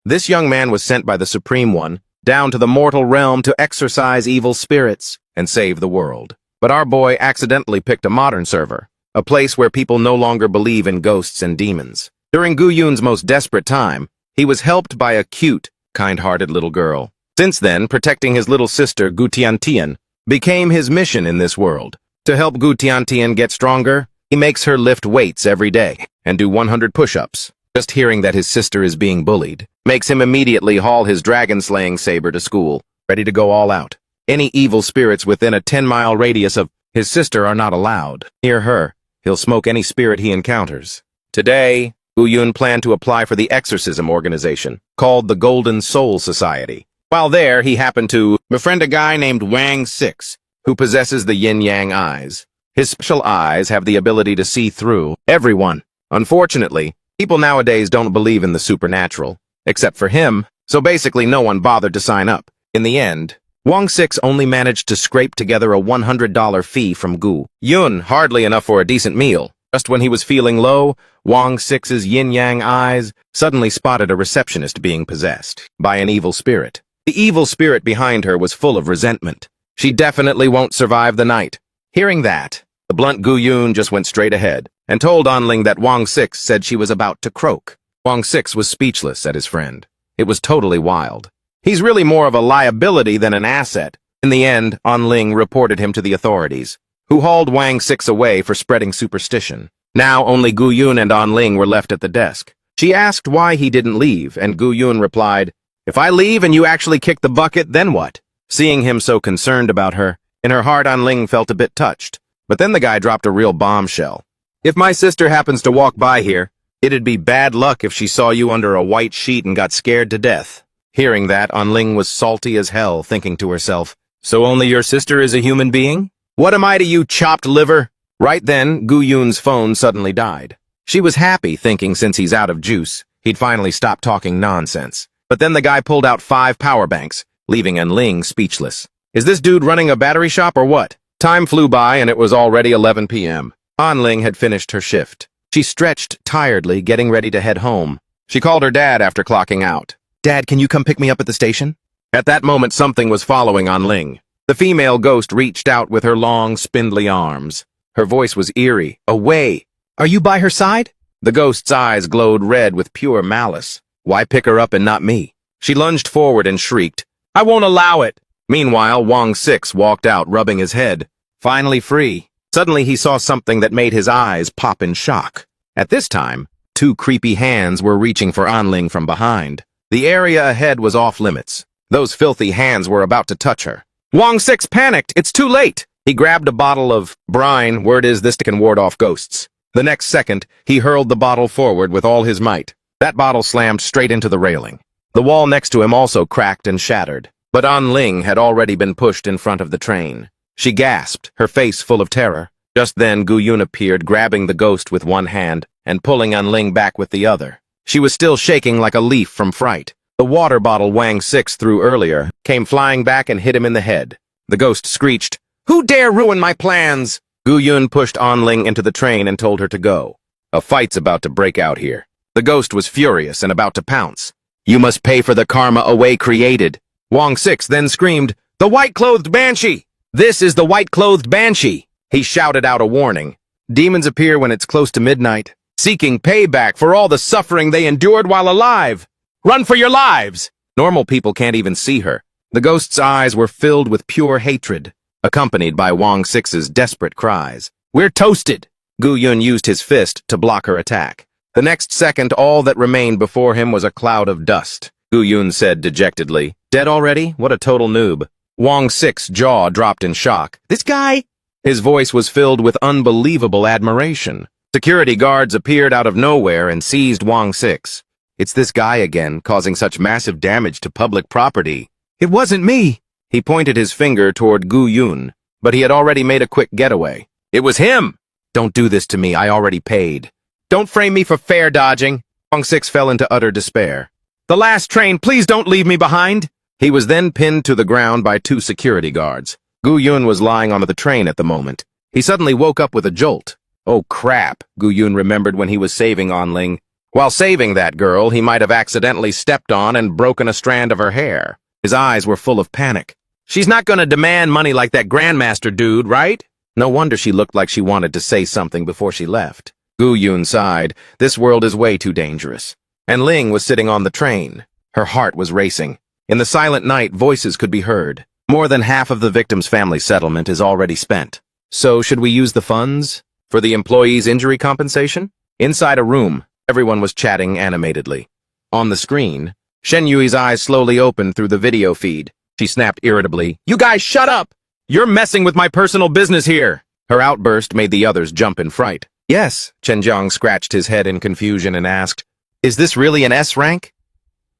This young man was sent by the Supreme One down to the mortal realm to exorcise evil spirits and save the world. But our boy accidentally picked a modern server, a place where people no longer believe in ghosts and demons. During Gu Yun's most desperate time, he was helped by a cute, kind-hearted little girl. Since then, protecting his little sister Gu Tiantian became his mission in this world. To help Gu Tiantian get stronger, he makes her lift weights every day and do 100 push-ups. Just hearing that his sister is being bullied makes him immediately haul his dragon-slaying saber to school, ready to go all out. Any evil spirits within a 10-mile radius of his sister are not allowed. Near her, he'll smoke any spirit he encounters. Today, Gu Yun planned to apply for the exorcism organization, called the Golden Soul Society. While there, he happened to befriend a guy named Wang 6, who possesses the yin-yang eyes. His special eyes have the ability to see through everyone. Unfortunately, people nowadays don't believe in the supernatural, except for him, so basically no one bothered to sign up. In the end, Wang 6 only managed to scrape together a $100 fee from Gu Yun, hardly enough for a decent meal. Just when he was feeling low, Wang 6's yin-yang eyes suddenly spotted a receptionist being possessed by an evil spirit. The evil spirit behind her was full of resentment. She definitely won't survive the night. Hearing that, the blunt Gu Yun just went straight ahead and told Anling that Wang 6 said she was about to croak. Wang 6 was speechless at his friend. It was totally wild. He's really more of a liability than an asset. In the end, Anling reported him to the authorities, who hauled Wang 6 away for spreading superstition. Now only Gu Yun and Anling were left at the desk. She asked why he didn't leave, and Gu Yun replied, "If I leave and you actually kick the bucket, then what?" Seeing him so concerned about her, in her heart Anling felt a bit touched. But then the guy dropped a real bombshell. "If my sister happens to walk by here, it'd be bad luck if she saw you under a white sheet and got scared to death." Hearing that, Anling was salty as hell, thinking to herself, "So only your sister is a human being? What am I to you, chopped liver?" Right then, Gu Yun's phone suddenly died. She was happy, thinking since he's out of juice, he'd finally stop talking nonsense. But then the guy pulled out 5 power banks, leaving Anling speechless. Is this dude running a battery shop or what? Time flew by and it was already 11 p.m. Anling had finished her shift. She stretched tiredly, getting ready to head home. She called her dad after clocking out. "Dad, can you come pick me up at the station?" At that moment, something was following Anling. The female ghost reached out with her long, spindly arms. Her voice was eerie. "Away! Are you by her side?" The ghost's eyes glowed red with pure malice. Why pick her up and not me? She lunged forward and shrieked, "I won't allow it!" Meanwhile, Wang 6 walked out, rubbing his head. Finally free. Suddenly he saw something that made his eyes pop in shock. At this time, 2 creepy hands were reaching for Anling from behind. The area ahead was off limits. Those filthy hands were about to touch her. Wang 6 panicked. It's too late. He grabbed a bottle of brine. Word is this can ward off ghosts. The next second, he hurled the bottle forward with all his might. That bottle slammed straight into the railing. The wall next to him also cracked and shattered. But Anling had already been pushed in front of the train. She gasped, her face full of terror. Just then, Gu Yun appeared, grabbing the ghost with one hand and pulling Anling back with the other. She was still shaking like a leaf from fright. The water bottle Wang 6 threw earlier came flying back and hit him in the head. The ghost screeched, "Who dare ruin my plans?" Gu Yun pushed Anling into the train and told her to go. A fight's about to break out here. The ghost was furious and about to pounce. "You must pay for the karma Away created." Wang 6 then screamed, "The white-clothed banshee! This is the white-clothed banshee!" He shouted out a warning. Demons appear when it's close to midnight, seeking payback for all the suffering they endured while alive. Run for your lives! Normal people can't even see her. The ghost's eyes were filled with pure hatred, accompanied by Wang 6's desperate cries. "We're toasted!" Gu Yun used his fist to block her attack. The next second, all that remained before him was a cloud of dust. Gu Yun said dejectedly, "Dead already? What a total noob." Wang 6's jaw dropped in shock. "This guy?" His voice was filled with unbelievable admiration. Security guards appeared out of nowhere and seized Wang 6. "It's this guy again, causing such massive damage to public property." "It wasn't me." He pointed his finger toward Gu Yun, but he had already made a quick getaway. "It was him!" "Don't do this to me, I already paid." "Don't frame me for fare dodging." Wang 6 fell into utter despair. "The last train, please don't leave me behind." He was then pinned to the ground by 2 security guards. Gu Yun was lying on the train at the moment. He suddenly woke up with a jolt. Oh crap, Gu Yun remembered when he was saving Anling. While saving that girl, he might have accidentally stepped on and broken a strand of her hair. His eyes were full of panic. She's not gonna demand money like that Grandmaster dude, right? No wonder she looked like she wanted to say something before she left. Gu Yun sighed. This world is way too dangerous. And Ling was sitting on the train. Her heart was racing. In the silent night, voices could be heard. More than half of the victim's family settlement is already spent. So, should we use the funds for the employee's injury compensation? Inside a room, everyone was chatting animatedly. On the screen, Shen Yui's eyes slowly opened through the video feed. She snapped irritably, "You guys shut up! You're messing with my personal business here!" Her outburst made the others jump in fright. "Yes," Chen Jiang scratched his head in confusion and asked, "Is this really an S rank?"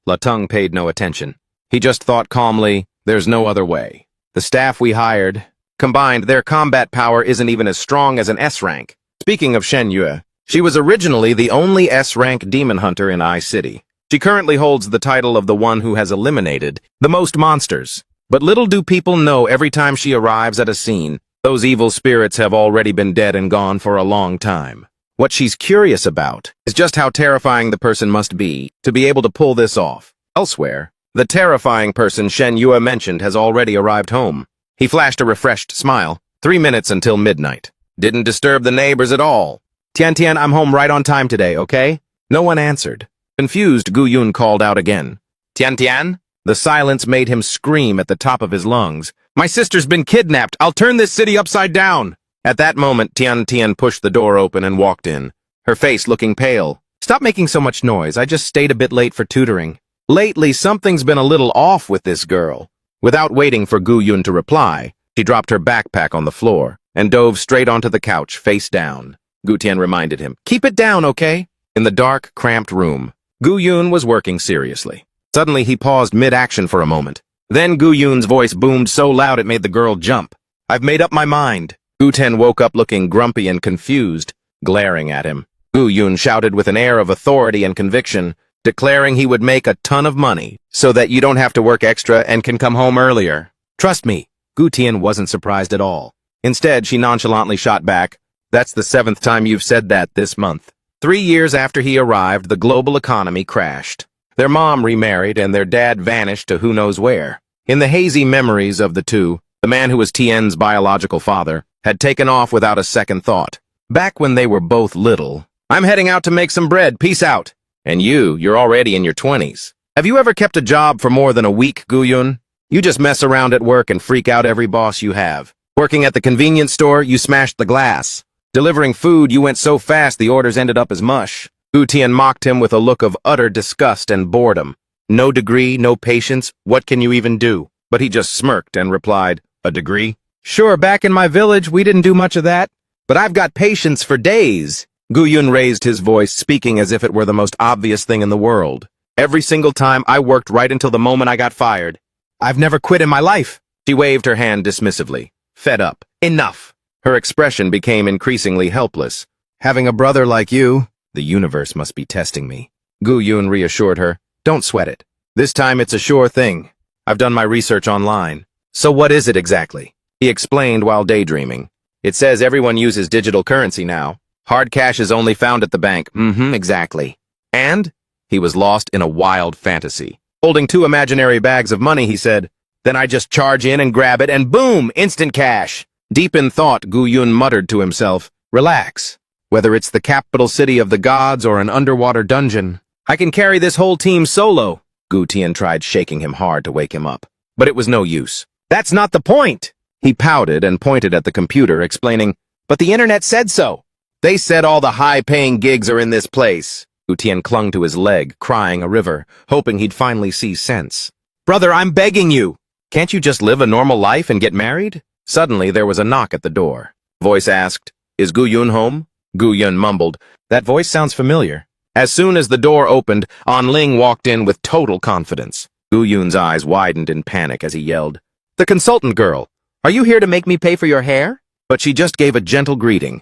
Lateng paid no attention. He just thought calmly, "There's no other way. The staff we hired, combined, their combat power isn't even as strong as an S rank." Speaking of Shen Yue, she was originally the only S rank demon hunter in I City. She currently holds the title of the one who has eliminated the most monsters. But little do people know, every time she arrives at a scene, those evil spirits have already been dead and gone for a long time. What she's curious about is just how terrifying the person must be to be able to pull this off. Elsewhere, the terrifying person Shen Yue mentioned has already arrived home. He flashed a refreshed smile. 3 minutes until midnight. Didn't disturb the neighbors at all. "Tian Tian, I'm home right on time today, okay?" No one answered. Confused, Gu Yun called out again. "Tian Tian?" The silence made him scream at the top of his lungs. "My sister's been kidnapped! I'll turn this city upside down!" At that moment, Tian Tian pushed the door open and walked in, her face looking pale. "Stop making so much noise. I just stayed a bit late for tutoring. Lately, something's been a little off with this girl." Without waiting for Gu Yun to reply, she dropped her backpack on the floor and dove straight onto the couch, face down. Gu Tian reminded him, "Keep it down, okay?" In the dark, cramped room, Gu Yun was working seriously. Suddenly, he paused mid-action for a moment. Then Gu Yun's voice boomed so loud it made the girl jump. "I've made up my mind." Gu Tian woke up looking grumpy and confused, glaring at him. Gu Yun shouted with an air of authority and conviction, declaring he would make a ton of money so that you don't have to work extra and can come home earlier. "Trust me." Gu Tian wasn't surprised at all. Instead, she nonchalantly shot back, "That's the 7th time you've said that this month." 3 years after he arrived, the global economy crashed. Their mom remarried and their dad vanished to who knows where. In the hazy memories of the two, the man who was Tien's biological father had taken off without a second thought. Back when they were both little, "I'm heading out to make some bread, peace out." And you're already in your 20s. Have you ever kept a job for more than a week, Gu Yun? You just mess around at work and freak out every boss you have. Working at the convenience store, you smashed the glass. Delivering food, you went so fast the orders ended up as mush. Gu Tian mocked him with a look of utter disgust and boredom. "No degree, no patience, what can you even do?" But he just smirked and replied, "A degree? Sure, back in my village, we didn't do much of that. But I've got patience for days." Gu Yun raised his voice, speaking as if it were the most obvious thing in the world. "Every single time, I worked right until the moment I got fired. I've never quit in my life." She waved her hand dismissively. Fed up. "Enough." Her expression became increasingly helpless. "Having a brother like you, the universe must be testing me." Gu Yun reassured her, "Don't sweat it. This time it's a sure thing. I've done my research online." "So what is it exactly?" He explained while daydreaming. "It says everyone uses digital currency now. Hard cash is only found at the bank." Exactly." "And?" He was lost in a wild fantasy. Holding 2 imaginary bags of money, he said, "Then I just charge in and grab it and boom, instant cash." Deep in thought, Gu Yun muttered to himself, "Relax. Whether it's the capital city of the gods or an underwater dungeon, I can carry this whole team solo." Gu Tian tried shaking him hard to wake him up, but it was no use. "That's not the point." He pouted and pointed at the computer, explaining, "But the internet said so. They said all the high-paying gigs are in this place." Gu Tian clung to his leg, crying a river, hoping he'd finally see sense. "Brother, I'm begging you. Can't you just live a normal life and get married?" Suddenly, there was a knock at the door. Voice asked, "Is Gu Yun home?" Gu Yun mumbled, "That voice sounds familiar." As soon as the door opened, An Ling walked in with total confidence. Gu Yun's eyes widened in panic as he yelled, "The consultant girl! Are you here to make me pay for your hair?" But she just gave a gentle greeting.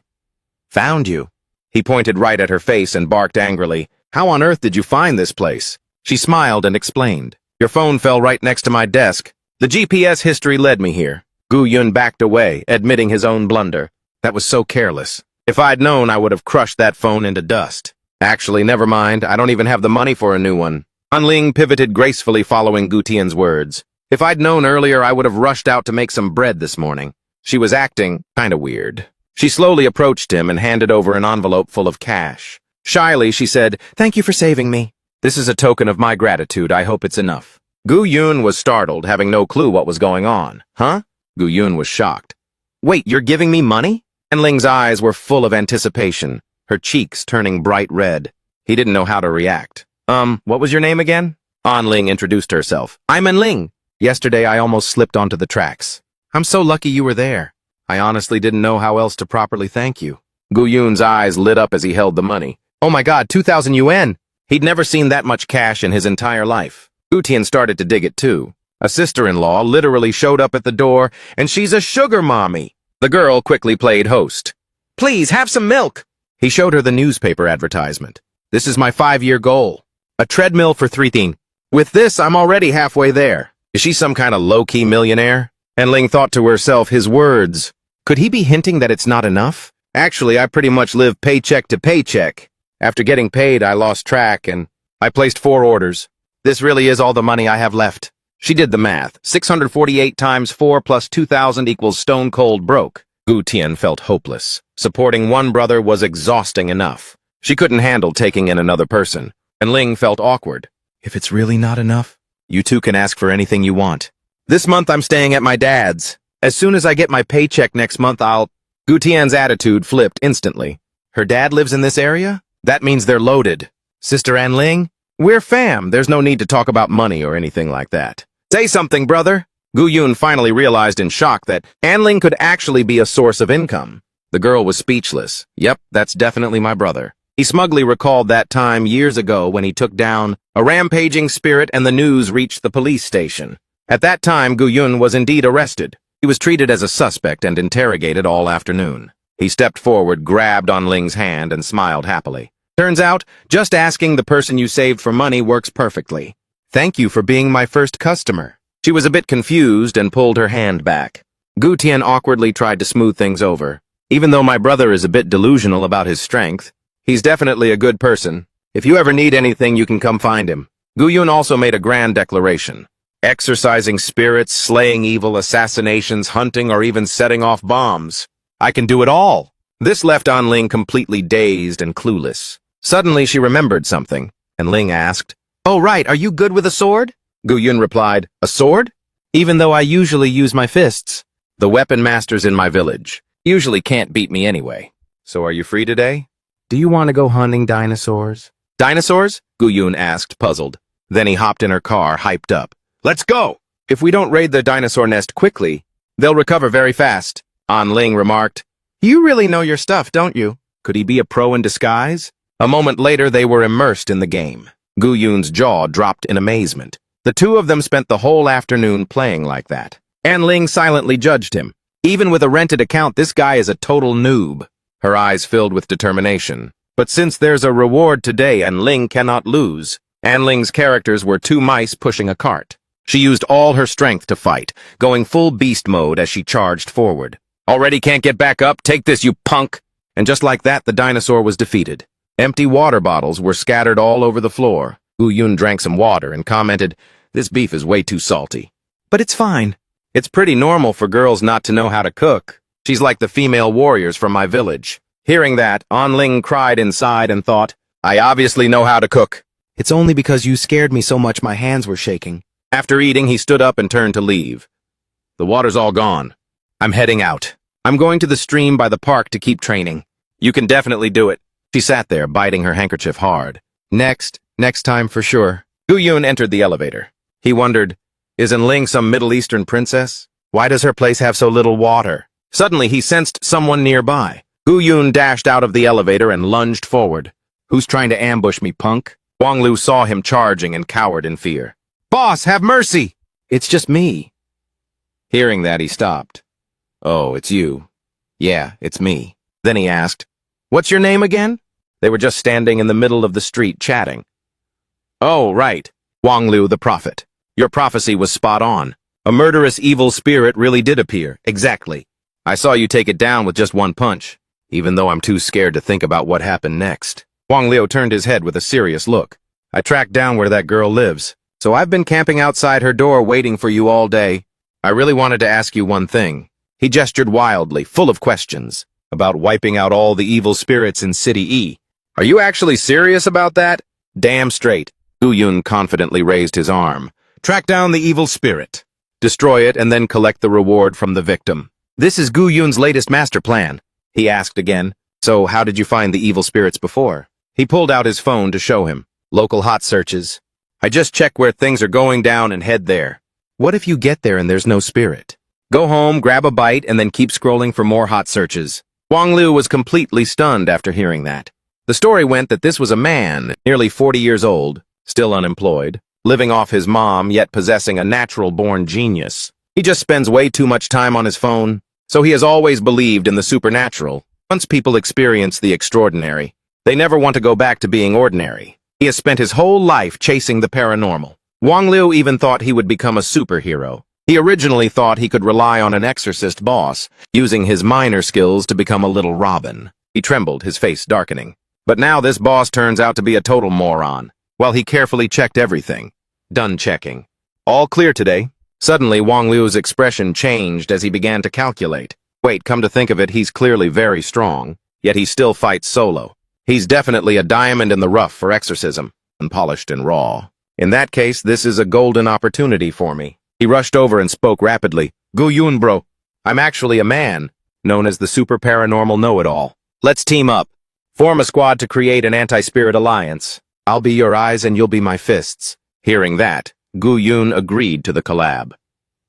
"Found you." He pointed right at her face and barked angrily, "How on earth did you find this place?" She smiled and explained, "Your phone fell right next to my desk. The GPS history led me here." Gu Yun backed away, admitting his own blunder. "That was so careless. If I'd known, I would have crushed that phone into dust." Actually, never mind. I don't even have the money for a new one. Ling pivoted gracefully following Gu Tian's words. If I'd known earlier, I would have rushed out to make some bread this morning. She was acting kinda weird. She slowly approached him and handed over an envelope full of cash. Shyly, she said, "Thank you for saving me. This is a token of my gratitude. I hope it's enough." Gu Yun was startled, having no clue what was going on. Huh? Gu Yun was shocked. Wait, you're giving me money? Ling's eyes were full of anticipation, her cheeks turning bright red. He didn't know how to react. What was your name again? Ling introduced herself. I'm Ling. Yesterday I almost slipped onto the tracks. I'm so lucky you were there. I honestly didn't know how else to properly thank you. Gu Yun's eyes lit up as he held the money. Oh my god, 2,000 yuan! He'd never seen that much cash in his entire life. Gu Tian started to dig it too. A sister-in-law literally showed up at the door, and she's a sugar mommy. The girl quickly played host. Please, have some milk! He showed her the newspaper advertisement. This is my 5-year goal. A treadmill for 3,000. With this, I'm already halfway there. Is she some kind of low-key millionaire? Ling thought to herself his words. Could he be hinting that it's not enough? Actually, I pretty much live paycheck to paycheck. After getting paid, I lost track, and I placed 4 orders. This really is all the money I have left. She did the math. 648 times 4 plus 2,000 equals stone cold broke. Gu Tian felt hopeless. Supporting one brother was exhausting enough. She couldn't handle taking in another person. Ling felt awkward. If it's really not enough, you two can ask for anything you want. This month I'm staying at my dad's. As soon as I get my paycheck next month, Gu Tian's attitude flipped instantly. Her dad lives in this area? That means they're loaded. Sister Ling? We're fam. There's no need to talk about money or anything like that. Say something, brother. Gu Yun finally realized in shock that Ling could actually be a source of income. The girl was speechless. Yep, that's definitely my brother. He smugly recalled that time years ago when he took down a rampaging spirit and the news reached the police station. At that time, Gu Yun was indeed arrested. He was treated as a suspect and interrogated all afternoon. He stepped forward, grabbed Ling's hand, and smiled happily. Turns out, just asking the person you saved for money works perfectly. Thank you for being my first customer. She was a bit confused and pulled her hand back. Gu Tian awkwardly tried to smooth things over. Even though my brother is a bit delusional about his strength, he's definitely a good person. If you ever need anything, you can come find him. Gu Yun also made a grand declaration. Exorcising spirits, slaying evil, assassinations, hunting, or even setting off bombs. I can do it all. This left Ling completely dazed and clueless. Suddenly she remembered something, and Ling asked, Oh right, are you good with a sword? Gu Yun replied, A sword? Even though I usually use my fists. The weapon masters in my village usually can't beat me anyway. So are you free today? Do you want to go hunting dinosaurs? Dinosaurs? Gu Yun asked, puzzled. Then he hopped in her car, hyped up. Let's go! If we don't raid the dinosaur nest quickly, they'll recover very fast. Ling remarked, You really know your stuff, don't you? Could he be a pro in disguise? A moment later, they were immersed in the game. Gu Yun's jaw dropped in amazement. The two of them spent the whole afternoon playing like that. Ling silently judged him. Even with a rented account, this guy is a total noob. Her eyes filled with determination. But since there's a reward today, Ling cannot lose. Ling's characters were 2 mice pushing a cart. She used all her strength to fight, going full beast mode as she charged forward. Already can't get back up? Take this, you punk! And just like that, the dinosaur was defeated. Empty water bottles were scattered all over the floor. Gu Yun drank some water and commented, This beef is way too salty. But it's fine. It's pretty normal for girls not to know how to cook. She's like the female warriors from my village. Hearing that, Ling cried inside and thought, I obviously know how to cook. It's only because you scared me so much my hands were shaking. After eating, he stood up and turned to leave. The water's all gone. I'm heading out. I'm going to the stream by the park to keep training. You can definitely do it. She sat there, biting her handkerchief hard. Next time for sure. Gu Yun entered the elevator. He wondered, is Ling some Middle Eastern princess? Why does her place have so little water? Suddenly, he sensed someone nearby. Gu Yun dashed out of the elevator and lunged forward. Who's trying to ambush me, punk? Wang Lu saw him charging and cowered in fear. Boss, have mercy! It's just me. Hearing that, he stopped. Oh, it's you. Yeah, it's me. Then he asked, What's your name again? They were just standing in the middle of the street chatting. Oh, right. Wang Lu, the prophet. Your prophecy was spot on. A murderous evil spirit really did appear. Exactly. I saw you take it down with just one punch, even though I'm too scared to think about what happened next. Wang Liu turned his head with a serious look. I tracked down where that girl lives, so I've been camping outside her door waiting for you all day. I really wanted to ask you one thing. He gestured wildly, full of questions, about wiping out all the evil spirits in City E. Are you actually serious about that? Damn straight. Gu Yun confidently raised his arm. Track down the evil spirit. Destroy it and then collect the reward from the victim. This is Gu Yun's latest master plan. He asked again. So how did you find the evil spirits before? He pulled out his phone to show him. Local hot searches. I just check where things are going down and head there. What if you get there and there's no spirit? Go home, grab a bite, and then keep scrolling for more hot searches. Wang Liu was completely stunned after hearing that. The story went that this was a man, nearly 40 years old, still unemployed, living off his mom yet possessing a natural-born genius. He just spends way too much time on his phone, so he has always believed in the supernatural. Once people experience the extraordinary, they never want to go back to being ordinary. He has spent his whole life chasing the paranormal. Wang Liu even thought he would become a superhero. He originally thought he could rely on an exorcist boss, using his minor skills to become a little Robin. He trembled, his face darkening. But now this boss turns out to be a total moron. While he carefully checked everything. Done checking. All clear today. Suddenly, Wang Liu's expression changed as he began to calculate. Wait, come to think of it, he's clearly very strong, yet he still fights solo. He's definitely a diamond in the rough for exorcism, unpolished and raw. In that case, this is a golden opportunity for me. He rushed over and spoke rapidly. Gu Yun, bro. I'm actually a man, known as the Super Paranormal Know-It-All. Let's team up. Form a squad to create an anti-spirit alliance. I'll be your eyes and you'll be my fists. Hearing that, Gu Yun agreed to the collab.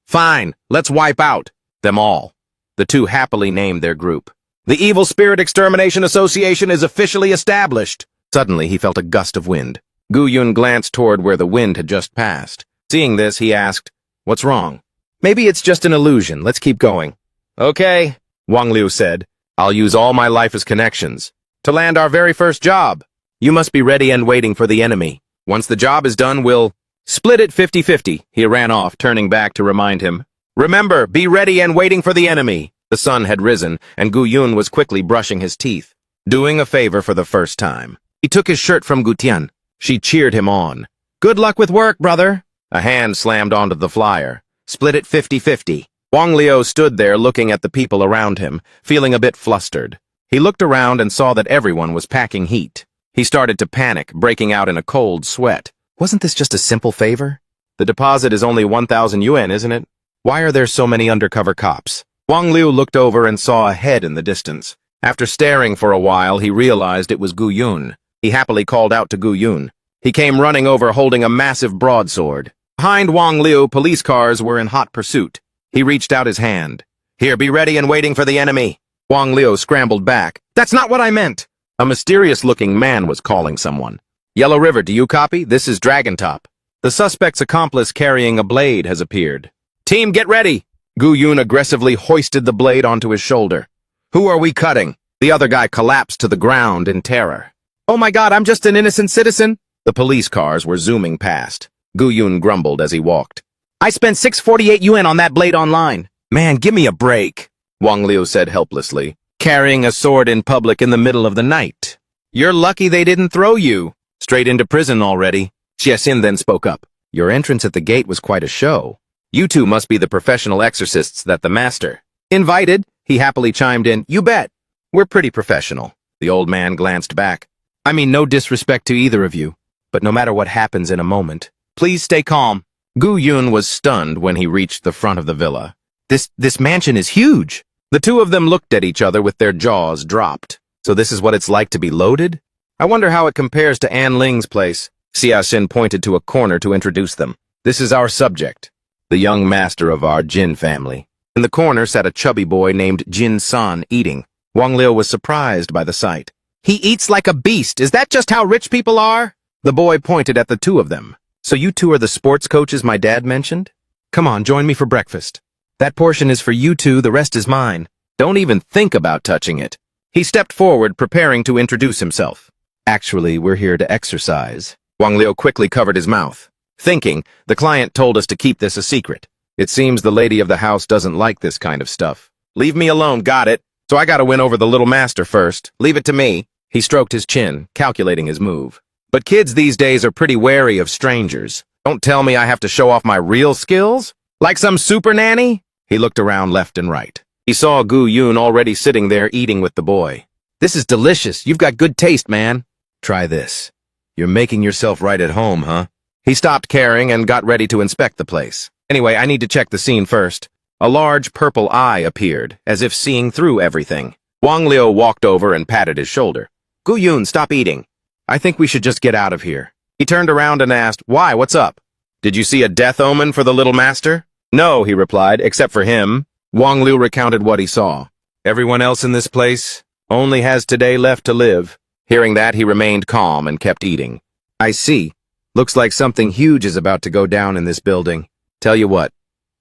Fine, let's wipe out them all. The two happily named their group. The Evil Spirit Extermination Association is officially established. Suddenly, he felt a gust of wind. Gu Yun glanced toward where the wind had just passed. Seeing this, he asked, What's wrong? Maybe it's just an illusion. Let's keep going. Okay, Wang Liu said. I'll use all my life as connections to land our very first job. You must be ready and waiting for the enemy. Once the job is done, we'll split it 50-50. He ran off, turning back to remind him. Remember, be ready and waiting for the enemy. The sun had risen, and Gu Yun was quickly brushing his teeth, doing a favor for the first time. He took his shirt from Gu Tian. She cheered him on. Good luck with work, brother. A hand slammed onto the flyer. Split it 50-50. Wang Liu stood there looking at the people around him, feeling a bit flustered. He looked around and saw that everyone was packing heat. He started to panic, breaking out in a cold sweat. Wasn't this just a simple favor? The deposit is only 1,000 yuan, isn't it? Why are there so many undercover cops? Wang Liu looked over and saw a head in the distance. After staring for a while, he realized it was Gu Yun. He happily called out to Gu Yun. He came running over holding a massive broadsword. Behind Wang Liu, police cars were in hot pursuit. He reached out his hand. Here, be ready and waiting for the enemy. Wang Liu scrambled back. That's not what I meant. A mysterious-looking man was calling someone. Yellow River, do you copy? This is Dragon Top. The suspect's accomplice carrying a blade has appeared. Team, get ready! Gu Yun aggressively hoisted the blade onto his shoulder. Who are we cutting? The other guy collapsed to the ground in terror. Oh my god, I'm just an innocent citizen. The police cars were zooming past. Gu Yun grumbled as he walked. I spent 648 yuan on that blade online. Man, give me a break, Wang Liu said helplessly, carrying a sword in public in the middle of the night. You're lucky they didn't throw you. Straight into prison already. Xie Xin then spoke up. Your entrance at the gate was quite a show. You two must be the professional exorcists that the master invited. He happily chimed in. You bet. We're pretty professional. The old man glanced back. I mean, no disrespect to either of you, but no matter what happens in a moment, please stay calm. Gu Yun was stunned when he reached the front of the villa. This mansion is huge. The two of them looked at each other with their jaws dropped. So this is what it's like to be loaded? I wonder how it compares to An Ling's place. Xia Xin pointed to a corner to introduce them. This is our subject, the young master of our Jin family. In the corner sat a chubby boy named Jin San eating. Wang Liu was surprised by the sight. He eats like a beast. Is that just how rich people are? The boy pointed at the two of them. So you two are the sports coaches my dad mentioned? Come on, join me for breakfast. That portion is for you two, the rest is mine. Don't even think about touching it. He stepped forward, preparing to introduce himself. Actually, we're here to exercise. Wang Liu quickly covered his mouth. Thinking, the client told us to keep this a secret. It seems the lady of the house doesn't like this kind of stuff. Leave me alone, got it? So I gotta win over the little master first. Leave it to me. He stroked his chin, calculating his move. But kids these days are pretty wary of strangers. Don't tell me I have to show off my real skills? Like some super nanny? He looked around left and right. He saw Gu Yun already sitting there eating with the boy. This is delicious. You've got good taste, man. Try this. You're making yourself right at home, huh? He stopped caring and got ready to inspect the place. Anyway, I need to check the scene first. A large purple eye appeared, as if seeing through everything. Wang Liu walked over and patted his shoulder. Gu Yun, stop eating. I think we should just get out of here. He turned around and asked, why, what's up? Did you see a death omen for the little master? No, he replied, except for him. Wang Liu recounted what he saw. Everyone else in this place only has today left to live. Hearing that, he remained calm and kept eating. I see. Looks like something huge is about to go down in this building. Tell you what,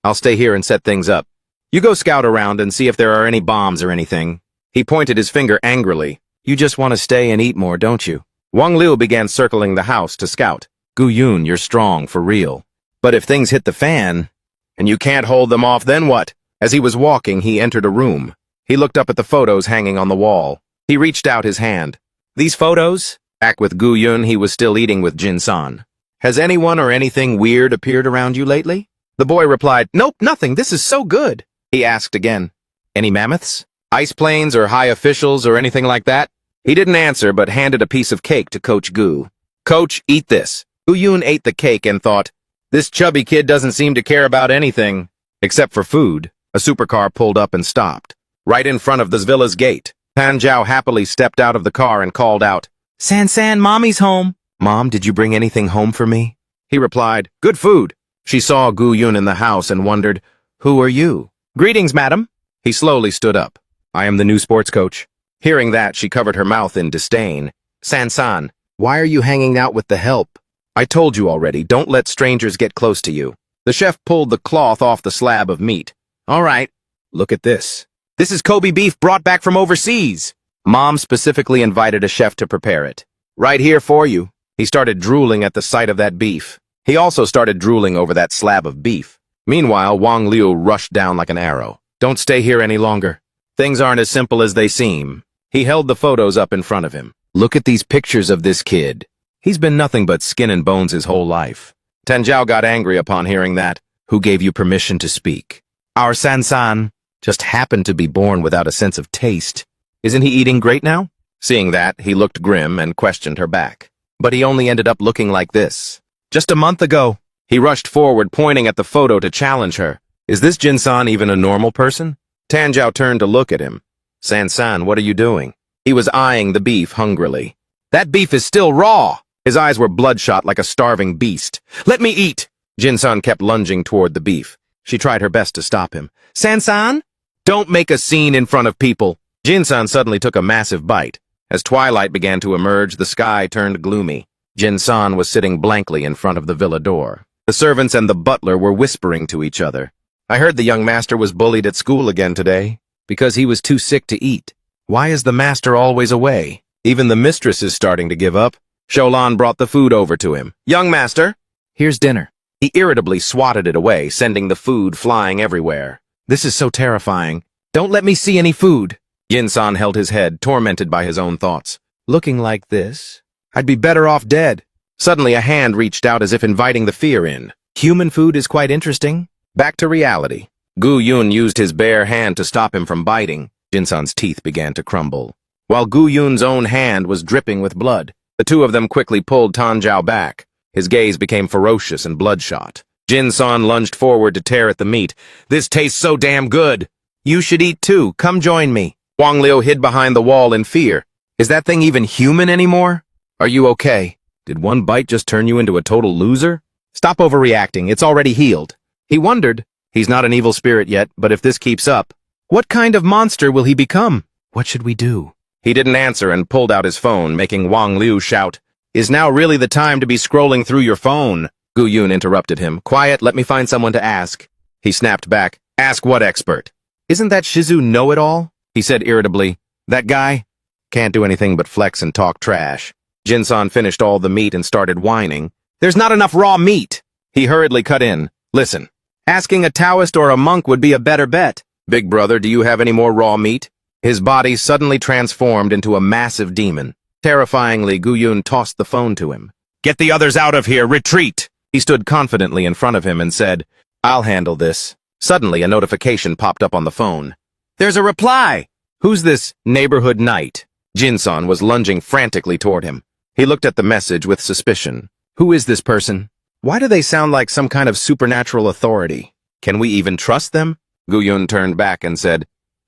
I'll stay here and set things up. You go scout around and see if there are any bombs or anything. He pointed his finger angrily. You just want to stay and eat more, don't you? Wang Liu began circling the house to scout. Gu Yun, you're strong, for real. But if things hit the fan, and you can't hold them off, then what? As he was walking, he entered a room. He looked up at the photos hanging on the wall. He reached out his hand. These photos? Back with Gu Yun, he was still eating with Jin San. Has anyone or anything weird appeared around you lately? The boy replied, nope, nothing, this is so good. He asked again, any mammoths? Ice planes or high officials or anything like that? He didn't answer, but handed a piece of cake to Coach Gu. Coach, eat this. Gu Yun ate the cake and thought, this chubby kid doesn't seem to care about anything. Except for food. A supercar pulled up and stopped. Right in front of the villa's gate. Pan Zhao happily stepped out of the car and called out, San, Mommy's home. Mom, did you bring anything home for me? He replied, good food. She saw Gu Yun in the house and wondered, who are you? Greetings, madam. He slowly stood up. I am the new sports coach. Hearing that, she covered her mouth in disdain. San, why are you hanging out with the help? I told you already, don't let strangers get close to you. The chef pulled the cloth off the slab of meat. All right, look at this. This is Kobe beef brought back from overseas. Mom specifically invited a chef to prepare it. Right here for you. He started drooling at the sight of that beef. He also started drooling over that slab of beef. Meanwhile, Wang Liu rushed down like an arrow. Don't stay here any longer. Things aren't as simple as they seem. He held the photos up in front of him. Look at these pictures of this kid. He's been nothing but skin and bones his whole life. Tan Zhao got angry upon hearing that. Who gave you permission to speak? Our San just happened to be born without a sense of taste. Isn't he eating great now? Seeing that, he looked grim and questioned her back. But he only ended up looking like this. Just a month ago. He rushed forward, pointing at the photo to challenge her. Is this Jin-san even a normal person? Tan Zhao turned to look at him. San, what are you doing? He was eyeing the beef hungrily. That beef is still raw! His eyes were bloodshot like a starving beast. Let me eat! Jin-san kept lunging toward the beef. She tried her best to stop him. San, don't make a scene in front of people! Jin-san suddenly took a massive bite. As twilight began to emerge, the sky turned gloomy. Jin-san was sitting blankly in front of the villa door. The servants and the butler were whispering to each other. I heard the young master was bullied at school again today, because he was too sick to eat. Why is the master always away? Even the mistress is starting to give up. Sholan brought the food over to him. Young master, here's dinner. He irritably swatted it away, sending the food flying everywhere. This is so terrifying. Don't let me see any food. Yin-san held his head, tormented by his own thoughts. Looking like this, I'd be better off dead. Suddenly a hand reached out as if inviting the fear in. Human food is quite interesting. Back to reality. Gu Yun used his bare hand to stop him from biting. Jin-san's teeth began to crumble. While Gu Yun's own hand was dripping with blood, the two of them quickly pulled Tan Zhao back. His gaze became ferocious and bloodshot. Jin-san lunged forward to tear at the meat. This tastes so damn good. You should eat too. Come join me. Wang Liu hid behind the wall in fear. Is that thing even human anymore? Are you okay? Did one bite just turn you into a total loser? Stop overreacting. It's already healed. He wondered. He's not an evil spirit yet, but if this keeps up, what kind of monster will he become? What should we do? He didn't answer and pulled out his phone, making Wang Liu shout, Is now really the time to be scrolling through your phone? Gu Yun interrupted him. Quiet, let me find someone to ask. He snapped back. Ask what expert? Isn't that Shizu know-it-all? He said irritably. That guy? Can't do anything but flex and talk trash. Jin-san finished all the meat and started whining. There's not enough raw meat. He hurriedly cut in. Listen, asking a Taoist or a monk would be a better bet. Big brother, do you have any more raw meat? His body suddenly transformed into a massive demon. Terrifyingly, Gu-yun tossed the phone to him. "Get the others out of here! Retreat!" He stood confidently in front of him and said, "I'll handle this." Suddenly, a notification popped up on the phone. "There's a reply!" "Who's this neighborhood knight?" Jin-san was lunging frantically toward him. He looked at the message with suspicion. Who is this person? Why do they sound like some kind of supernatural authority? Can we even trust them? Gu-yun turned back and said,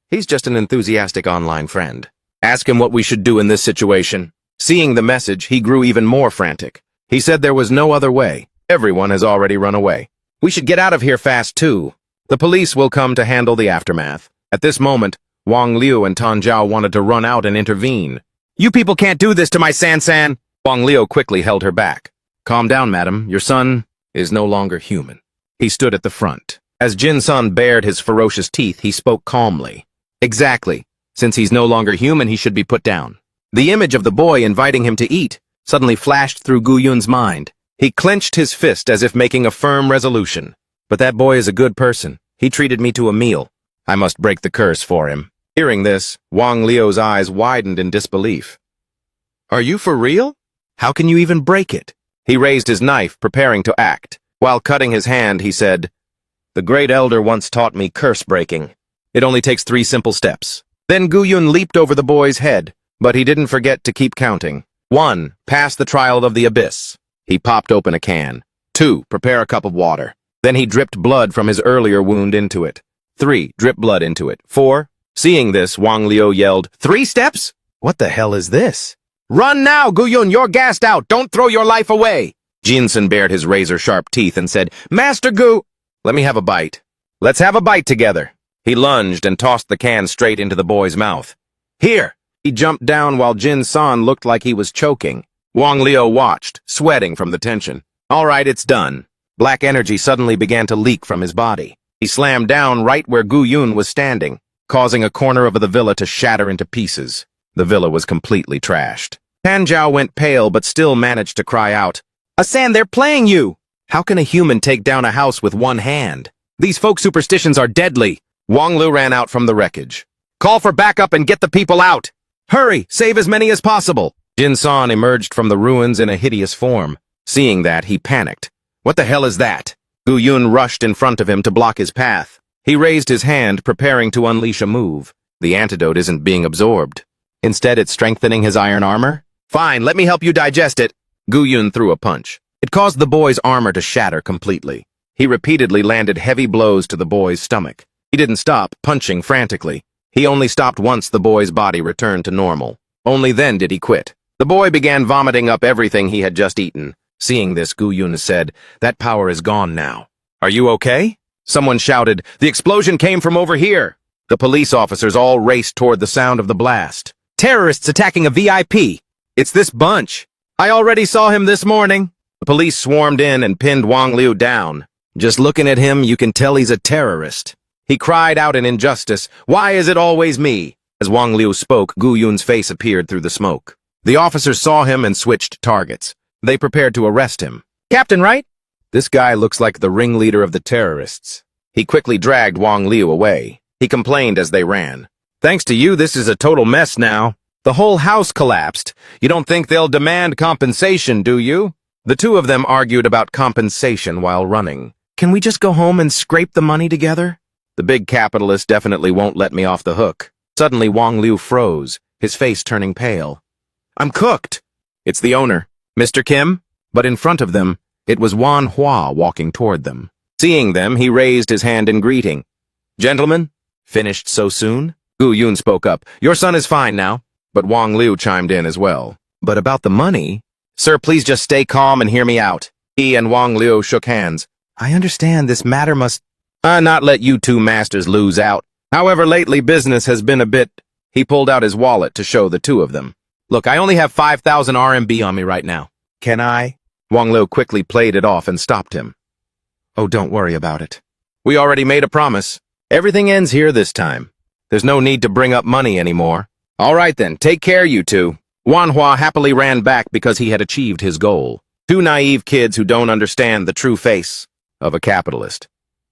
"He's just an enthusiastic online friend. Ask him what we should do in this situation." Seeing the message, he grew even more frantic. He said there was no other way. Everyone has already run away. We should get out of here fast, too. The police will come to handle the aftermath. At this moment, Wang Liu and Tan Zhao wanted to run out and intervene. "You people can't do this to my San-san!" Wang Liu quickly held her back. "Calm down, madam. Your son is no longer human." He stood at the front. As Jin-san bared his ferocious teeth, he spoke calmly. "Exactly. Since he's no longer human, he should be put down." The image of the boy inviting him to eat suddenly flashed through Gu-yun's mind. He clenched his fist as if making a firm resolution. "But that boy is a good person. He treated me to a meal. I must break the curse for him." Hearing this, Wang Liu's eyes widened in disbelief. "Are you for real? How can you even break it?" He raised his knife, preparing to act. While cutting his hand, he said, "The great elder once taught me curse breaking. It only takes 3 simple steps." Then Gu-yun leaped over the boy's head, but he didn't forget to keep counting. 1. Pass the trial of the abyss. He popped open a can. 2. Prepare a cup of water. Then he dripped blood from his earlier wound into it. 3. Drip blood into it. 4. Seeing this, Wang Liu yelled, "3 steps? What the hell is this?" "Run now, Gu-yun, you're gassed out. Don't throw your life away." Jinsen bared his razor-sharp teeth and said, "Master Gu, let me have a bite. Let's have a bite together." He lunged and tossed the can straight into the boy's mouth. "Here!" He jumped down while Jin-san looked like he was choking. Wang Liu watched, sweating from the tension. "All right, it's done." Black energy suddenly began to leak from his body. He slammed down right where Gu-yun was standing, causing a corner of the villa to shatter into pieces. The villa was completely trashed. Tan Zhao went pale but still managed to cry out, "Asan, they're playing you!" How can a human take down a house with one hand? These folk superstitions are deadly. Wang Liu ran out from the wreckage. "Call for backup and get the people out! Hurry, save as many as possible!" Jin-san emerged from the ruins in a hideous form. Seeing that, he panicked. "What the hell is that?" Gu-yun rushed in front of him to block his path. He raised his hand, preparing to unleash a move. The antidote isn't being absorbed. Instead, it's strengthening his iron armor. "Fine, let me help you digest it." Gu-yun threw a punch. It caused the boy's armor to shatter completely. He repeatedly landed heavy blows to the boy's stomach. He didn't stop, punching frantically. He only stopped once the boy's body returned to normal. Only then did he quit. The boy began vomiting up everything he had just eaten. Seeing this, Gu-yun said, "That power is gone now." "Are you okay?" Someone shouted, "The explosion came from over here." The police officers all raced toward the sound of the blast. "Terrorists attacking a VIP. It's this bunch. I already saw him this morning." The police swarmed in and pinned Wang Liu down. Just looking at him, you can tell he's a terrorist. He cried out in injustice, "Why is it always me?" As Wang Liu spoke, Gu-yun's face appeared through the smoke. The officers saw him and switched targets. They prepared to arrest him. "Captain, right?" "This guy looks like the ringleader of the terrorists." He quickly dragged Wang Liu away. He complained as they ran. "Thanks to you, this is a total mess now. The whole house collapsed. You don't think they'll demand compensation, do you?" The two of them argued about compensation while running. "Can we just go home and scrape the money together?" "The big capitalist definitely won't let me off the hook." Suddenly, Wang Liu froze, his face turning pale. "I'm cooked." "It's the owner, Mr. Kim." But in front of them, it was Wan Hua walking toward them. Seeing them, he raised his hand in greeting. "Gentlemen, finished so soon?" Gu-yun spoke up. "Your son is fine now." But Wang Liu chimed in as well. "But about the money?" "Sir, please just stay calm and hear me out." He and Wang Liu shook hands. "I understand this matter must not let you two masters lose out. However, lately business has been a bit..." He pulled out his wallet to show the two of them. "Look, I only have 5,000 RMB on me right now. Can I?" Wang Liu quickly played it off and stopped him. "Oh, don't worry about it. We already made a promise. Everything ends here this time. There's no need to bring up money anymore." "All right then, take care, you two." Wan Hua happily ran back because he had achieved his goal. Two naive kids who don't understand the true face of a capitalist.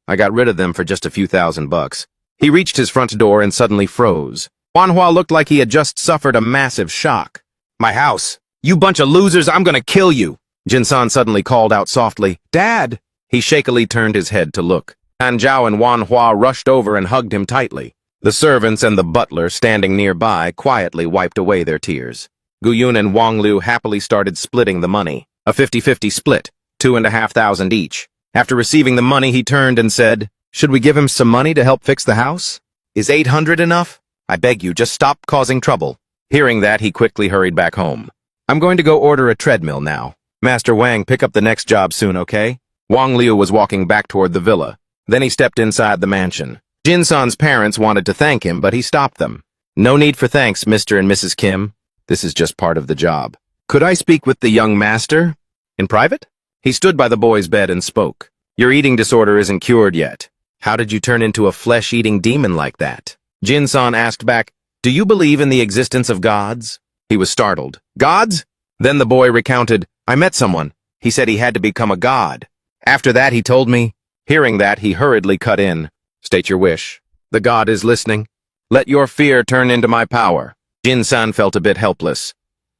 I got rid of them for just a few $1,000. He reached his front door and suddenly froze. Manhwa looked like he had just suffered a massive shock. My house! You bunch of losers, I'm gonna kill you! Jinsan suddenly called out softly, Dad! He shakily turned his head to look. Han Zhao and Wan Hua rushed over and hugged him tightly. The servants and the butler, standing nearby, quietly wiped away their tears. Gu Yun and Wang Liu happily started splitting the money. A 50-50 split, 2,500 each. After receiving the money, he turned and said, Should we give him some money to help fix the house? Is 800 enough? I beg you, just stop causing trouble. Hearing that, he quickly hurried back home. I'm going to go order a treadmill now. Master Wang, pick up the next job soon, okay? Wang Liu was walking back toward the villa. Then he stepped inside the mansion. Jinsan's parents wanted to thank him, but he stopped them. No need for thanks, Mr. and Mrs. Kim. This is just part of the job. Could I speak with the young master? In private? He stood by the boy's bed and spoke. Your eating disorder isn't cured yet. How did you turn into a flesh-eating demon like that? Jinsan asked back, Do you believe in the existence of gods? He was startled. Gods? Then the boy recounted, I met someone. He said he had to become a god. After that, he told me. Hearing that, he hurriedly cut in. State your wish. The god is listening. Let your fear turn into my power. Jinsan felt a bit helpless.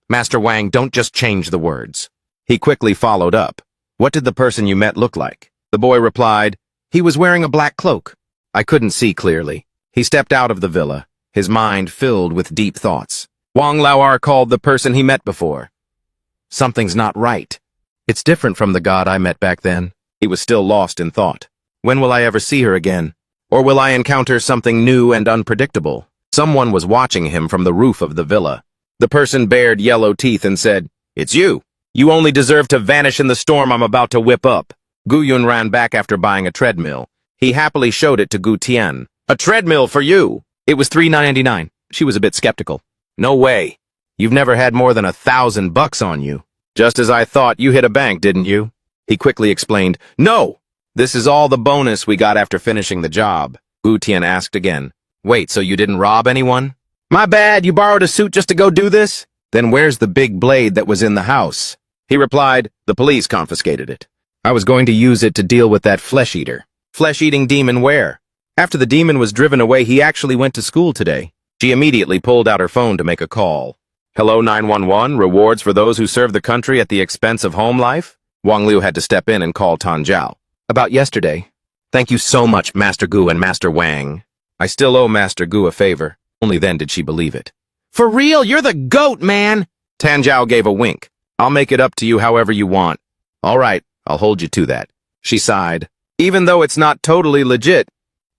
Master Wang, don't just change the words. He quickly followed up. What did the person you met look like? The boy replied, He was wearing a black cloak. I couldn't see clearly. He stepped out of the villa, his mind filled with deep thoughts. Wang Lao'er called the person he met before. Something's not right. It's different from the god I met back then. He was still lost in thought. When will I ever see her again? Or will I encounter something new and unpredictable? Someone was watching him from the roof of the villa. The person bared yellow teeth and said, It's you. You only deserve to vanish in the storm I'm about to whip up. Gu Yun ran back after buying a treadmill. He happily showed it to Gu Tian. A treadmill for you! It was $3.99. She was a bit skeptical. No way. You've never had more than $1,000 on you. Just as I thought, you hit a bank, didn't you? He quickly explained, No! This is all the bonus we got after finishing the job. Gu Tian asked again. Wait, so you didn't rob anyone? My bad, you borrowed a suit just to go do this? Then where's the big blade that was in the house? He replied, The police confiscated it. I was going to use it to deal with that flesh-eater. Flesh-eating demon where? After the demon was driven away, he actually went to school today. She immediately pulled out her phone to make a call. Hello 911, rewards for those who serve the country at the expense of home life? Wang Liu had to step in and call Tan Zhao. About yesterday. Thank you so much, Master Gu and Master Wang. I still owe Master Gu a favor. Only then did she believe it. For real, you're the GOAT, man! Tan Zhao gave a wink. I'll make it up to you however you want. All right, I'll hold you to that. She sighed. Even though it's not totally legit,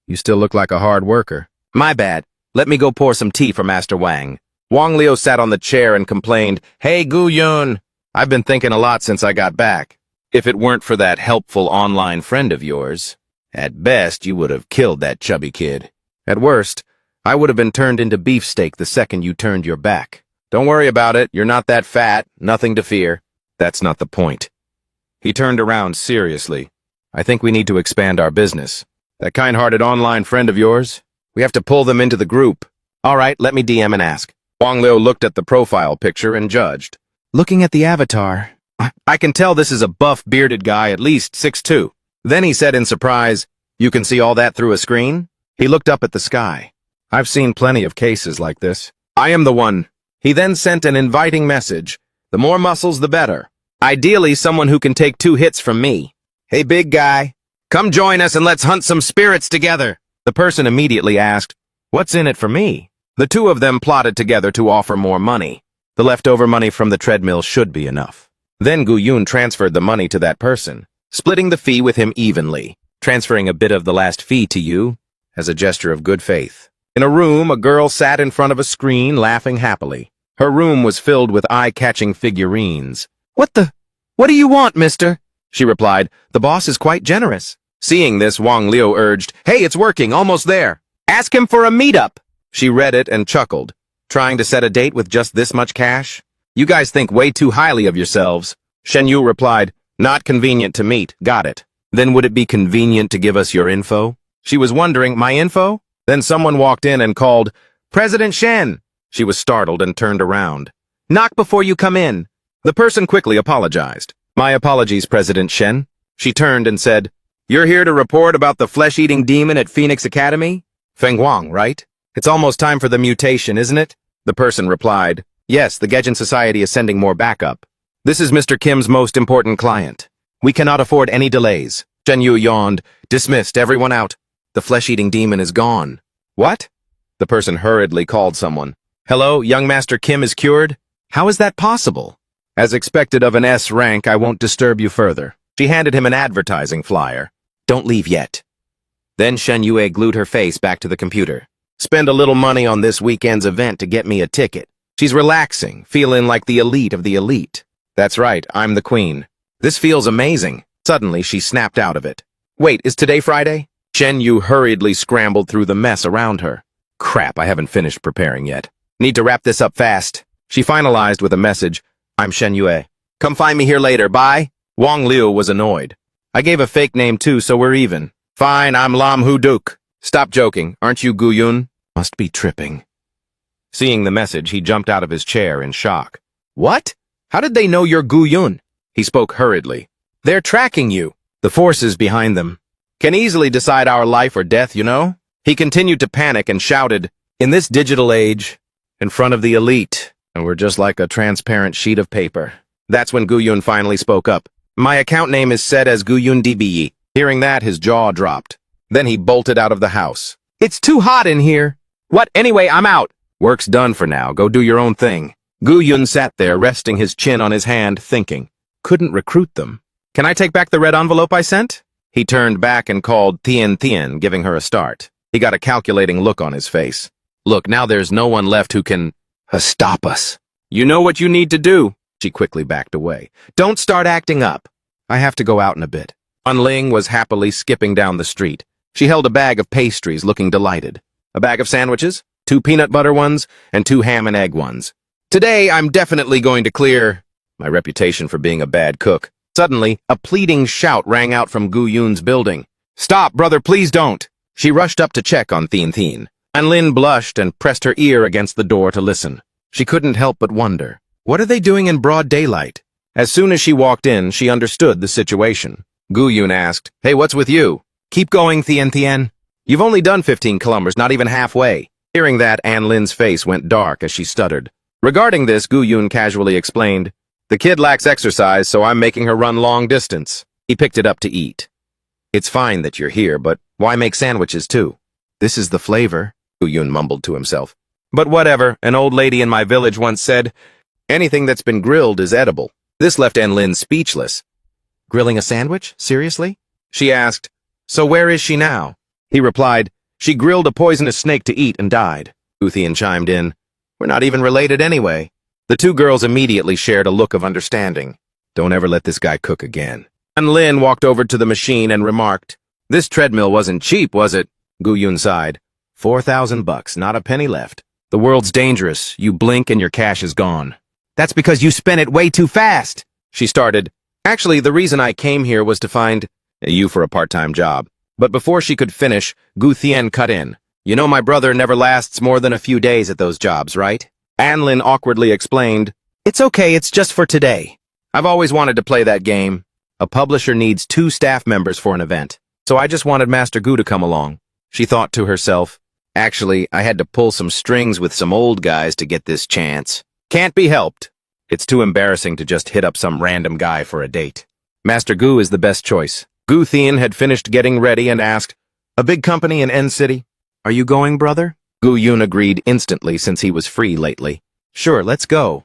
you still look like a hard worker. My bad. Let me go pour some tea for Master Wang. Wang Liu sat on the chair and complained, Hey, Gu Yun, I've been thinking a lot since I got back. If it weren't for that helpful online friend of yours, at best you would have killed that chubby kid. At worst, I would have been turned into beefsteak the second you turned your back. Don't worry about it, you're not that fat, nothing to fear. That's not the point. He turned around seriously. I think we need to expand our business. That kind-hearted online friend of yours, we have to pull them into the group. All right, let me DM and ask. Wang Liu looked at the profile picture and judged. Looking at the avatar, I can tell this is a buff, bearded guy, at least 6'2". Then he said in surprise, You can see all that through a screen? He looked up at the sky. I've seen plenty of cases like this. I am the one. He then sent an inviting message. The more muscles, the better. Ideally, someone who can take 2 hits from me. Hey, big guy. Come join us and let's hunt some spirits together. The person immediately asked, What's in it for me? The two of them plotted together to offer more money. The leftover money from the treadmill should be enough. Then Gu Yun transferred the money to that person, splitting the fee with him evenly, transferring a bit of the last fee to you as a gesture of good faith. In a room, a girl sat in front of a screen, laughing happily. Her room was filled with eye-catching figurines. What do you want, mister? She replied, The boss is quite generous. Seeing this, Wang Liu urged, Hey, it's working, almost there. Ask him for a meetup. She read it and chuckled. Trying to set a date with just this much cash? You guys think way too highly of yourselves. Shen Yu replied, Not convenient to meet, got it. Then would it be convenient to give us your info? She was wondering, my info? Then someone walked in and called, President Shen. She was startled and turned around. Knock before you come in. The person quickly apologized. My apologies, President Shen. She turned and said, You're here to report about the flesh-eating demon at Phoenix Academy? Feng Huang, right? It's almost time for the mutation, isn't it? The person replied, yes, the Gaijin Society is sending more backup. This is Mr. Kim's most important client. We cannot afford any delays. Shen Yu yawned. Dismissed, everyone out. The flesh-eating demon is gone. What? The person hurriedly called someone. Hello, young Master Kim is cured? How is that possible? As expected of an S rank, I won't disturb you further. She handed him an advertising flyer. Don't leave yet. Then Shen Yue glued her face back to the computer. Spend a little money on this weekend's event to get me a ticket. She's relaxing, feeling like the elite of the elite. That's right, I'm the queen. This feels amazing. Suddenly, she snapped out of it. Wait, is today Friday? Shen Yu hurriedly scrambled through the mess around her. Crap, I haven't finished preparing yet. Need to wrap this up fast. She finalized with a message. I'm Shen Yue. Come find me here later, bye. Wang Liu was annoyed. I gave a fake name too, so we're even. Fine, I'm Lam Hu Duk. Stop joking, aren't you Gu Yun? Must be tripping. Seeing the message, he jumped out of his chair in shock. What? How did they know you're Gu Yun? He spoke hurriedly. They're tracking you. The forces behind them can easily decide our life or death, you know? He continued to panic and shouted, in this digital age, in front of the elite, and we're just like a transparent sheet of paper. That's when Gu Yun finally spoke up. My account name is set as Gu Yun DBE. Hearing that, his jaw dropped. Then he bolted out of the house. It's too hot in here. What? Anyway, I'm out. Work's done for now. Go do your own thing. Gu Yun sat there, resting his chin on his hand, thinking. Couldn't recruit them. Can I take back the red envelope I sent? He turned back and called Tien Tien, giving her a start. He got a calculating look on his face. Look, now there's no one left who can stop us. You know what you need to do. She quickly backed away. Don't start acting up. I have to go out in a bit. Unling was happily skipping down the street. She held a bag of pastries, looking delighted. A bag of sandwiches, 2 peanut butter ones, and 2 ham and egg ones. Today, I'm definitely going to clear my reputation for being a bad cook. Suddenly, a pleading shout rang out from Gu Yun's building. Stop, brother, please don't. She rushed up to check on Tien Tien. Anlin blushed and pressed her ear against the door to listen. She couldn't help but wonder, what are they doing in broad daylight? As soon as she walked in, she understood the situation. Gu Yun asked, Hey, what's with you? Keep going, Tien Tien. You've only done 15 kilometers, not even halfway. Hearing that, Anlin's face went dark as she stuttered. Regarding this, Gu Yun casually explained, The kid lacks exercise, so I'm making her run long distance. He picked it up to eat. It's fine that you're here, but why make sandwiches too? This is the flavor, Gu Yun mumbled to himself. But whatever, an old lady in my village once said, anything that's been grilled is edible. This left Anlin speechless. Grilling a sandwich? Seriously? She asked, So where is she now? He replied, She grilled a poisonous snake to eat and died. Gu Thien chimed in, We're not even related anyway. The two girls immediately shared a look of understanding. Don't ever let this guy cook again. Anlin walked over to the machine and remarked, This treadmill wasn't cheap, was it? Gu Yun sighed. $4,000, not a penny left. The world's dangerous. You blink and your cash is gone. That's because you spent it way too fast. She started. Actually, the reason I came here was to find you for a part-time job. But before she could finish, Gu Thien cut in. You know my brother never lasts more than a few days at those jobs, right? Anlin awkwardly explained, It's okay, it's just for today. I've always wanted to play that game. A publisher needs 2 staff members for an event. So I just wanted Master Gu to come along. She thought to herself, Actually, I had to pull some strings with some old guys to get this chance. Can't be helped. It's too embarrassing to just hit up some random guy for a date. Master Gu is the best choice. Gu Thien had finished getting ready and asked, A big company in N City? Are you going, brother? Gu Yun agreed instantly since he was free lately. Sure, let's go.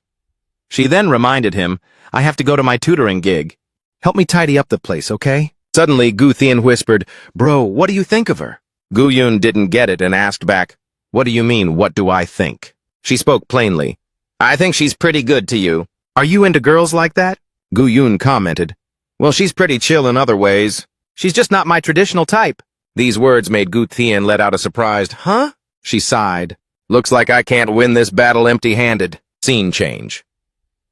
She then reminded him, I have to go to my tutoring gig. Help me tidy up the place, okay? Suddenly, Gu Thien whispered, Bro, what do you think of her? Gu Yun didn't get it and asked back, What do you mean, what do I think? She spoke plainly. I think she's pretty good to you. Are you into girls like that? Gu Yun commented. Well, she's pretty chill in other ways. She's just not my traditional type. These words made Gu Thien let out a surprised, Huh? She sighed. Looks like I can't win this battle empty-handed. Scene change.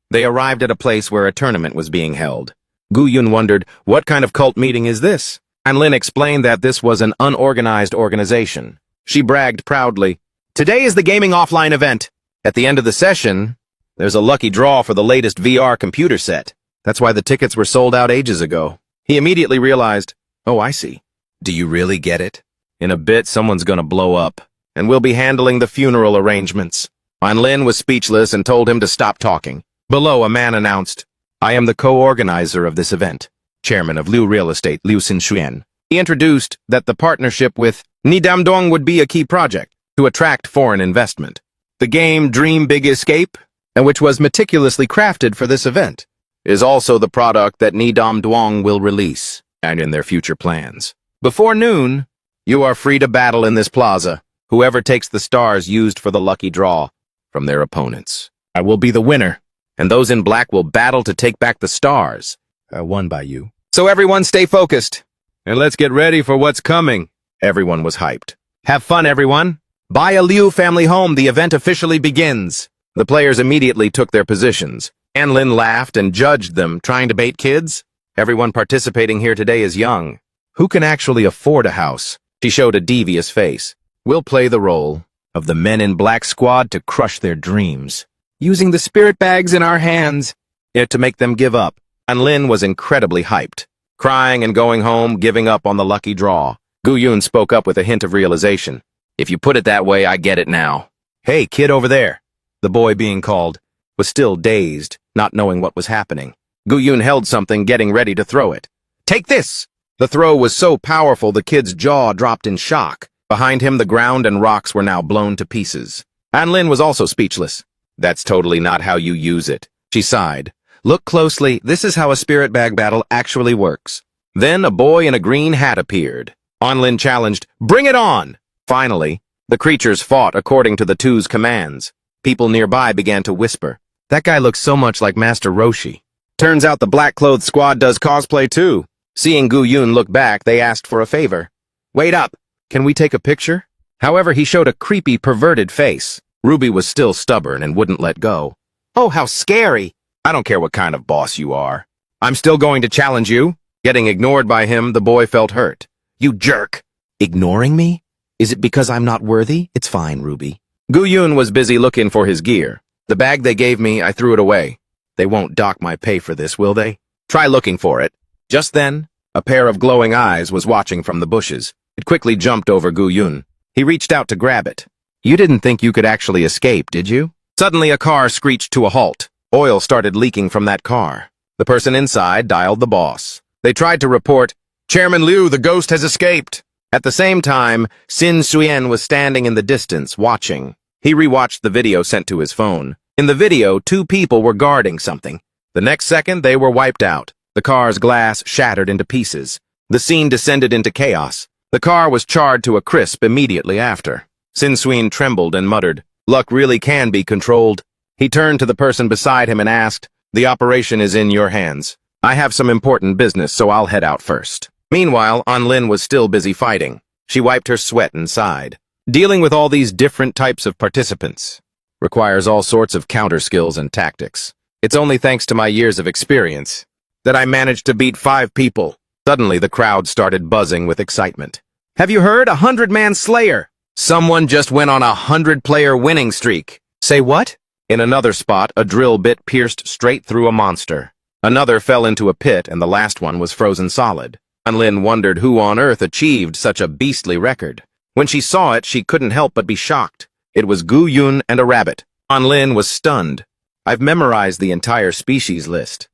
They arrived at a place where a tournament was being held. Gu Yun wondered, what kind of cult meeting is this? Anlin explained that this was an unorganized organization. She bragged proudly, Today is the gaming offline event. At the end of the session, there's a lucky draw for the latest VR computer set. That's why the tickets were sold out ages ago. He immediately realized, Oh, I see. Do you really get it? In a bit, someone's gonna blow up. and we'll be handling the funeral arrangements. Lin was speechless and told him to stop talking. Below, a man announced, I am the co-organizer of this event, chairman of Liu Real Estate, Liu Xinxuan. He introduced that the partnership with Nidamdong would be a key project to attract foreign investment. The game Dream Big Escape, and which was meticulously crafted for this event, is also the product that Nidamdong will release, and in their future plans. Before noon, you are free to battle in this plaza, whoever takes the stars used for the lucky draw from their opponents. I will be the winner, and those in black will battle to take back the stars, won by you. So everyone stay focused, and let's get ready for what's coming. Everyone was hyped. Have fun, everyone. Buy a Liu family home. The event officially begins. The players immediately took their positions. Lin laughed and judged them, trying to bait kids. Everyone participating here today is young. Who can actually afford a house? She showed a devious face. We'll play the role of the Men in Black squad to crush their dreams, using the spirit bags in our hands to make them give up. Lin was incredibly hyped, crying and going home, giving up on the lucky draw. Gu Yun spoke up with a hint of realization. If you put it that way, I get it now. Hey, kid over there. The boy being called was still dazed, not knowing what was happening. Gu Yun held something, getting ready to throw it. Take this! The throw was so powerful the kid's jaw dropped in shock. Behind him, the ground and rocks were now blown to pieces. Lin was also speechless. That's totally not how you use it. She sighed. Look closely, this is how a spirit bag battle actually works. Then a boy in a green hat appeared. Lin challenged, bring it on! Finally, the creatures fought according to the two's commands. People nearby began to whisper. That guy looks so much like Master Roshi. Turns out the black-clothed squad does cosplay too. Seeing Gu Yun look back, they asked for a favor. Wait up! Can we take a picture? However, he showed a creepy, perverted face. Ruby was still stubborn and wouldn't let go. Oh, how scary! I don't care what kind of boss you are. I'm still going to challenge you. Getting ignored by him, the boy felt hurt. You jerk! Ignoring me? Is it because I'm not worthy? It's fine, Ruby. Gu Yun was busy looking for his gear. The bag they gave me, I threw it away. They won't dock my pay for this, will they? Try looking for it. Just then, a pair of glowing eyes was watching from the bushes. It quickly jumped over Gu Yun. He reached out to grab it. You didn't think you could actually escape, did you? Suddenly, a car screeched to a halt. Oil started leaking from that car. The person inside dialed the boss. They tried to report, Chairman Liu, the ghost has escaped. At the same time, Xin Xuyen was standing in the distance, watching. He rewatched the video sent to his phone. In the video, two people were guarding something. The next second, they were wiped out. The car's glass shattered into pieces. The scene descended into chaos. The car was charred to a crisp immediately after. Xin Xuyen trembled and muttered, Luck really can be controlled. He turned to the person beside him and asked, The operation is in your hands. I have some important business, so I'll head out first. Meanwhile, Lin was still busy fighting. She wiped her sweat and sighed. Dealing with all these different types of participants requires all sorts of counter skills and tactics. It's only thanks to my years of experience that I managed to beat 5 people. Suddenly, the crowd started buzzing with excitement. Have you heard? 100-man slayer! Someone just went on a 100-player winning streak. Say what? In another spot, a drill bit pierced straight through a monster. Another fell into a pit, and the last one was frozen solid. Lin wondered who on earth achieved such a beastly record. When she saw it, she couldn't help but be shocked. It was Gu Yun and a rabbit. Lin was stunned. I've memorized the entire species list.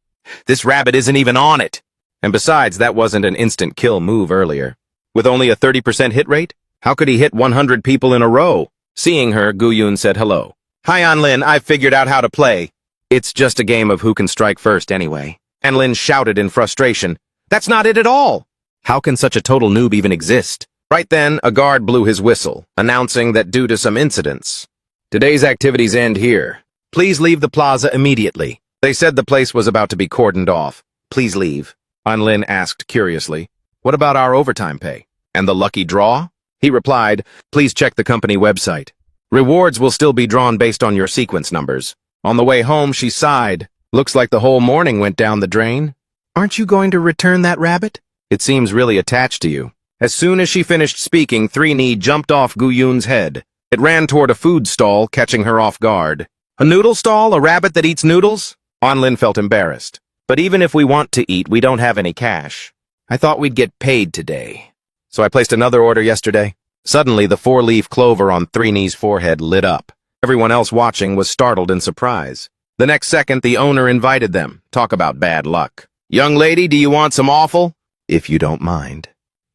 This rabbit isn't even on it. And besides, that wasn't an instant kill move earlier. With only a 30% hit rate, how could he hit 100 people in a row? Seeing her, Gu Yun said hello. Hi, Lin, I've figured out how to play. It's just a game of who can strike first anyway. Lin shouted in frustration. That's not it at all. How can such a total noob even exist? Right then, a guard blew his whistle, announcing that due to some incidents, today's activities end here. Please leave the plaza immediately. They said the place was about to be cordoned off. Please leave. Lin asked curiously. What about our overtime pay? And the lucky draw? He replied, please check the company website. Rewards will still be drawn based on your sequence numbers. On the way home, she sighed. Looks like the whole morning went down the drain. Aren't you going to return that rabbit? It seems really attached to you. As soon as she finished speaking, 3-Knee jumped off Gu Yun's head. It ran toward a food stall, catching her off guard. A noodle stall? A rabbit that eats noodles? Lin felt embarrassed. But even if we want to eat, we don't have any cash. I thought we'd get paid today. So I placed another order yesterday. Suddenly, the four-leaf clover on Threeny's forehead lit up. Everyone else watching was startled in surprise. The next second, the owner invited them. Talk about bad luck. "Young lady, do you want some offal?" "If you don't mind."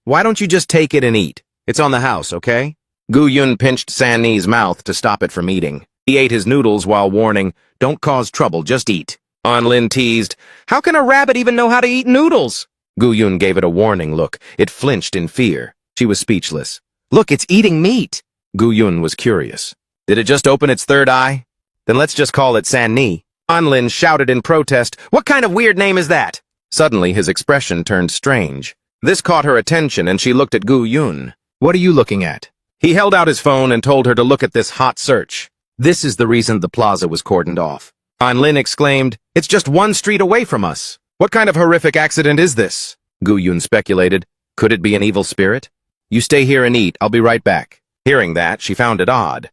"Why don't you just take it and eat? It's on the house, okay?" Gu Yun pinched Sanni's mouth to stop it from eating. He ate his noodles while warning, "Don't cause trouble, just eat." Lin teased, "How can a rabbit even know how to eat noodles?" Gu Yun gave it a warning look. It flinched in fear. She was speechless. "Look, it's eating meat." Gu Yun was curious. "Did it just open its third eye? Then let's just call it Sanni." Lin shouted in protest, "What kind of weird name is that?" Suddenly, his expression turned strange. This caught her attention, and she looked at Gu Yun. "What are you looking at?" He held out his phone and told her to look at this hot search. "This is the reason the plaza was cordoned off." Lin exclaimed, "It's just one street away from us. What kind of horrific accident is this?" Gu Yun speculated. "Could it be an evil spirit?" "You stay here and eat. I'll be right back." Hearing that, she found it odd.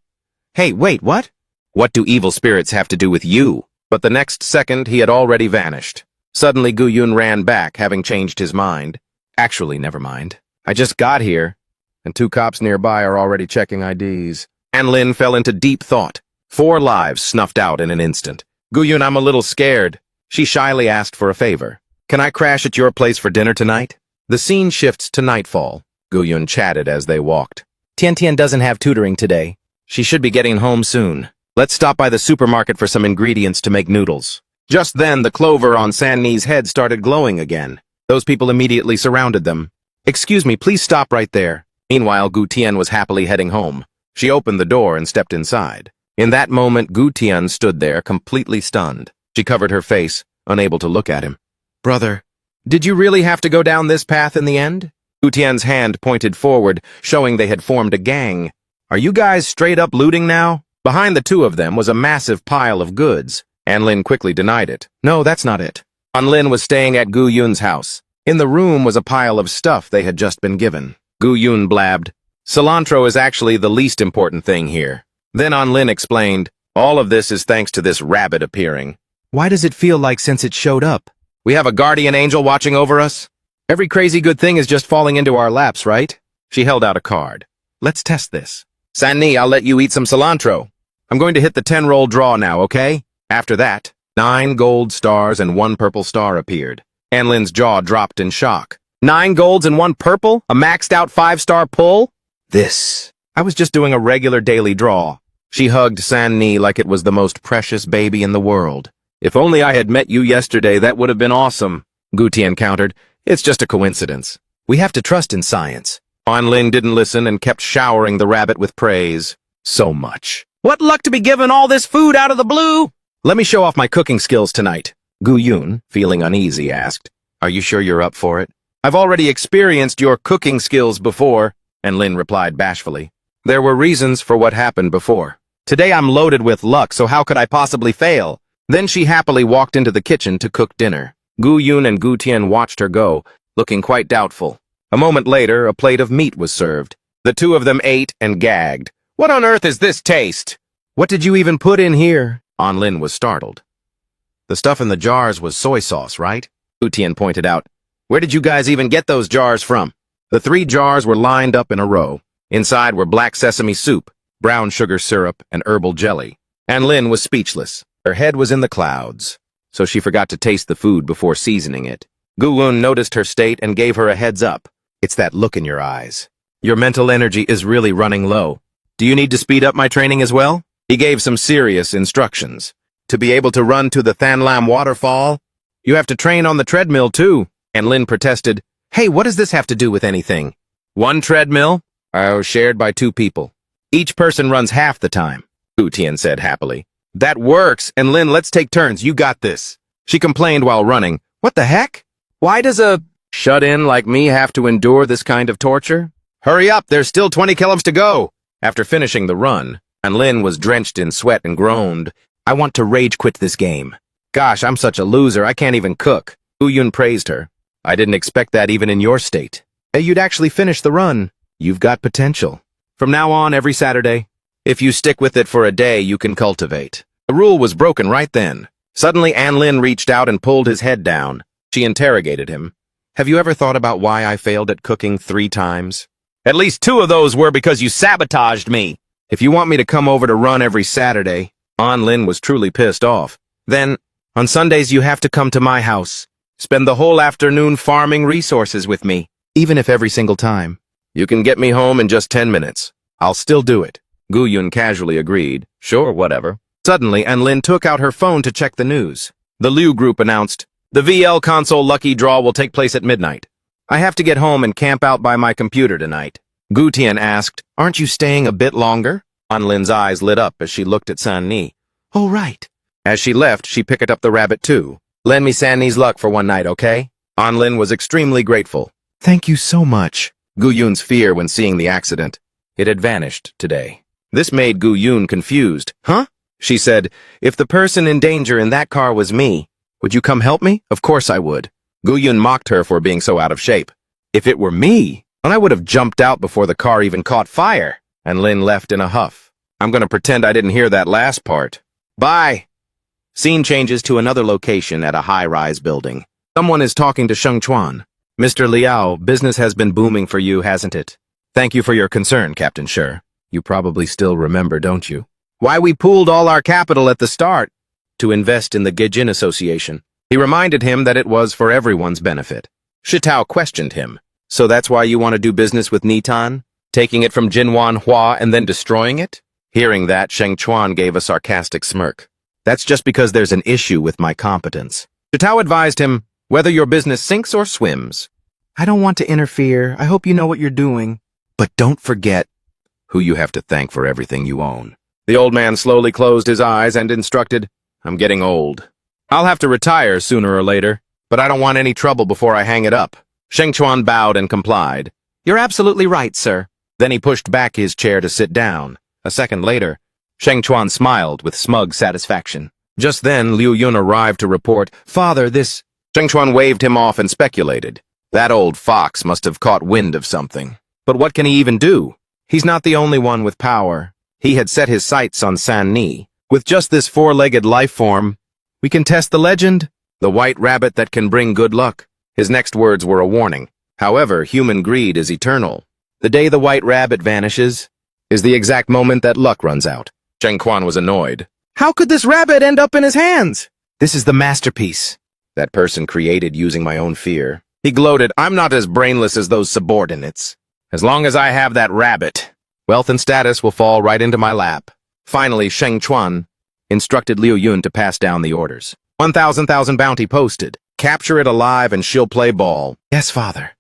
"Hey, wait, what? What do evil spirits have to do with you?" But the next second, he had already vanished. Suddenly, Gu Yun ran back, having changed his mind. "Actually, never mind. I just got here, and 2 cops nearby are already checking IDs." Lin fell into deep thought. 4 lives snuffed out in an instant. "Gu Yun, I'm a little scared." She shyly asked for a favor. "Can I crash at your place for dinner tonight?" The scene shifts to nightfall. Gu Yun chatted as they walked. "Tian Tian doesn't have tutoring today. She should be getting home soon. Let's stop by the supermarket for some ingredients to make noodles." Just then, the clover on Sanni's head started glowing again. Those people immediately surrounded them. "Excuse me, please stop right there." Meanwhile, Gu Tian was happily heading home. She opened the door and stepped inside. In that moment, Gu Tian stood there, completely stunned. She covered her face, unable to look at him. "Brother, did you really have to go down this path in the end?" Gu Tian's hand pointed forward, showing they had formed a gang. "Are you guys straight up looting now?" Behind the 2 of them was a massive pile of goods. Lin quickly denied it. "No, that's not it." Lin was staying at Gu Yun's house. In the room was a pile of stuff they had just been given. Gu Yun blabbed, "Cilantro is actually the least important thing here." Then Lin explained, "All of this is thanks to this rabbit appearing." "Why does it feel like since it showed up? We have a guardian angel watching over us? Every crazy good thing is just falling into our laps, right?" She held out a card. "Let's test this. Sanni, I'll let you eat some cilantro. I'm going to hit the 10-roll draw now, okay?" After that, 9 gold stars and 1 purple star appeared. Lin's jaw dropped in shock. 9 golds and 1 purple? A maxed-out 5-star pull? I was just doing a regular daily draw. She hugged Sanni like it was the most precious baby in the world. "If only I had met you yesterday, that would have been awesome," Gu Tian countered. "It's just a coincidence. We have to trust in science." Lin didn't listen and kept showering the rabbit with praise. "So much. What luck to be given all this food out of the blue!" "Let me show off my cooking skills tonight." Gu Yun, feeling uneasy, asked, "Are you sure you're up for it?" "I've already experienced your cooking skills before," Lin replied bashfully. "There were reasons for what happened before. Today I'm loaded with luck, so how could I possibly fail?" Then she happily walked into the kitchen to cook dinner. Gu Yun and Gu Tian watched her go, looking quite doubtful. A moment later, a plate of meat was served. The 2 of them ate and gagged. "What on earth is this taste?" "What did you even put in here?" Lin was startled. "The stuff in the jars was soy sauce, right?" Gu Tian pointed out. "Where did you guys even get those jars from?" The 3 jars were lined up in a row. Inside were black sesame soup, brown sugar syrup, and herbal jelly. Lin was speechless. Her head was in the clouds, so she forgot to taste the food before seasoning it. Gu Yun noticed her state and gave her a heads up. "It's that look in your eyes. Your mental energy is really running low. Do you need to speed up my training as well?" He gave some serious instructions. "To be able to run to the Thanlam waterfall, you have to train on the treadmill too." Lin protested, "Hey, what does this have to do with anything?" "1 treadmill? Oh, shared by 2 people. Each person runs half the time," Gu Tian said happily. "That works, and Lin, let's take turns. You got this." She complained while running. "What the heck? Why does a shut-in like me have to endure this kind of torture? Hurry up, there's still 20 kilometers to go." After finishing the run, Lin was drenched in sweat and groaned, "I want to rage quit this game. Gosh, I'm such a loser, I can't even cook." Gu Yun praised her. "I didn't expect that even in your state. Hey, you'd actually finish the run. You've got potential. From now on, every Saturday, if you stick with it for a day, you can cultivate." The rule was broken right then. Suddenly, Lin reached out and pulled his head down. She interrogated him. "Have you ever thought about why I failed at cooking 3 times? At least 2 of those were because you sabotaged me. If you want me to come over to run every Saturday, Lin was truly pissed off. Then, on Sundays you have to come to my house. Spend the whole afternoon farming resources with me, even if every single time. You can get me home in just 10 minutes. I'll still do it. Gu Yun casually agreed. Sure, whatever. Suddenly, Lin took out her phone to check the news. The Liu group announced, the VL console lucky draw will take place at midnight. I have to get home and camp out by my computer tonight. Gu Tian asked, aren't you staying a bit longer? Lin's eyes lit up as she looked at San Ni. Oh, right. As she left, she picked up the rabbit too. Lend me San Ni's luck for one night, okay? Lin was extremely grateful. Thank you so much. Gu Yun's fear when seeing the accident. It had vanished today. This made Gu Yun confused. Huh? She said, if the person in danger in that car was me, would you come help me? Of course I would. Gu Yun mocked her for being so out of shape. If it were me, then I would have jumped out before the car even caught fire. Lin left in a huff. I'm gonna pretend I didn't hear that last part. Bye. Scene changes to another location at a high-rise building. Someone is talking to Sheng Chuan. Mr. Liao, business has been booming for you, hasn't it? Thank you for your concern, Captain Sher. You probably still remember, don't you? Why we pooled all our capital at the start to invest in the Gaijin Association. He reminded him that it was for everyone's benefit. Shitao questioned him. So that's why you want to do business with Nitan? Taking it from Jinwan Hua and then destroying it? Hearing that, Sheng Chuan gave a sarcastic smirk. That's just because there's an issue with my competence. Shitao advised him, whether your business sinks or swims. I don't want to interfere. I hope you know what you're doing. But don't forget who you have to thank for everything you own. The old man slowly closed his eyes and instructed, I'm getting old. I'll have to retire sooner or later, but I don't want any trouble before I hang it up. Sheng Chuan bowed and complied. You're absolutely right, sir. Then he pushed back his chair to sit down. A second later, Sheng Chuan smiled with smug satisfaction. Just then, Liu Yun arrived to report, Father, this... Sheng Chuan waved him off and speculated. That old fox must have caught wind of something. But what can he even do? He's not the only one with power. He had set his sights on San Ni. With just this 4-legged life form, we can test the legend, the white rabbit that can bring good luck. His next words were a warning. However, human greed is eternal. The day the white rabbit vanishes is the exact moment that luck runs out. Sheng Chuan was annoyed. How could this rabbit end up in his hands? This is the masterpiece that person created using my own fear. He gloated, I'm not as brainless as those subordinates. As long as I have that rabbit, wealth and status will fall right into my lap. Finally, Sheng Chuan instructed Liu Yun to pass down the orders. 1,000 bounty posted. Capture it alive and she'll play ball. Yes, father.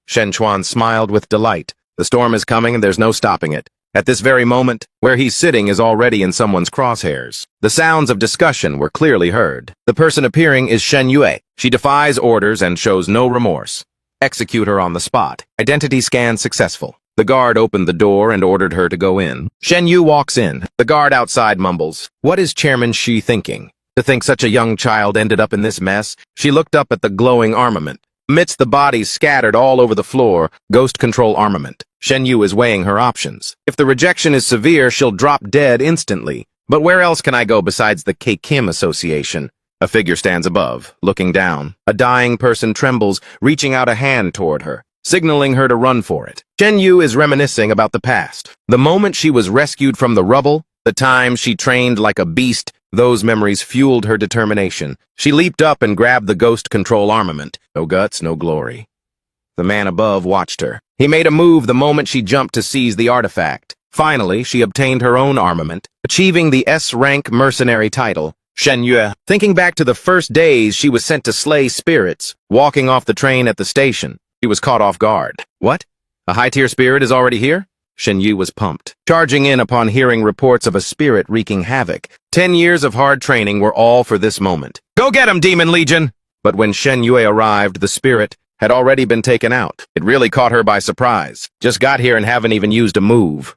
Sheng Chuan smiled with delight. The storm is coming and there's no stopping it. At this very moment, where he's sitting is already in someone's crosshairs. The sounds of discussion were clearly heard. The person appearing is Shen Yue. She defies orders and shows no remorse. Execute her on the spot. Identity scan successful. The guard opened the door and ordered her to go in. Shen Yu walks in. The guard outside mumbles, what is Chairman Shi thinking? To think such a young child ended up in this mess? She looked up at the glowing armament. Amidst the bodies scattered all over the floor, ghost control armament. Shen Yu is weighing her options. If the rejection is severe, she'll drop dead instantly. But where else can I go besides the K-Kim Association? A figure stands above, looking down. A dying person trembles, reaching out a hand toward her, signaling her to run for it. Shen Yu is reminiscing about the past. The moment she was rescued from the rubble, the time she trained like a beast, those memories fueled her determination. She leaped up and grabbed the ghost control armament. No guts, no glory. The man above watched her. He made a move the moment she jumped to seize the artifact. Finally, she obtained her own armament, achieving the S-Rank mercenary title. Shen Yue, thinking back to the first days she was sent to slay spirits, walking off the train at the station. She was caught off guard. What? A high-tier spirit is already here? Shen Yu was pumped, charging in upon hearing reports of a spirit wreaking havoc. 10 years of hard training were all for this moment. Go get him, Demon Legion! But when Shen Yue arrived, the spirit had already been taken out. It really caught her by surprise. Just got here and haven't even used a move.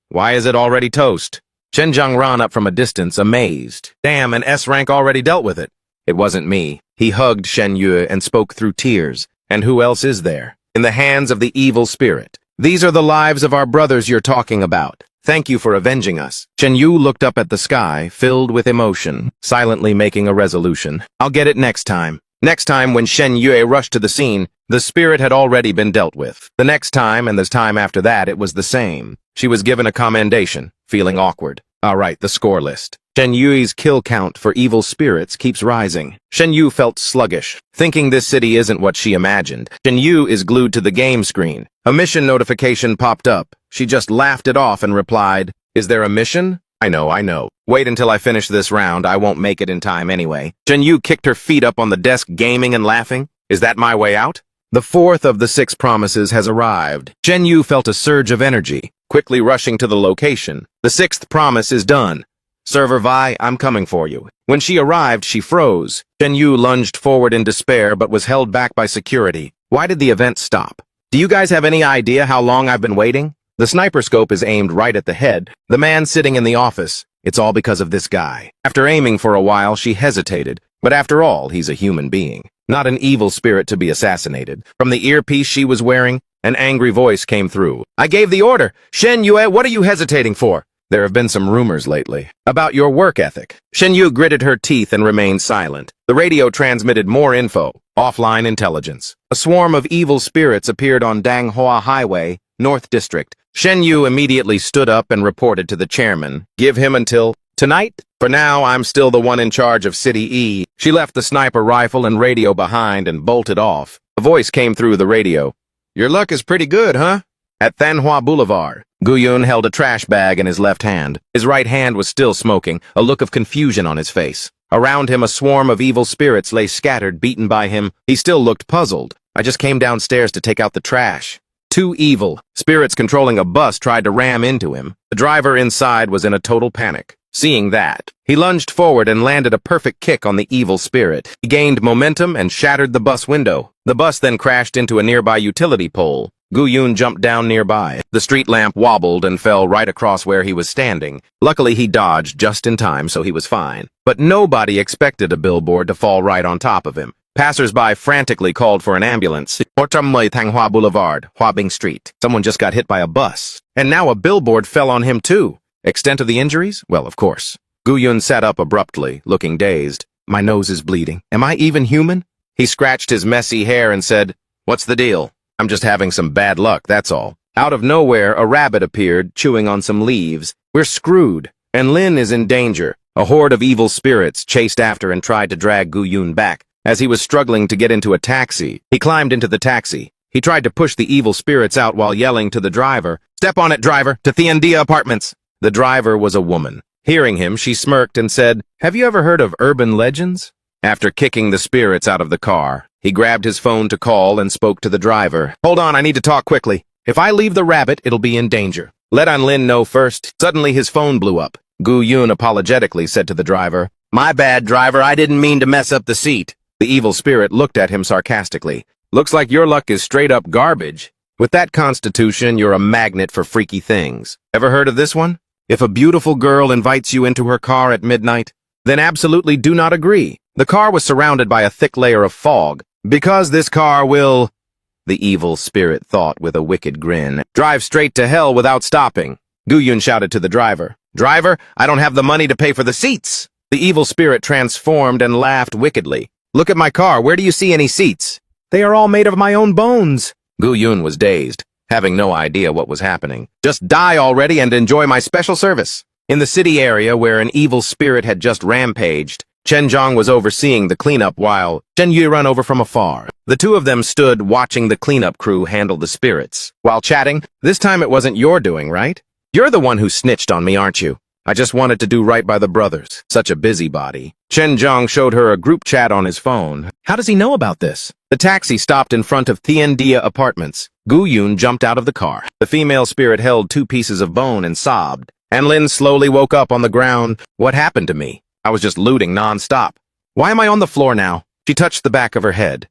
Why is it already toast? Chen Zhang ran up from a distance, amazed. Damn, an S-Rank already dealt with it. It wasn't me. He hugged Shen Yue and spoke through tears. And who else is there? In the hands of the evil spirit. These are the lives of our brothers you're talking about. Thank you for avenging us. Shen Yu looked up at the sky, filled with emotion, silently making a resolution. I'll get it next time. Next time when Shen Yue rushed to the scene, The spirit had already been dealt with. The next time and the time after that, it was the same. She was given a commendation, feeling awkward. All right, the score list. Shen Yui's kill count for evil spirits keeps rising. Shen Yu felt sluggish, thinking this city isn't what she imagined. Shen Yu is glued to the game screen. A mission notification popped up. She just laughed it off and replied, "Is there a mission? I know. Wait until I finish this round. I won't make it in time anyway." Shen Yu kicked her feet up on the desk, gaming and laughing. Is that my way out? The fourth of the 6 promises has arrived. Shen Yu felt a surge of energy, quickly rushing to the location. The 6th promise is done. Server Vi, I'm coming for you. When she arrived, she froze. Shen Yu lunged forward in despair but was held back by security. Why did the event stop? Do you guys have any idea how long I've been waiting? The sniper scope is aimed right at the head, the man sitting in the office. It's all because of this guy. After aiming for a while, she hesitated. But after all, he's a human being, not an evil spirit to be assassinated. From the earpiece she was wearing, an angry voice came through. I gave the order. Shen Yue, what are you hesitating for? There have been some rumors lately about your work ethic. Shen Yu gritted her teeth and remained silent. The radio transmitted more info. Offline intelligence. A swarm of evil spirits appeared on Danghua Highway, North District. Shen Yu immediately stood up and reported to the chairman. Give him until tonight? For now, I'm still the one in charge of City E. She left the sniper rifle and radio behind and bolted off. A voice came through the radio. Your luck is pretty good, huh? At Thanhua Boulevard, Guyun held a trash bag in his left hand. His right hand was still smoking, a look of confusion on his face. Around him, a swarm of evil spirits lay scattered, beaten by him. He still looked puzzled. I just came downstairs to take out the trash. 2 evil spirits controlling a bus tried to ram into him. The driver inside was in a total panic. Seeing that, he lunged forward and landed a perfect kick on the evil spirit. He gained momentum and shattered the bus window. The bus then crashed into a nearby utility pole. Guyun jumped down nearby. The street lamp wobbled and fell right across where he was standing. Luckily, he dodged just in time, so he was fine. But nobody expected a billboard to fall right on top of him. Passers-by frantically called for an ambulance. Thanghua Boulevard, Huabing Street. Someone just got hit by a bus. And now a billboard fell on him too. Extent of the injuries? Well, of course. Guyun sat up abruptly, looking dazed. My nose is bleeding. Am I even human? He scratched his messy hair and said, What's the deal? I'm just having some bad luck, that's all. Out of nowhere, a rabbit appeared, chewing on some leaves. We're screwed, and Lin is in danger. A horde of evil spirits chased after and tried to drag Guyun back. As he was struggling to get into a taxi, he climbed into the taxi. He tried to push the evil spirits out while yelling to the driver, Step on it, driver, to Thiendia Apartments. The driver was a woman. Hearing him, she smirked and said, Have you ever heard of urban legends? After kicking the spirits out of the car, he grabbed his phone to call and spoke to the driver. Hold on, I need to talk quickly. If I leave the rabbit, it'll be in danger. Let An Lin know first. Suddenly his phone blew up. Guyun apologetically said to the driver, My bad, driver, I didn't mean to mess up the seat. The evil spirit looked at him sarcastically. Looks like your luck is straight up garbage. With that constitution, you're a magnet for freaky things. Ever heard of this one? If a beautiful girl invites you into her car at midnight, then absolutely do not agree. The car was surrounded by a thick layer of fog. Because this car will, the evil spirit thought with a wicked grin, drive straight to hell without stopping. Guyun shouted to the driver, Driver, I don't have the money to pay for the seats. The evil spirit transformed and laughed wickedly. Look at my car, where do you see any seats? They are all made of my own bones. Guyun was dazed, having no idea what was happening. Just die already and enjoy my special service. In the city area where an evil spirit had just rampaged, Chen Zhang was overseeing the cleanup while Shen Yu ran over from afar. The two of them stood watching the cleanup crew handle the spirits. While chatting, this time it wasn't your doing, right? You're the one who snitched on me, aren't you? I just wanted to do right by the brothers. Such a busybody. Chen Zhang showed her a group chat on his phone. How does he know about this? The taxi stopped in front of Thiendia Apartments. Guyun jumped out of the car. The female spirit held 2 pieces of bone and sobbed. An Lin slowly woke up on the ground. What happened to me? I was just looting non-stop. Why am I on the floor now? She touched the back of her head.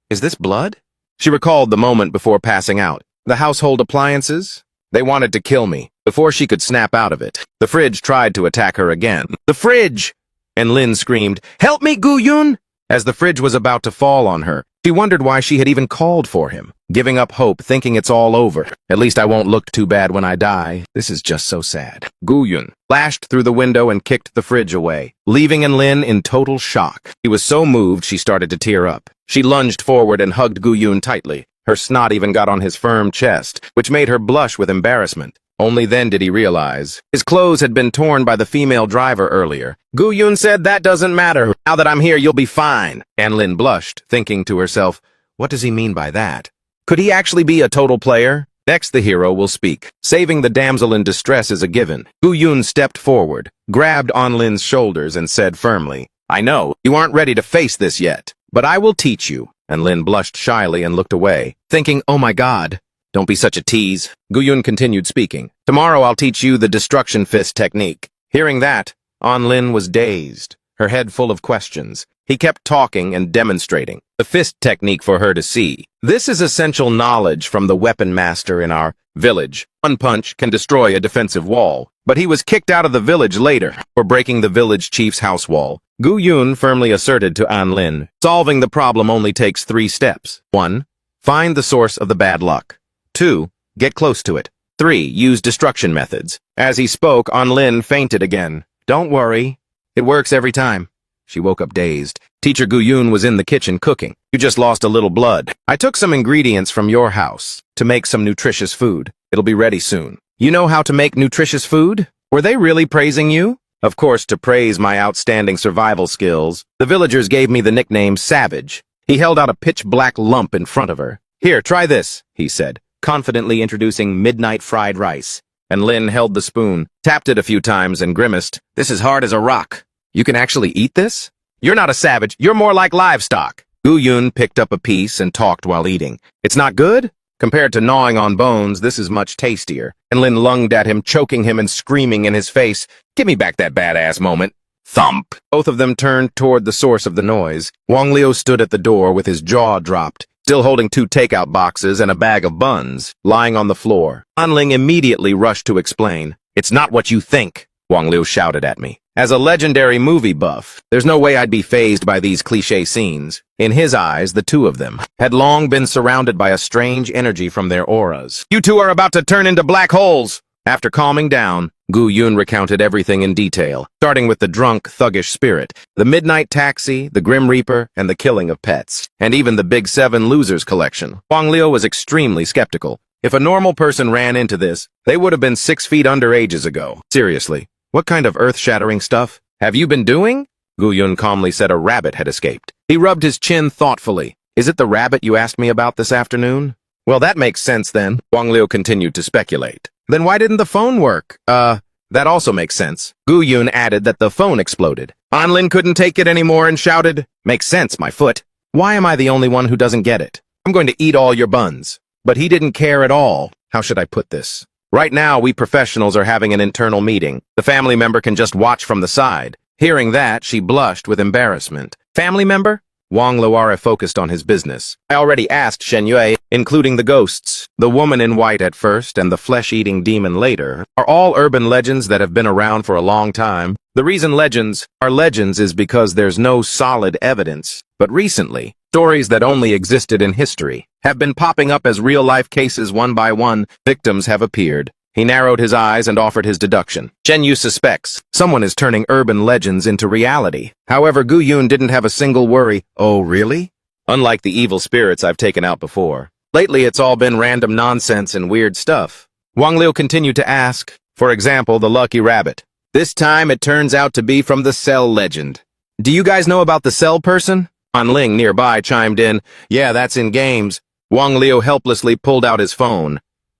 Is this blood? She recalled the moment before passing out. The household appliances? They wanted to kill me. Before she could snap out of it, the fridge tried to attack her again. The fridge! And Lin screamed, Help me, Guyun! As the fridge was about to fall on her, she wondered why she had even called for him, giving up hope, thinking it's all over. At least I won't look too bad when I die. This is just so sad. Guyun flashed through the window and kicked the fridge away, leaving An Lin in total shock. He was so moved she started to tear up. She lunged forward and hugged Gu Yun tightly. Her snot even got on his firm chest, which made her blush with embarrassment. Only then did he realize his clothes had been torn by the female driver earlier. Gu Yun said, "That doesn't matter. Now that I'm here, you'll be fine." Anlin blushed, thinking to herself, what does he mean by that? Could he actually be a total player? Next, the hero will speak. Saving the damsel in distress is a given. Gu Yun stepped forward, grabbed Anlin's shoulders, and said firmly, "I know, you aren't ready to face this yet, but I will teach you." Anlin blushed shyly and looked away, thinking, oh my god, don't be such a tease. Gu Yun continued speaking. "Tomorrow I'll teach you the destruction fist technique." Hearing that, Anlin was dazed, her head full of questions. He kept talking and demonstrating the fist technique for her to see. This is essential knowledge from the weapon master in our village. One punch can destroy a defensive wall, but he was kicked out of the village later for breaking the village chief's house wall. Gu Yun firmly asserted to Anlin, solving the problem only takes 3 steps. 1. Find the source of the bad luck. 2. Get close to it. 3. Use destruction methods. As he spoke, Anlin fainted again. "Don't worry. It works every time." She woke up dazed. Teacher Gu Yun was in the kitchen cooking. "You just lost a little blood. I took some ingredients from your house to make some nutritious food. It'll be ready soon." "You know how to make nutritious food?" Were they really praising you? Of course, to praise my outstanding survival skills, the villagers gave me the nickname Savage. He held out a pitch-black lump in front of her. "Here, try this," he said, confidently introducing midnight fried rice. And Lin held the spoon, tapped it a few times, and grimaced. "This is hard as a rock. You can actually eat this? You're not a savage, you're more like livestock." Gu Yun picked up a piece and talked while eating. "It's not good? Compared to gnawing on bones, this is much tastier." And Lin lunged at him, choking him and screaming in his face, "Give me back that badass moment." Thump! Both of them turned toward the source of the noise. Wang Liu stood at the door with his jaw dropped, still holding 2 takeout boxes and a bag of buns, lying on the floor. Anling immediately rushed to explain. "It's not what you think," Wang Liu shouted at me. As a legendary movie buff, there's no way I'd be fazed by these cliché scenes. In his eyes, the two of them had long been surrounded by a strange energy from their auras. "You two are about to turn into black holes!" After calming down, Gu Yun recounted everything in detail, starting with the drunk, thuggish spirit, the midnight taxi, the Grim Reaper, and the killing of pets, and even the Big Seven Losers collection. Wang Liu was extremely skeptical. If a normal person ran into this, they would have been 6 feet under ages ago. Seriously. What kind of earth-shattering stuff have you been doing? Gu Yun calmly said a rabbit had escaped. He rubbed his chin thoughtfully. "Is it the rabbit you asked me about this afternoon?" "Well, that makes sense then." Wang Liu continued to speculate. "Then why didn't the phone work?" That also makes sense." Gu Yun added that the phone exploded. Anlin couldn't take it anymore and shouted, "Makes sense, my foot. Why am I the only one who doesn't get it? I'm going to eat all your buns." But he didn't care at all. How should I put this? Right now, we professionals are having an internal meeting. The family member can just watch from the side. Hearing that, she blushed with embarrassment. "Family member?" Wang Luara focused on his business. "I already asked Shen Yue, including the ghosts. The woman in white at first and the flesh-eating demon later are all urban legends that have been around for a long time. The reason legends are legends is because there's no solid evidence. But recently, stories that only existed in history have been popping up as real-life cases one by one. Victims have appeared." He narrowed his eyes and offered his deduction. "Shen Yu suspects someone is turning urban legends into reality." However, Gu Yun didn't have a single worry. "Oh, really?" "Unlike the evil spirits I've taken out before. Lately, it's all been random nonsense and weird stuff." Wang Liu continued to ask, "For example, the lucky rabbit. This time it turns out to be from the Cell legend. Do you guys know about the Cell person?" Han Ling nearby chimed in, "Yeah, that's in games." Wang Liu helplessly pulled out his phone.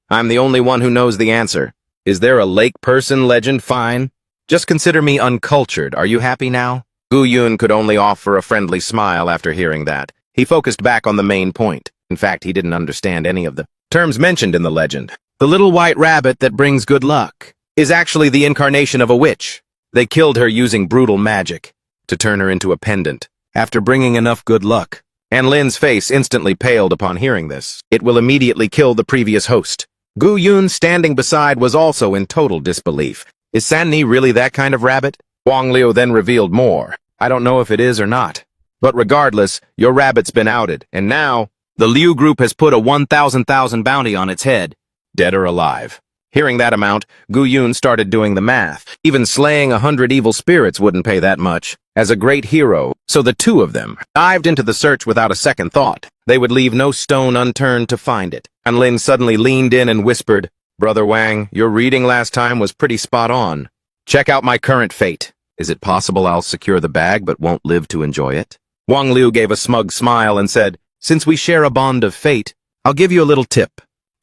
"I'm the only one who knows the answer. Is there a lake person legend? Fine. Just consider me uncultured. Are you happy now?" Gu Yun could only offer a friendly smile after hearing that. He focused back on the main point. In fact, he didn't understand any of the terms mentioned in the legend. The little white rabbit that brings good luck is actually the incarnation of a witch. They killed her using brutal magic to turn her into a pendant after bringing enough good luck. And Lin's face instantly paled upon hearing this. It will immediately kill the previous host. Gu Yun, standing beside, was also in total disbelief. "Is Sanni really that kind of rabbit?" Wang Liu then revealed more. "I don't know if it is or not. But regardless, your rabbit's been outed, and now the Liu group has put a 1,000,000 bounty on its head, dead or alive." Hearing that amount, Gu Yun started doing the math. Even slaying 100 evil spirits wouldn't pay that much. As a great hero, so the two of them dived into the search without a second thought. They would leave no stone unturned to find it. Anlin suddenly leaned in and whispered, "Brother Wang, your reading last time was pretty spot on. Check out my current fate. Is it possible I'll secure the bag but won't live to enjoy it?" Wang Liu gave a smug smile and said, "Since we share a bond of fate, I'll give you a little tip.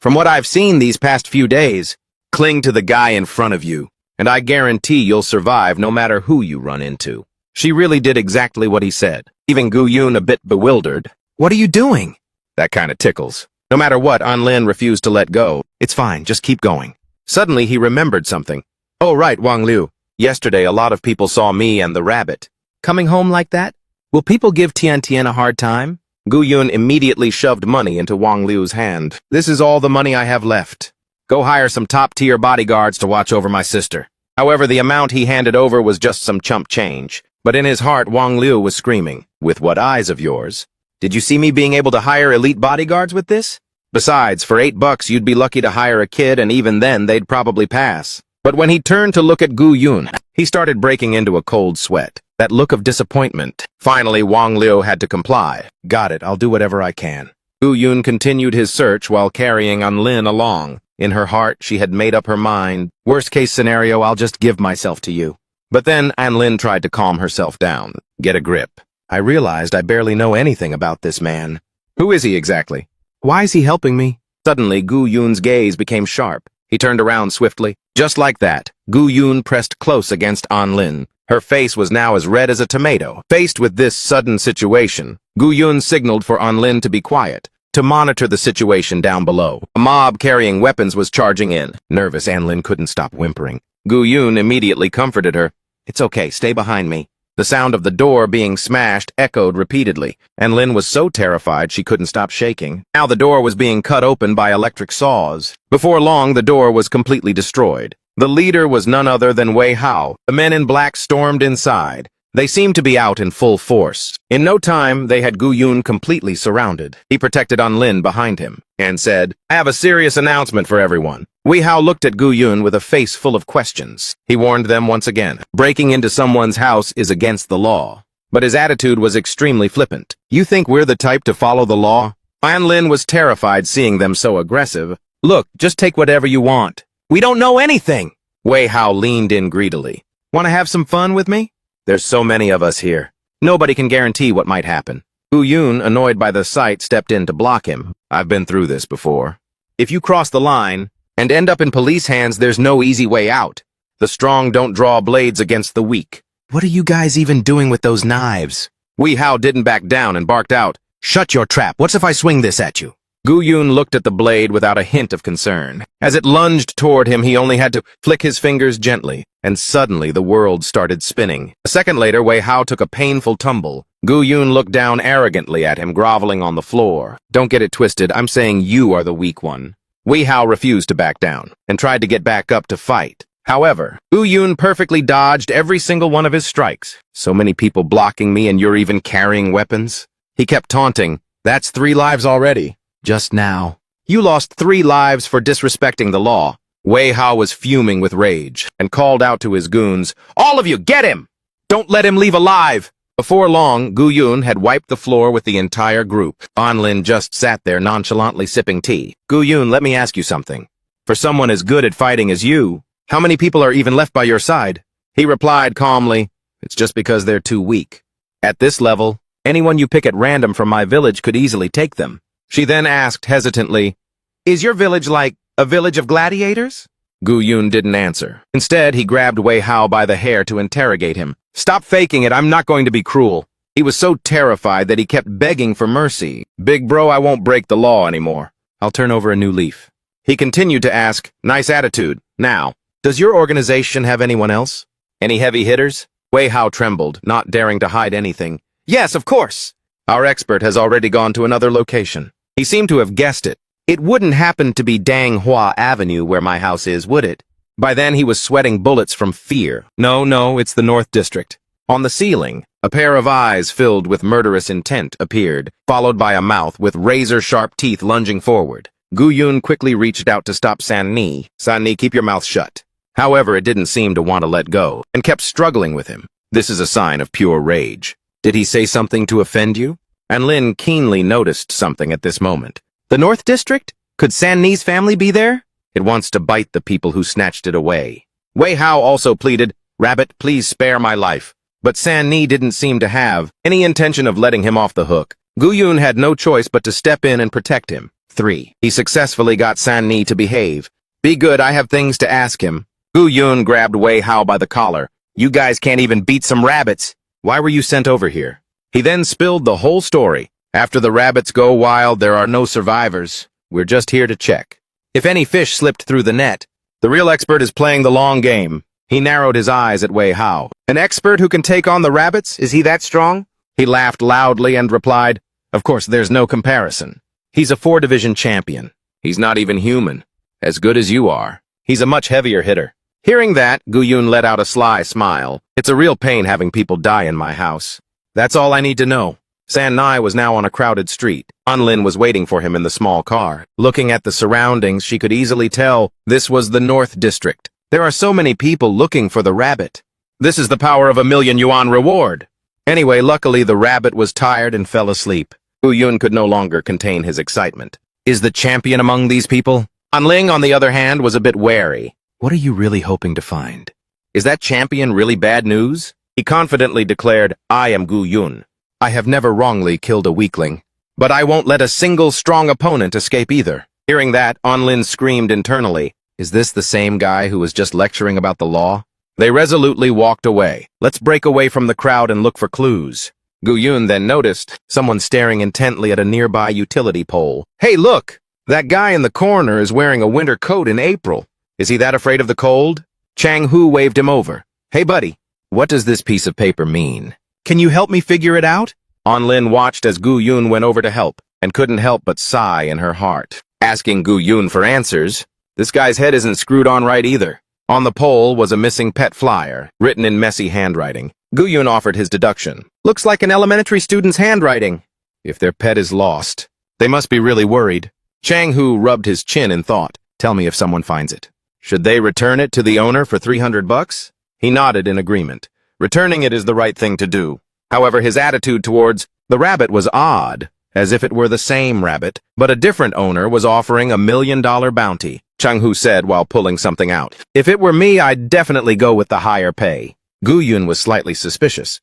From what I've seen these past few days, cling to the guy in front of you, and I guarantee you'll survive no matter who you run into." She really did exactly what he said, leaving Gu Yun a bit bewildered. "What are you doing?" "That kind of tickles." No matter what, Anlin refused to let go. "It's fine, just keep going." Suddenly, he remembered something. "Oh right, Wang Liu. Yesterday, a lot of people saw me and the rabbit. Coming home like that? Will people give Tian Tian a hard time?" Gu Yun immediately shoved money into Wang Liu's hand. "This is all the money I have left. Go hire some top-tier bodyguards to watch over my sister." However, the amount he handed over was just some chump change. But in his heart, Wang Liu was screaming, "With what eyes of yours? Did you see me being able to hire elite bodyguards with this? Besides, for $8 you'd be lucky to hire a kid, and even then they'd probably pass." But when he turned to look at Gu Yun, he started breaking into a cold sweat. That look of disappointment. Finally, Wang Liu had to comply. "Got it, I'll do whatever I can." Gu Yun continued his search while carrying Anlin along. In her heart, she had made up her mind. "Worst case scenario, I'll just give myself to you." But then Anlin tried to calm herself down. "Get a grip. I realized I barely know anything about this man. Who is he exactly? Why is he helping me?" Suddenly, Gu Yun's gaze became sharp. He turned around swiftly. Just like that, Gu Yun pressed close against Anlin. Her face was now as red as a tomato. Faced with this sudden situation, Gu Yun signaled for Anlin to be quiet, to monitor the situation down below. A mob carrying weapons was charging in. Nervous, Anlin couldn't stop whimpering. Gu Yun immediately comforted her. "It's okay, stay behind me." The sound of the door being smashed echoed repeatedly, and Lin was so terrified she couldn't stop shaking. Now the door was being cut open by electric saws. Before long, the door was completely destroyed. The leader was none other than Wei Hao. The men in black stormed inside. They seemed to be out in full force. In no time, they had Gu Yun completely surrounded. He protected Anlin behind him and said, "I have a serious announcement for everyone." Wei Hao looked at Gu Yun with a face full of questions. He warned them once again, breaking into someone's house is against the law. But his attitude was extremely flippant. "You think we're the type to follow the law?" Anlin was terrified seeing them so aggressive. "Look, just take whatever you want. We don't know anything." Wei Hao leaned in greedily. "Want to have some fun with me? There's so many of us here. Nobody can guarantee what might happen." Gu Yun, annoyed by the sight, stepped in to block him. "I've been through this before. If you cross the line and end up in police hands, there's no easy way out. The strong don't draw blades against the weak." "What are you guys even doing with those knives?" Wei Hao didn't back down and barked out, "Shut your trap. What's if I swing this at you?" Gu Yun looked at the blade without a hint of concern. As it lunged toward him, he only had to flick his fingers gently, and suddenly the world started spinning. A second later, Wei Hao took a painful tumble. Gu Yun looked down arrogantly at him, groveling on the floor. "Don't get it twisted, I'm saying you are the weak one." Wei Hao refused to back down, and tried to get back up to fight. However, Gu Yun perfectly dodged every single one of his strikes. "So many people blocking me, and you're even carrying weapons?" He kept taunting, "That's 3 lives already. Just now. You lost 3 lives for disrespecting the law." Wei Hao was fuming with rage, and called out to his goons, "All of you, get him! Don't let him leave alive!" Before long, Gu Yun had wiped the floor with the entire group. Anlin just sat there nonchalantly sipping tea. "Gu Yun, let me ask you something. For someone as good at fighting as you, how many people are even left by your side?" He replied calmly, "It's just because they're too weak. At this level, anyone you pick at random from my village could easily take them." She then asked hesitantly, "Is your village like a village of gladiators?" Gu Yun didn't answer. Instead, he grabbed Wei Hao by the hair to interrogate him. "Stop faking it, I'm not going to be cruel." He was so terrified that he kept begging for mercy. "Big bro, I won't break the law anymore. I'll turn over a new leaf." He continued to ask, "Nice attitude. Now, does your organization have anyone else? Any heavy hitters?" Wei Hao trembled, not daring to hide anything. "Yes, of course. Our expert has already gone to another location." He seemed to have guessed it. "It wouldn't happen to be Danghua Avenue where my house is, would it?" By then he was sweating bullets from fear. No, it's the North District." On the ceiling, a pair of eyes filled with murderous intent appeared, followed by a mouth with razor-sharp teeth lunging forward. Gu Yun quickly reached out to stop San Ni. San Ni, keep your mouth shut. However, it didn't seem to want to let go, and kept struggling with him. This is a sign of pure rage. Did he say something to offend you? And Lin keenly noticed something at this moment. The North District? Could San Ni's family be there? It wants to bite the people who snatched it away. Wei Hao also pleaded, "Rabbit, please spare my life." But San Ni didn't seem to have any intention of letting him off the hook. Gu Yun had no choice but to step in and protect him. 3. He successfully got San Ni to behave. "Be good, I have things to ask him." Gu Yun grabbed Wei Hao by the collar. "You guys can't even beat some rabbits. Why were you sent over here?" He then spilled the whole story. "After the rabbits go wild, there are no survivors. We're just here to check. If any fish slipped through the net, the real expert is playing the long game." He narrowed his eyes at Wei Hao. "An expert who can take on the rabbits? Is he that strong?" He laughed loudly and replied, "Of course, there's no comparison. He's a 4-division champion. He's not even human. As good as you are. He's a much heavier hitter." Hearing that, Gu Yun let out a sly smile. "It's a real pain having people die in my house. That's all I need to know." San Ni was now on a crowded street. Lin was waiting for him in the small car. Looking at the surroundings, she could easily tell this was the North District. There are so many people looking for the rabbit. This is the power of a 1,000,000 yuan reward. Anyway, luckily the rabbit was tired and fell asleep. Gu Yun could no longer contain his excitement. Is the champion among these people? Ling, on the other hand, was a bit wary. What are you really hoping to find? Is that champion really bad news? He confidently declared, "I am Gu Yun. I have never wrongly killed a weakling, but I won't let a single strong opponent escape either." Hearing that, Lin screamed internally, "Is this the same guy who was just lecturing about the law?" They resolutely walked away. "Let's break away from the crowd and look for clues." Gu Yun then noticed someone staring intently at a nearby utility pole. "Hey, look! That guy in the corner is wearing a winter coat in April. Is he that afraid of the cold?" Chang Hu waved him over. "Hey, buddy, what does this piece of paper mean? Can you help me figure it out?" Lin watched as Gu Yun went over to help, and couldn't help but sigh in her heart. Asking Gu Yun for answers, this guy's head isn't screwed on right either. On the pole was a missing pet flyer, written in messy handwriting. Gu Yun offered his deduction. "Looks like an elementary student's handwriting." If their pet is lost, they must be really worried. Chang Hu rubbed his chin in thought. "Tell me if someone finds it. Should they return it to the owner for $300? He nodded in agreement. Returning it is the right thing to do. However, his attitude towards the rabbit was odd, as if it were the same rabbit, but a different owner was offering a $1,000,000 bounty, Chang Hu said while pulling something out. "If it were me, I'd definitely go with the higher pay." Gu Yun was slightly suspicious.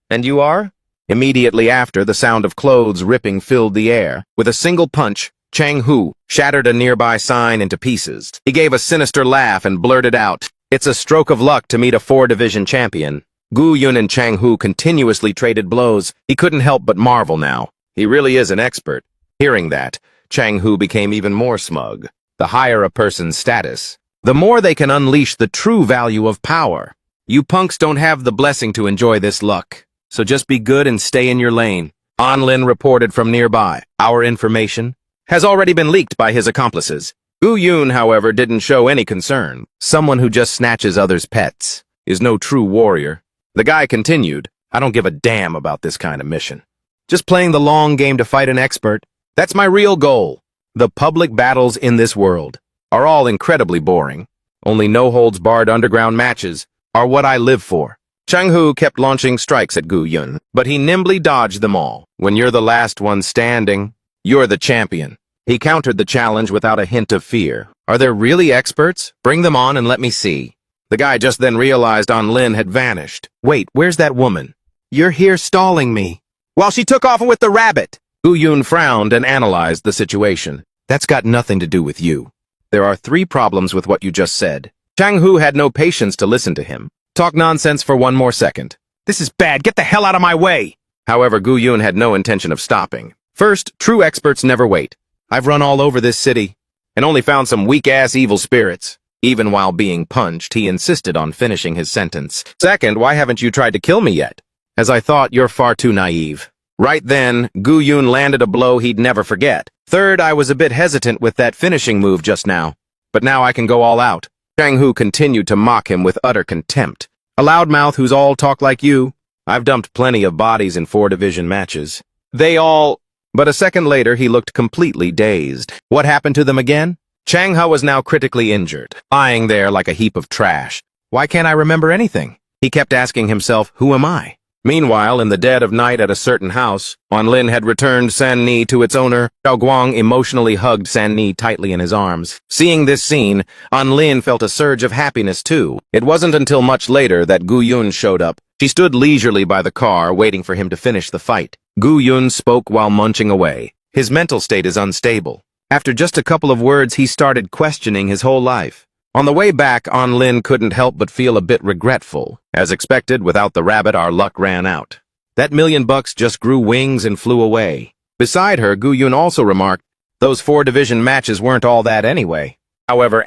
"And you are?" Immediately after, the sound of clothes ripping filled the air. With a single punch, Chang Hu shattered a nearby sign into pieces. He gave a sinister laugh and blurted out, "It's a stroke of luck to meet a 4-division champion." Gu Yun and Chang Hu continuously traded blows. He couldn't help but marvel now. He really is an expert. Hearing that, Chang Hu became even more smug. The higher a person's status, the more they can unleash the true value of power. You punks don't have the blessing to enjoy this luck, so just be good and stay in your lane. Lin reported from nearby. Our information has already been leaked by his accomplices. Gu Yun, however, didn't show any concern. Someone who just snatches others' pets is no true warrior. The guy continued, "I don't give a damn about this kind of mission. Just playing the long game to fight an expert. That's my real goal. The public battles in this world are all incredibly boring. Only no-holds-barred underground matches are what I live for." Chang Hu kept launching strikes at Gu Yun, but he nimbly dodged them all. "When you're the last one standing, you're the champion." He countered the challenge without a hint of fear. "Are there really experts? Bring them on and let me see." The guy just then realized Lin had vanished. "Wait, where's that woman? You're here stalling me." "While she took off with the rabbit." Gu Yun frowned and analyzed the situation. "That's got nothing to do with you. There are 3 problems with what you just said." Chang Hu had no patience to listen to him. "Talk nonsense for one more second." "This is bad. Get the hell out of my way." However, Gu Yun had no intention of stopping. "First, true experts never wait. I've run all over this city and only found some weak-ass evil spirits." Even while being punched, he insisted on finishing his sentence. "Second, why haven't you tried to kill me yet? As I thought, you're far too naive." Right then, Gu Yun landed a blow he'd never forget. "Third, I was a bit hesitant with that finishing move just now, but now I can go all out." Chang Hu continued to mock him with utter contempt. "A loudmouth who's all talk like you. I've dumped plenty of bodies in 4-division matches. They all..." But a second later, he looked completely dazed. What happened to them again? Chang-ha was now critically injured, lying there like a heap of trash. Why can't I remember anything? He kept asking himself, who am I? Meanwhile, in the dead of night at a certain house, Lin had returned San-ni to its owner. Xiao Guang emotionally hugged San-ni tightly in his arms. Seeing this scene, Lin felt a surge of happiness too. It wasn't until much later that Gu Yun showed up. She stood leisurely by the car, waiting for him to finish the fight. Gu Yun spoke while munching away. His mental state is unstable. After just a couple of words, he started questioning his whole life. On the way back, Lin couldn't help but feel a bit regretful. As expected, without the rabbit, our luck ran out. That $1,000,000 just grew wings and flew away. Beside her, Gu Yun also remarked, those 4-division matches weren't all that anyway. However,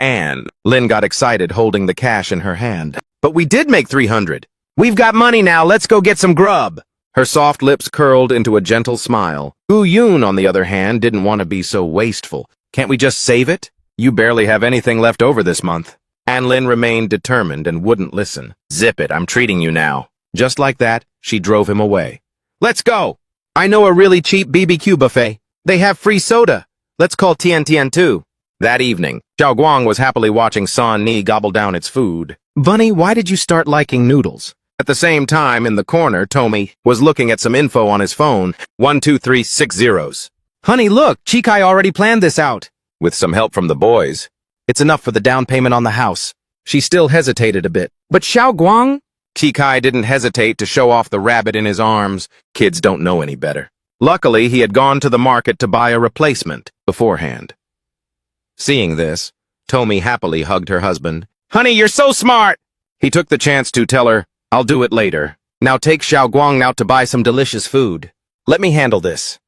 Lin got excited holding the cash in her hand. But we did make 300. We've got money now, let's go get some grub. Her soft lips curled into a gentle smile. Gu Yun, on the other hand, didn't want to be so wasteful. Can't we just save it? You barely have anything left over this month. Lin remained determined and wouldn't listen. Zip it, I'm treating you now. Just like that, she drove him away. Let's go! I know a really cheap BBQ buffet. They have free soda. Let's call Tian Tian too. That evening, Xiao Guang was happily watching San-ni gobble down its food. Bunny, why did you start liking noodles? At the same time, in the corner, Tommy was looking at some info on his phone. 1, 2, 3, 6 zeros. Honey, look, Chikai already planned this out. With some help from the boys. It's enough for the down payment on the house. She still hesitated a bit. But Xiao Guang? Chikai didn't hesitate to show off the rabbit in his arms. Kids don't know any better. Luckily, he had gone to the market to buy a replacement beforehand. Seeing this, Tommy happily hugged her husband. Honey, you're so smart! He took the chance to tell her, I'll do it later. Now take Xiao Guang out to buy some delicious food. Let me handle this.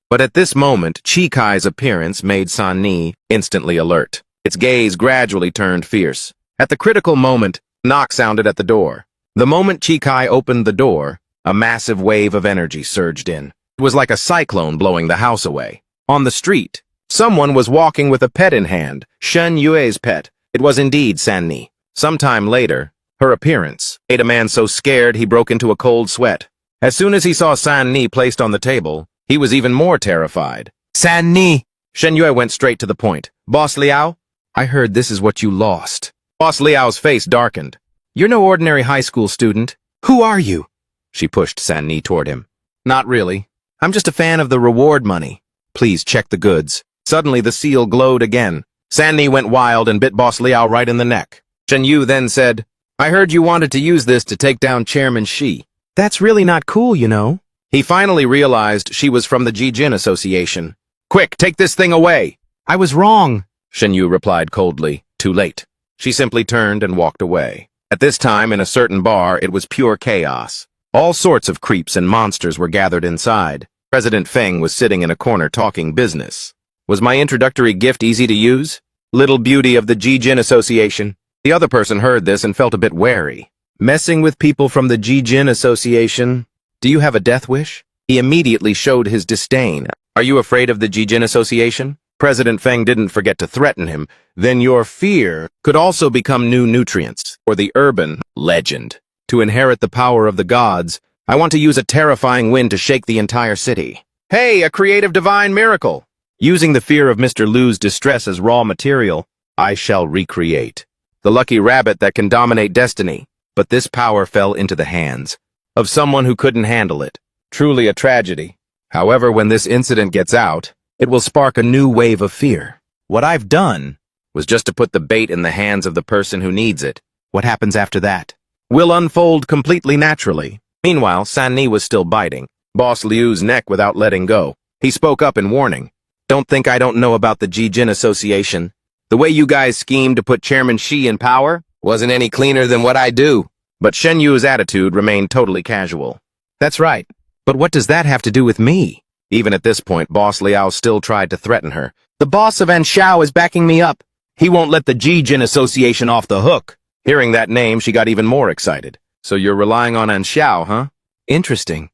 But at this moment, Chikai's appearance made San-ni instantly alert. Its gaze gradually turned fierce. At the critical moment, a knock sounded at the door. The moment Chikai opened the door, a massive wave of energy surged in. It was like a cyclone blowing the house away. On the street, someone was walking with a pet in hand, Shen Yue's pet. It was indeed San-ni. Sometime later, her appearance made a man so scared he broke into a cold sweat. As soon as he saw San-ni placed on the table, he was even more terrified. San-ni! Shen Yue went straight to the point. Boss Liao? I heard this is what you lost. Boss Liao's face darkened. You're no ordinary high school student. Who are you? She pushed San-ni toward him. Not really. I'm just a fan of the reward money. Please check the goods. Suddenly the seal glowed again. San-ni went wild and bit Boss Liao right in the neck. Shen Yu then said, I heard you wanted to use this to take down Chairman Shi. That's really not cool, you know. He finally realized she was from the Jijin Association. Quick, take this thing away! I was wrong, Shen Yu replied coldly. Too late. She simply turned and walked away. At this time, in a certain bar, it was pure chaos. All sorts of creeps and monsters were gathered inside. President Feng was sitting in a corner talking business. Was my introductory gift easy to use? Little beauty of the Jijin Association. The other person heard this and felt a bit wary. Messing with people from the Jijin Association? Do you have a death wish? He immediately showed his disdain. Are you afraid of the Jijin Association? President Feng didn't forget to threaten him. Then your fear could also become new nutrients, or the urban legend. To inherit the power of the gods, I want to use a terrifying wind to shake the entire city. Hey, a creative divine miracle! Using the fear of Mr. Lu's distress as raw material, I shall recreate the lucky rabbit that can dominate destiny. But this power fell into the hands of someone who couldn't handle it. Truly a tragedy. However, when this incident gets out, it will spark a new wave of fear. What I've done was just to put the bait in the hands of the person who needs it. What happens after that will unfold completely naturally. Meanwhile, San-ni was still biting Boss Liu's neck without letting go. He spoke up in warning. Don't think I don't know about the Jijin Association. The way you guys schemed to put Chairman Shi in power wasn't any cleaner than what I do. But Shen Yu's attitude remained totally casual. That's right. But what does that have to do with me? Even at this point, Boss Liao still tried to threaten her. The boss of Anshao is backing me up. He won't let the Jijin Association off the hook. Hearing that name, she got even more excited. So you're relying on Anshao, huh? Interesting.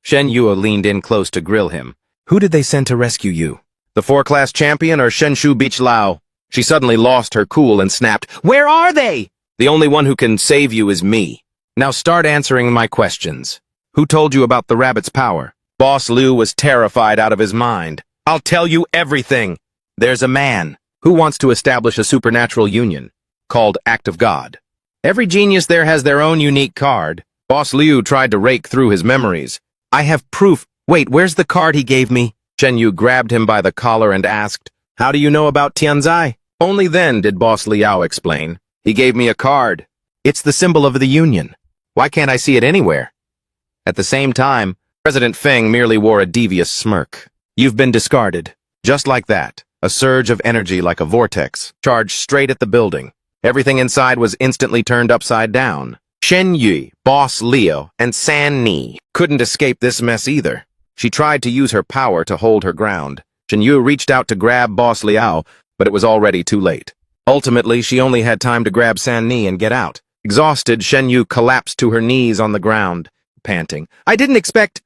Shen Yu leaned in close to grill him. Who did they send to rescue you? The 4-class champion or Shenshu Beach Lao? She suddenly lost her cool and snapped, Where are they? The only one who can save you is me. Now start answering my questions. Who told you about the rabbit's power? Boss Liu was terrified out of his mind. I'll tell you everything. There's a man who wants to establish a supernatural union called Act of God. Every genius there has their own unique card. Boss Liu tried to rake through his memories. I have proof. Wait, where's the card he gave me? Shen Yu grabbed him by the collar and asked, how do you know about Tianzai? Only then did Boss Liao explain. He gave me a card. It's the symbol of the union. Why can't I see it anywhere? At the same time, President Feng merely wore a devious smirk. You've been discarded. Just like that, a surge of energy like a vortex charged straight at the building. Everything inside was instantly turned upside down. Shen Yu, Boss Liu, and San Ni couldn't escape this mess either. She tried to use her power to hold her ground. Shen Yu reached out to grab Boss Liao, but it was already too late. Ultimately, she only had time to grab San Ni and get out. Exhausted, Shen Yu collapsed to her knees on the ground, panting. I didn't expect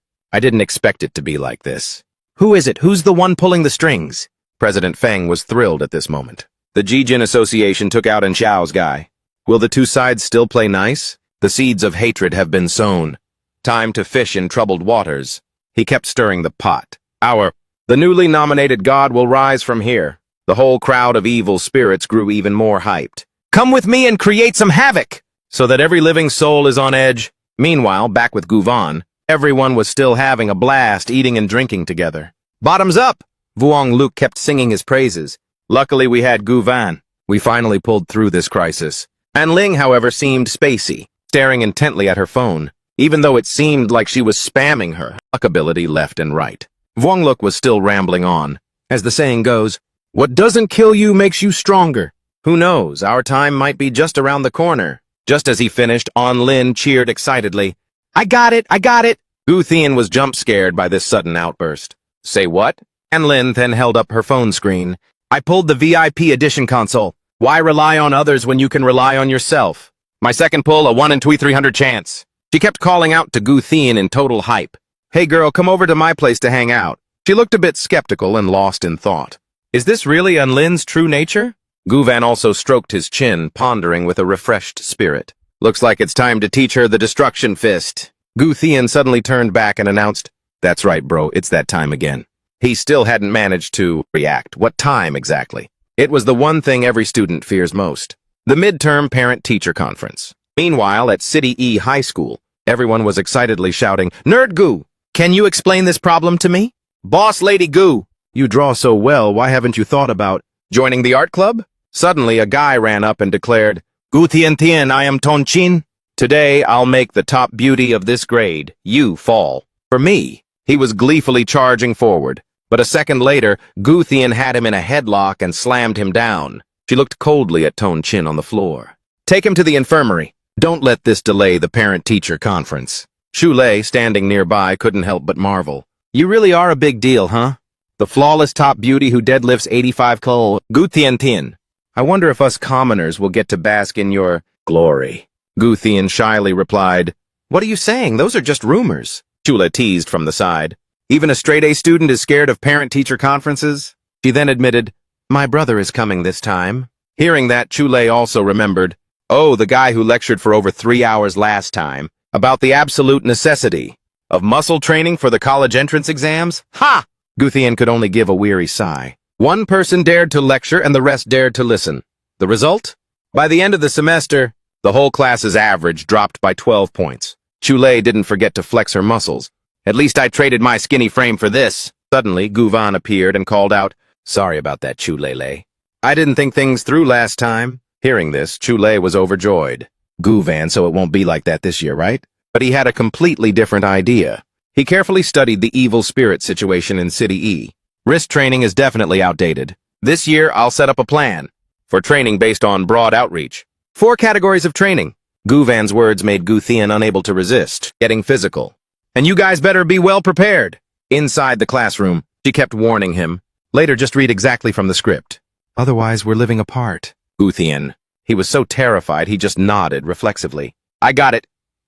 it to be like this. Who is it? Who's the one pulling the strings? President Feng was thrilled at this moment. The Jijin Association took out An Xiao's guy. Will the two sides still play nice? The seeds of hatred have been sown. Time to fish in troubled waters. He kept stirring the pot. The newly nominated god will rise from here. The whole crowd of evil spirits grew even more hyped. Come with me and create some havoc, so that every living soul is on edge. Meanwhile, back with Guvan, everyone was still having a blast eating and drinking together. Bottoms up! Vuong Luke kept singing his praises. Luckily we had Guvan. We finally pulled through this crisis. An Ling, however, seemed spacey, staring intently at her phone, even though it seemed like she was spamming her luck ability left and right. Vuong Luke was still rambling on. As the saying goes, what doesn't kill you makes you stronger. Who knows, our time might be just around the corner. Just as he finished, An Lin cheered excitedly. I got it! I got it! Gu Thien was jump-scared by this sudden outburst. Say what? An Lin then held up her phone screen. I pulled the VIP edition console. Why rely on others when you can rely on yourself? My second pull, a 1 in 300 chance. She kept calling out to Gu Thien in total hype. Hey girl, come over to my place to hang out. She looked a bit skeptical and lost in thought. Is this really An Lin's true nature? Guvan also stroked his chin, pondering with a refreshed spirit. Looks like it's time to teach her the destruction fist. Gu Thien suddenly turned back and announced, That's right, bro, it's that time again. He still hadn't managed to react. What time exactly? It was the one thing every student fears most. The midterm parent-teacher conference. Meanwhile, at City E High School, everyone was excitedly shouting, Nerd Gu, can you explain this problem to me? Boss Lady Gu, you draw so well, why haven't you thought about joining the art club? Suddenly, a guy ran up and declared, Gu Tian Tian, I am Ton Chin. Today, I'll make the top beauty of this grade, you, fall. For me, he was gleefully charging forward. But a second later, Gu Thien had him in a headlock and slammed him down. She looked coldly at Ton Chin on the floor. Take him to the infirmary. Don't let this delay the parent-teacher conference. Shu Lei, standing nearby, couldn't help but marvel. You really are a big deal, huh? The flawless top beauty who deadlifts 85 kilo. Gu Thien Tien. I wonder if us commoners will get to bask in your glory. Gu Thien shyly replied, What are you saying? Those are just rumors. Shu Lei teased from the side. Even a straight-A student is scared of parent-teacher conferences? She then admitted, My brother is coming this time. Hearing that, Chu Lei also remembered, Oh, the guy who lectured for over 3 hours last time, about the absolute necessity of muscle training for the college entrance exams? Ha! Gu Thien could only give a weary sigh. One person dared to lecture and the rest dared to listen. The result? By the end of the semester, the whole class's average dropped by 12 points. Chu Lei didn't forget to flex her muscles. At least I traded my skinny frame for this. Suddenly, Guvan appeared and called out, Sorry about that, Chu Lei. I didn't think things through last time. Hearing this, Chu Lei was overjoyed. Guvan, so it won't be like that this year, right? But he had a completely different idea. He carefully studied the evil spirit situation in City E. Wrist training is definitely outdated. This year, I'll set up a plan for training based on broad outreach. 4 categories of training. Guvan's words made Gu Thien unable to resist, getting physical. And you guys better be well prepared. Inside the classroom, she kept warning him. Later, just read exactly from the script. Otherwise, we're living apart. Gu Thien. He was so terrified, he just nodded reflexively. I got it.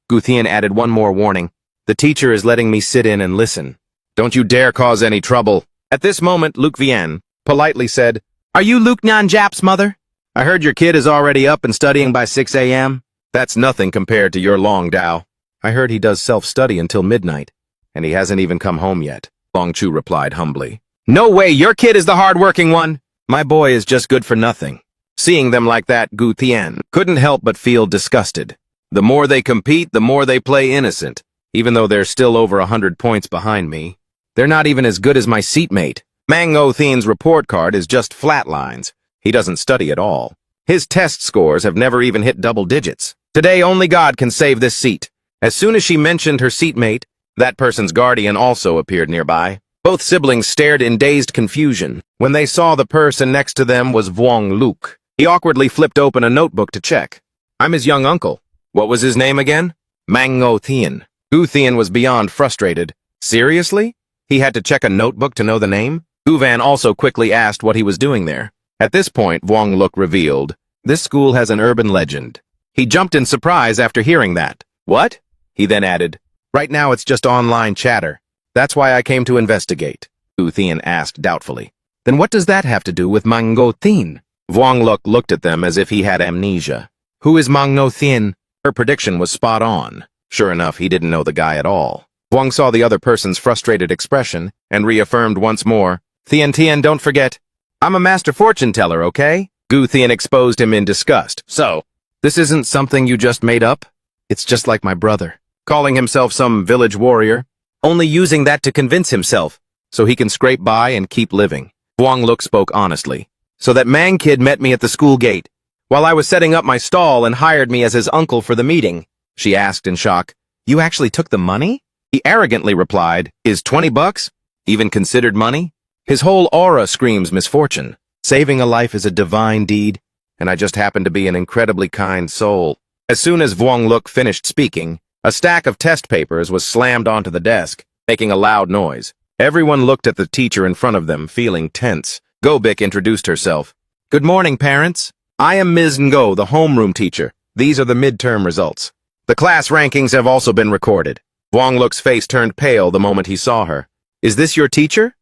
Gu Thien added one more warning. The teacher is letting me sit in and listen. Don't you dare cause any trouble. At this moment, Luke Vien politely said, Are you Luke Nhan Jap's mother? I heard your kid is already up and studying by 6 a.m. That's nothing compared to your long Dao. I heard he does self-study until midnight. and he hasn't even come home yet, Long Chu replied humbly. No way, your kid is the hard-working one! My boy is just good for nothing. Seeing them like that, Gu Tian couldn't help but feel disgusted. The more they compete, the more they play innocent, even though they're still over 100 points behind me. They're not even as good as my seatmate. Mango Thien's report card is just flat lines. He doesn't study at all. His test scores have never even hit double digits. Today, only God can save this seat. As soon as she mentioned her seatmate, that person's guardian also appeared nearby. Both siblings stared in dazed confusion when they saw the person next to them was Vuong Luke. He awkwardly flipped open a notebook to check. I'm his young uncle. What was his name again? Mango Thien. Gu Thien was beyond frustrated. Seriously? He had to check a notebook to know the name? Gu Van also quickly asked what he was doing there. At this point, Vuong Luke revealed, this school has an urban legend. He jumped in surprise after hearing that. What? He then added, right now it's just online chatter. That's why I came to investigate. Gu Thien asked doubtfully. Then what does that have to do with Mango Thien? Vuong Luke looked at them as if he had amnesia. Who is Mango Thien? Her prediction was spot on. Sure enough, he didn't know the guy at all. Vuong saw the other person's frustrated expression and reaffirmed once more, Thien, don't forget, I'm a master fortune teller, okay? Gu Thien exposed him in disgust. So, this isn't something you just made up? It's just like my brother, calling himself some village warrior, only using that to convince himself, so he can scrape by and keep living. Vuong Luke spoke honestly. So that Mang kid met me at the school gate, while I was setting up my stall and hired me as his uncle for the meeting. She asked in shock, you actually took the money? He arrogantly replied, is 20 bucks even considered money? His whole aura screams misfortune. Saving a life is a divine deed, and I just happen to be an incredibly kind soul. As soon as Vuong Luke finished speaking, a stack of test papers was slammed onto the desk, making a loud noise. Everyone looked at the teacher in front of them, feeling tense. Gobik introduced herself. Good morning, parents. I am Ms. Ngo, the homeroom teacher. These are the midterm results. The class rankings have also been recorded. Vuong Luke's face turned pale the moment he saw her. Is this your teacher?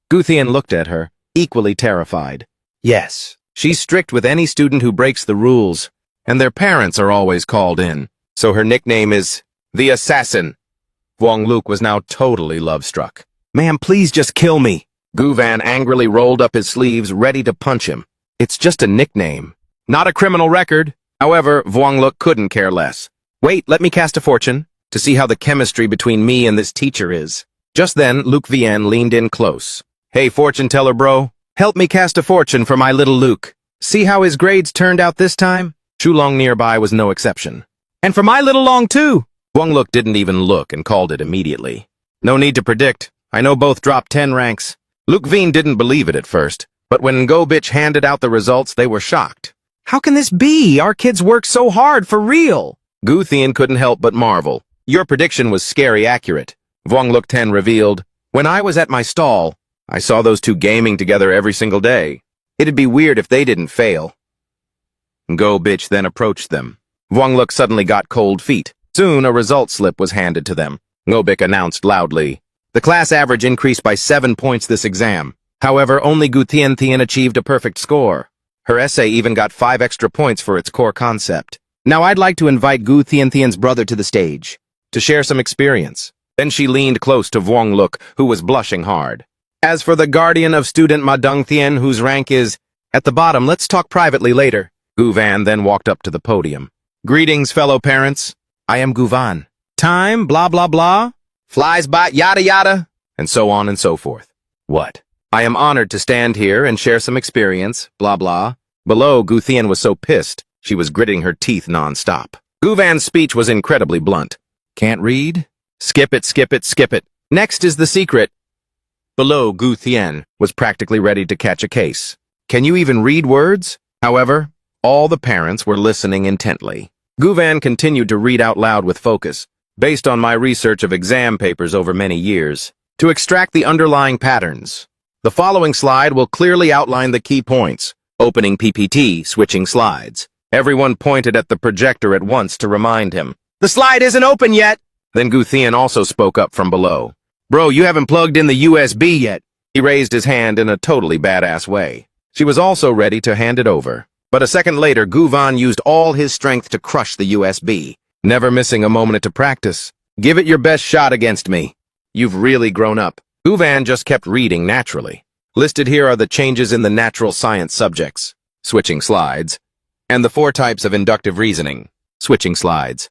Gu Thien looked at her, equally terrified. Yes, she's strict with any student who breaks the rules, and their parents are always called in. So her nickname is the Assassin. Vuong Luke was now totally love-struck. Ma'am, please just kill me. Gu Van angrily rolled up his sleeves, ready to punch him. It's just a nickname, not a criminal record. However, Vuong Luke couldn't care less. Wait, let me cast a fortune, to see how the chemistry between me and this teacher is. Just then, Luke Vien leaned in close. Hey, fortune teller bro, help me cast a fortune for my little Luke. See how his grades turned out this time? Chulong nearby was no exception. And for my little Long too! Vuong Luke didn't even look and called it immediately. No need to predict. I know both dropped 10 ranks. Luke Vien didn't believe it at first, but when Gobich handed out the results, they were shocked. How can this be? Our kids worked so hard for real! Gu Thien couldn't help but marvel. Your prediction was scary accurate. Vuong Luke 10 revealed, when I was at my stall, I saw those two gaming together every single day. It'd be weird if they didn't fail. Gobich then approached them. Vuong Luke suddenly got cold feet. Soon, a result slip was handed to them. Gobich announced loudly, the class average increased by 7 points this exam. However, only Gu Thien achieved a perfect score. Her essay even got 5 extra points for its core concept. Now I'd like to invite Gu Thien's brother to the stage, to share some experience. Then she leaned close to Vuong Luke, who was blushing hard. As for the guardian of student Ma Dongthien, whose rank is at the bottom, let's talk privately later. Gu Van then walked up to the podium. Greetings, fellow parents. I am Gu Van. Time, blah, blah, blah. Flies by, yada, yada. And so on and so forth. What? I am honored to stand here and share some experience, blah, blah. Below, Gu Thien was so pissed, she was gritting her teeth non-stop. Gu Van's speech was incredibly blunt. Can't read? Skip it, skip it, skip it. Next is the secret. Below, Gu Thien was practically ready to catch a case. Can you even read words? However, all the parents were listening intently. Gu Van continued to read out loud with focus, based on my research of exam papers over many years, to extract the underlying patterns. The following slide will clearly outline the key points. Opening PPT, switching slides. Everyone pointed at the projector at once to remind him. The slide isn't open yet! Then Gu Thien also spoke up from below. Bro, you haven't plugged in the USB yet. He raised his hand in a totally badass way. She was also ready to hand it over. But a second later, Gu Van used all his strength to crush the USB, never missing a moment to practice. Give it your best shot against me. You've really grown up. Guvan just kept reading naturally. Listed here are the changes in the natural science subjects. Switching slides. And the 4 types of inductive reasoning. Switching slides.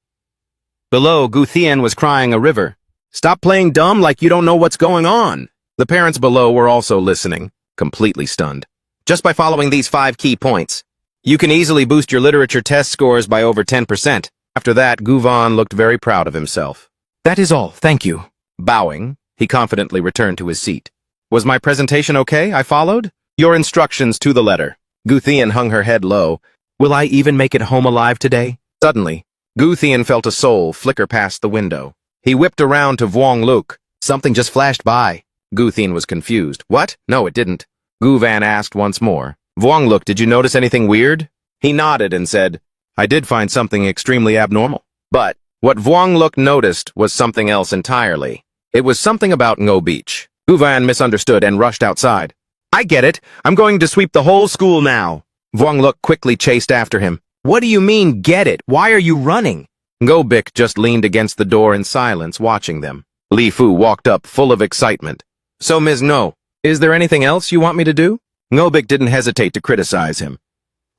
Below, Gu Thien was crying a river. Stop playing dumb like you don't know what's going on. The parents below were also listening, completely stunned. Just by following these 5 key points, you can easily boost your literature test scores by over 10%. After that, Guvan looked very proud of himself. That is all, thank you. Bowing, he confidently returned to his seat. Was my presentation okay? I followed? Your instructions to the letter. Gu Thien hung her head low. Will I even make it home alive today? Suddenly, Gu Thien felt a soul flicker past the window. He whipped around to Vuong Luc. Something just flashed by. Gu Thien was confused. What? No, it didn't. Guvan asked once more. Vuong Luc, did you notice anything weird? He nodded and said, I did find something extremely abnormal. But what Vuong Luc noticed was something else entirely. It was something about Ngo Beach. Guvan misunderstood and rushed outside. I get it. I'm going to sweep the whole school now. Vuong Luc quickly chased after him. What do you mean, get it? Why are you running? Ngo Bic just leaned against the door in silence, watching them. Li Fu walked up, full of excitement. So, Ms. Ngo, is there anything else you want me to do? Ngo Bic didn't hesitate to criticize him.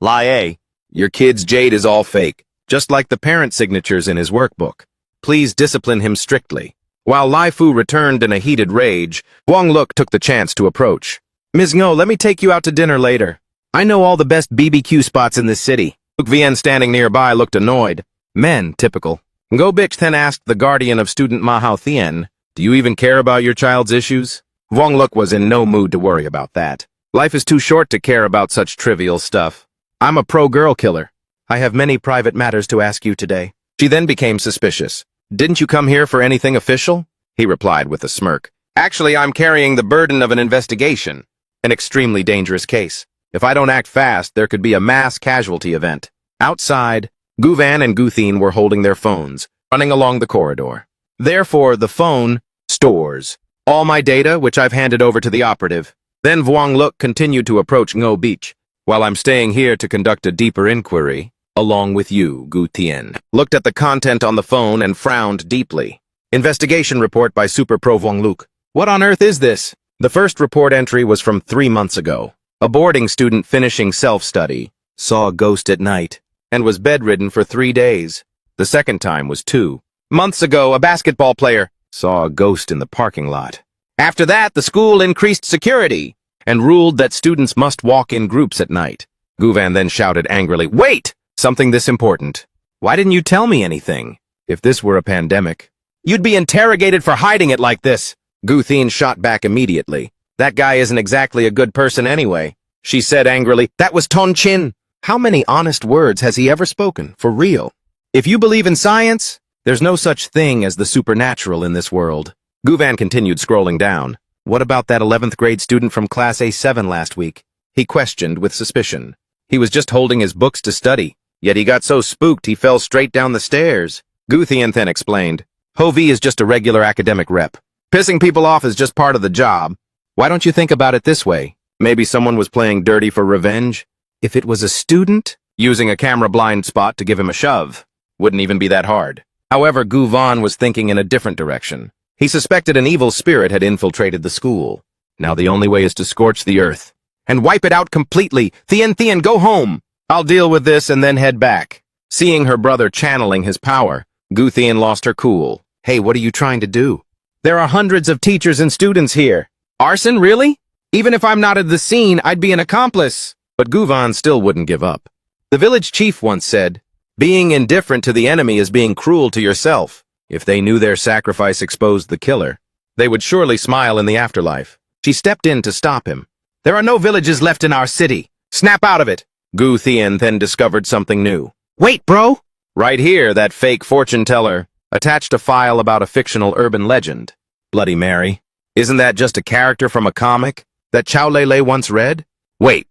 Lie, your kid's jade is all fake, just like the parent signatures in his workbook. Please discipline him strictly. While Li Fu returned in a heated rage, Vuong Luc took the chance to approach. Ms. Ngo, let me take you out to dinner later. I know all the best BBQ spots in this city. Luc Vien, standing nearby, looked annoyed. Men, typical. Ngo Bic then asked the guardian of student Ma Hao Thien, do you even care about your child's issues? Vuong Luc was in no mood to worry about that. Life is too short to care about such trivial stuff. I'm a pro-girl killer. I have many private matters to ask you today. She then became suspicious. Didn't you come here for anything official? He replied with a smirk. Actually, I'm carrying the burden of an investigation. An extremely dangerous case. If I don't act fast, there could be a mass casualty event. Outside, Guvan and Gu Thien were holding their phones, running along the corridor. Therefore, the phone stores all my data, which I've handed over to the operative. Then Vuong Luc continued to approach Ngo Beach, while I'm staying here to conduct a deeper inquiry, along with you, Gu Thien. Looked at the content on the phone and frowned deeply. Investigation report by Super Pro Vuong Luc. What on earth is this? The first report entry was from 3 months ago. A boarding student finishing self-study saw a ghost at night and was bedridden for 3 days. The second time was 2 months ago. A basketball player saw a ghost in the parking lot. After that, the school increased security and ruled that students must walk in groups at night. Guvan then shouted angrily, Wait! Something this important. Why didn't you tell me anything? If this were a pandemic, you'd be interrogated for hiding it like this. Gu Thien shot back immediately. That guy isn't exactly a good person anyway. She said angrily, That was Ton Chin. How many honest words has he ever spoken, for real? If you believe in science, there's no such thing as the supernatural in this world. Guvan continued scrolling down. What about that 11th grade student from Class A7 last week? He questioned with suspicion. He was just holding his books to study, yet he got so spooked he fell straight down the stairs. Gu Thien then explained, Ho Vi is just a regular academic rep. Pissing people off is just part of the job. Why don't you think about it this way? Maybe someone was playing dirty for revenge? If it was a student, using a camera blind spot to give him a shove, wouldn't even be that hard. However, Guvan was thinking in a different direction. He suspected an evil spirit had infiltrated the school. Now the only way is to scorch the earth and wipe it out completely. Thien, go home. I'll deal with this and then head back. Seeing her brother channeling his power, Gu Thien lost her cool. Hey, what are you trying to do? There are hundreds of teachers and students here. Arson, really? Even if I'm not at the scene, I'd be an accomplice. But Guvan still wouldn't give up. The village chief once said, Being indifferent to the enemy is being cruel to yourself. If they knew their sacrifice exposed the killer, they would surely smile in the afterlife. She stepped in to stop him. There are no villages left in our city. Snap out of it. Gu Thien then discovered something new. Wait, bro! Right here, that fake fortune teller attached a file about a fictional urban legend. Bloody Mary. Isn't that just a character from a comic that Chow Lele once read? Wait,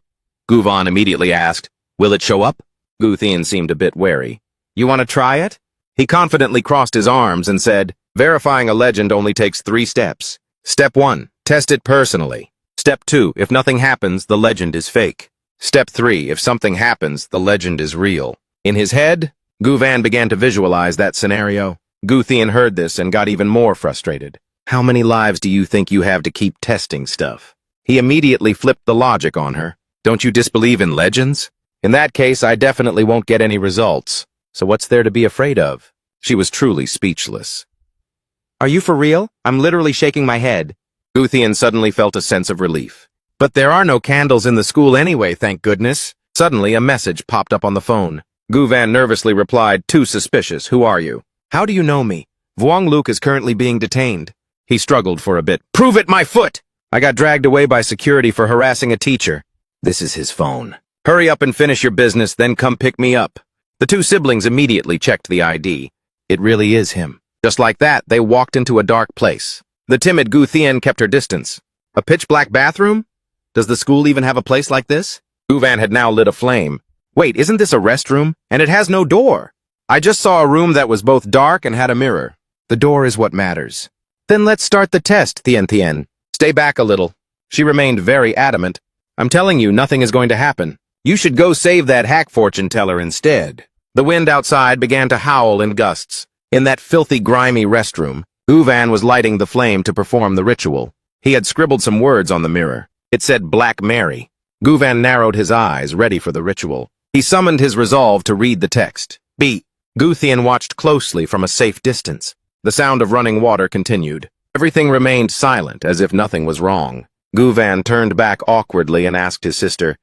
Guvan immediately asked. Will it show up? Gu Thien seemed a bit wary. You want to try it? He confidently crossed his arms and said, Verifying a legend only takes 3 steps. Step 1, test it personally. Step 2, if nothing happens, the legend is fake. Step 3, if something happens, the legend is real. In his head, Guvan began to visualize that scenario. Gu Thien heard this and got even more frustrated. How many lives do you think you have to keep testing stuff? He immediately flipped the logic on her. Don't you disbelieve in legends? In that case, I definitely won't get any results. So what's there to be afraid of? She was truly speechless. Are you for real? I'm literally shaking my head. Gu Thien suddenly felt a sense of relief. But there are no candles in the school anyway, thank goodness. Suddenly, a message popped up on the phone. Gu Van nervously replied, too suspicious. Who are you? How do you know me? Vuong Luke is currently being detained. He struggled for a bit. Prove it, my foot! I got dragged away by security for harassing a teacher. This is his phone. Hurry up and finish your business, then come pick me up. The two siblings immediately checked the ID. It really is him. Just like that, they walked into a dark place. The timid Gu Thien kept her distance. A pitch-black bathroom? Does the school even have a place like this? Gu Van had now lit a flame. Wait, isn't this a restroom? And it has no door. I just saw a room that was both dark and had a mirror. The door is what matters. Then let's start the test, Thien Thien. Stay back a little. She remained very adamant. I'm telling you, nothing is going to happen. You should go save that hack fortune teller instead. The wind outside began to howl in gusts. In that filthy, grimy restroom, Gu Van was lighting the flame to perform the ritual. He had scribbled some words on the mirror. It said Black Mary. Gu Van narrowed his eyes, ready for the ritual. He summoned his resolve to read the text. B. Gu Thien watched closely from a safe distance. The sound of running water continued. Everything remained silent, as if nothing was wrong. Gu Van turned back awkwardly and asked his sister,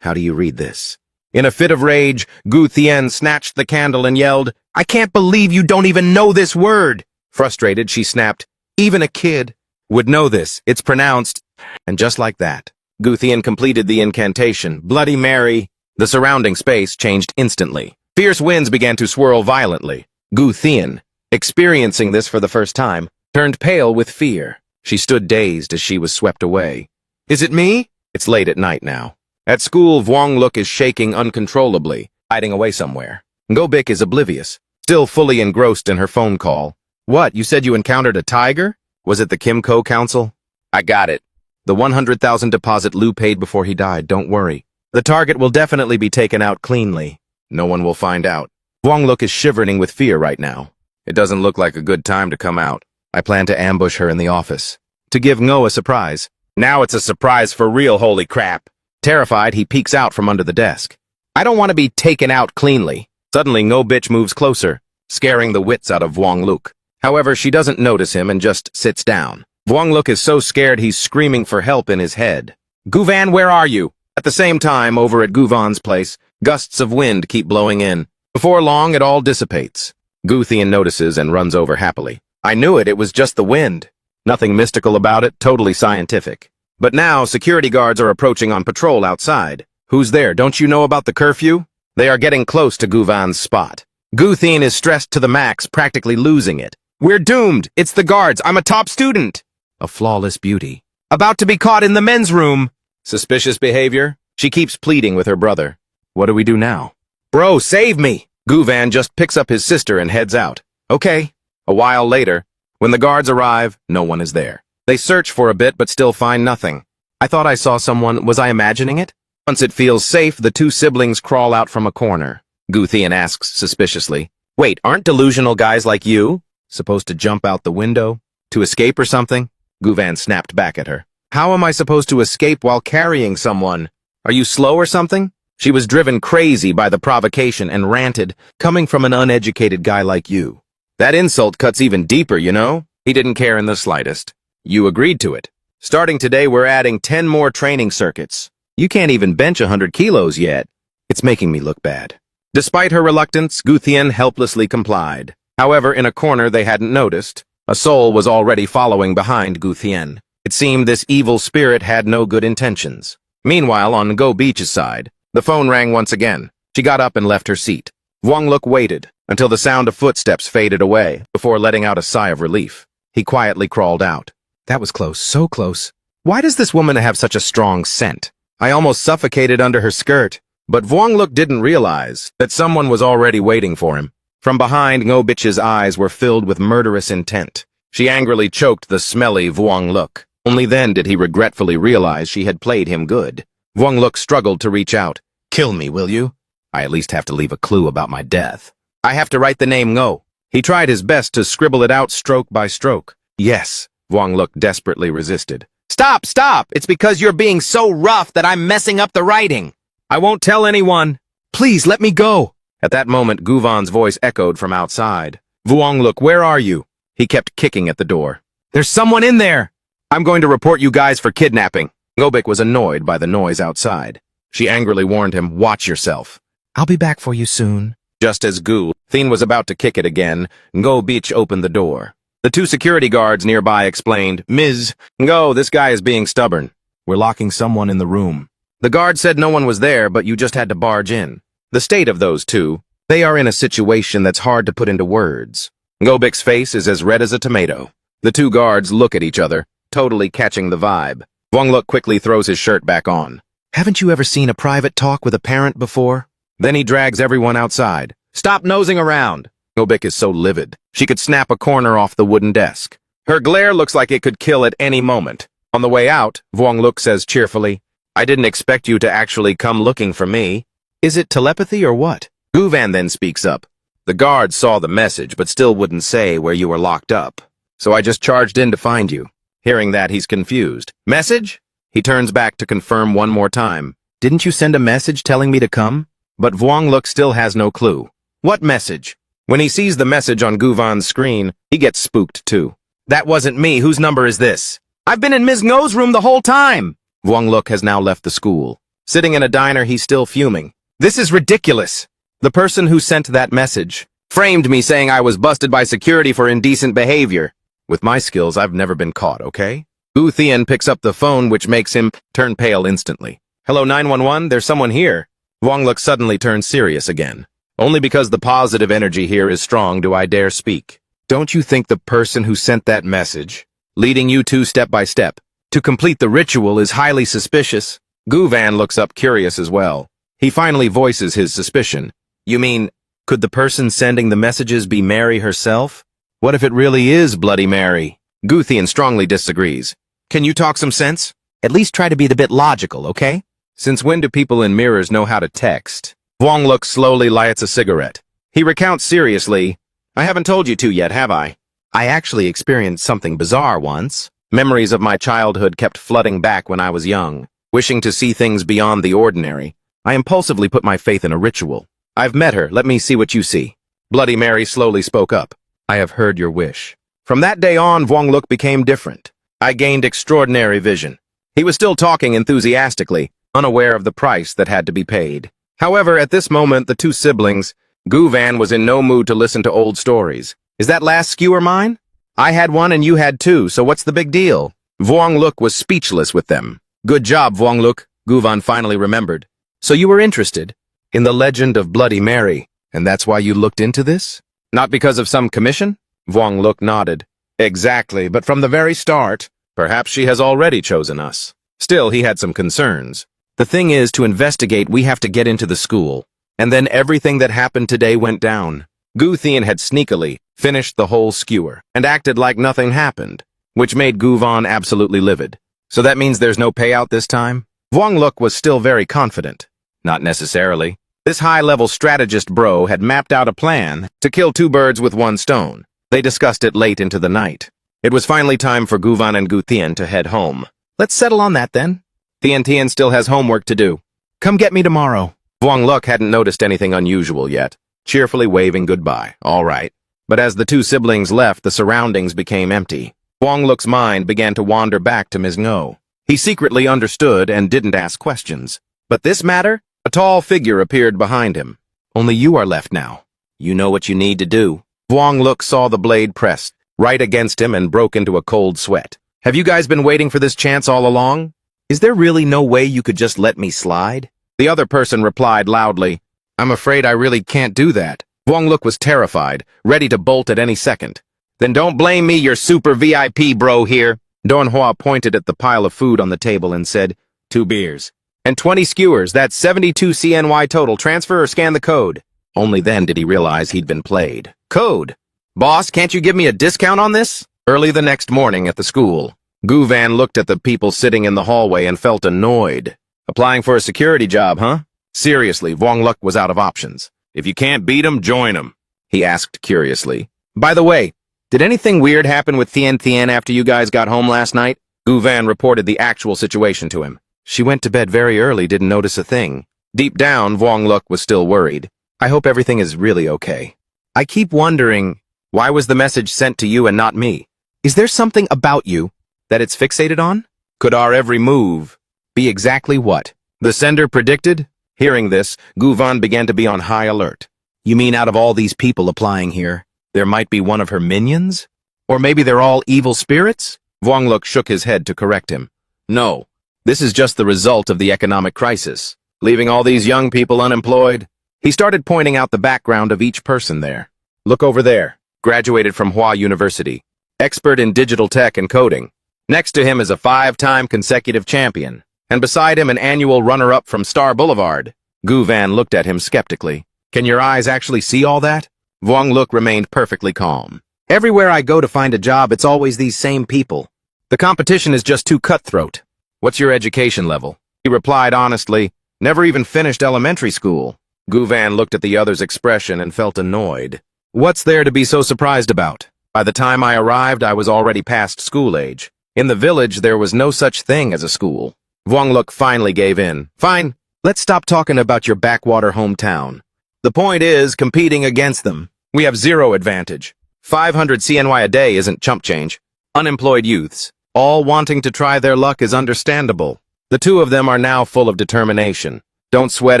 How do you read this? In a fit of rage, Gu Thien snatched the candle and yelled, I can't believe you don't even know this word! Frustrated, she snapped, Even a kid would know this. It's pronounced. And just like that, Gu Thien completed the incantation. Bloody Mary. The surrounding space changed instantly. Fierce winds began to swirl violently. Gu Thien, experiencing this for the first time, turned pale with fear. She stood dazed as she was swept away. Is it me? It's late at night now. At school, Vuong Luke is shaking uncontrollably, hiding away somewhere. Ngobik is oblivious, still fully engrossed in her phone call. What, you said you encountered a tiger? Was it the Kimco Council? I got it. The 100,000 deposit Lu paid before he died, don't worry. The target will definitely be taken out cleanly. No one will find out. Vuong Luke is shivering with fear right now. It doesn't look like a good time to come out. I plan to ambush her in the office. To give Ngo a surprise. Now it's a surprise for real, holy crap. Terrified, he peeks out from under the desk. I don't want to be taken out cleanly. Suddenly, Ngo bitch moves closer, scaring the wits out of Vuong Luke. However, she doesn't notice him and just sits down. Vuong Luke is so scared he's screaming for help in his head. Gu Van, where are you? At the same time, over at Gu Van's place, gusts of wind keep blowing in. Before long, it all dissipates. Gu Thien notices and runs over happily. I knew it was just the wind. Nothing mystical about it, totally scientific. But now, security guards are approaching on patrol outside. Who's there? Don't you know about the curfew? They are getting close to Gu Van's spot. Gu Thien is stressed to the max, practically losing it. We're doomed! It's the guards! I'm a top student! A flawless beauty. About to be caught in the men's room! Suspicious behavior? She keeps pleading with her brother. What do we do now? Bro, save me! Gu Van just picks up his sister and heads out. Okay. A while later, when the guards arrive, no one is there. They search for a bit but still find nothing. I thought I saw someone. Was I imagining it? Once it feels safe, the two siblings crawl out from a corner. Gu Thien asks suspiciously, Wait, aren't delusional guys like you supposed to jump out the window? To escape or something? Gu Van snapped back at her. How am I supposed to escape while carrying someone? Are you slow or something? She was driven crazy by the provocation and ranted, coming from an uneducated guy like you. That insult cuts even deeper, you know? He didn't care in the slightest. You agreed to it. Starting today, we're adding 10 more training circuits. You can't even bench 100 kilos yet. It's making me look bad. Despite her reluctance, Gu Thien helplessly complied. However, in a corner they hadn't noticed, a soul was already following behind Gu Thien. It seemed this evil spirit had no good intentions. Meanwhile, on Go Beach's side, the phone rang once again. She got up and left her seat. Vuong Luke waited until the sound of footsteps faded away before letting out a sigh of relief. He quietly crawled out. That was close, so close. Why does this woman have such a strong scent? I almost suffocated under her skirt. But Vuong Luke didn't realize that someone was already waiting for him. From behind, Ngo Bitch's eyes were filled with murderous intent. She angrily choked the smelly Vuong Luke. Only then did he regretfully realize she had played him good. Vuong Luke struggled to reach out. Kill me, will you? I at least have to leave a clue about my death. I have to write the name Ngo. He tried his best to scribble it out stroke by stroke. Yes, Vuongluk desperately resisted. Stop, stop! It's because you're being so rough that I'm messing up the writing. I won't tell anyone. Please, let me go. At that moment, Guvon's voice echoed from outside. Vuongluk, where are you? He kept kicking at the door. There's someone in there! I'm going to report you guys for kidnapping. Ngobik was annoyed by the noise outside. She angrily warned him, watch yourself. I'll be back for you soon. Just as Thien was about to kick it again, Ngobik opened the door. The two security guards nearby explained, Ms. Ngo, this guy is being stubborn. We're locking someone in the room. The guard said no one was there, but you just had to barge in. The state of those two, they are in a situation that's hard to put into words. Ngobik's face is as red as a tomato. The two guards look at each other, totally catching the vibe. Vuongluk quickly throws his shirt back on. Haven't you ever seen a private talk with a parent before? Then he drags everyone outside. Stop nosing around. Ngobik is so livid. She could snap a corner off the wooden desk. Her glare looks like it could kill at any moment. On the way out, Vuongluk says cheerfully, I didn't expect you to actually come looking for me. Is it telepathy or what? Guvan then speaks up. The guards saw the message, but still wouldn't say where you were locked up. So I just charged in to find you. Hearing that, he's confused. Message? He turns back to confirm one more time. Didn't you send a message telling me to come? But Vuongluk still has no clue. What message? When he sees the message on Guvan's screen, he gets spooked too. That wasn't me. Whose number is this? I've been in Ms. Ngo's room the whole time. Vuongluk has now left the school. Sitting in a diner, he's still fuming. This is ridiculous. The person who sent that message framed me saying I was busted by security for indecent behavior. With my skills, I've never been caught, okay? Gu Thien picks up the phone, which makes him turn pale instantly. Hello, 911, there's someone here. Vuongluk suddenly turns serious again. Only because the positive energy here is strong do I dare speak. Don't you think the person who sent that message, leading you two step by step, to complete the ritual is highly suspicious? Guvan looks up curious as well. He finally voices his suspicion. You mean, could the person sending the messages be Mary herself? What if it really is Bloody Mary? Gu Thien strongly disagrees. Can you talk some sense? At least try to be the bit logical, okay? Since when do people in mirrors know how to text? Vuongluk slowly lights a cigarette. He recounts seriously, I haven't told you to yet, have I? I actually experienced something bizarre once. Memories of my childhood kept flooding back when I was young. Wishing to see things beyond the ordinary, I impulsively put my faith in a ritual. I've met her, let me see what you see. Bloody Mary slowly spoke up. I have heard your wish. From that day on, Vuongluk became different. I gained extraordinary vision. He was still talking enthusiastically, unaware of the price that had to be paid. However, at this moment, the two siblings, Guvan was in no mood to listen to old stories. Is that last skewer mine? I had one and you had two, so what's the big deal? Vuongluk was speechless with them. Good job, Vuongluk, Guvan finally remembered. So you were interested in the legend of Bloody Mary, and that's why you looked into this? Not because of some commission? Vuongluk nodded. Exactly, but from the very start, perhaps she has already chosen us. Still, he had some concerns. The thing is, to investigate, we have to get into the school. And then everything that happened today went down. Gu Thien had sneakily finished the whole skewer and acted like nothing happened, which made Guvan absolutely livid. So that means there's no payout this time? Vuongluk was still very confident. Not necessarily. This high-level strategist bro had mapped out a plan to kill two birds with one stone. They discussed it late into the night. It was finally time for Guvan and Gu Thien to head home. Let's settle on that then. Thien still has homework to do. Come get me tomorrow. Vuongluk hadn't noticed anything unusual yet, cheerfully waving goodbye. All right. But as the two siblings left, the surroundings became empty. Vuongluk's mind began to wander back to Ms. Ngo. He secretly understood and didn't ask questions. But this matter? A tall figure appeared behind him. Only you are left now. You know what you need to do. Vuongluk saw the blade pressed right against him and broke into a cold sweat. Have you guys been waiting for this chance all along? Is there really no way you could just let me slide? The other person replied loudly, I'm afraid I really can't do that. Vuongluk was terrified, ready to bolt at any second. Then don't blame me, you're super VIP bro here. Donghua pointed at the pile of food on the table and said, 2 beers. And 20 skewers, that's 72 CNY total. Transfer or scan the code. Only then did he realize he'd been played. Code. Boss, can't you give me a discount on this? Early the next morning at the school, Guvan looked at the people sitting in the hallway and felt annoyed. Applying for a security job, huh? Seriously, Vuongluk was out of options. If you can't beat 'em, join 'em, he asked curiously. By the way, did anything weird happen with Thien Thien after you guys got home last night? Gu Van reported the actual situation to him. She went to bed very early, didn't notice a thing. Deep down, Vuong Luk was still worried. I hope everything is really okay. I keep wondering, why was the message sent to you and not me? Is there something about you that it's fixated on? Could our every move be exactly what the sender predicted? Hearing this, Gu Van began to be on high alert. You mean out of all these people applying here, there might be one of her minions? Or maybe they're all evil spirits? Vuong Luk shook his head to correct him. No, this is just the result of the economic crisis, leaving all these young people unemployed. He started pointing out the background of each person there. Look over there. Graduated from Hua University. Expert in digital tech and coding. Next to him is a 5-time consecutive champion. And beside him an annual runner-up from Star Boulevard. Gu Van looked at him skeptically. Can your eyes actually see all that? Vuong Luk remained perfectly calm. Everywhere I go to find a job, it's always these same people. The competition is just too cutthroat. What's your education level? He replied honestly, never even finished elementary school. Gu Van looked at the other's expression and felt annoyed. What's there to be so surprised about? By the time I arrived, I was already past school age. In the village, there was no such thing as a school. Vuong Luk finally gave in. Fine, let's stop talking about your backwater hometown. The point is, competing against them. We have zero advantage. 500 CNY a day isn't chump change. Unemployed youths, all wanting to try their luck is understandable. The two of them are now full of determination. Don't sweat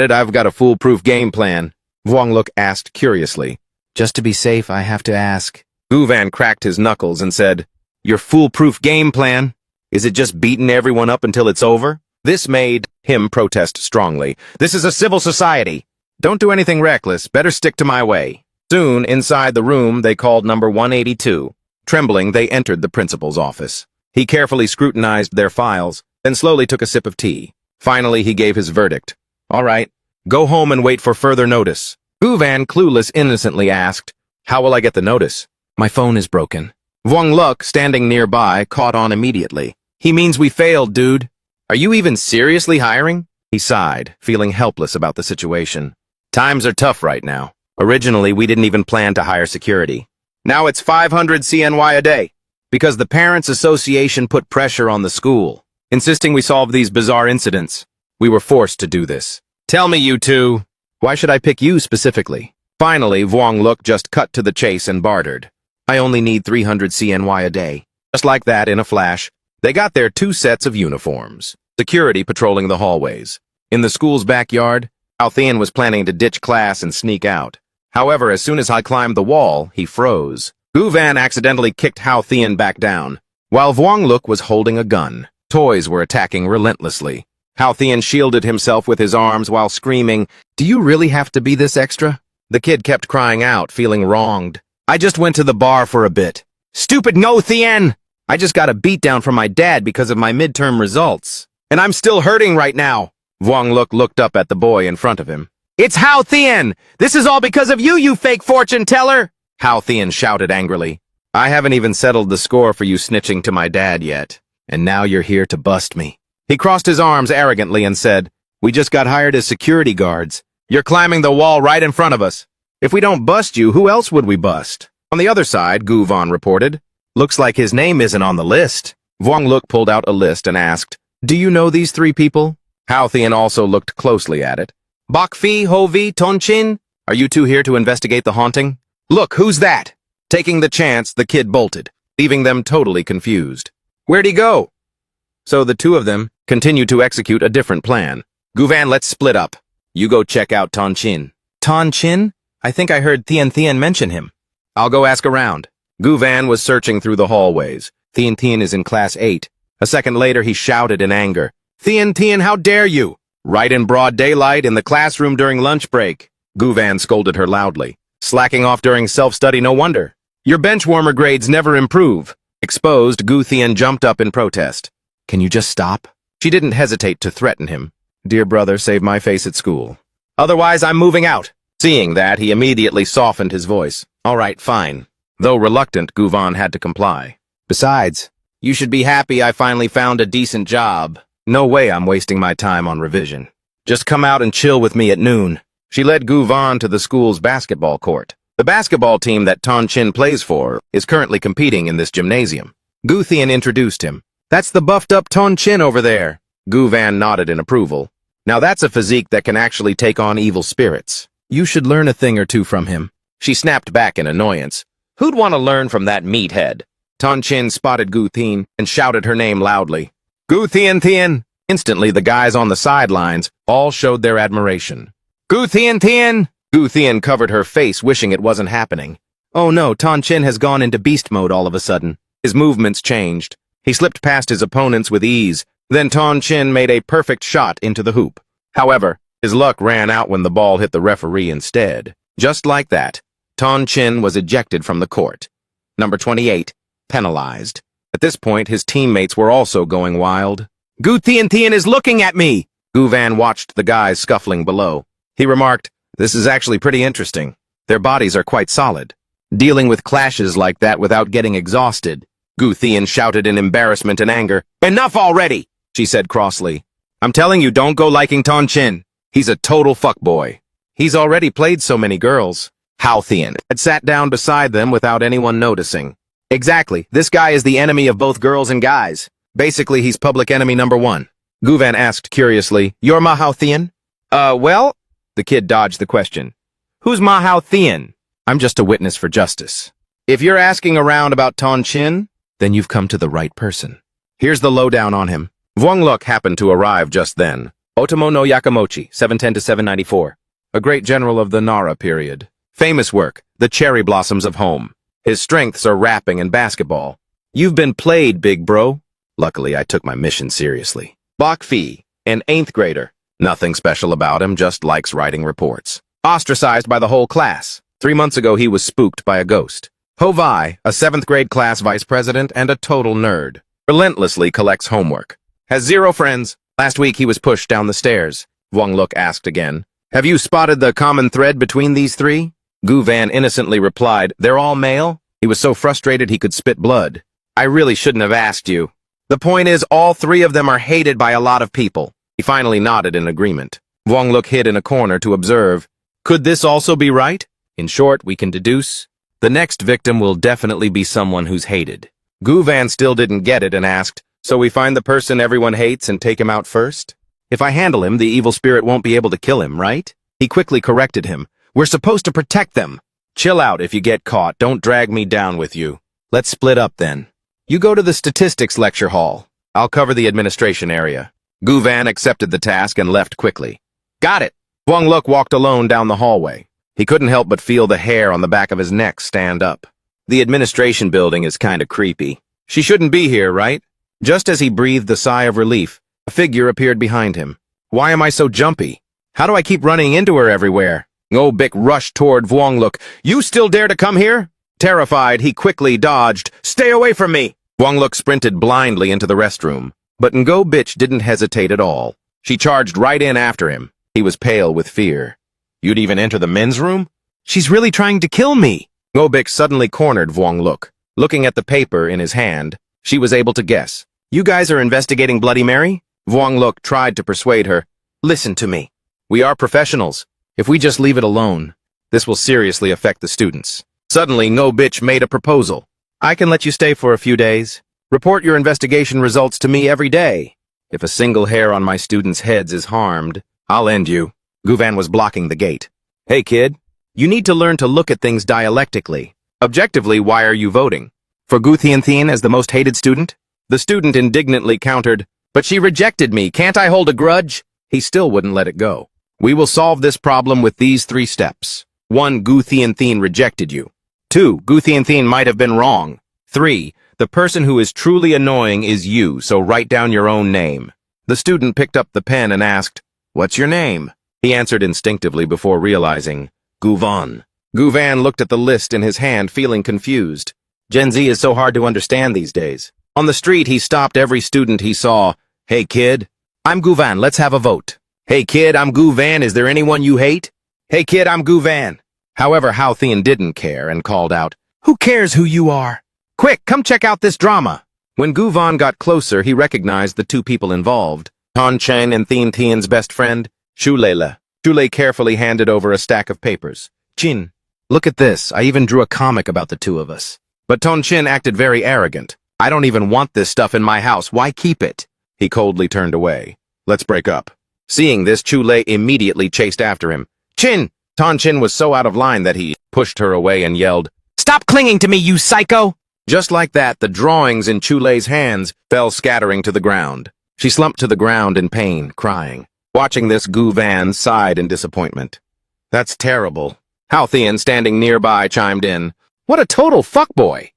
it, I've got a foolproof game plan. Vuong Luk asked curiously. Just to be safe, I have to ask. Gu Van cracked his knuckles and said, Your foolproof game plan? Is it just beating everyone up until it's over? This made him protest strongly. This is a civil society. Don't do anything reckless, better stick to my way. Soon, inside the room, they called number 182. Trembling, they entered the principal's office. He carefully scrutinized their files, then slowly took a sip of tea. Finally, he gave his verdict. All right, go home and wait for further notice. Gu Van, clueless, innocently asked, How will I get the notice? My phone is broken. Vuong Luk, standing nearby, caught on immediately. He means we failed, dude. Are you even seriously hiring? He sighed, feeling helpless about the situation. Times are tough right now. Originally, we didn't even plan to hire security. Now it's 500 CNY a day, because the Parents Association put pressure on the school, insisting we solve these bizarre incidents. We were forced to do this. Tell me, you two, why should I pick you specifically? Finally, Vuong Luk just cut to the chase and bartered. I only need 300 CNY a day. Just like that, in a flash, they got their 2 sets of uniforms. Security patrolling the hallways. In the school's backyard, Hao Thien was planning to ditch class and sneak out. However, as soon as I climbed the wall, he froze. Gu Van accidentally kicked Hao Thien back down. While Vuong Luk was holding a gun, toys were attacking relentlessly. Hao Thien shielded himself with his arms while screaming, Do you really have to be this extra? The kid kept crying out, feeling wronged. I just went to the bar for a bit. Stupid no, Thien! I just got a beatdown from my dad because of my midterm results. And I'm still hurting right now. Vuong Luk looked up at the boy in front of him. It's Hao Thien! This is all because of you, you fake fortune teller! Hao Thien shouted angrily. I haven't even settled the score for you snitching to my dad yet. And now you're here to bust me. He crossed his arms arrogantly and said, We just got hired as security guards. You're climbing the wall right in front of us. If we don't bust you, who else would we bust? On the other side, Gu Van reported. Looks like his name isn't on the list. Vuong Luk pulled out a list and asked, Do you know these 3 people? Hao Thien also looked closely at it. Bok Fi, Ho Vi, Ton Chin? Are you two here to investigate the haunting? Look, who's that? Taking the chance, the kid bolted, leaving them totally confused. Where'd he go? So the 2 of them continued to execute a different plan. Gu Van, let's split up. You go check out Ton Chin. Ton Chin? I think I heard Thien Thien mention him. I'll go ask around. Gu Van was searching through the hallways. Thien Thien is in class 8. A second later, he shouted in anger. Thien Thien, how dare you? Right in broad daylight, in the classroom during lunch break. Gu Van scolded her loudly. Slacking off during self-study, no wonder. Your benchwarmer grades never improve. Exposed, Gu Thien jumped up in protest. Can you just stop? She didn't hesitate to threaten him. Dear brother, save my face at school. Otherwise, I'm moving out. Seeing that, he immediately softened his voice. All right, fine. Though reluctant, Gu Van had to comply. Besides, you should be happy I finally found a decent job. No way I'm wasting my time on revision. Just come out and chill with me at noon. She led Gu Van to the school's basketball court. The basketball team that Ton Chin plays for is currently competing in this gymnasium. Gu Thien introduced him. That's the buffed-up Ton Chin over there. Gu Van nodded in approval. Now that's a physique that can actually take on evil spirits. You should learn a thing or two from him. She snapped back in annoyance. Who'd want to learn from that meathead? Ton Chin spotted Gu Thien and shouted her name loudly. Gu Thien Thien! Instantly, the guys on the sidelines all showed their admiration. Gu Thien Thien! Gu Thien covered her face, wishing it wasn't happening. Oh no, Ton Chin has gone into beast mode all of a sudden. His movements changed. He slipped past his opponents with ease. Then Ton Chin made a perfect shot into the hoop. However, his luck ran out when the ball hit the referee instead. Just like that, Ton Chin was ejected from the court. Number 28, penalized. At this point, his teammates were also going wild. Gu Thien Thien is looking at me! Gu Van watched the guys scuffling below. He remarked, this is actually pretty interesting. Their bodies are quite solid. Dealing with clashes like that without getting exhausted. Gu Thien shouted in embarrassment and anger. Enough already, she said crossly. I'm telling you, don't go liking Ton Chin. He's a total fuckboy. He's already played so many girls. Hao Thien had sat down beside them without anyone noticing. Exactly, this guy is the enemy of both girls and guys. Basically, he's public enemy number 1. Gu Van asked curiously, You're Ma Hao Thien? Well? The kid dodged the question. Who's Ma Hao Thien? I'm just a witness for justice. If you're asking around about Ton Chin, then you've come to the right person. Here's the lowdown on him. Vuong Luk happened to arrive just then. Otomo no Yakamochi, 710 to 794. A great general of the Nara period. Famous work, The Cherry Blossoms of Home. His strengths are rapping and basketball. You've been played, big bro. Luckily, I took my mission seriously. Bok Fi, an 8th grader. Nothing special about him, just likes writing reports. Ostracized by the whole class. 3 months ago, he was spooked by a ghost. Ho Vai, a 7th grade class vice president and a total nerd. Relentlessly collects homework. Has 0 friends. Last week, he was pushed down the stairs. Vuong Luk asked again. Have you spotted the common thread between these 3? Gu Van innocently replied, they're all male? He was so frustrated he could spit blood. I really shouldn't have asked you. The point is, all 3 of them are hated by a lot of people. He finally nodded in agreement. Vuong Luk hid in a corner to observe. Could this also be right? In short, we can deduce. The next victim will definitely be someone who's hated. Gu Van still didn't get it and asked, so we find the person everyone hates and take him out first? If I handle him, the evil spirit won't be able to kill him, right? He quickly corrected him. We're supposed to protect them. Chill out if you get caught. Don't drag me down with you. Let's split up then. You go to the statistics lecture hall. I'll cover the administration area. Gu Van accepted the task and left quickly. Got it. Vuong Luk walked alone down the hallway. He couldn't help but feel the hair on the back of his neck stand up. The administration building is kinda creepy. She shouldn't be here, right? Just as he breathed a sigh of relief, a figure appeared behind him. Why am I so jumpy? How do I keep running into her everywhere? Ngo Bick rushed toward Vuong Luk. You still dare to come here? Terrified, he quickly dodged. Stay away from me! Vuong Luk sprinted blindly into the restroom. But Ngo Bitch didn't hesitate at all. She charged right in after him. He was pale with fear. You'd even enter the men's room? She's really trying to kill me! Ngo Bick suddenly cornered Vuong Luk. Looking at the paper in his hand, she was able to guess. You guys are investigating Bloody Mary? Vuong Luk tried to persuade her. Listen to me. We are professionals. If we just leave it alone, this will seriously affect the students. Suddenly, Ngo Bitch made a proposal. I can let you stay for a few days. Report your investigation results to me every day. If a single hair on my students' heads is harmed, I'll end you. Gu Van was blocking the gate. Hey, kid. You need to learn to look at things dialectically. Objectively, why are you voting? For Gu Thien Thien as the most hated student? The student indignantly countered, But she rejected me. Can't I hold a grudge? He still wouldn't let it go. We will solve this problem with these 3 steps. 1. Gu Thien Thien rejected you. 2. Gu Thien Thien might have been wrong. 3. The person who is truly annoying is you, so write down your own name. The student picked up the pen and asked, What's your name? He answered instinctively before realizing, Gu Van. Gu Van looked at the list in his hand, feeling confused. Gen Z is so hard to understand these days. On the street, he stopped every student he saw. Hey, kid. I'm Gu Van. Let's have a vote. Hey, kid, I'm Gu Van. Is there anyone you hate? Hey, kid, I'm Gu Van. However, Hao Thien didn't care and called out, Who cares who you are? Quick, come check out this drama. When Gu Van got closer, he recognized the 2 people involved. Ton Chen and Thien Thien's best friend, Shu Leila. Shu Lei carefully handed over a stack of papers. Chin. Look at this, I even drew a comic about the two of us. But Tonchin acted very arrogant. I don't even want this stuff in my house, why keep it? He coldly turned away. Let's break up. Seeing this, Chulei immediately chased after him. Chin! Tonchin was so out of line that he pushed her away and yelled, Stop clinging to me, you psycho! Just like that, the drawings in Chulei's hands fell scattering to the ground. She slumped to the ground in pain, crying. Watching this, Gu Van sighed in disappointment. That's terrible. Hao Thian, standing nearby, chimed in. What a total fuckboy!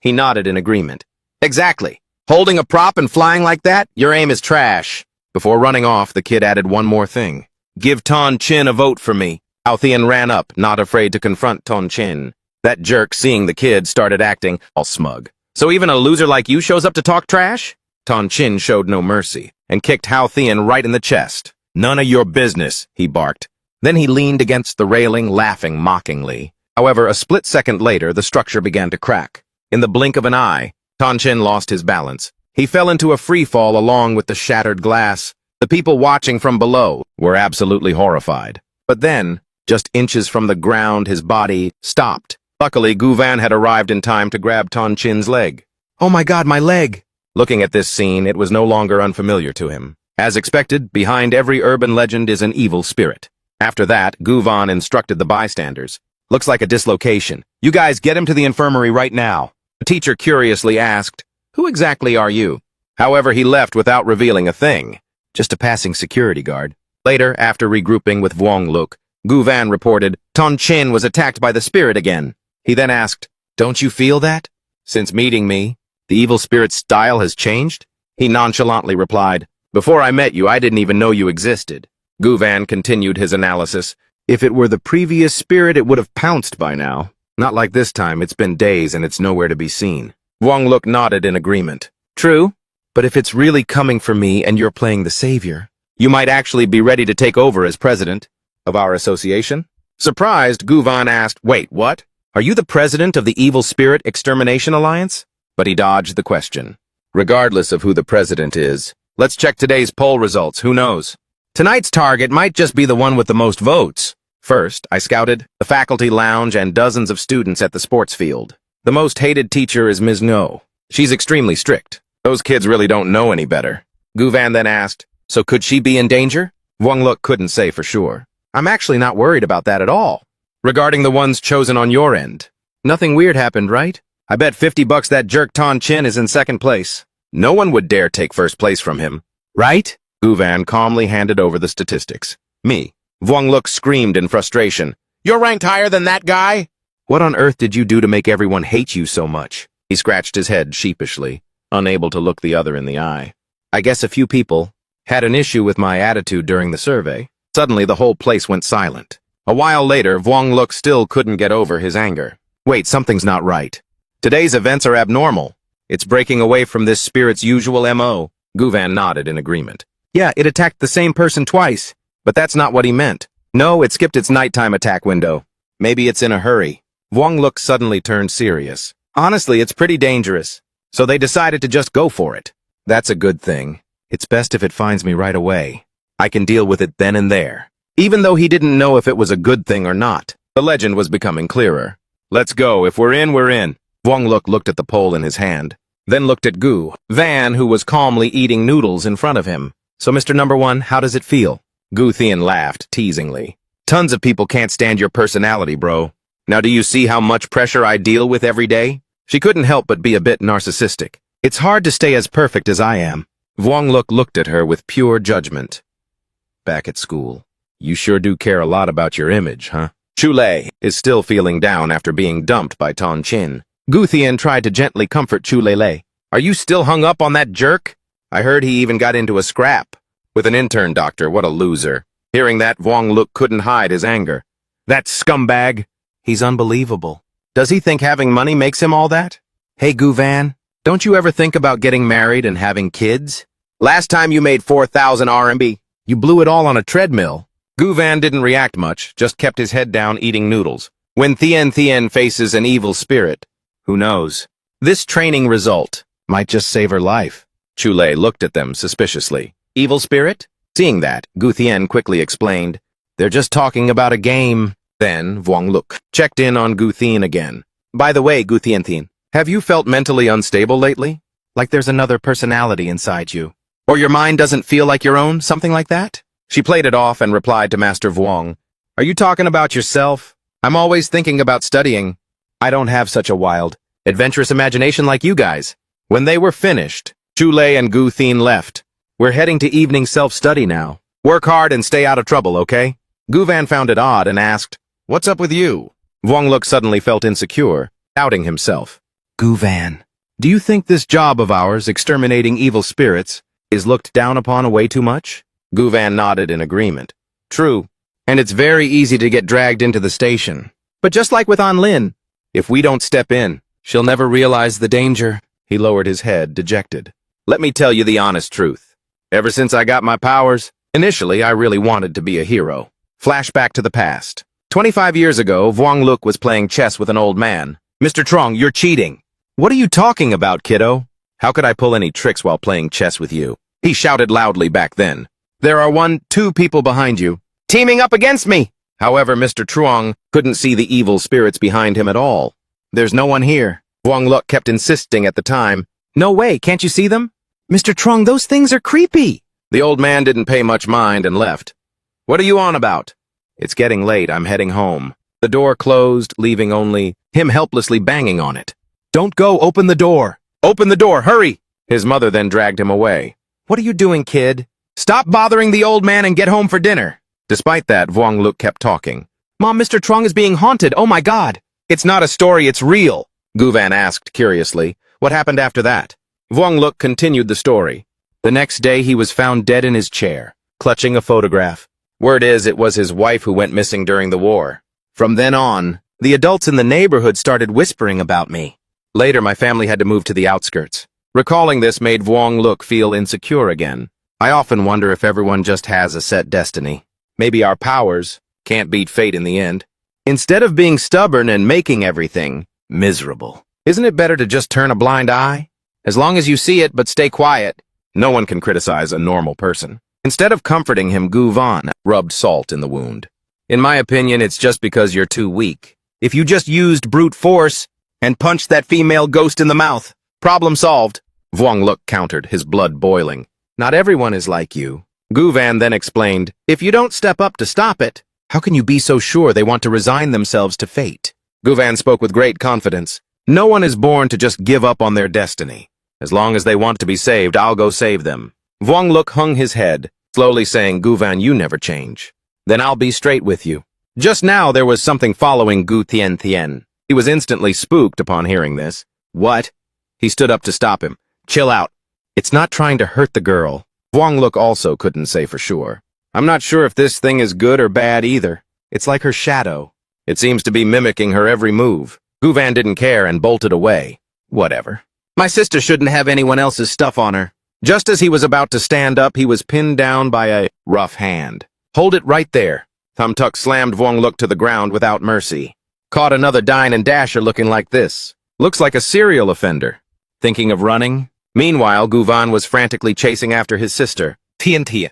He nodded in agreement. Exactly. Holding a prop and flying like that? Your aim is trash. Before running off, the kid added one more thing. Give Tonchin a vote for me. Hao Thian ran up, not afraid to confront Tonchin. That jerk, seeing the kid, started acting all smug. So even a loser like you shows up to talk trash? Tonchin showed no mercy, and kicked Hao Thian right in the chest. None of your business, he barked. Then he leaned against the railing, laughing mockingly. However, a split second later, the structure began to crack. In the blink of an eye, Tonchin lost his balance. He fell into a free fall along with the shattered glass. The people watching from below were absolutely horrified. But then, just inches from the ground, his body stopped. Luckily, Gu Van had arrived in time to grab Tonchin's leg. Oh my god, my leg! Looking at this scene, it was no longer unfamiliar to him. As expected, behind every urban legend is an evil spirit. After that, Gu Van instructed the bystanders. Looks like a dislocation. You guys get him to the infirmary right now. The teacher curiously asked, Who exactly are you? However, he left without revealing a thing. Just a passing security guard. Later, after regrouping with Vuong Luk, Gu Van reported, Tonchin was attacked by the spirit again. He then asked, Don't you feel that? Since meeting me, the evil spirit's style has changed? He nonchalantly replied, Before I met you, I didn't even know you existed. Gu Van continued his analysis. If it were the previous spirit, it would have pounced by now. Not like this time, it's been days and it's nowhere to be seen. Vuong Luk nodded in agreement. True, but if it's really coming for me and you're playing the savior, you might actually be ready to take over as president of our association? Surprised, Gu Van asked, Wait, what? Are you the president of the Evil Spirit Extermination Alliance? But he dodged the question. Regardless of who the president is, let's check today's poll results, who knows? Tonight's target might just be the one with the most votes. First, I scouted the faculty lounge and dozens of students at the sports field. The most hated teacher is Ms. No. She's extremely strict. Those kids really don't know any better. Gu Van then asked, So could she be in danger? Vuong Luk couldn't say for sure. I'm actually not worried about that at all. Regarding the ones chosen on your end, nothing weird happened, right? I bet $50 that jerk Tonchin is in second place. No one would dare take first place from him. Right? Gu Van calmly handed over the statistics. Me. Vuong Luk screamed in frustration. You're ranked higher than that guy? What on earth did you do to make everyone hate you so much? He scratched his head sheepishly, unable to look the other in the eye. I guess a few people had an issue with my attitude during the survey. Suddenly, the whole place went silent. A while later, Vuong Luk still couldn't get over his anger. Wait, something's not right. Today's events are abnormal. It's breaking away from this spirit's usual M.O. Gu Van nodded in agreement. Yeah, it attacked the same person twice, but that's not what he meant. No, it skipped its nighttime attack window. Maybe it's in a hurry. Vuong Luk suddenly turned serious. Honestly, it's pretty dangerous. So they decided to just go for it. That's a good thing. It's best if it finds me right away. I can deal with it then and there. Even though he didn't know if it was a good thing or not, the legend was becoming clearer. Let's go. If we're in, we're in. Vuong Luk looked at the pole in his hand, then looked at Gu Van, who was calmly eating noodles in front of him. So, Mr. Number One, how does it feel? Gu Thian laughed teasingly. Tons of people can't stand your personality, bro. Now do you see how much pressure I deal with every day? She couldn't help but be a bit narcissistic. It's hard to stay as perfect as I am. Vuong Luk looked at her with pure judgment. Back at school. You sure do care a lot about your image, huh? Chulei is still feeling down after being dumped by Tonchin. Gu Thian tried to gently comfort Chulei. Are you still hung up on that jerk? I heard he even got into a scrap with an intern doctor. What a loser. Hearing that, Vuong Luk couldn't hide his anger. That scumbag. He's unbelievable. Does he think having money makes him all that? Hey, Gu Van, don't you ever think about getting married and having kids? Last time you made 4,000 RMB, you blew it all on a treadmill. Gu Van didn't react much, just kept his head down eating noodles. When Thian faces an evil spirit, who knows? This training result might just save her life. Chulei looked at them suspiciously. Evil spirit? Seeing that, Gu Thian quickly explained, They're just talking about a game. Then, Vuong Luk checked in on Gu Thien again. By the way, Gu Thien, have you felt mentally unstable lately? Like there's another personality inside you. Or your mind doesn't feel like your own, something like that? She played it off and replied to Master Vuong. Are you talking about yourself? I'm always thinking about studying. I don't have such a wild, adventurous imagination like you guys. When they were finished, Chulei and Gu Thien left. We're heading to evening self-study now. Work hard and stay out of trouble, okay? Guvan found it odd and asked, What's up with you? Vuong Luk suddenly felt insecure, doubting himself. Guvan, do you think this job of ours, exterminating evil spirits, is looked down upon way too much? Guvan nodded in agreement. True, and it's very easy to get dragged into the station. But just like with An Lin, if we don't step in, she'll never realize the danger. He lowered his head, dejected. Let me tell you the honest truth. Ever since I got my powers, initially I really wanted to be a hero. Flashback to the past. 25 years ago, Vuong Luk was playing chess with an old man. Mr. Trong, you're cheating. What are you talking about, kiddo? How could I pull any tricks while playing chess with you? He shouted loudly back then. There are 2 people behind you, teaming up against me. However, Mr. Truong couldn't see the evil spirits behind him at all. There's no one here. Vuong Luk kept insisting at the time. No way, can't you see them? Mr. Truong, those things are creepy. The old man didn't pay much mind and left. What are you on about? It's getting late, I'm heading home. The door closed, leaving only him helplessly banging on it. Don't go, open the door. Open the door, hurry! His mother then dragged him away. What are you doing, kid? Stop bothering the old man and get home for dinner. Despite that, Vuong Luk kept talking. Mom, Mr. Truong is being haunted, oh my god! It's not a story, it's real. Guvan asked curiously. What happened after that? Vuong Luk continued the story. The next day he was found dead in his chair, clutching a photograph. Word is it was his wife who went missing during the war. From then on, the adults in the neighborhood started whispering about me. Later my family had to move to the outskirts. Recalling this made Vuong Luk feel insecure again. I often wonder if everyone just has a set destiny. Maybe our powers can't beat fate in the end. Instead of being stubborn and making everything miserable, isn't it better to just turn a blind eye? As long as you see it but stay quiet, no one can criticize a normal person. Instead of comforting him, Guvan rubbed salt in the wound. In my opinion, it's just because you're too weak. If you just used brute force and punched that female ghost in the mouth, problem solved. Vuong Luk countered, his blood boiling. Not everyone is like you. Guvan then explained, if you don't step up to stop it, how can you be so sure they want to resign themselves to fate? Guvan spoke with great confidence. No one is born to just give up on their destiny. As long as they want to be saved, I'll go save them. Vuong Luk hung his head, slowly saying, Guvan, you never change. Then I'll be straight with you. Just now there was something following Gu Thien. He was instantly spooked upon hearing this. What? He stood up to stop him. Chill out. It's not trying to hurt the girl. Vuong Luk also couldn't say for sure. I'm not sure if this thing is good or bad either. It's like her shadow. It seems to be mimicking her every move. Guvan didn't care and bolted away. Whatever. My sister shouldn't have anyone else's stuff on her. Just as he was about to stand up, he was pinned down by a rough hand. Hold it right there. Thumb Tuck slammed Vuong Luk to the ground without mercy. Caught another dine and dasher looking like this. Looks like a serial offender. Thinking of running? Meanwhile, Guvan was frantically chasing after his sister. Thien.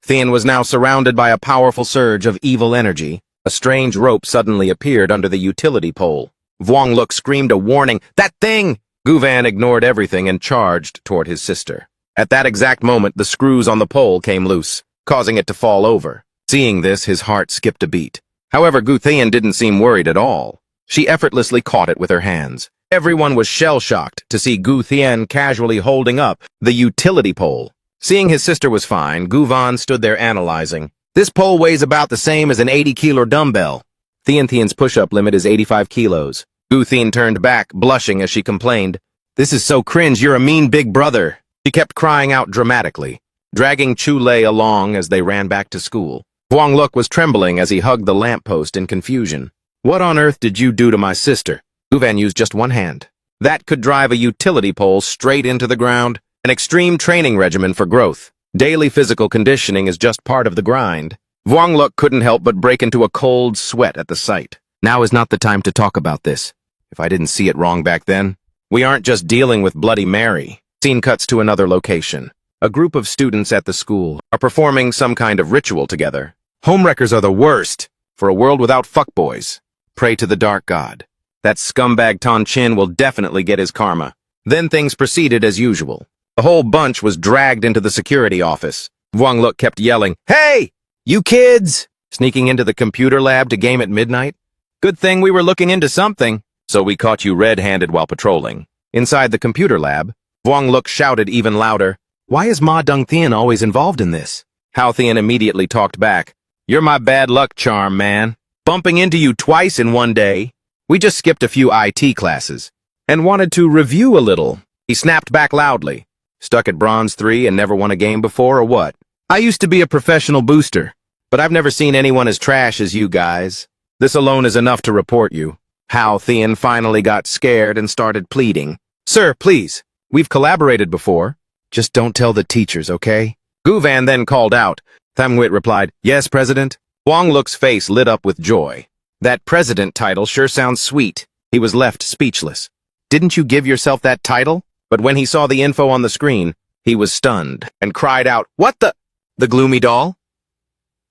Thien was now surrounded by a powerful surge of evil energy. A strange rope suddenly appeared under the utility pole. Vuong Luk screamed a warning, "That thing!" Guvan ignored everything and charged toward his sister. At that exact moment, the screws on the pole came loose, causing it to fall over. Seeing this, his heart skipped a beat. However, Gu Thien didn't seem worried at all. She effortlessly caught it with her hands. Everyone was shell-shocked to see Gu Thien casually holding up the utility pole. Seeing his sister was fine, Guvan stood there analyzing. This pole weighs about the same as an 80-kilo dumbbell. Thien's push-up limit is 85 kilos. Gu Thien turned back, blushing as she complained. This is so cringe, you're a mean big brother. She kept crying out dramatically, dragging Chulei along as they ran back to school. Vuong Luk was trembling as he hugged the lamppost in confusion. What on earth did you do to my sister? Guvan used just one hand. That could drive a utility pole straight into the ground. An extreme training regimen for growth. Daily physical conditioning is just part of the grind. Vuong Luk couldn't help but break into a cold sweat at the sight. Now is not the time to talk about this. If I didn't see it wrong back then, we aren't just dealing with Bloody Mary. Scene cuts to another location. A group of students at the school are performing some kind of ritual together. Homewreckers are the worst. For a world without fuckboys. Pray to the dark god. That scumbag Ton Chin will definitely get his karma. Then things proceeded as usual. The whole bunch was dragged into the security office. Vuong Luk kept yelling, "Hey! You kids!" Sneaking into the computer lab to game at midnight. Good thing we were looking into something, so we caught you red-handed while patrolling. Inside the computer lab, Vuong Luk shouted even louder, "Why is Ma Dong Thien always involved in this?" Hao Thien immediately talked back, "You're my bad luck charm, man. Bumping into you twice in one day. We just skipped a few IT classes and wanted to review a little." He snapped back loudly. Stuck at Bronze 3 and never won a game before, or what? I used to be a professional booster, but I've never seen anyone as trash as you guys. This alone is enough to report you. Hao Thien finally got scared and started pleading. "Sir, please. We've collaborated before. Just don't tell the teachers, okay?" Guvan then called out. Thamwit replied, "Yes, President." Vuong Luk's face lit up with joy. That president title sure sounds sweet. He was left speechless. "Didn't you give yourself that title?" But when he saw the info on the screen, he was stunned and cried out, "What the gloomy doll?"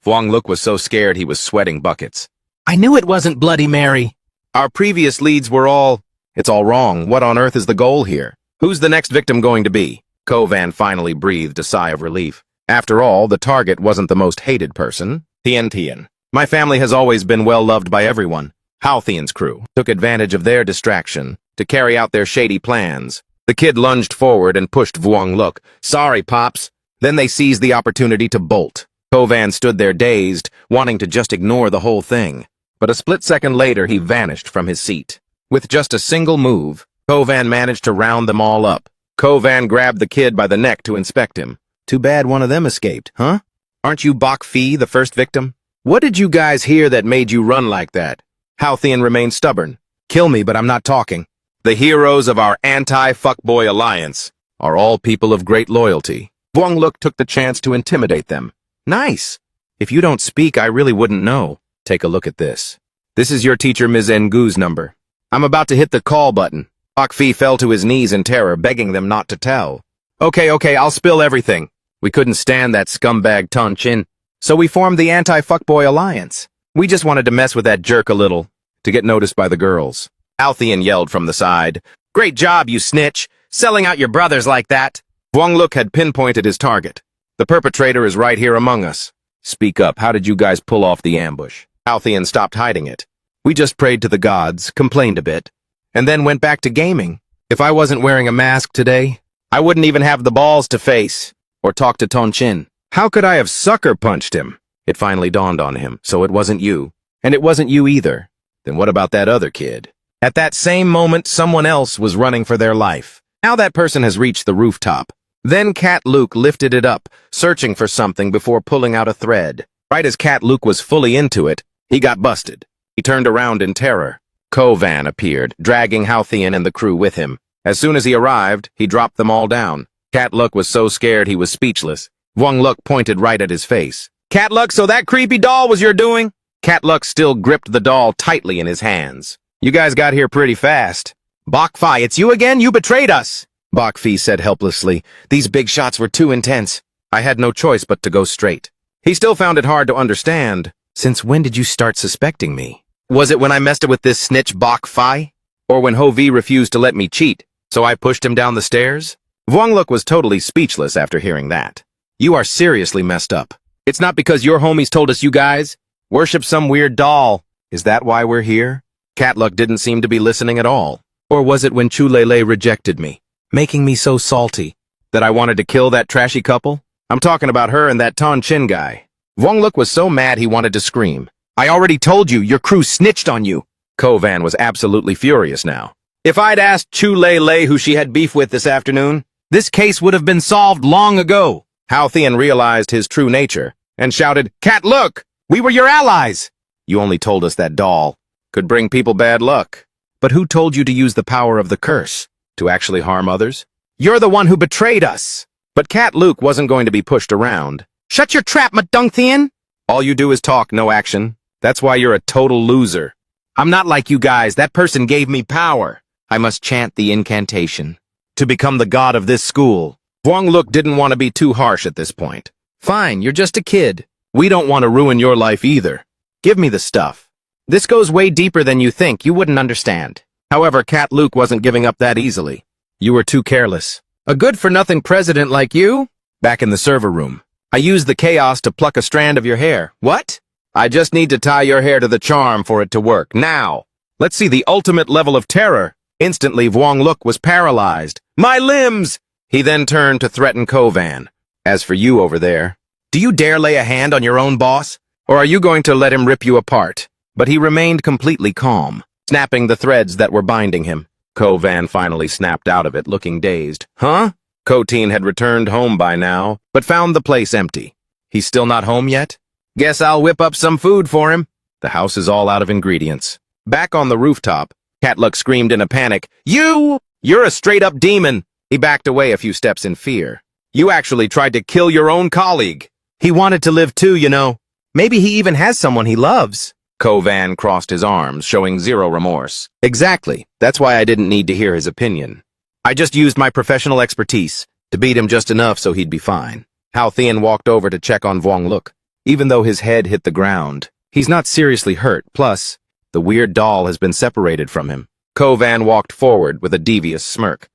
Vuong Luk was so scared he was sweating buckets. I knew it wasn't Bloody Mary. Our previous leads were all... It's all wrong. What on earth is the goal here? Who's the next victim going to be? Kovan finally breathed a sigh of relief. After all, the target wasn't the most hated person. Tien. My family has always been well loved by everyone. Hao Thien's crew took advantage of their distraction to carry out their shady plans. The kid lunged forward and pushed Vuong Luk. "Sorry, Pops." Then they seized the opportunity to bolt. Kovan stood there dazed, wanting to just ignore the whole thing. But a split second later, he vanished from his seat. With just a single move, Kovan managed to round them all up. Kovan grabbed the kid by the neck to inspect him. "Too bad one of them escaped, huh? Aren't you Bok Fi, the first victim? What did you guys hear that made you run like that?" Hao Thien remained stubborn. "Kill me, but I'm not talking. The heroes of our anti-fuckboy alliance are all people of great loyalty." Vuong Luk took the chance to intimidate them. "Nice. If you don't speak, I really wouldn't know. Take a look at this. This is your teacher Ms. Ngu's number. I'm about to hit the call button." Bok Fi fell to his knees in terror, begging them not to tell. Okay, I'll spill everything. We couldn't stand that scumbag Ton Chin, so we formed the anti-fuckboy alliance. We just wanted to mess with that jerk a little, to get noticed by the girls. Hao Thien yelled from the side. "Great job, you snitch, selling out your brothers like that." Vuong Luk had pinpointed his target. "The perpetrator is right here among us. Speak up, how did you guys pull off the ambush?" Hao Thien stopped hiding it. "We just prayed to the gods, complained a bit, and then went back to gaming. If I wasn't wearing a mask today, I wouldn't even have the balls to face or talk to Ton Chin. How could I have sucker punched him?" It finally dawned on him. "So it wasn't you. And it wasn't you either. Then what about that other kid?" At that same moment, someone else was running for their life. Now that person has reached the rooftop. Then Cat Luke lifted it up, searching for something before pulling out a thread. Right as Cat Luke was fully into it, he got busted. He turned around in terror. Kovan appeared, dragging Hao Thien and the crew with him. As soon as he arrived, he dropped them all down. Cat Luke was so scared he was speechless. Vuong Luk pointed right at his face. "Cat Luke, so that creepy doll was your doing?" Cat Luke still gripped the doll tightly in his hands. "You guys got here pretty fast." "Bok Fi, it's you again? You betrayed us!" Bok Fi said helplessly. "These big shots were too intense. I had no choice but to go straight." He still found it hard to understand. "Since when did you start suspecting me? Was it when I messed with this snitch Bok Fi? Or when Ho Vi refused to let me cheat, so I pushed him down the stairs?" Vuong Luk was totally speechless after hearing that. "You are seriously messed up. It's not because your homies told us you guys worship some weird doll. Is that why we're here?" Cat Luck didn't seem to be listening at all. "Or was it when Chu Lele rejected me, making me so salty that I wanted to kill that trashy couple? I'm talking about her and that Ton Chin guy." Vuong Luk was so mad he wanted to scream. "I already told you, your crew snitched on you." Kovan was absolutely furious now. "If I'd asked Chu Lele who she had beef with this afternoon, this case would have been solved long ago." Hao Thien realized his true nature and shouted, "Cat Luck, we were your allies." "You only told us that doll could bring people bad luck. But who told you to use the power of the curse to actually harm others?" "You're the one who betrayed us." But Cat Luke wasn't going to be pushed around. "Shut your trap, Ma Dong Thien." "All you do is talk, no action. That's why you're a total loser." "I'm not like you guys. That person gave me power. I must chant the incantation to become the god of this school." Vuong Luk didn't want to be too harsh at this point. "Fine, you're just a kid. We don't want to ruin your life either. Give me the stuff. This goes way deeper than you think. You wouldn't understand. However, Cat Luke wasn't giving up that easily. You were too careless. A good-for-nothing president like you? Back in the server room. I used the chaos to pluck a strand of your hair. What? I just need to tie your hair to the charm for it to work. Now! Let's see the ultimate level of terror. Instantly, Vuong Look was paralyzed. My limbs! He then turned to threaten Kovan. As for you over there, do you dare lay a hand on your own boss? Or are you going to let him rip you apart? But he remained completely calm, snapping the threads that were binding him. Kovan finally snapped out of it, looking dazed. Huh? Koteen had returned home by now, but found the place empty. He's still not home yet? Guess I'll whip up some food for him. The house is all out of ingredients. Back on the rooftop, Catluck screamed in a panic, You're a straight-up demon! He backed away a few steps in fear. You actually tried to kill your own colleague. He wanted to live too, you know. Maybe he even has someone he loves. Kovan crossed his arms, showing zero remorse. Exactly. That's why I didn't need to hear his opinion. I just used my professional expertise to beat him just enough so he'd be fine. Hao Thien walked over to check on Vuong Look. Even though his head hit the ground, he's not seriously hurt. Plus, the weird doll has been separated from him. Kovan walked forward with a devious smirk.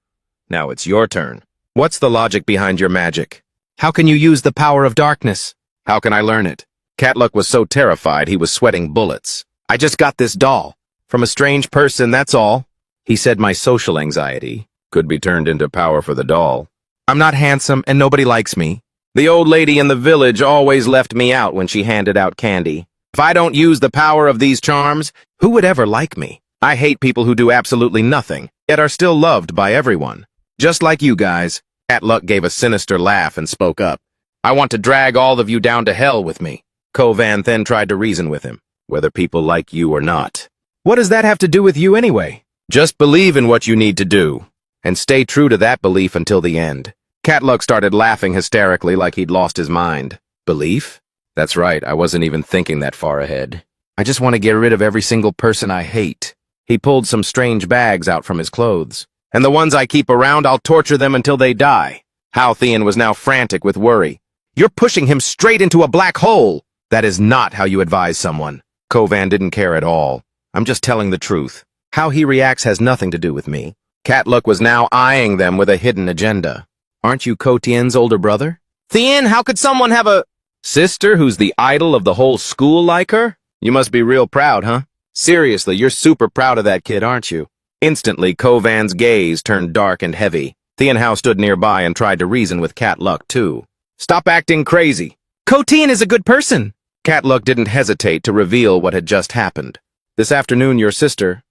Now it's your turn. What's the logic behind your magic? How can you use the power of darkness? How can I learn it? Catluck was so terrified he was sweating bullets. I just got this doll. From a strange person, that's all. He said my social anxiety could be turned into power for the doll. I'm not handsome and nobody likes me. The old lady in the village always left me out when she handed out candy. If I don't use the power of these charms, who would ever like me? I hate people who do absolutely nothing, yet are still loved by everyone. Just like you guys. Catluck gave a sinister laugh and spoke up. I want to drag all of you down to hell with me. Kovan then tried to reason with him, whether people like you or not. What does that have to do with you anyway? Just believe in what you need to do, and stay true to that belief until the end. Catluck started laughing hysterically like he'd lost his mind. Belief? That's right, I wasn't even thinking that far ahead. I just want to get rid of every single person I hate. He pulled some strange bags out from his clothes. And the ones I keep around, I'll torture them until they die. Hao Thien was now frantic with worry. You're pushing him straight into a black hole! That is not how you advise someone. Kovan didn't care at all. I'm just telling the truth. How he reacts has nothing to do with me. Catluck was now eyeing them with a hidden agenda. Aren't you Kotien's older brother? Thien, how could someone have a sister who's the idol of the whole school like her? You must be real proud, huh? Seriously, you're super proud of that kid, aren't you? Instantly, Kovan's gaze turned dark and heavy. Thien Hao stood nearby and tried to reason with Catluck, too. Stop acting crazy. Kotien is a good person. Catluck didn't hesitate to reveal what had just happened. This afternoon, your sister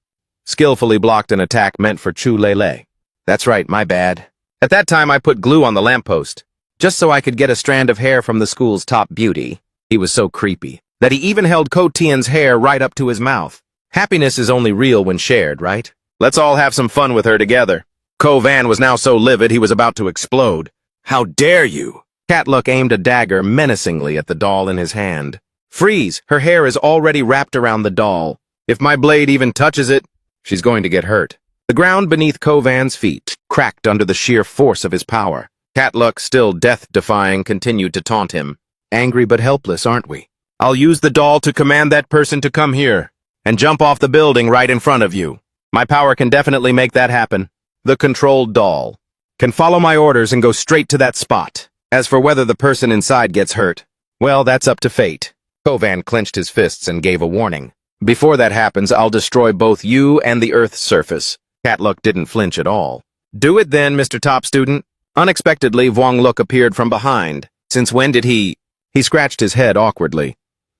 skillfully blocked an attack meant for Chu Lele. That's right, my bad. At that time, I put glue on the lamppost, just so I could get a strand of hair from the school's top beauty. He was so creepy that he even held Kotien's hair right up to his mouth. Happiness is only real when shared, right? Let's all have some fun with her together. Kovan was now so livid he was about to explode. How dare you? Catluck aimed a dagger menacingly at the doll in his hand. Freeze! Her hair is already wrapped around the doll. If my blade even touches it, she's going to get hurt. The ground beneath Kovan's feet cracked under the sheer force of his power. Catluck, still death-defying, continued to taunt him. Angry but helpless, aren't we? I'll use the doll to command that person to come here and jump off the building right in front of you. My power can definitely make that happen. The controlled doll can follow my orders and go straight to that spot. As for whether the person inside gets hurt, well, that's up to fate. Kovan clenched his fists and gave a warning. Before that happens, I'll destroy both you and the Earth's surface. Catluck didn't flinch at all. Do it then, Mr. Top Student. Unexpectedly, Vuong Look appeared from behind. Since when did he scratched his head awkwardly.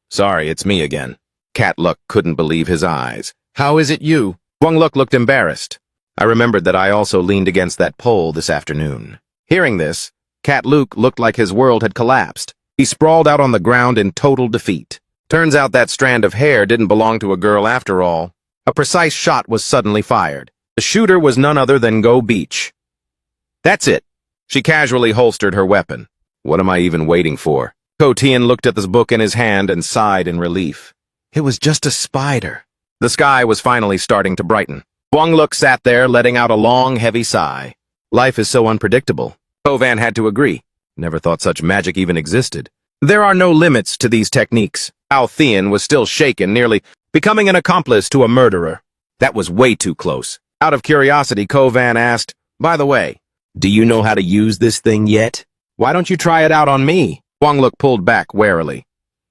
Sorry, it's me again. Catluck couldn't believe his eyes. How is it you? Vuong Look looked embarrassed. I remembered that I also leaned against that pole this afternoon. Hearing this, Catluck looked like his world had collapsed. He sprawled out on the ground in total defeat. Turns out that strand of hair didn't belong to a girl after all. A precise shot was suddenly fired. The shooter was none other than Go Beach. That's it. She casually holstered her weapon. What am I even waiting for? Kotien looked at this book in his hand and sighed in relief. It was just a spider. The sky was finally starting to brighten. Vuong Look sat there, letting out a long, heavy sigh. Life is so unpredictable. Kovan had to agree. Never thought such magic even existed. There are no limits to these techniques. Al Thean was still shaken, nearly becoming an accomplice to a murderer. That was way too close. Out of curiosity, Kovan asked, "By the way, do you know how to use this thing yet? Why don't you try it out on me?" Wongluk pulled back warily.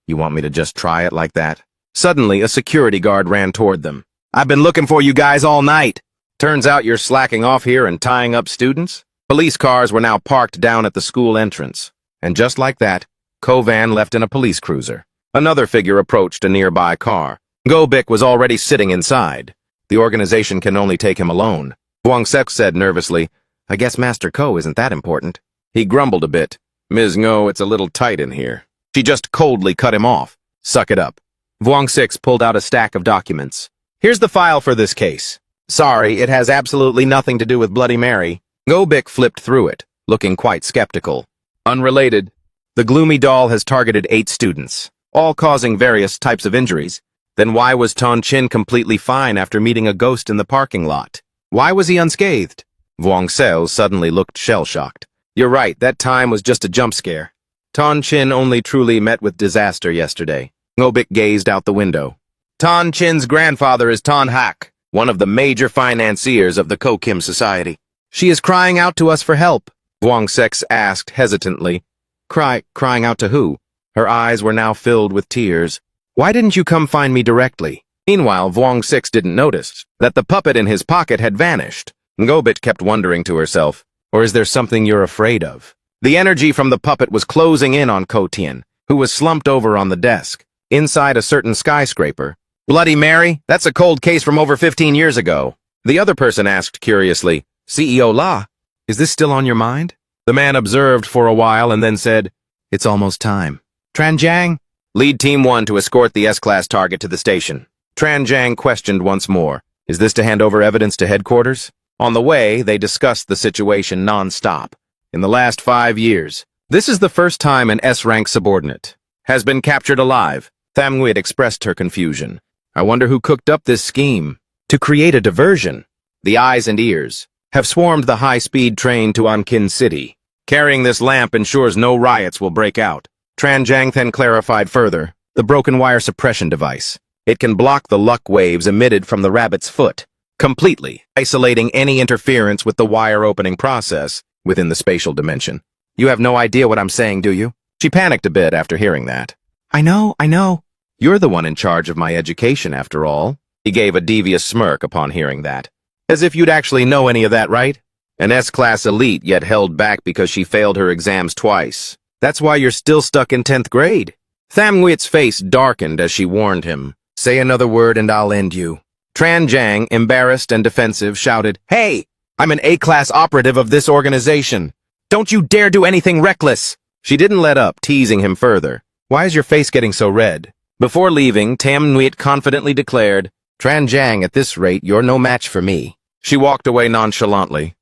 "You want me to just try it like that?" Suddenly, a security guard ran toward them. "I've been looking for you guys all night. Turns out you're slacking off here and tying up students?" Police cars were now parked down at the school entrance. And just like that, Kovan left in a police cruiser. Another figure approached a nearby car. Gobik was already sitting inside. "The organization can only take him alone." Wong-sek said nervously, "I guess Master Ko isn't that important." He grumbled a bit. "Ms. Ngo, it's a little tight in here." She just coldly cut him off. "Suck it up." Wong-sik pulled out a stack of documents. "Here's the file for this case. Sorry, it has absolutely nothing to do with Bloody Mary." Gobik flipped through it, looking quite skeptical. "Unrelated. The gloomy doll has targeted 8 students, all causing various types of injuries. Then why was Ton Chin completely fine after meeting a ghost in the parking lot? Why was he unscathed?" Vuong Seo suddenly looked shell-shocked. "You're right, that time was just a jump scare. Ton Chin only truly met with disaster yesterday." Ngobik gazed out the window. "Ton Chin's grandfather is Ton Hak, one of the major financiers of the Ko Kim Society. She is crying out to us for help." Vuong Sex asked hesitantly. Crying out to who?" Her eyes were now filled with tears. "Why didn't you come find me directly?" Meanwhile, Vuong Six didn't notice that the puppet in his pocket had vanished. Ngobit kept wondering to herself, "Or is there something you're afraid of?" The energy from the puppet was closing in on Ko Tien, who was slumped over on the desk, inside a certain skyscraper. "Bloody Mary? That's a cold case from over 15 years ago." The other person asked curiously, "CEO La, is this still on your mind?" The man observed for a while and then said, "It's almost time. Tranjang, lead Team 1 to escort the S-Class target to the station." Tranjang questioned once more, "Is this to hand over evidence to headquarters?" On the way, they discussed the situation non-stop. In the last 5 years, this is the first time an S-rank subordinate has been captured alive. Tham Nguyen expressed her confusion. "I wonder who cooked up this scheme to create a diversion." The eyes and ears have swarmed the high-speed train to Ankin City. Carrying this lamp ensures no riots will break out. Tranjang then clarified further, the broken wire suppression device. It can block the luck waves emitted from the rabbit's foot, completely isolating any interference with the wire opening process within the spatial dimension. "You have no idea what I'm saying, do you?" She panicked a bit after hearing that. I know. You're the one in charge of my education, after all." He gave a devious smirk upon hearing that. "As if you'd actually know any of that, right? An S-class elite, yet held back because she failed her exams twice. That's why you're still stuck in 10th grade. Tham Nguyen's face darkened as she warned him. "Say another word and I'll end you." Tran Jang, embarrassed and defensive, shouted, "Hey! I'm an A-class operative of this organization. Don't you dare do anything reckless!" She didn't let up, teasing him further. "Why is your face getting so red?" Before leaving, Tam Nguyen confidently declared, "Tran Jang, at this rate, you're no match for me." She walked away nonchalantly.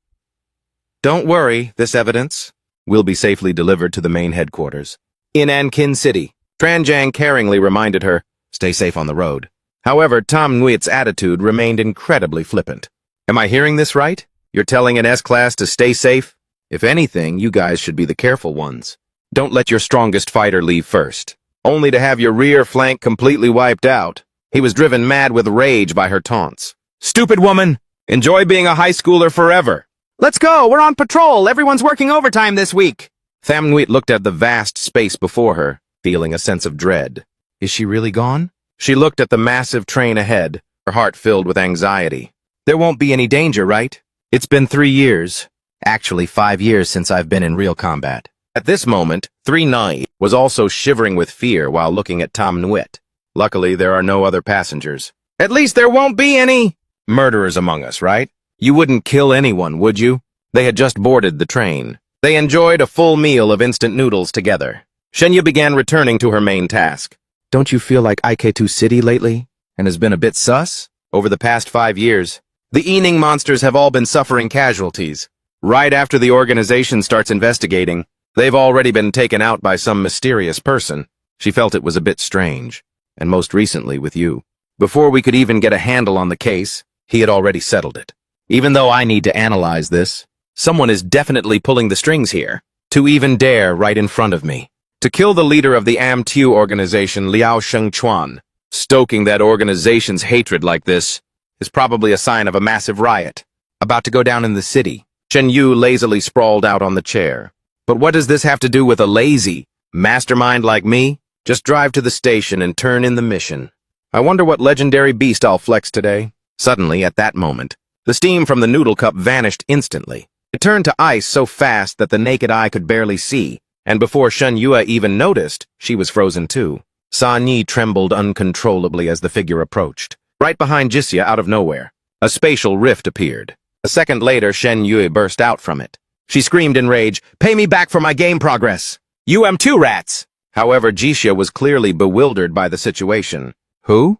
"Don't worry, this evidence will be safely delivered to the main headquarters in Ankin City." Tran Jang caringly reminded her, "Stay safe on the road." However, Tam Nguyen's attitude remained incredibly flippant. "Am I hearing this right? You're telling an S-class to stay safe? If anything, you guys should be the careful ones. Don't let your strongest fighter leave first, only to have your rear flank completely wiped out." He was driven mad with rage by her taunts. "Stupid woman! Enjoy being a high schooler forever." "Let's go! We're on patrol! Everyone's working overtime this week!" Tham Nguyen looked at the vast space before her, feeling a sense of dread. Is she really gone? She looked at the massive train ahead, her heart filled with anxiety. There won't be any danger, right? It's been 3 years. Actually, 5 years since I've been in real combat. At this moment, 3-9 was also shivering with fear while looking at Tam Nguyen. Luckily, there are no other passengers. "At least there won't be any murderers among us, right? You wouldn't kill anyone, would you?" They had just boarded the train. They enjoyed a full meal of instant noodles together. Shenya began returning to her main task. "Don't you feel like IK2 City lately? And has been a bit sus? Over the past 5 years, the Ening monsters have all been suffering casualties. Right after the organization starts investigating, they've already been taken out by some mysterious person." She felt it was a bit strange. "And most recently with you. Before we could even get a handle on the case, he had already settled it. Even though I need to analyze this, someone is definitely pulling the strings here, to even dare right in front of me." To kill the leader of the Amtu organization, Liao Shengchuan. Stoking that organization's hatred like this is probably a sign of a massive riot about to go down in the city. Shen Yu lazily sprawled out on the chair. But what does this have to do with a lazy mastermind like me? Just drive to the station and turn in the mission. I wonder what legendary beast I'll flex today. Suddenly, at that moment, the steam from the noodle cup vanished instantly. It turned to ice so fast that the naked eye could barely see, and before Shen Yue even noticed, she was frozen too. San Yi trembled uncontrollably as the figure approached. Right behind Jisya, out of nowhere, a spatial rift appeared. A second later, Shen Yue burst out from it. She screamed in rage, "Pay me back for my game progress! You M2 rats!" However, Jisya was clearly bewildered by the situation. Who?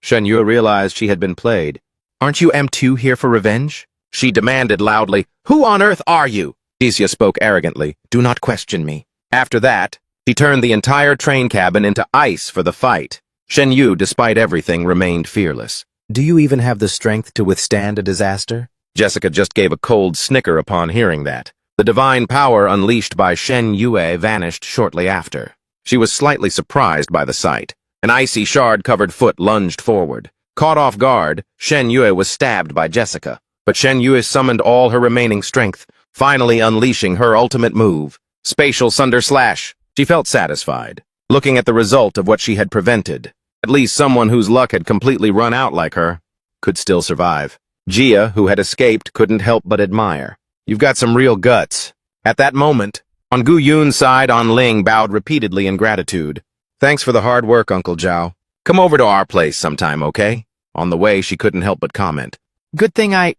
Shen Yue realized she had been played. Aren't you M2 here for revenge? She demanded loudly. Who on earth are you? Jisya spoke arrogantly. Do not question me. After that, she turned the entire train cabin into ice for the fight. Shen Yu, despite everything, remained fearless. Do you even have the strength to withstand a disaster? Jessica just gave a cold snicker upon hearing that. The divine power unleashed by Shen Yue vanished shortly after. She was slightly surprised by the sight. An icy shard-covered foot lunged forward. Caught off guard, Shen Yue was stabbed by Jessica. But Shen Yue summoned all her remaining strength, finally unleashing her ultimate move, Spatial Sunder Slash. She felt satisfied, looking at the result of what she had prevented. At least someone whose luck had completely run out like her could still survive. Jia, who had escaped, couldn't help but admire. You've got some real guts. At that moment, on Gu Yun's side, An Ling bowed repeatedly in gratitude. Thanks for the hard work, Uncle Zhao. Come over to our place sometime, okay? On the way, she couldn't help but comment. Good thing I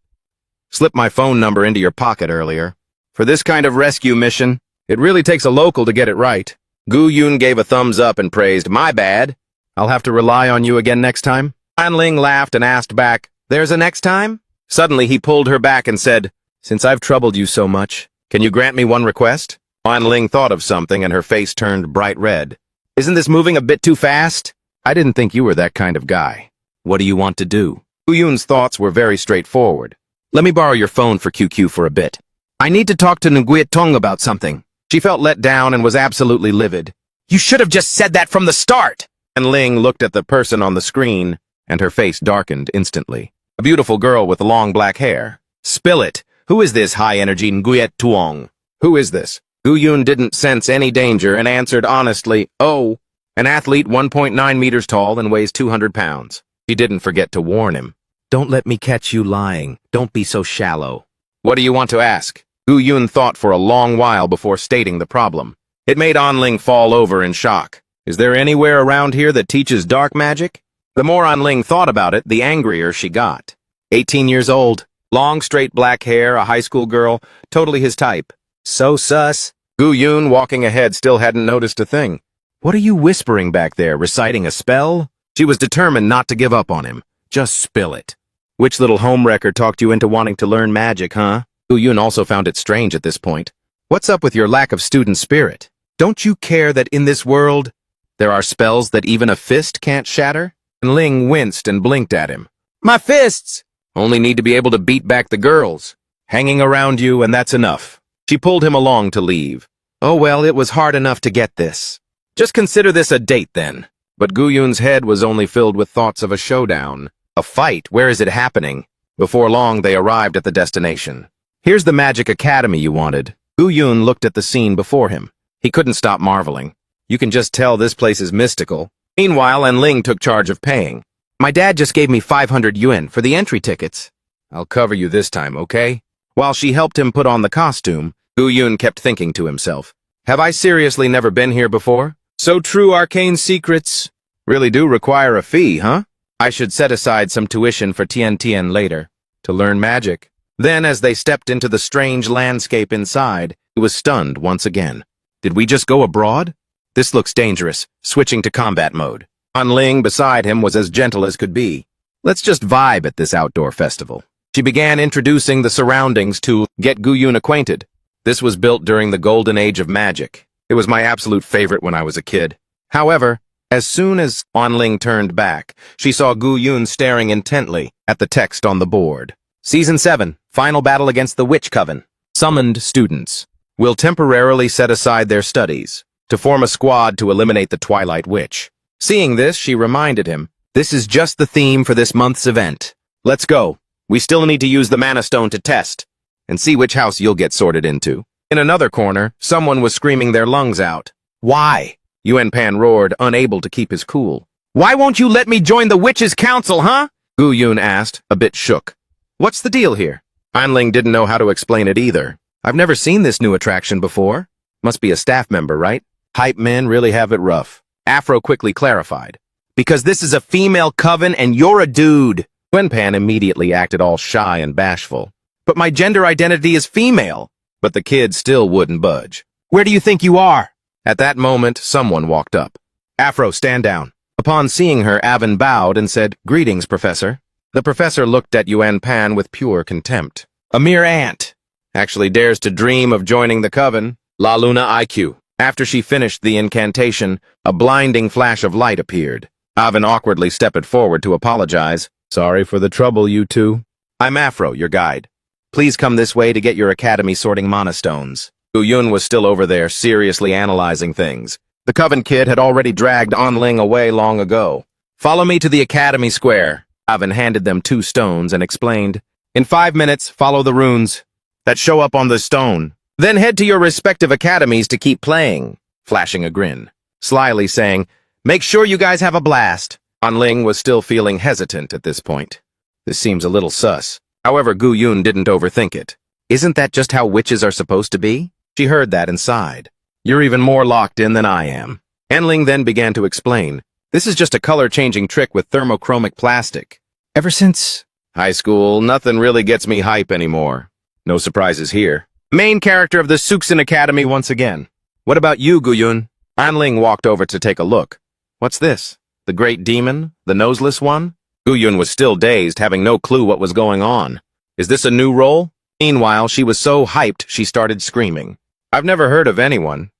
slipped my phone number into your pocket earlier. For this kind of rescue mission, it really takes a local to get it right. Gu Yun gave a thumbs up and praised, my bad. I'll have to rely on you again next time. An Ling laughed and asked back, there's a next time? Suddenly, he pulled her back and said, since I've troubled you so much, can you grant me one request? An Ling thought of something and her face turned bright red. Isn't this moving a bit too fast? I didn't think you were that kind of guy. What do you want to do? Gu Yun's thoughts were very straightforward. Let me borrow your phone for QQ for a bit. I need to talk to Nguyen Tong about something. She felt let down and was absolutely livid. You should have just said that from the start! An Ling looked at the person on the screen, and her face darkened instantly. A beautiful girl with long black hair. Spill it! Who is this high-energy Nguyen Tuong? Who is this? Gu Yun didn't sense any danger and answered honestly, oh, an athlete 1.9 meters tall and weighs 200 pounds. She didn't forget to warn him. Don't let me catch you lying. Don't be so shallow. What do you want to ask? Gu Yun thought for a long while before stating the problem. It made An Ling fall over in shock. Is there anywhere around here that teaches dark magic? The more An Ling thought about it, the angrier she got. 18 years old, long straight black hair, a high school girl, totally his type. So sus. Gu Yun, walking ahead, still hadn't noticed a thing. What are you whispering back there, reciting a spell? She was determined not to give up on him. Just spill it. Which little homewrecker talked you into wanting to learn magic, huh? Gu Yun also found it strange at this point. What's up with your lack of student spirit? Don't you care that in this world, there are spells that even a fist can't shatter? And Ling winced and blinked at him. My fists! Only need to be able to beat back the girls. Hanging around you, and that's enough. She pulled him along to leave. Oh well, it was hard enough to get this. Just consider this a date then. But Gu Yun's head was only filled with thoughts of a showdown. A fight, where is it happening? Before long, they arrived at the destination. Here's the Magic Academy you wanted. Gu Yun looked at the scene before him. He couldn't stop marveling. You can just tell this place is mystical. Meanwhile, An Ling took charge of paying. My dad just gave me 500 yuan for the entry tickets. I'll cover you this time, okay? While she helped him put on the costume, Gu Yun kept thinking to himself, have I seriously never been here before? So true arcane secrets really do require a fee, huh? I should set aside some tuition for Tian Tian later, to learn magic. Then, as they stepped into the strange landscape inside, he was stunned once again. Did we just go abroad? This looks dangerous, switching to combat mode. An Ling beside him was as gentle as could be. Let's just vibe at this outdoor festival. She began introducing the surroundings to get Gu Yun acquainted. This was built during the golden age of magic. It was my absolute favorite when I was a kid. However, as soon as An Ling turned back, she saw Gu Yun staring intently at the text on the board. Season 7, Final Battle Against the Witch Coven. Summoned students will temporarily set aside their studies. to form a squad to eliminate the Twilight Witch. Seeing this, she reminded him, "This is just the theme for this month's event. Let's go. We still need to use the Mana Stone to test, and see which house you'll get sorted into." In another corner, someone was screaming their lungs out. "Why?" Yuan Pan roared, unable to keep his cool. "Why won't you let me join the Witches' Council, huh?" Gu Yun asked, a bit shook. "What's the deal here?" Anling didn't know how to explain it either. "I've never seen this new attraction before. Must be a staff member, right? Hype men really have it rough." Afro quickly clarified. "Because this is a female coven and you're a dude." Yuan Pan immediately acted all shy and bashful. "But my gender identity is female." But the kid still wouldn't budge. "Where do you think you are?" At that moment, someone walked up. "Afro, stand down." Upon seeing her, Avin bowed and said, "Greetings, Professor." The professor looked at Yuan Pan with pure contempt. "A mere ant. Actually dares to dream of joining the coven. La Luna IQ." After she finished the incantation, a blinding flash of light appeared. Avin awkwardly stepped forward to apologize. "Sorry for the trouble, you two. I'm Afro, your guide. Please come this way to get your academy sorting mana stones." Gu Yun was still over there, seriously analyzing things. The coven kid had already dragged Anling away long ago. "Follow me to the academy square." Avin handed them 2 stones and explained, "In 5 minutes, follow the runes that show up on the stone. Then head to your respective academies to keep playing," flashing a grin. Slyly saying, "Make sure you guys have a blast." Anling was still feeling hesitant at this point. This seems a little sus. However, Gu Yun didn't overthink it. Isn't that just how witches are supposed to be? She heard that and sighed. "You're even more locked in than I am." Anling then began to explain. "This is just a color-changing trick with thermochromic plastic. Ever since high school, nothing really gets me hype anymore. No surprises here. Main character of the Suxin Academy once again. What about you, Gu Yun?" Anling walked over to take a look. "What's this? The Great Demon? The Noseless One?" Gu Yun was still dazed, having no clue what was going on. "Is this a new role?" Meanwhile, she was so hyped she started screaming. "I've never heard of anyone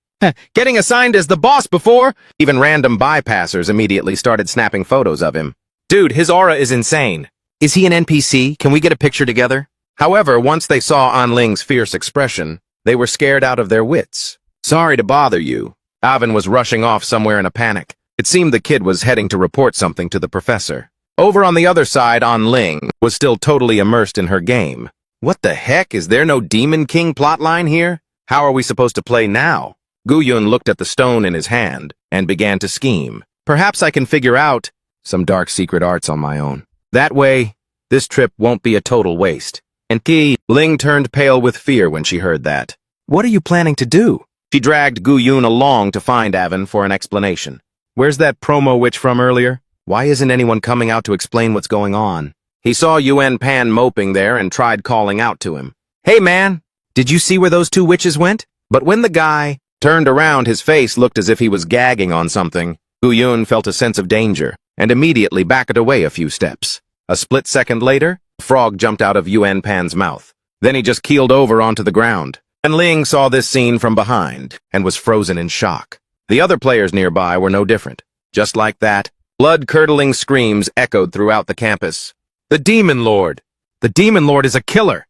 getting assigned as the boss before." Even random bypassers immediately started snapping photos of him. "Dude, his aura is insane. Is he an NPC? Can we get a picture together?" However, once they saw Anling's fierce expression, they were scared out of their wits. "Sorry to bother you." Avin was rushing off somewhere in a panic. It seemed the kid was heading to report something to the professor. Over on the other side, Anling was still totally immersed in her game. "What the heck? Is there no Demon King plotline here? How are we supposed to play now?" Gu Yun looked at the stone in his hand and began to scheme. "Perhaps I can figure out some dark secret arts on my own. That way, this trip won't be a total waste." And Ling turned pale with fear when she heard that. "What are you planning to do?" She dragged Gu Yun along to find Avin for an explanation. "Where's that promo witch from earlier? Why isn't anyone coming out to explain what's going on?" He saw Yuan Pan moping there and tried calling out to him. "Hey man, did you see where those 2 witches went?" But when the guy turned around, his face looked as if he was gagging on something. Gu Yun felt a sense of danger and immediately backed away a few steps. A split second later, a frog jumped out of Yuan Pan's mouth. Then he just keeled over onto the ground. And Ling saw this scene from behind and was frozen in shock. The other players nearby were no different. Just like that, blood-curdling screams echoed throughout the campus. "The Demon Lord! The Demon Lord is a killer!"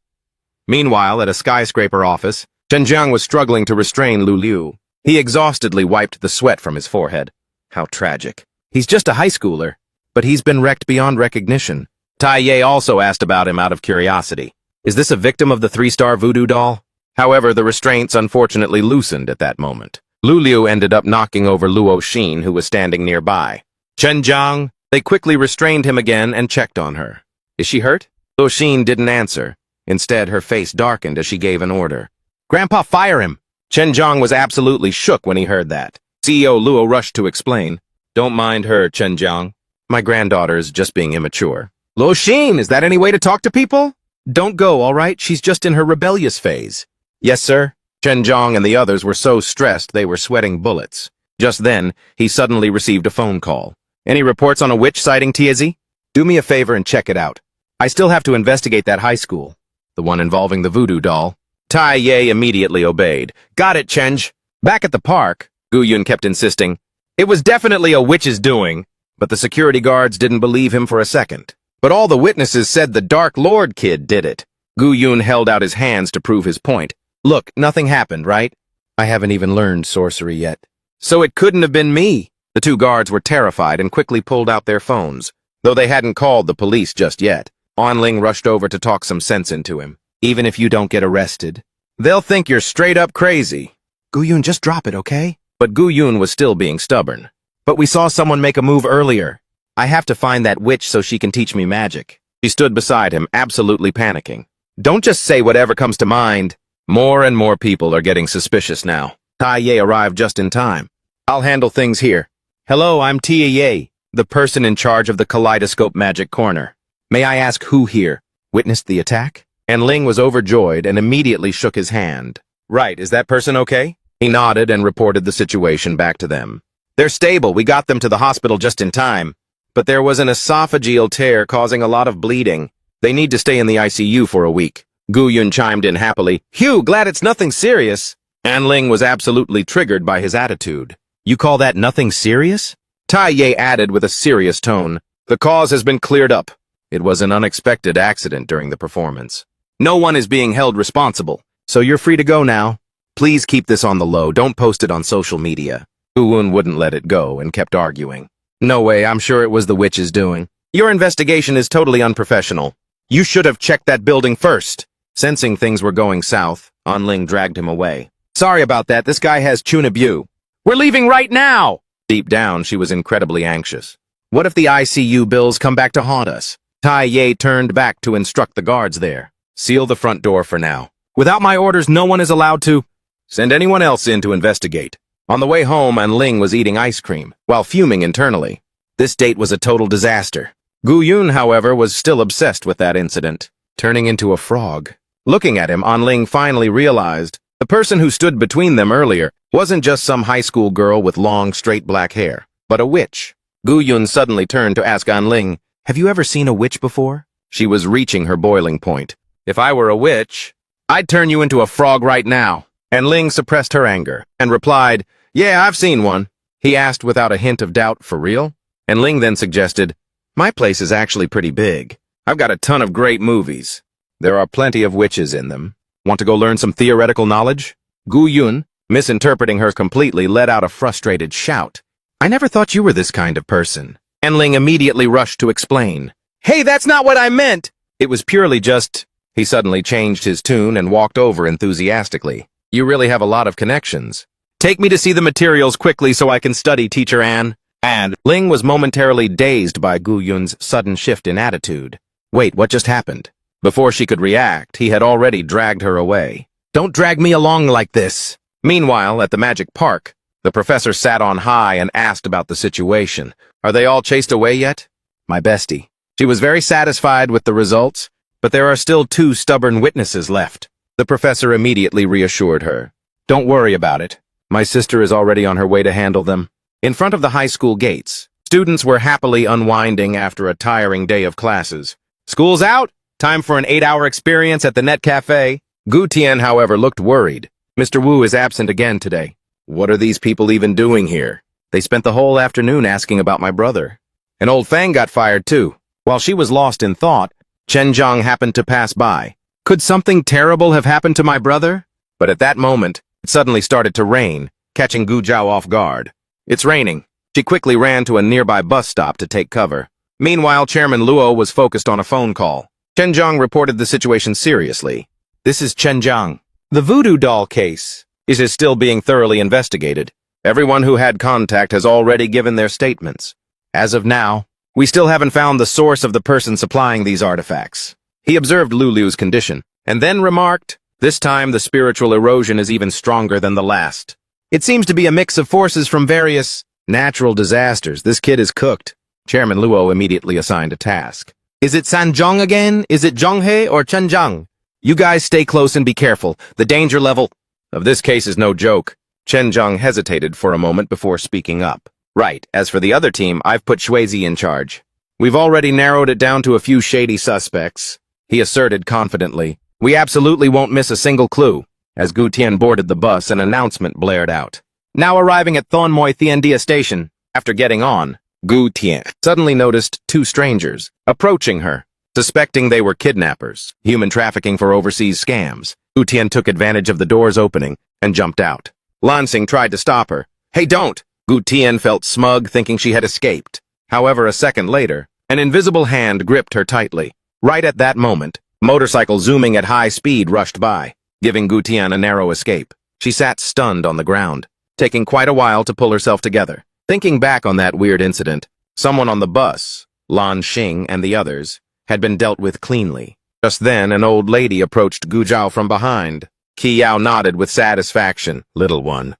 Meanwhile, at a skyscraper office, Chen Jiang was struggling to restrain Lu Liu. He exhaustedly wiped the sweat from his forehead. How tragic. He's just a high schooler, but he's been wrecked beyond recognition. Tai Ye also asked about him out of curiosity. Is this a victim of the 3-star voodoo doll? However, the restraints unfortunately loosened at that moment. Lu Liu ended up knocking over Luo Xin, who was standing nearby. "Chen Jiang!" They quickly restrained him again and checked on her. "Is she hurt?" Luo Xin didn't answer. Instead, her face darkened as she gave an order. "Grandpa, fire him!" Chen Jiang was absolutely shook when he heard that. CEO Luo rushed to explain. "Don't mind her, Chen Jiang. My granddaughter is just being immature." "Luo Xin, is that any way to talk to people?" "Don't go, all right? She's just in her rebellious phase." "Yes, sir." Chen Jiang and the others were so stressed they were sweating bullets. Just then, he suddenly received a phone call. "Any reports on a witch sighting, Tiazi? Do me a favor and check it out. I still have to investigate that high school, the one involving the voodoo doll." Tai Ye immediately obeyed. "Got it, Chenj." Back at the park, Gu Yun kept insisting, "It was definitely a witch's doing," but the security guards didn't believe him for a second. But all the witnesses said the Dark Lord kid did it. Gu Yun held out his hands to prove his point. "Look, nothing happened, right? I haven't even learned sorcery yet. So it couldn't have been me. The two guards were terrified and quickly pulled out their phones, though they hadn't called the police just yet. Onling rushed over to talk some sense into him. Even if you don't get arrested, they'll think you're straight up crazy. Gu-yun, just drop it, okay? But Gu-yun was still being stubborn. But we saw someone make a move earlier. I have to find that witch so she can teach me magic. She stood beside him, absolutely panicking. Don't just say whatever comes to mind. More and more people are getting suspicious now. Tai Ye arrived just in time. I'll handle things here. Hello, I'm Tia Ye, the person in charge of the Kaleidoscope Magic Corner. May I ask who here witnessed the attack? And Ling was overjoyed and immediately shook his hand. Right, is that person okay? He nodded and reported the situation back to them. They're stable, we got them to the hospital just in time. But there was an esophageal tear causing a lot of bleeding. They need to stay in the ICU for a week. Gu-yun chimed in happily. Phew, glad it's nothing serious. An Ling was absolutely triggered by his attitude. You call that nothing serious? Tai Ye added with a serious tone. The cause has been cleared up. It was an unexpected accident during the performance. No one is being held responsible, so you're free to go now. Please keep this on the low, don't post it on social media. Gu-yun wouldn't let it go and kept arguing. No way, I'm sure it was the witch's doing. Your investigation is totally unprofessional. You should have checked that building first. Sensing things were going south, An Ling dragged him away. Sorry about that, this guy has Chunabu. We're leaving right now! Deep down, she was incredibly anxious. What if the ICU bills come back to haunt us? Tai Ye turned back to instruct the guards there. Seal the front door for now. Without my orders, no one is allowed to send anyone else in to investigate. On the way home, An Ling was eating ice cream, while fuming internally. This date was a total disaster. Gu-yun, however, was still obsessed with that incident, turning into a frog. Looking at him, An Ling finally realized the person who stood between them earlier wasn't just some high school girl with long, straight black hair, but a witch. Gu-yun suddenly turned to ask An Ling, have you ever seen a witch before? She was reaching her boiling point. If I were a witch, I'd turn you into a frog right now. An Ling suppressed her anger and replied, yeah, I've seen one. He asked without a hint of doubt, for real? An Ling then suggested, my place is actually pretty big. I've got a ton of great movies. There are plenty of witches in them. Want to go learn some theoretical knowledge? Gu-yun, misinterpreting her completely, let out a frustrated shout. I never thought you were this kind of person. An Ling immediately rushed to explain. Hey, that's not what I meant! It was purely just... He suddenly changed his tune and walked over enthusiastically. You really have a lot of connections. Take me to see the materials quickly so I can study, Teacher An. And Ling was momentarily dazed by Gu-yun's sudden shift in attitude. Wait, what just happened? Before she could react, he had already dragged her away. Don't drag me along like this. Meanwhile, at the magic park, the professor sat on high and asked about the situation. Are they all chased away yet? My bestie. She was very satisfied with the results, but there are still 2 stubborn witnesses left. The professor immediately reassured her. Don't worry about it. My sister is already on her way to handle them. In front of the high school gates, students were happily unwinding after a tiring day of classes. School's out. Time for an 8-hour experience at the Net Cafe. Gu Tian, however, looked worried. Mr. Wu is absent again today. What are these people even doing here? They spent the whole afternoon asking about my brother. And old Fang got fired too. While she was lost in thought, Chen Zhang happened to pass by. Could something terrible have happened to my brother? But at that moment, it suddenly started to rain, catching Gu Zhao off guard. It's raining. She quickly ran to a nearby bus stop to take cover. Meanwhile, Chairman Luo was focused on a phone call. Chen Zhang reported the situation seriously. This is Chen Zhang. The voodoo doll case is still being thoroughly investigated. Everyone who had contact has already given their statements. As of now, we still haven't found the source of the person supplying these artifacts. He observed Lulu's condition, and then remarked, this time the spiritual erosion is even stronger than the last. It seems to be a mix of forces from various natural disasters. This kid is cooked. Chairman Luo immediately assigned a task. Is it Sanzhong again? Is it Zhonghe or Chenjiang? You guys stay close and be careful. The danger level of this case is no joke. Chen Zhang hesitated for a moment before speaking up. Right, as for the other team, I've put Shuizi in charge. We've already narrowed it down to a few shady suspects, he asserted confidently. We absolutely won't miss a single clue. As Gu Tian boarded the bus, an announcement blared out. Now arriving at Thon Moi Thiendia Station. After getting on, Gu Tian suddenly noticed 2 strangers approaching her. Suspecting they were kidnappers, human trafficking for overseas scams, Gu Tian took advantage of the door's opening and jumped out. Lansing tried to stop her, Hey, don't! Gu Tian felt smug, thinking she had escaped. However, a second later, an invisible hand gripped her tightly. Right at that moment, a motorcycle zooming at high speed rushed by, giving Gu Tian a narrow escape. She sat stunned on the ground, taking quite a while to pull herself together. Thinking back on that weird incident, someone on the bus, Lan Xing and the others, had been dealt with cleanly. Just then, an old lady approached Gu Zhao from behind. Qi Yao nodded with satisfaction. Little one.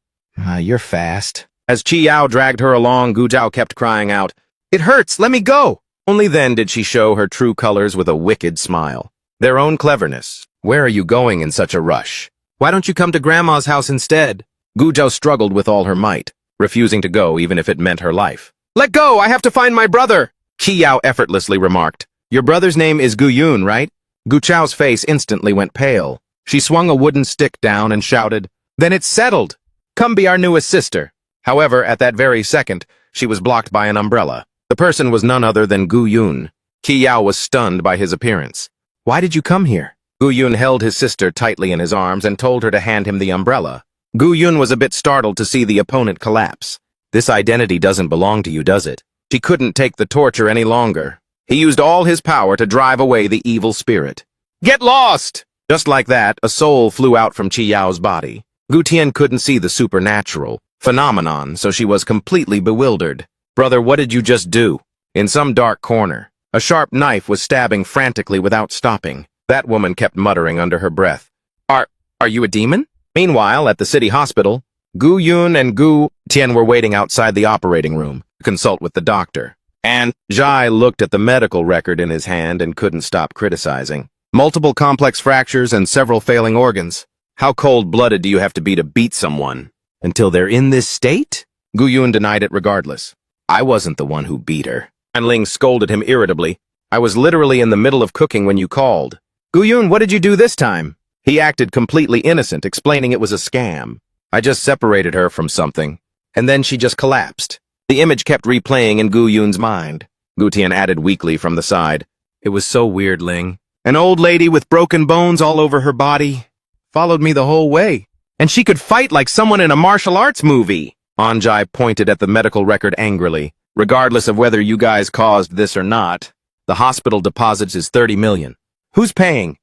You're fast. As Qi Yao dragged her along, Gu Zhao kept crying out, "It hurts, let me go!" Only then did she show her true colors with a wicked smile. Their own cleverness. Where are you going in such a rush? Why don't you come to Grandma's house instead? Gu Zhao struggled with all her might, refusing to go even if it meant her life. Let go! I have to find my brother! Qi Yao effortlessly remarked. Your brother's name is Gu Yun, right? Gu Chao's face instantly went pale. She swung a wooden stick down and shouted, Then it's settled! Come be our newest sister. However, at that very second, she was blocked by an umbrella. The person was none other than Gu Yun. Qi Yao was stunned by his appearance. Why did you come here? Gu Yun held his sister tightly in his arms and told her to hand him the umbrella. Gu Yun was a bit startled to see the opponent collapse. This identity doesn't belong to you, does it? She couldn't take the torture any longer. He used all his power to drive away the evil spirit. Get lost! Just like that, a soul flew out from Qi Yao's body. Gu Tian couldn't see the supernatural phenomenon, so she was completely bewildered. Brother, what did you just do? In some dark corner, a sharp knife was stabbing frantically without stopping. That woman kept muttering under her breath. Are you a demon? Meanwhile, at the city hospital, Gu Yun and Gu Tian were waiting outside the operating room to consult with the doctor. And Zhai looked at the medical record in his hand and couldn't stop criticizing. Multiple complex fractures and several failing organs. How cold-blooded do you have to be to beat someone? Until they're in this state? Gu Yun denied it regardless. I wasn't the one who beat her. An Ling scolded him irritably. I was literally in the middle of cooking when you called. Gu Yun, what did you do this time? He acted completely innocent, explaining it was a scam. I just separated her from something. And then she just collapsed. The image kept replaying in Gu Yun's mind. Gu Tian added weakly from the side. It was so weird, Ling. An old lady with broken bones all over her body followed me the whole way. And she could fight like someone in a martial arts movie. Anjai pointed at the medical record angrily. Regardless of whether you guys caused this or not, the hospital deposits is 30 million. Who's paying?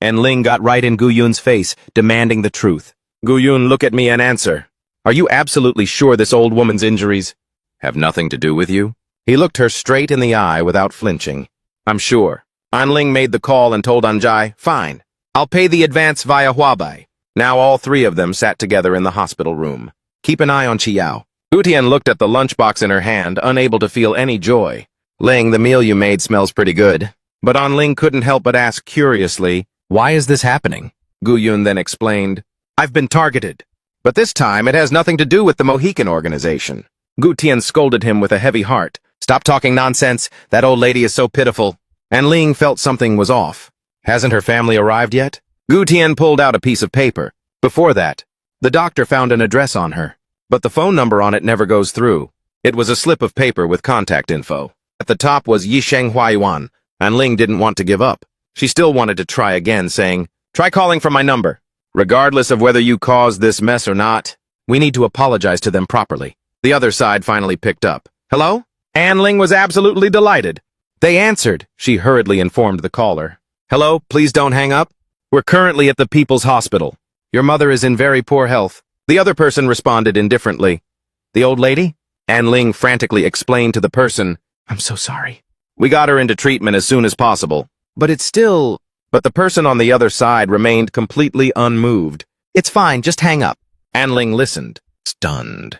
And Ling got right in Gu Yun's face, demanding the truth. Gu Yun, look at me and answer. Are you absolutely sure this old woman's injuries have nothing to do with you? He looked her straight in the eye without flinching. I'm sure. Anling made the call and told Anjai, fine. I'll pay the advance via Huabai. Now all three of them sat together in the hospital room. Keep an eye on Qi Yao. Gu Tian looked at the lunchbox in her hand, unable to feel any joy. Ling, the meal you made smells pretty good. But Anling couldn't help but ask curiously, why is this happening? Gu Yun then explained, I've been targeted. But this time it has nothing to do with the Mohican organization. Gu Tian scolded him with a heavy heart. Stop talking nonsense. That old lady is so pitiful. And Ling felt something was off. Hasn't her family arrived yet? Gu Tian pulled out a piece of paper. Before that, the doctor found an address on her. But the phone number on it never goes through. It was a slip of paper with contact info. At the top was Yisheng Huayuan, and Ling didn't want to give up. She still wanted to try again, saying, Try calling from my number. Regardless of whether you caused this mess or not, we need to apologize to them properly. The other side finally picked up. Hello? An Ling was absolutely delighted. They answered, she hurriedly informed the caller. Hello, please don't hang up. We're currently at the People's Hospital. Your mother is in very poor health. The other person responded indifferently. The old lady? An Ling frantically explained to the person, I'm so sorry. We got her into treatment as soon as possible. But the person on the other side remained completely unmoved. It's fine, just hang up. An Ling listened, stunned.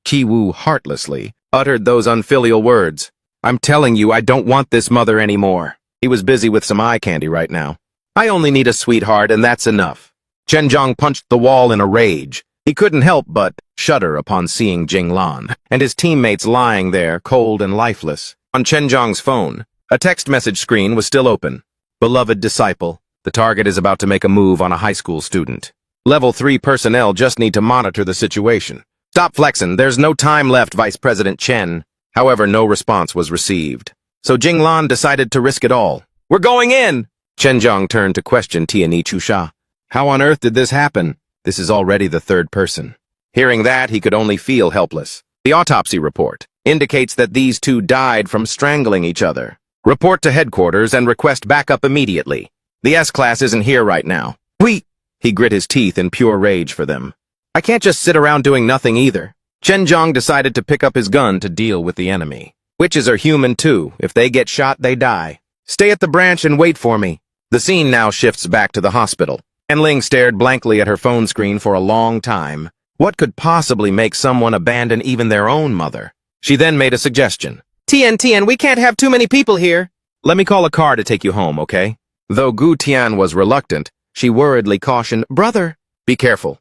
Qi Wu heartlessly uttered those unfilial words. I'm telling you, I don't want this mother anymore. He was busy with some eye candy right now. I only need a sweetheart, and that's enough. Chen Zhang punched the wall in a rage. He couldn't help but shudder upon seeing Jing Lan and his teammates lying there, cold and lifeless. On Chen Zhang's phone, a text message screen was still open. Beloved disciple, the target is about to make a move on a high school student. Level 3 personnel just need to monitor the situation. Stop flexing, there's no time left, Vice President Chen. However, no response was received. So Jing Lan decided to risk it all. We're going in! Chen Zhang turned to question Tianyi Chusha. How on earth did this happen? This is already the third person. Hearing that, he could only feel helpless. The autopsy report indicates that these two died from strangling each other. Report to headquarters and request backup immediately. The S-Class isn't here right now. He grit his teeth in pure rage for them. I can't just sit around doing nothing either. Chen Zhang decided to pick up his gun to deal with the enemy. Witches are human too. If they get shot, they die. Stay at the branch and wait for me. The scene now shifts back to the hospital. Ling stared blankly at her phone screen for a long time. What could possibly make someone abandon even their own mother? She then made a suggestion. Tian, we can't have too many people here. Let me call a car to take you home, okay? Though Gu Tian was reluctant, she worriedly cautioned, Brother, be careful.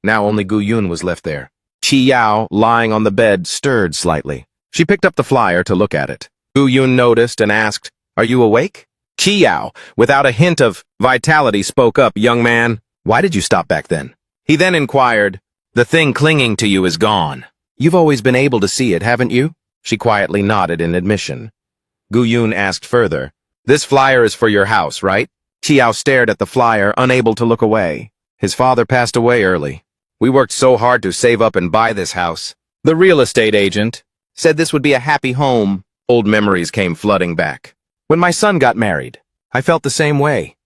Now only Gu Yun was left there. Qi Yao, lying on the bed, stirred slightly. She picked up the flyer to look at it. Gu Yun noticed and asked, Are you awake? Qi Yao, without a hint of vitality, spoke up, Young man, why did you stop back then? He then inquired, The thing clinging to you is gone. You've always been able to see it, haven't you? She quietly nodded in admission. Gu Yun asked further, This flyer is for your house, right? Qi Yao stared at the flyer, unable to look away. His father passed away early. We worked so hard to save up and buy this house. The real estate agent said this would be a happy home. Old memories came flooding back. When my son got married, I felt the same way,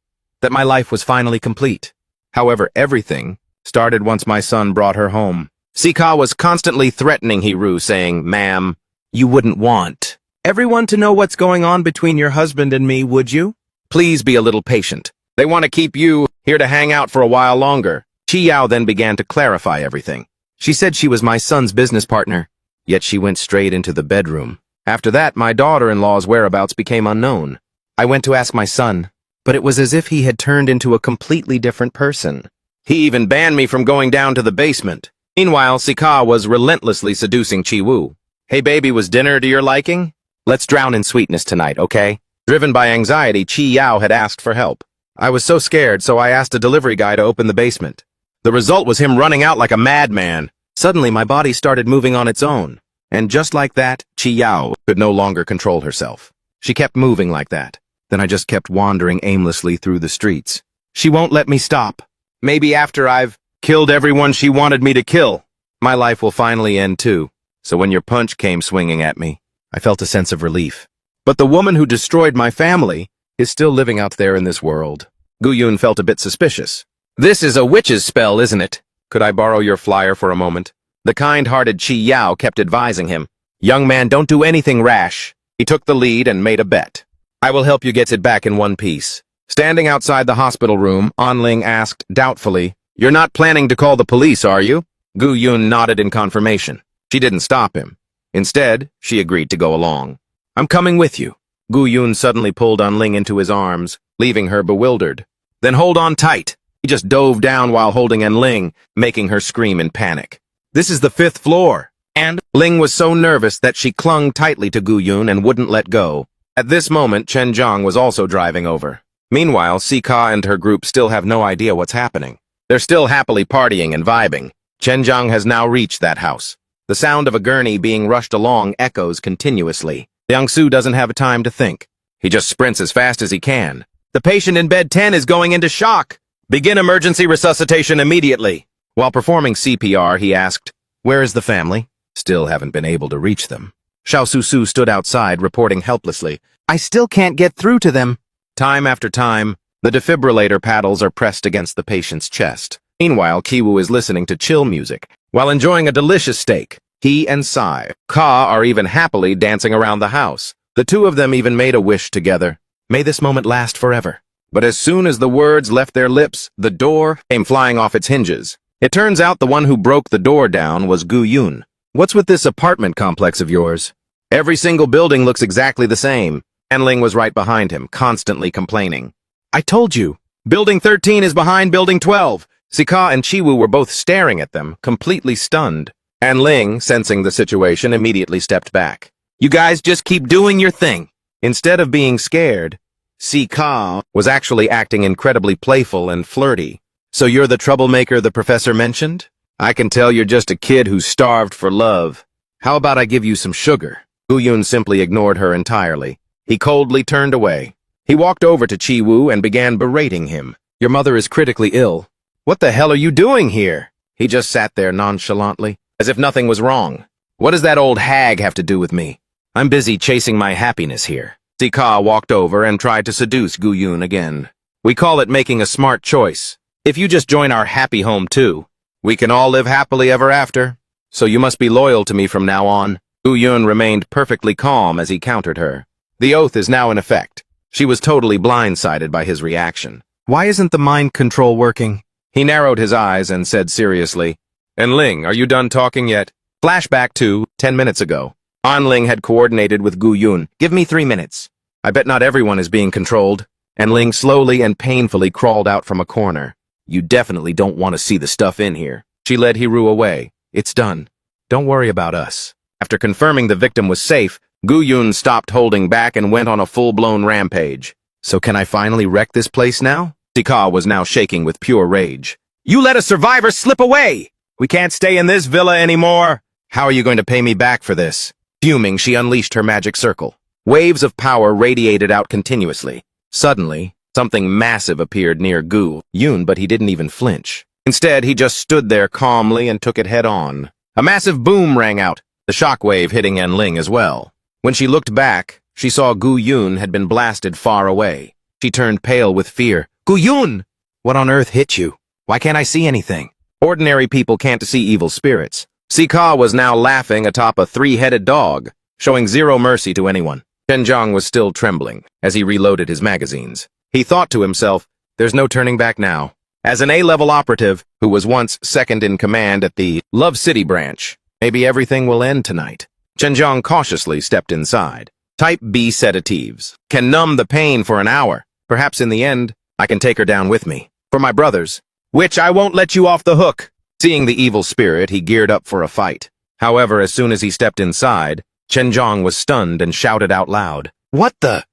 that my life was finally complete. However, everything started once my son brought her home. Sika was constantly threatening Hiru, saying, Ma'am, you wouldn't want everyone to know what's going on between your husband and me, would you? Please be a little patient. They want to keep you here to hang out for a while longer. Qi Yao then began to clarify everything. She said she was my son's business partner, yet she went straight into the bedroom. After that, my daughter-in-law's whereabouts became unknown. I went to ask my son, but it was as if he had turned into a completely different person. He even banned me from going down to the basement. Meanwhile, Sika was relentlessly seducing Chi Wu. Hey baby, was dinner to your liking? Let's drown in sweetness tonight, okay? Driven by anxiety, Qi Yao had asked for help. I was so scared, so I asked a delivery guy to open the basement. The result was him running out like a madman. Suddenly, my body started moving on its own. And just like that, Qi Yao could no longer control herself. She kept moving like that. Then I just kept wandering aimlessly through the streets. She won't let me stop. Maybe after I've killed everyone she wanted me to kill, my life will finally end too. So when your punch came swinging at me, I felt a sense of relief. But the woman who destroyed my family is still living out there in this world. Gu Yun felt a bit suspicious. This is a witch's spell, isn't it? Could I borrow your flyer for a moment? The kind-hearted Qi Yao kept advising him. Young man, don't do anything rash. He took the lead and made a bet. I will help you get it back in one piece. Standing outside the hospital room, Ling asked doubtfully, You're not planning to call the police, are you? Gu Yun nodded in confirmation. She didn't stop him. Instead, she agreed to go along. I'm coming with you. Gu Yun suddenly pulled Ling into his arms, leaving her bewildered. Then hold on tight. He just dove down while holding Ling, making her scream in panic. This is the 5th floor. And Ling was so nervous that she clung tightly to Gu Yun and wouldn't let go. At this moment, Chen Zhang was also driving over. Meanwhile, Sika and her group still have no idea what's happening. They're still happily partying and vibing. Chen Zhang has now reached that house. The sound of a gurney being rushed along echoes continuously. Jiangsu doesn't have time to think. He just sprints as fast as he can. The patient in bed 10 is going into shock. Begin emergency resuscitation immediately. While performing CPR, he asked, Where is the family? Still haven't been able to reach them. Xiao Su stood outside, reporting helplessly, I still can't get through to them. Time after time, the defibrillator paddles are pressed against the patient's chest. Meanwhile, Kiwu is listening to chill music, while enjoying a delicious steak. He and Sai Ka are even happily dancing around the house. The two of them even made a wish together. May this moment last forever. But as soon as the words left their lips, the door came flying off its hinges. It turns out the one who broke the door down was Gu Yun. What's with this apartment complex of yours? Every single building looks exactly the same. Ling was right behind him, constantly complaining. I told you, Building 13 is behind Building 12. Sika and Chiwu were both staring at them, completely stunned. Ling, sensing the situation, immediately stepped back. You guys just keep doing your thing. Instead of being scared, Sika was actually acting incredibly playful and flirty. So you're the troublemaker the professor mentioned? I can tell you're just a kid who's starved for love. How about I give you some sugar? Gu Yun simply ignored her entirely. He coldly turned away. He walked over to Chi Wu and began berating him. Your mother is critically ill. What the hell are you doing here? He just sat there nonchalantly, as if nothing was wrong. What does that old hag have to do with me? I'm busy chasing my happiness here. Sika walked over and tried to seduce Gu-yun again. We call it making a smart choice. If you just join our happy home too, we can all live happily ever after. So you must be loyal to me from now on. Gu-yun remained perfectly calm as he countered her. The oath is now in effect. She was totally blindsided by his reaction. Why isn't the mind control working? He narrowed his eyes and said seriously, Enling, are you done talking yet? Flashback to 10 minutes ago. Enling had coordinated with Gu-yun. Give me 3 minutes. I bet not everyone is being controlled. Enling slowly and painfully crawled out from a corner. You definitely don't want to see the stuff in here. She led Hiru away. It's done. Don't worry about us. After confirming the victim was safe, Gu-yun stopped holding back and went on a full-blown rampage. So can I finally wreck this place now? Sika was now shaking with pure rage. You let a survivor slip away! We can't stay in this villa anymore! How are you going to pay me back for this? Fuming, she unleashed her magic circle. Waves of power radiated out continuously. Suddenly, something massive appeared near Gu-yun, but he didn't even flinch. Instead, he just stood there calmly and took it head-on. A massive boom rang out, the shockwave hitting Enling as well. When she looked back, she saw Gu-yun had been blasted far away. She turned pale with fear. Gu-yun! What on earth hit you? Why can't I see anything? Ordinary people can't see evil spirits. Sika was now laughing atop a 3-headed dog, showing zero mercy to anyone. Chenjiang was still trembling as he reloaded his magazines. He thought to himself, there's no turning back now. As an A-level operative who was once second in command at the Love City branch, maybe everything will end tonight. Chenjiang cautiously stepped inside. Type B sedatives can numb the pain for an hour. Perhaps in the end, I can take her down with me. For my brothers, which I won't let you off the hook. Seeing the evil spirit, he geared up for a fight. However, as soon as he stepped inside, Chenjiang was stunned and shouted out loud, What the?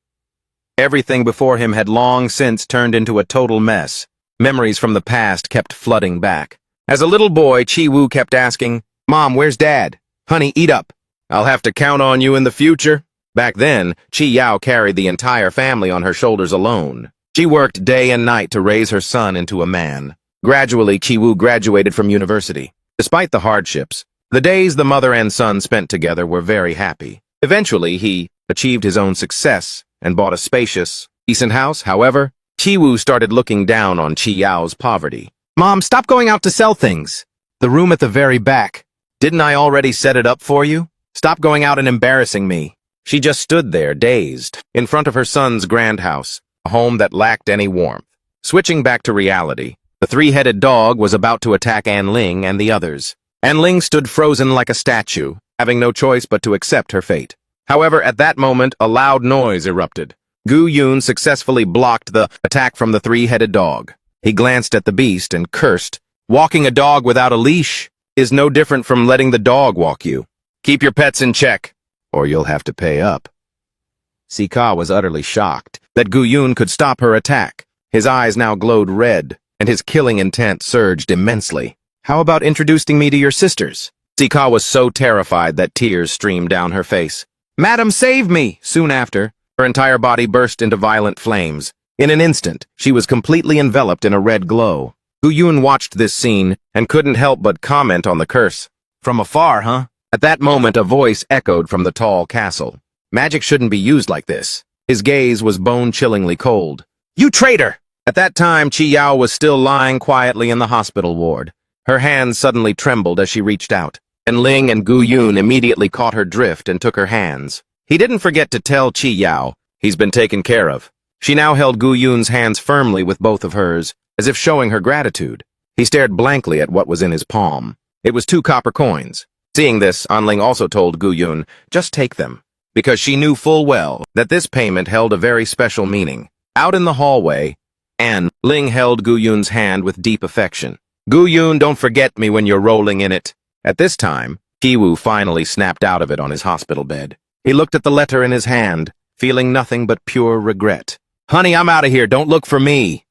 Everything before him had long since turned into a total mess. Memories from the past kept flooding back. As a little boy, Chi-woo kept asking, Mom, where's Dad? Honey, eat up. I'll have to count on you in the future. Back then, Chi-yao carried the entire family on her shoulders alone. She worked day and night to raise her son into a man. Gradually, Chi-woo graduated from university. Despite the hardships, the days the mother and son spent together were very happy. Eventually, he achieved his own success and bought a spacious, decent house. However, Chi-woo started looking down on Chi-yao's poverty. Mom, stop going out to sell things. The room at the very back. Didn't I already set it up for you? Stop going out and embarrassing me. She just stood there, dazed, in front of her son's grand house, a home that lacked any warmth. Switching back to reality, the 3-headed dog was about to attack Enling and the others. Enling stood frozen like a statue, having no choice but to accept her fate. However, at that moment, a loud noise erupted. Gu-yun successfully blocked the attack from the 3-headed dog. He glanced at the beast and cursed. Walking a dog without a leash is no different from letting the dog walk you. Keep your pets in check, or you'll have to pay up. Sika was utterly shocked that Gu-yun could stop her attack. His eyes now glowed red, and his killing intent surged immensely. How about introducing me to your sisters? Sika was so terrified that tears streamed down her face. Madam, save me! Soon after, her entire body burst into violent flames. In an instant, she was completely enveloped in a red glow. Gu-yun watched this scene and couldn't help but comment on the curse. From afar, huh? At that moment, a voice echoed from the tall castle. Magic shouldn't be used like this. His gaze was bone-chillingly cold. You traitor! At that time, Chi-yao was still lying quietly in the hospital ward. Her hands suddenly trembled as she reached out. Enling and Gu-yun immediately caught her drift and took her hands. He didn't forget to tell Chi-yao he's been taken care of. She now held Gu-yun's hands firmly with both of hers, as if showing her gratitude. He stared blankly at what was in his palm. It was 2 copper coins. Seeing this, Enling also told Gu-yun, just take them, because she knew full well that this payment held a very special meaning. Out in the hallway, Enling held Gu-yun's hand with deep affection. Gu-yun, don't forget me when you're rolling in it. At this time, Chi-woo finally snapped out of it on his hospital bed. He looked at the letter in his hand, feeling nothing but pure regret. Honey, I'm out of here. Don't look for me.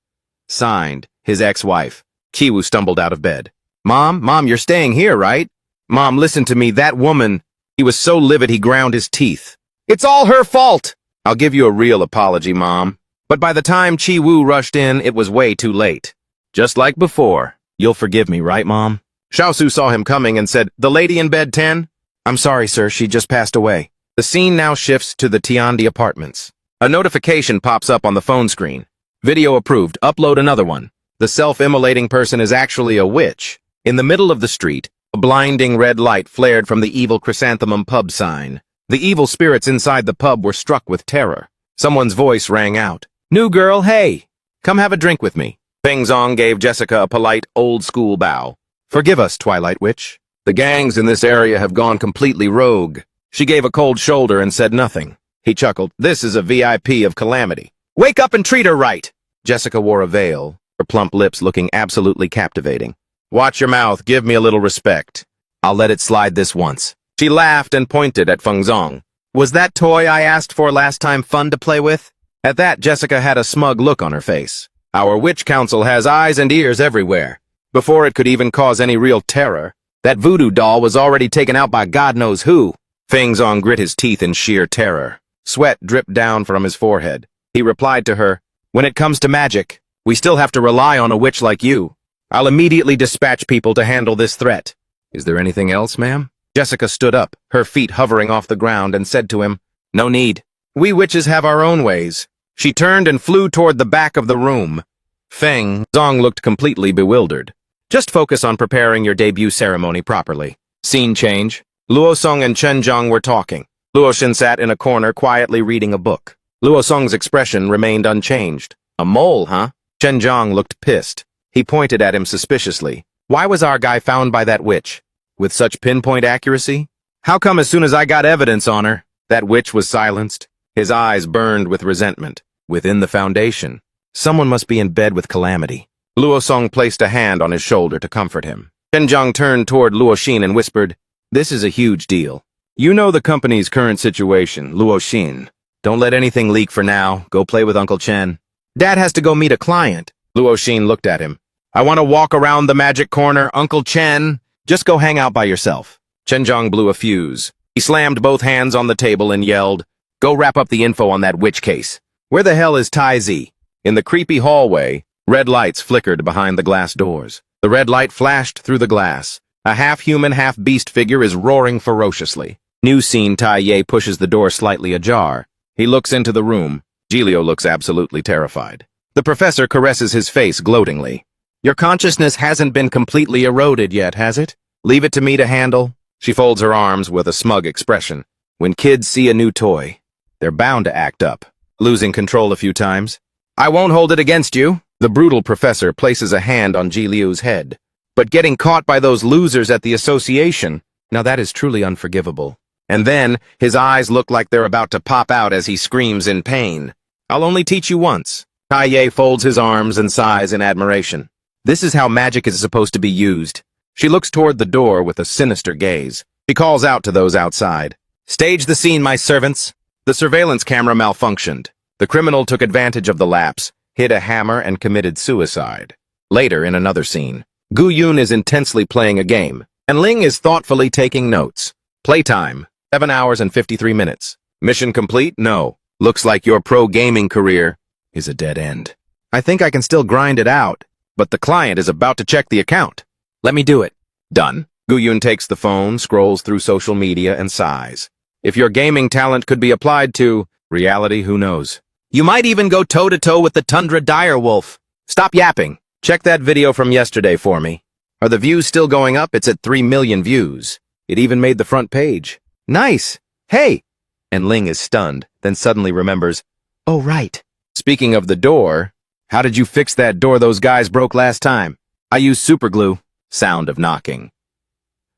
Signed, his ex-wife. Chi-woo stumbled out of bed. Mom, you're staying here, right? Mom, listen to me. That woman. He was so livid he ground his teeth. It's all her fault. I'll give you a real apology, Mom. But by the time Chi-woo rushed in, it was way too late. Just like before. You'll forgive me, right, Mom? Xiaosu saw him coming and said, "The lady in bed 10? I'm sorry, sir, she just passed away." The scene now shifts to the Tiandi apartments. A notification pops up on the phone screen. Video approved, upload another one. The self-immolating person is actually a witch. In the middle of the street, a blinding red light flared from the evil chrysanthemum pub sign. The evil spirits inside the pub were struck with terror. Someone's voice rang out. "New girl, hey! Come have a drink with me." Feng Zong gave Jessica a polite, old-school bow. "Forgive us, Twilight Witch. The gangs in this area have gone completely rogue." She gave a cold shoulder and said nothing. He chuckled. "This is a VIP of calamity. Wake up and treat her right." Jessica wore a veil, her plump lips looking absolutely captivating. "Watch your mouth, give me a little respect. I'll let it slide this once." She laughed and pointed at Feng Zong. "Was that toy I asked for last time fun to play with?" At that, Jessica had a smug look on her face. "Our witch council has eyes and ears everywhere. Before it could even cause any real terror, that voodoo doll was already taken out by God knows who." Feng Zong grit his teeth in sheer terror. Sweat dripped down from his forehead. He replied to her, "When it comes to magic, we still have to rely on a witch like you. I'll immediately dispatch people to handle this threat." "Is there anything else, ma'am?" Jessica stood up, her feet hovering off the ground, and said to him, "No need. We witches have our own ways." She turned and flew toward the back of the room. Feng Zong looked completely bewildered. "Just focus on preparing your debut ceremony properly." Scene change. Luo Song and Chen Zhang were talking. Luo Xin sat in a corner quietly reading a book. Luo Song's expression remained unchanged. "A mole, huh?" Chen Zhang looked pissed. He pointed at him suspiciously. "Why was our guy found by that witch? With such pinpoint accuracy? How come as soon as I got evidence on her, that witch was silenced?" His eyes burned with resentment. Within the foundation, someone must be in bed with calamity. Luo Song placed a hand on his shoulder to comfort him. Chen Zhang turned toward Luo Xin and whispered, "This is a huge deal. You know the company's current situation, Luo Xin. Don't let anything leak for now. Go play with Uncle Chen." "Dad has to go meet a client." Luo Xin looked at him. "I want to walk around the magic corner, Uncle Chen. Just go hang out by yourself." Chen Zhang blew a fuse. He slammed both hands on the table and yelled, "Go wrap up the info on that witch case. Where the hell is Tai Zi?" In the creepy hallway, red lights flickered behind the glass doors. The red light flashed through the glass. A half-human, half-beast figure is roaring ferociously. New scene, Tai Ye pushes the door slightly ajar. He looks into the room. Gilio looks absolutely terrified. The professor caresses his face gloatingly. "Your consciousness hasn't been completely eroded yet, has it? Leave it to me to handle." She folds her arms with a smug expression. When kids see a new toy, they're bound to act up, losing control a few times. "I won't hold it against you." The brutal professor places a hand on Ji Liu's head. "But getting caught by those losers at the association, now that is truly unforgivable." And then, his eyes look like they're about to pop out as he screams in pain. "I'll only teach you once." Tai Ye folds his arms and sighs in admiration. "This is how magic is supposed to be used." She looks toward the door with a sinister gaze. She calls out to those outside. "Stage the scene, my servants." The surveillance camera malfunctioned. The criminal took advantage of the lapse, hid a hammer, and committed suicide. Later, in another scene, Gu Yun is intensely playing a game, and Ling is thoughtfully taking notes. Playtime, 7 hours and 53 minutes. Mission complete? No. Looks like your pro gaming career is a dead end. I think I can still grind it out, but the client is about to check the account. Let me do it. Done. Gu Yun takes the phone, scrolls through social media, and sighs. If your gaming talent could be applied to reality, who knows? You might even go toe-to-toe with the Tundra Direwolf. Stop yapping. Check that video from yesterday for me. Are the views still going up? It's at 3 million views. It even made the front page. Nice. Hey! And Ling is stunned, then suddenly remembers, oh, right. Speaking of the door, how did you fix that door those guys broke last time? I used superglue. Sound of knocking.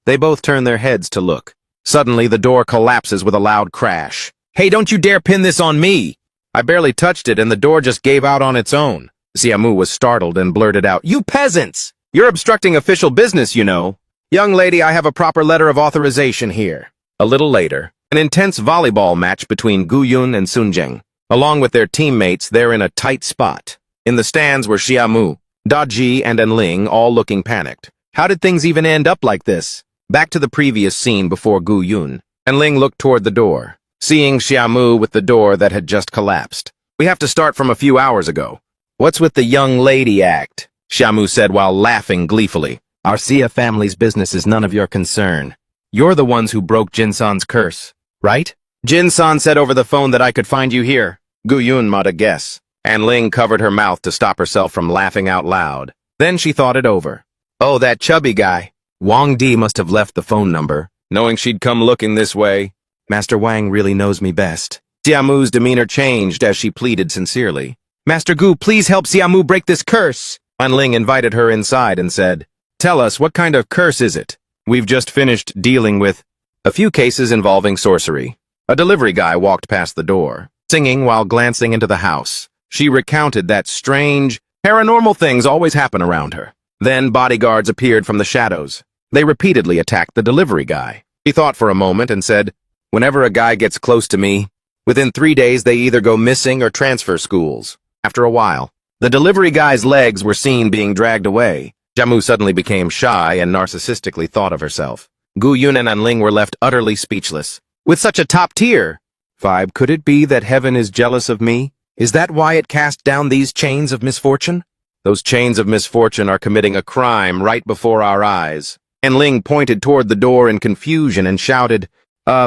They both turn their heads to look. Suddenly, the door collapses with a loud crash. Hey, don't you dare pin this on me! I barely touched it and the door just gave out on its own. Xiaomu was startled and blurted out, You peasants! You're obstructing official business, you know. Young lady, I have a proper letter of authorization here. A little later, an intense volleyball match between Gu Yun and Sun Jing. Along with their teammates, they're in a tight spot. In the stands were Xiaomu, Da Ji, and Enling, all looking panicked. How did things even end up like this? Back to the previous scene before Gu Yun. Enling looked toward the door, seeing Xiaomu with the door that had just collapsed. We have to start from a few hours ago. What's with the young lady act? Xiaomu said while laughing gleefully. Our Sia family's business is none of your concern. You're the ones who broke Jin-san's curse, right? Jin-san said over the phone that I could find you here. Gu-yun made a guess, and Ling covered her mouth to stop herself from laughing out loud. Then she thought it over. Oh, that chubby guy. Wang Di must have left the phone number, Knowing she'd come looking this way. Master Wang really knows me best. Xiamu's demeanor changed as she pleaded sincerely. Master Gu, please help Xiamu break this curse. An Ling invited her inside and said, "Tell us, what kind of curse is it? We've just finished dealing with a few cases involving sorcery." A delivery guy walked past the door, singing while glancing into the house. She recounted that strange, paranormal things always happen around her. Then bodyguards appeared from the shadows. They repeatedly attacked the delivery guy. He thought for a moment and said, "Whenever a guy gets close to me, within 3 days they either go missing or transfer schools." After a while, the delivery guy's legs were seen being dragged away. Xiamu suddenly became shy and narcissistically thought of herself. Gu-yun and An-ling were left utterly speechless. With such a top-tier vibe, could it be that heaven is jealous of me? Is that why it cast down these chains of misfortune? Those chains of misfortune are committing a crime right before our eyes. An-ling pointed toward the door in confusion and shouted,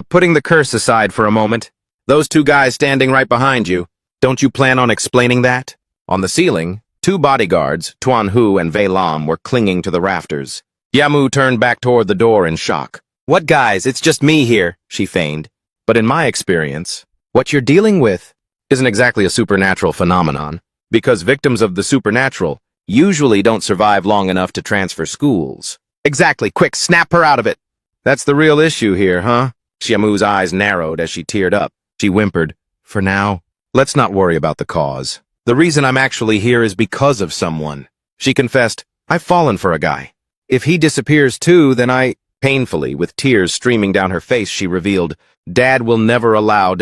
putting the curse aside for a moment. Those two guys standing right behind you, don't you plan on explaining that? On the ceiling, 2 bodyguards, Tuan Hu and Wei Lam, were clinging to the rafters. Xiamu turned back toward the door in shock. What guys, it's just me here, she feigned. But in my experience, what you're dealing with isn't exactly a supernatural phenomenon, because victims of the supernatural usually don't survive long enough to transfer schools. Exactly, quick, snap her out of it. That's the real issue here, huh? Xiamu's eyes narrowed as she teared up. She whimpered, "For now, let's not worry about the cause. The reason I'm actually here is because of someone." She confessed, "I've fallen for a guy. If he disappears too, then I..." Painfully, with tears streaming down her face, she revealed, "Dad will never allow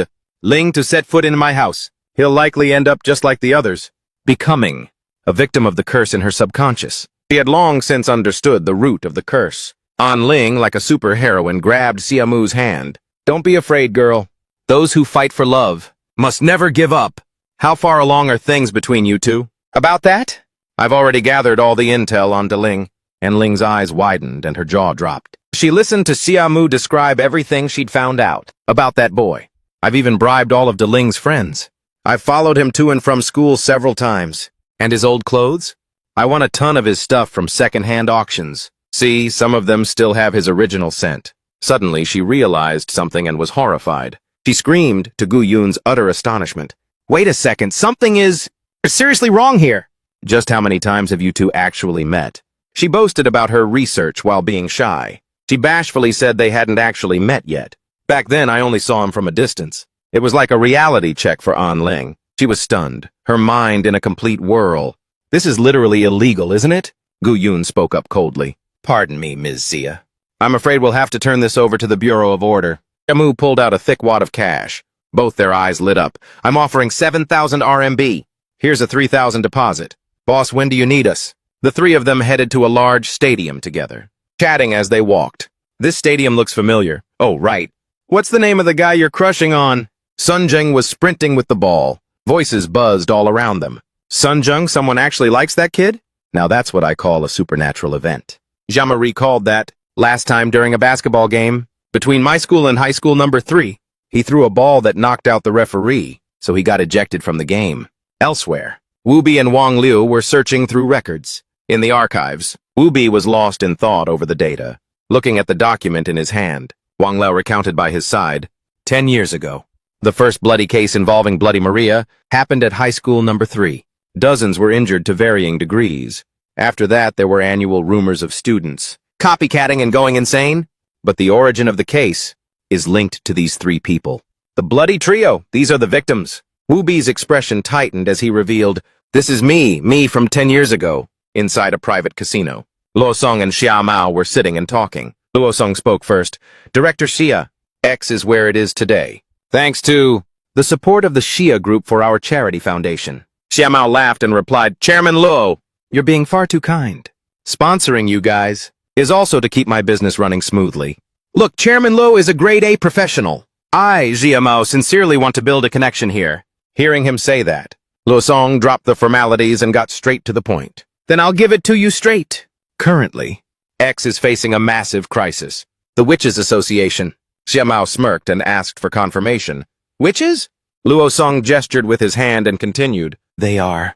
Ling to set foot in my house. He'll likely end up just like the others, becoming a victim of the curse in her subconscious." She had long since understood the root of the curse. An Ling, like a superheroine, grabbed Xiamu's hand. "Don't be afraid, girl. Those who fight for love must never give up. How far along are things between you two?" About that? "I've already gathered all the intel on Ling." And Ling's eyes widened and her jaw dropped. She listened to Xiamu describe everything she'd found out about that boy. "I've even bribed all of Ling's friends. I've followed him to and from school several times. And his old clothes? I won a ton of his stuff from second-hand auctions. See, some of them still have his original scent." Suddenly, she realized something and was horrified. She screamed to Gu-yun's utter astonishment. "Wait a second, something is seriously wrong here." "Just how many times have you two actually met?" She boasted about her research while being shy. She bashfully said they hadn't actually met yet. "Back then, I only saw him from a distance." It was like a reality check for An Ling. She was stunned, her mind in a complete whirl. "This is literally illegal, isn't it?" Gu-yun spoke up coldly. "Pardon me, Ms. Xia. "I'm afraid we'll have to turn this over to the Bureau of Order." Xiamu pulled out a thick wad of cash. Both their eyes lit up. "I'm offering 7,000 RMB. Here's a 3,000 deposit. Boss, when do you need us?" The three of them headed to a large stadium together, chatting as they walked. "This stadium looks familiar." "Oh, right. What's the name of the guy you're crushing on?" Sunjung was sprinting with the ball. Voices buzzed all around them. "Sunjung, someone actually likes that kid? Now that's what I call a supernatural event." Xiamu recalled that, last time during a basketball game, between my school and high school number 3, he threw a ball that knocked out the referee, so he got ejected from the game. Elsewhere, Wu Bi and Wang Liu were searching through records. In the archives, Wu Bi was lost in thought over the data, looking at the document in his hand. Wang Liu recounted by his side, 10 years ago. The first bloody case involving Bloody Maria happened at high school number 3. Dozens were injured to varying degrees. After that, there were annual rumors of students copycatting and going insane. But the origin of the case is linked to these 3 people. The bloody trio, these are the victims. Wu Bi's expression tightened as he revealed, "This is me from 10 years ago, inside a private casino." Luo Song and Xia Mao were sitting and talking. Luo Song spoke first. "Director Xia, X is where it is today, thanks to the support of the Xia Group for our charity foundation." Xia Mao laughed and replied, "Chairman Luo, you're being far too kind. Sponsoring you guys is also to keep my business running smoothly. Look, Chairman Luo is a grade A professional. I, Xia Mao, sincerely want to build a connection here." Hearing him say that, Luo Song dropped the formalities and got straight to the point. "Then I'll give it to you straight. Currently, X is facing a massive crisis. The Witches Association. Xiamao smirked and asked for confirmation. Witches? Luo Song gestured with his hand and continued. They are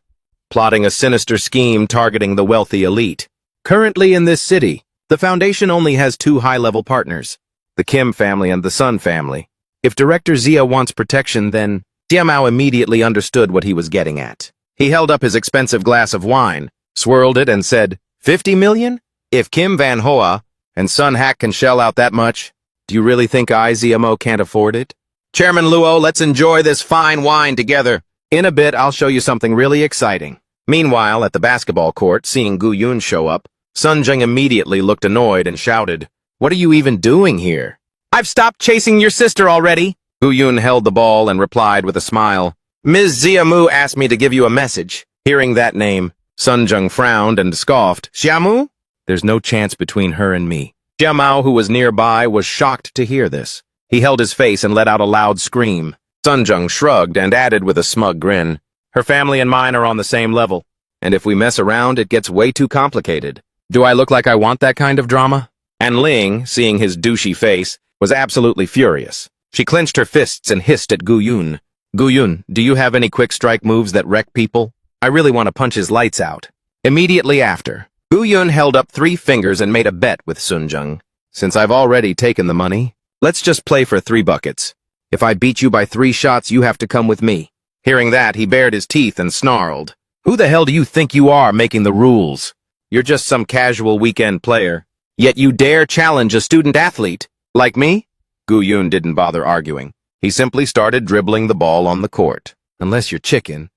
plotting a sinister scheme targeting the wealthy elite. Currently in this city, the Foundation only has two high-level partners, the Kim family and the Sun family. If Director Zia wants protection, then Xiamao immediately understood what he was getting at. He held up his expensive glass of wine, swirled it, and said, 50 million? If Kim Van Hoa and Sun Hack can shell out that much, do you really think I, Xiamo, can't afford it? Chairman Luo, let's enjoy this fine wine together. In a bit, I'll show you something really exciting. Meanwhile, at the basketball court, seeing Gu Yun show up, Sun Zheng immediately looked annoyed and shouted, What are you even doing here? I've stopped chasing your sister already. Gu Yun held the ball and replied with a smile, Ms. Xiamu asked me to give you a message. Hearing that name, Sun Zheng frowned and scoffed. Xiamu? There's no chance between her and me. Xiamao, who was nearby, was shocked to hear this. He held his face and let out a loud scream. Sun Zheng shrugged and added with a smug grin, Her family and mine are on the same level, and if we mess around, it gets way too complicated. Do I look like I want that kind of drama? And Ling, seeing his douchey face, was absolutely furious. She clenched her fists and hissed at Gu Yun. Gu Yun, do you have any quick strike moves that wreck people? I really want to punch his lights out. Immediately after, Gu Yun held up 3 fingers and made a bet with Sun Zheng. Since I've already taken the money, let's just play for 3 buckets. If I beat you by 3 shots, you have to come with me. Hearing that, he bared his teeth and snarled. Who the hell do you think you are making the rules? You're just some casual weekend player. Yet you dare challenge a student athlete. Like me? Gu Yun didn't bother arguing. He simply started dribbling the ball on the court. Unless you're chicken.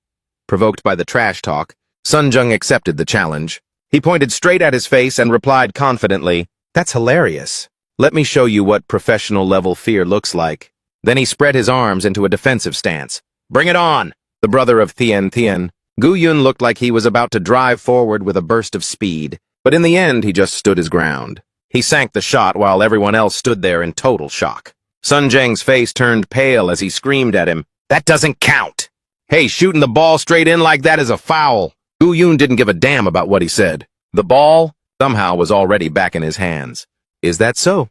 Provoked by the trash talk, Sun Zheng accepted the challenge. He pointed straight at his face and replied confidently, That's hilarious. Let me show you what professional-level fear looks like. Then he spread his arms into a defensive stance. Bring it on! The brother of Thien Thien. Gu Yun looked like he was about to drive forward with a burst of speed, but in the end he just stood his ground. He sank the shot while everyone else stood there in total shock. Sun Zheng's face turned pale as he screamed at him, That doesn't count! Hey, shooting the ball straight in like that is a foul! Gu Yun didn't give a damn about what he said. The ball, somehow, was already back in his hands. Is that so?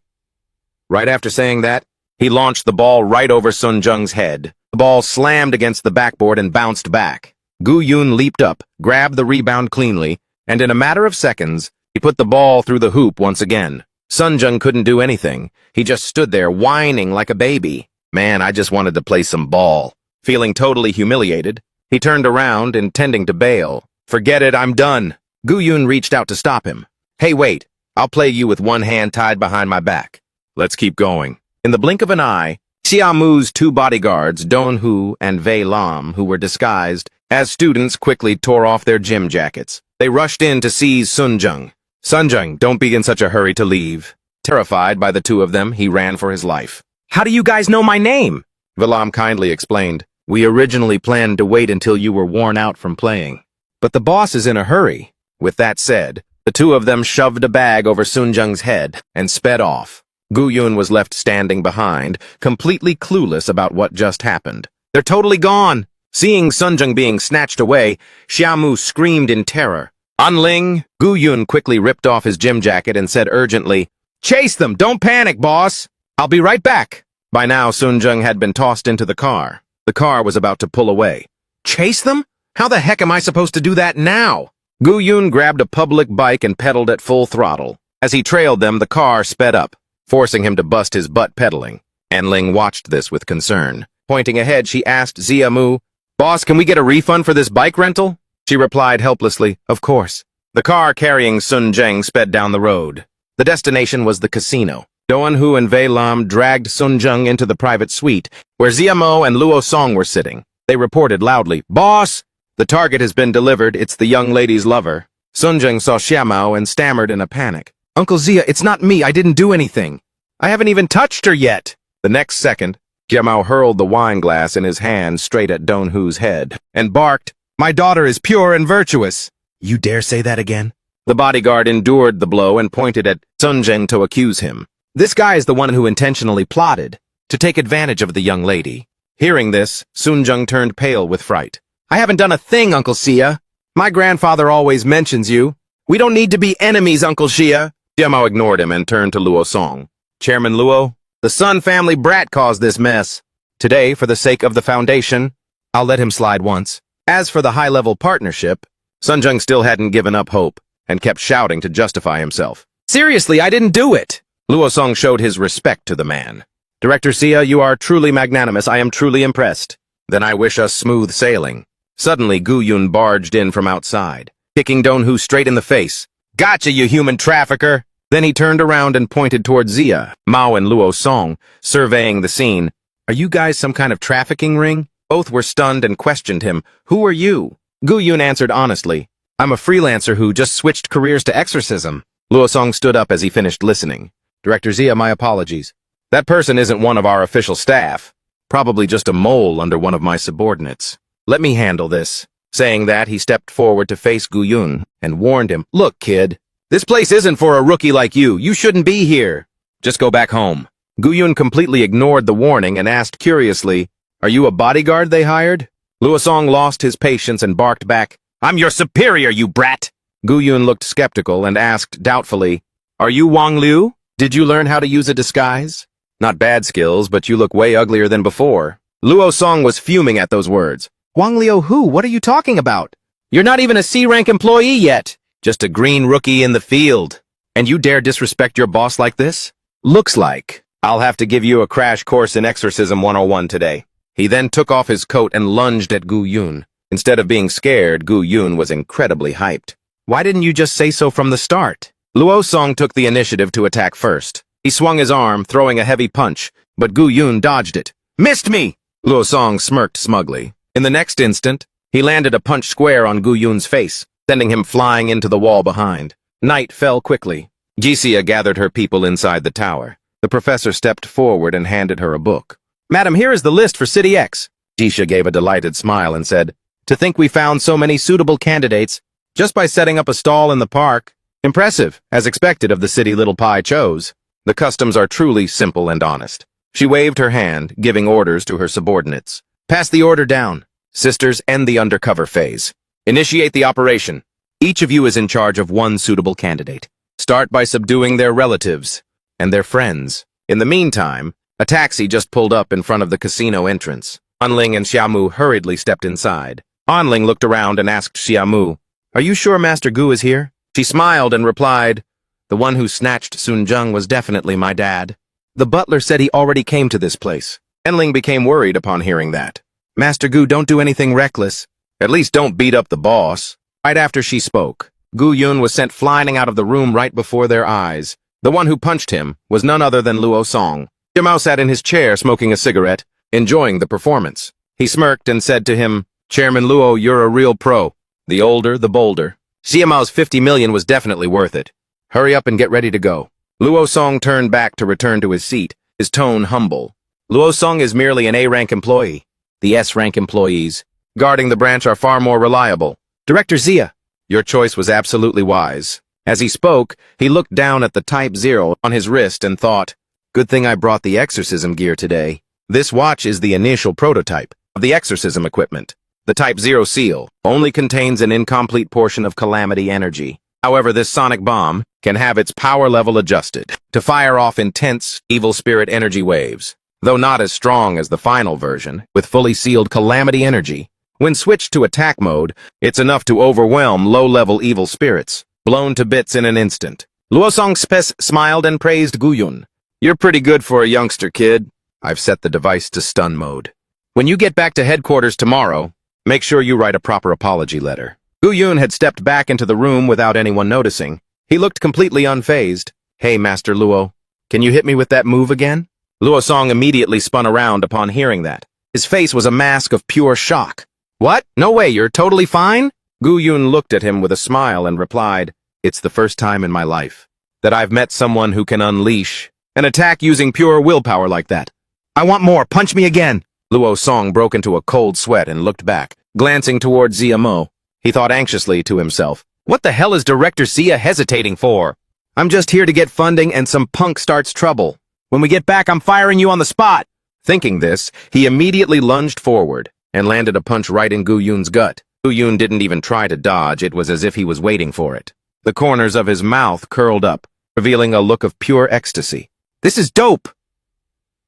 Right after saying that, he launched the ball right over Sun Zheng's head. The ball slammed against the backboard and bounced back. Gu Yun leaped up, grabbed the rebound cleanly, and in a matter of seconds, he put the ball through the hoop once again. Sun Zheng couldn't do anything. He just stood there whining like a baby. Man, I just wanted to play some ball. Feeling totally humiliated, he turned around, intending to bail. Forget it, I'm done. Gu Yun reached out to stop him. Hey, wait. I'll play you with one hand tied behind my back. Let's keep going. In the blink of an eye, Xiamu's 2 bodyguards, Don Hu and Wei Lam, who were disguised as students, quickly tore off their gym jackets. They rushed in to seize Sun Zheng. Sun Zheng, don't be in such a hurry to leave. Terrified by the 2 of them, he ran for his life. How do you guys know my name? Wei Lam kindly explained. We originally planned to wait until you were worn out from playing. But the boss is in a hurry. With that said, the 2 of them shoved a bag over Sun Zheng's head and sped off. Gu Yun was left standing behind, completely clueless about what just happened. They're totally gone! Seeing Sun Zheng being snatched away, Xiamu screamed in terror. Unling, Gu Yun quickly ripped off his gym jacket and said urgently, Chase them! Don't panic, boss! I'll be right back! By now, Sun Zheng had been tossed into the car. The car was about to pull away. Chase them? How the heck am I supposed to do that now? Gu Yun grabbed a public bike and pedaled at full throttle. As he trailed them, the car sped up, forcing him to bust his butt pedaling. Enling watched this with concern. Pointing ahead, she asked Xiamu, Boss, can we get a refund for this bike rental? She replied helplessly, Of course. The car carrying Sun Zheng sped down the road. The destination was the casino. Doan Hu and Wei Lam dragged Sun Zheng into the private suite, where Xiamo and Luo Song were sitting. They reported loudly, Boss! The target has been delivered, it's the young lady's lover. Sun Zheng saw Xiamao and stammered in a panic. Uncle Zia, it's not me, I didn't do anything. I haven't even touched her yet. The next second, Xiamao hurled the wine glass in his hand straight at Don Hu's head, and barked, My daughter is pure and virtuous. You dare say that again? The bodyguard endured the blow and pointed at Sun Zheng to accuse him. This guy is the one who intentionally plotted to take advantage of the young lady. Hearing this, Sun Zheng turned pale with fright. I haven't done a thing, Uncle Xia. My grandfather always mentions you. We don't need to be enemies, Uncle Xia. Xiamao ignored him and turned to Luo Song. Chairman Luo, the Sun family brat caused this mess. Today, for the sake of the Foundation, I'll let him slide once. As for the high-level partnership, Sun Jung still hadn't given up hope and kept shouting to justify himself. Seriously, I didn't do it! Luo Song showed his respect to the man. Director Xia, you are truly magnanimous. I am truly impressed. Then I wish us smooth sailing. Suddenly, Gu Yun barged in from outside, kicking Donhu straight in the face. Gotcha, you human trafficker! Then he turned around and pointed toward Xia, Mao, and Luo Song, surveying the scene. Are you guys some kind of trafficking ring? Both were stunned and questioned him. Who are you? Gu Yun answered honestly. I'm a freelancer who just switched careers to exorcism. Luo Song stood up as he finished listening. Director Xia, my apologies. That person isn't one of our official staff. Probably just a mole under one of my subordinates. Let me handle this. Saying that, he stepped forward to face Gu Yun and warned him, Look, kid, this place isn't for a rookie like you. You shouldn't be here. Just go back home. Gu Yun completely ignored the warning and asked curiously, Are you a bodyguard they hired? Luo Song lost his patience and barked back, I'm your superior, you brat! Gu Yun looked skeptical and asked doubtfully, Are you Wang Liu? Did you learn how to use a disguise? Not bad skills, but you look way uglier than before. Luo Song was fuming at those words. Wang Liu who? What are you talking about? You're not even a C-rank employee yet. Just a green rookie in the field. And you dare disrespect your boss like this? Looks like I'll have to give you a crash course in Exorcism 101 today. He then took off his coat and lunged at Gu Yun. Instead of being scared, Gu Yun was incredibly hyped. Why didn't you just say so from the start? Luo Song took the initiative to attack first. He swung his arm, throwing a heavy punch, but Gu Yun dodged it. Missed me! Luo Song smirked smugly. In the next instant, he landed a punch square on Gu Yun's face, sending him flying into the wall behind. Night fell quickly. Jixia gathered her people inside the tower. The professor stepped forward and handed her a book. Madam, here is the list for City X. Jixia gave a delighted smile and said, To think we found so many suitable candidates just by setting up a stall in the park. Impressive, as expected of the city Little Pie chose. The customs are truly simple and honest. She waved her hand, giving orders to her subordinates. Pass the order down. Sisters, end the undercover phase. Initiate the operation. Each of you is in charge of one suitable candidate. Start by subduing their relatives and their friends. In the meantime, a taxi just pulled up in front of the casino entrance. Anling and Xiamu hurriedly stepped inside. Anling looked around and asked Xiamu, Are you sure Master Gu is here? She smiled and replied, The one who snatched Sun Jung was definitely my dad. The butler said he already came to this place. Anling became worried upon hearing that. Master Gu, don't do anything reckless. At least don't beat up the boss. Right after she spoke, Gu Yun was sent flying out of the room right before their eyes. The one who punched him was none other than Luo Song. Xiamao sat in his chair smoking a cigarette, enjoying the performance. He smirked and said to him, Chairman Luo, you're a real pro. The older, the bolder. Xiamao's 50 million was definitely worth it. Hurry up and get ready to go. Luo Song turned back to return to his seat, his tone humble. Luo Song is merely an A-rank employee. The S-rank employees guarding the branch are far more reliable. Director Xia, your choice was absolutely wise. As he spoke, he looked down at the Type 0 on his wrist and thought, Good thing I brought the exorcism gear today. This watch is the initial prototype of the exorcism equipment. The Type 0 seal only contains an incomplete portion of calamity energy. However, this sonic bomb can have its power level adjusted to fire off intense, evil spirit energy waves. Though not as strong as the final version, with fully sealed calamity energy, when switched to attack mode, it's enough to overwhelm low-level evil spirits, blown to bits in an instant. Luo Song smiled and praised Gu Yun. You're pretty good for a youngster, kid. I've set the device to stun mode. When you get back to headquarters tomorrow, make sure you write a proper apology letter. Gu Yun had stepped back into the room without anyone noticing. He looked completely unfazed. Hey, Master Luo, can you hit me with that move again? Luo Song immediately spun around upon hearing that. His face was a mask of pure shock. What? No way, you're totally fine? Gu Yun looked at him with a smile and replied, It's the first time in my life that I've met someone who can unleash an attack using pure willpower like that. I want more, punch me again. Luo Song broke into a cold sweat and looked back, glancing toward Xia Mo. He thought anxiously to himself, What the hell is Director Xia hesitating for? I'm just here to get funding and some punk starts trouble. When we get back, I'm firing you on the spot. Thinking this, he immediately lunged forward and landed a punch right in Gu Yun's gut. Gu Yun didn't even try to dodge. It was as if he was waiting for it. The corners of his mouth curled up, revealing a look of pure ecstasy. "This is dope!"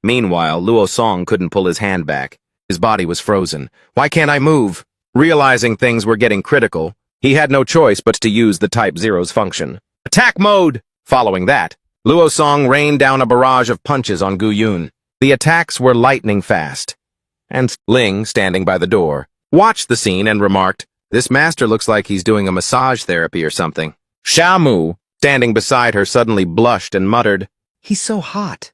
Meanwhile, Luo Song couldn't pull his hand back. His body was frozen. "Why can't I move?" Realizing things were getting critical, he had no choice but to use the Type Zero's function. Attack mode! Following that, Luo Song rained down a barrage of punches on Gu Yun. The attacks were lightning fast. And Ling, standing by the door, watched the scene and remarked, "This master looks like he's doing a massage therapy or something." Shamu, standing beside her, suddenly blushed and muttered, "He's so hot."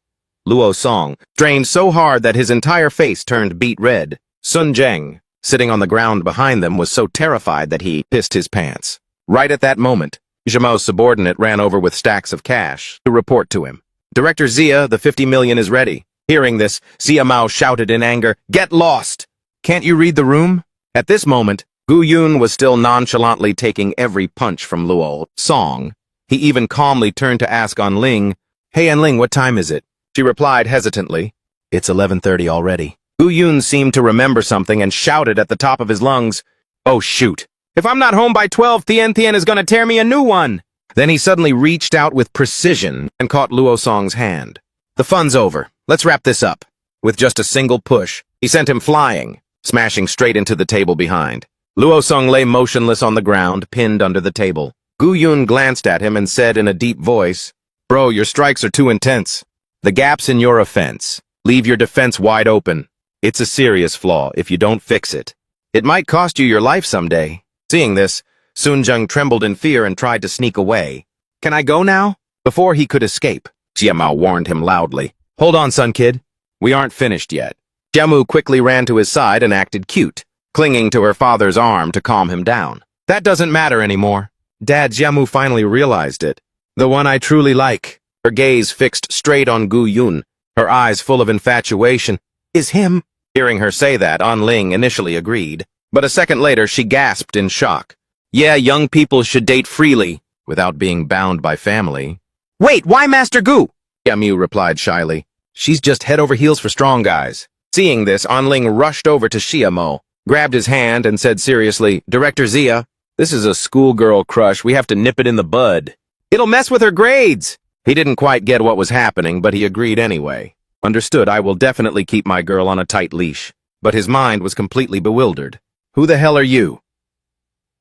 Luo Song strained so hard that his entire face turned beet red. Sun Zheng, sitting on the ground behind them, was so terrified that he pissed his pants. Right at that moment, Zhamo's subordinate ran over with stacks of cash to report to him. "Director Zia, the 50 million is ready." Hearing this, Zia Mao shouted in anger, "Get lost! Can't you read the room?" At this moment, Gu Yun was still nonchalantly taking every punch from Luo Song. He even calmly turned to ask An Ling, "Hey An Ling, what time is it?" She replied hesitantly, "It's 11:30 already." Gu Yun seemed to remember something and shouted at the top of his lungs, "Oh shoot! If I'm not home by 12, Tien Tien is gonna tear me a new one!" Then he suddenly reached out with precision and caught Luo Song's hand. "The fun's over. Let's wrap this up." With just a single push, he sent him flying, smashing straight into the table behind. Luo Song lay motionless on the ground, pinned under the table. Gu Yun glanced at him and said in a deep voice, "Bro, your strikes are too intense. The gap's in your offense. Leave your defense wide open. It's a serious flaw if you don't fix it. It might cost you your life someday." Seeing this, Sun Zheng trembled in fear and tried to sneak away. "Can I go now?" Before he could escape, Jiamao warned him loudly. "Hold on, son kid. We aren't finished yet." Jiamu quickly ran to his side and acted cute, clinging to her father's arm to calm him down. "That doesn't matter anymore. Dad," Jiamu finally realized it. "The one I truly like." Her gaze fixed straight on Gu Yun, her eyes full of infatuation. "Is him?" Hearing her say that, An Ling initially agreed. But a second later, she gasped in shock. "Yeah, young people should date freely, without being bound by family." "Wait, why Master Gu?" Jiamu replied shyly. "She's just head over heels for strong guys." Seeing this, An Ling rushed over to Xiamo, grabbed his hand and said seriously, "Director Zia, this is a schoolgirl crush. We have to nip it in the bud. It'll mess with her grades." He didn't quite get what was happening, but he agreed anyway. "Understood, I will definitely keep my girl on a tight leash." But his mind was completely bewildered. "Who the hell are you?"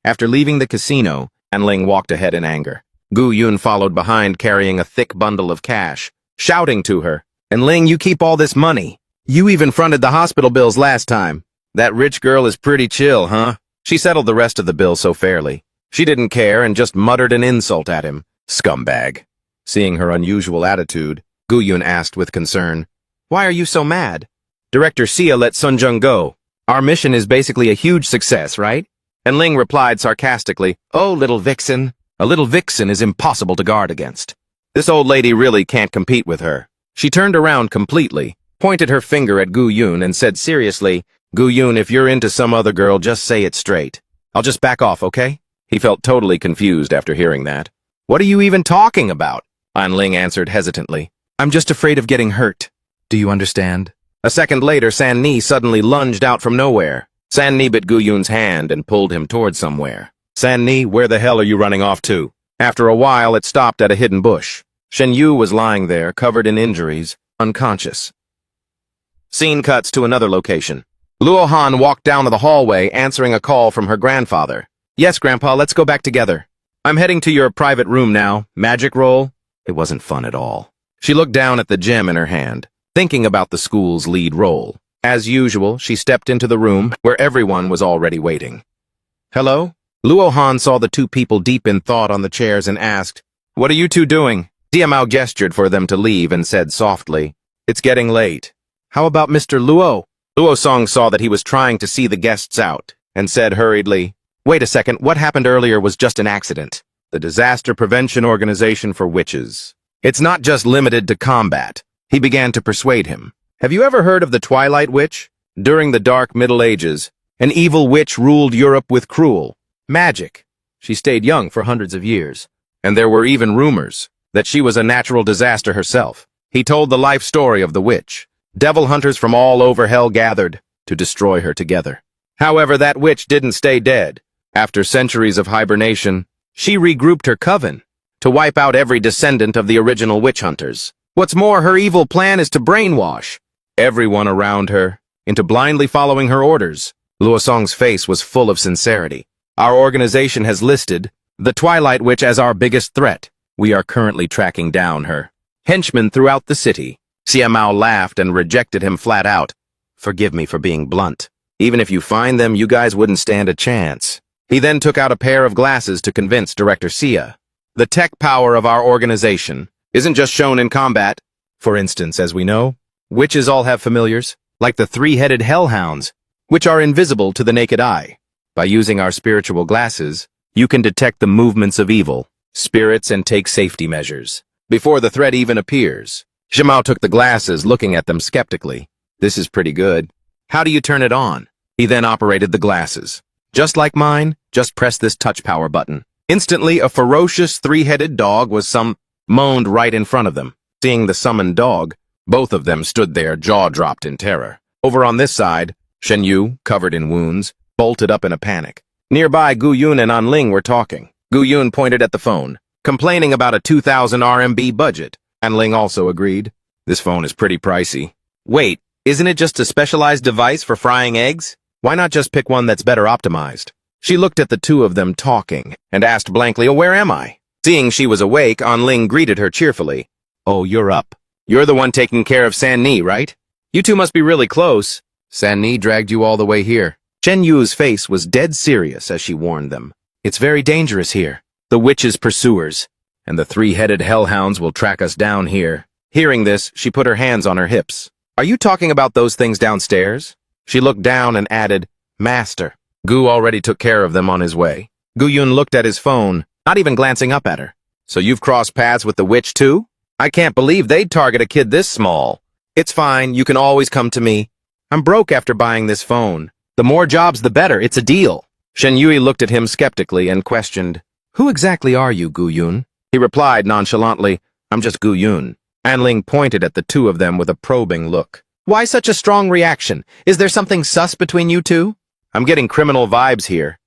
After leaving the casino, An Ling walked ahead in anger. Gu Yun followed behind carrying a thick bundle of cash, shouting to her, "An Ling, you keep all this money. You even fronted the hospital bills last time. That rich girl is pretty chill, huh?" She settled the rest of the bill so fairly. She didn't care and just muttered an insult at him. "Scumbag." Seeing her unusual attitude, Gu Yun asked with concern, "Why are you so mad?" "Director Xia let Sun Zheng go. Our mission is basically a huge success, right?" And Ling replied sarcastically, "Oh, little vixen. A little vixen is impossible to guard against. This old lady really can't compete with her." She turned around completely, pointed her finger at Gu Yun and said seriously, "Gu Yun, if you're into some other girl, just say it straight. I'll just back off, okay?" He felt totally confused after hearing that. "What are you even talking about?" An Ling answered hesitantly. "I'm just afraid of getting hurt. Do you understand?" A second later, San Ni suddenly lunged out from nowhere. San Ni bit Gu Yun's hand and pulled him toward somewhere. "San Ni, where the hell are you running off to?" After a while, it stopped at a hidden bush. Shen Yu was lying there, covered in injuries, unconscious. Scene cuts to another location. Luo Han walked down to the hallway, answering a call from her grandfather. "Yes, Grandpa, let's go back together. I'm heading to your private room now. Magic roll?" It wasn't fun at all. She looked down at the gem in her hand, thinking about the school's lead role. As usual, she stepped into the room where everyone was already waiting. "Hello?" Luo Han saw the two people deep in thought on the chairs and asked, "What are you two doing?" Diamao gestured for them to leave and said softly, "It's getting late. How about Mr. Luo?" Luo Song saw that he was trying to see the guests out and said hurriedly, "Wait a second, what happened earlier was just an accident. The Disaster Prevention Organization for Witches. It's not just limited to combat." He began to persuade him. "Have you ever heard of the Twilight Witch? During the Dark Middle Ages, an evil witch ruled Europe with cruel magic. She stayed young for hundreds of years, and there were even rumors that she was a natural disaster herself." He told the life story of the witch. Devil hunters from all over hell gathered to destroy her together. However, that witch didn't stay dead. After centuries of hibernation, she regrouped her coven, to wipe out every descendant of the original witch hunters. What's more, her evil plan is to brainwash everyone around her into blindly following her orders. Luosong's face was full of sincerity. Our organization has listed the Twilight Witch as our biggest threat. We are currently tracking down her henchmen throughout the city. Xiamao laughed and rejected him flat out. Forgive me for being blunt. Even if you find them, you guys wouldn't stand a chance. He then took out a pair of glasses to convince Director Xia. The tech power of our organization isn't just shown in combat. For instance, as we know, witches all have familiars, like the three-headed hellhounds, which are invisible to the naked eye. By using our spiritual glasses, you can detect the movements of evil spirits and take safety measures before the threat even appears. Xiamao took the glasses, looking at them skeptically. This is pretty good. How do you turn it on? He then operated the glasses. Just like mine, just press this touch power button. Instantly, a ferocious three-headed dog was moaned right in front of them. Seeing the summoned dog, both of them stood there, jaw dropped in terror. Over on this side, Shen Yu, covered in wounds, bolted up in a panic. Nearby, Gu Yun and An Ling were talking. Gu Yun pointed at the phone, complaining about a 2,000 RMB budget. An Ling also agreed. This phone is pretty pricey. Wait, isn't it just a specialized device for frying eggs? Why not just pick one that's better optimized? She looked at the two of them talking and asked blankly, "Oh, where am I?" Seeing she was awake, An Ling greeted her cheerfully. "Oh, you're up. You're the one taking care of San Ni, right? You two must be really close. San Ni dragged you all the way here." Shen Yu's face was dead serious as she warned them. "It's very dangerous here. The witch's pursuers and the three-headed hellhounds will track us down here." Hearing this, she put her hands on her hips. "Are you talking about those things downstairs?" She looked down and added, "Master." Gu already took care of them on his way. Gu Yun looked at his phone, not even glancing up at her. "So you've crossed paths with the witch too? I can't believe they'd target a kid this small." "It's fine, you can always come to me. I'm broke after buying this phone. The more jobs, the better, it's a deal." Shen Yui looked at him skeptically and questioned, "Who exactly are you, Gu Yun?" He replied nonchalantly, "I'm just Gu Yun." An Ling pointed at the two of them with a probing look. "Why such a strong reaction? Is there something sus between you two?" "I'm getting criminal vibes here."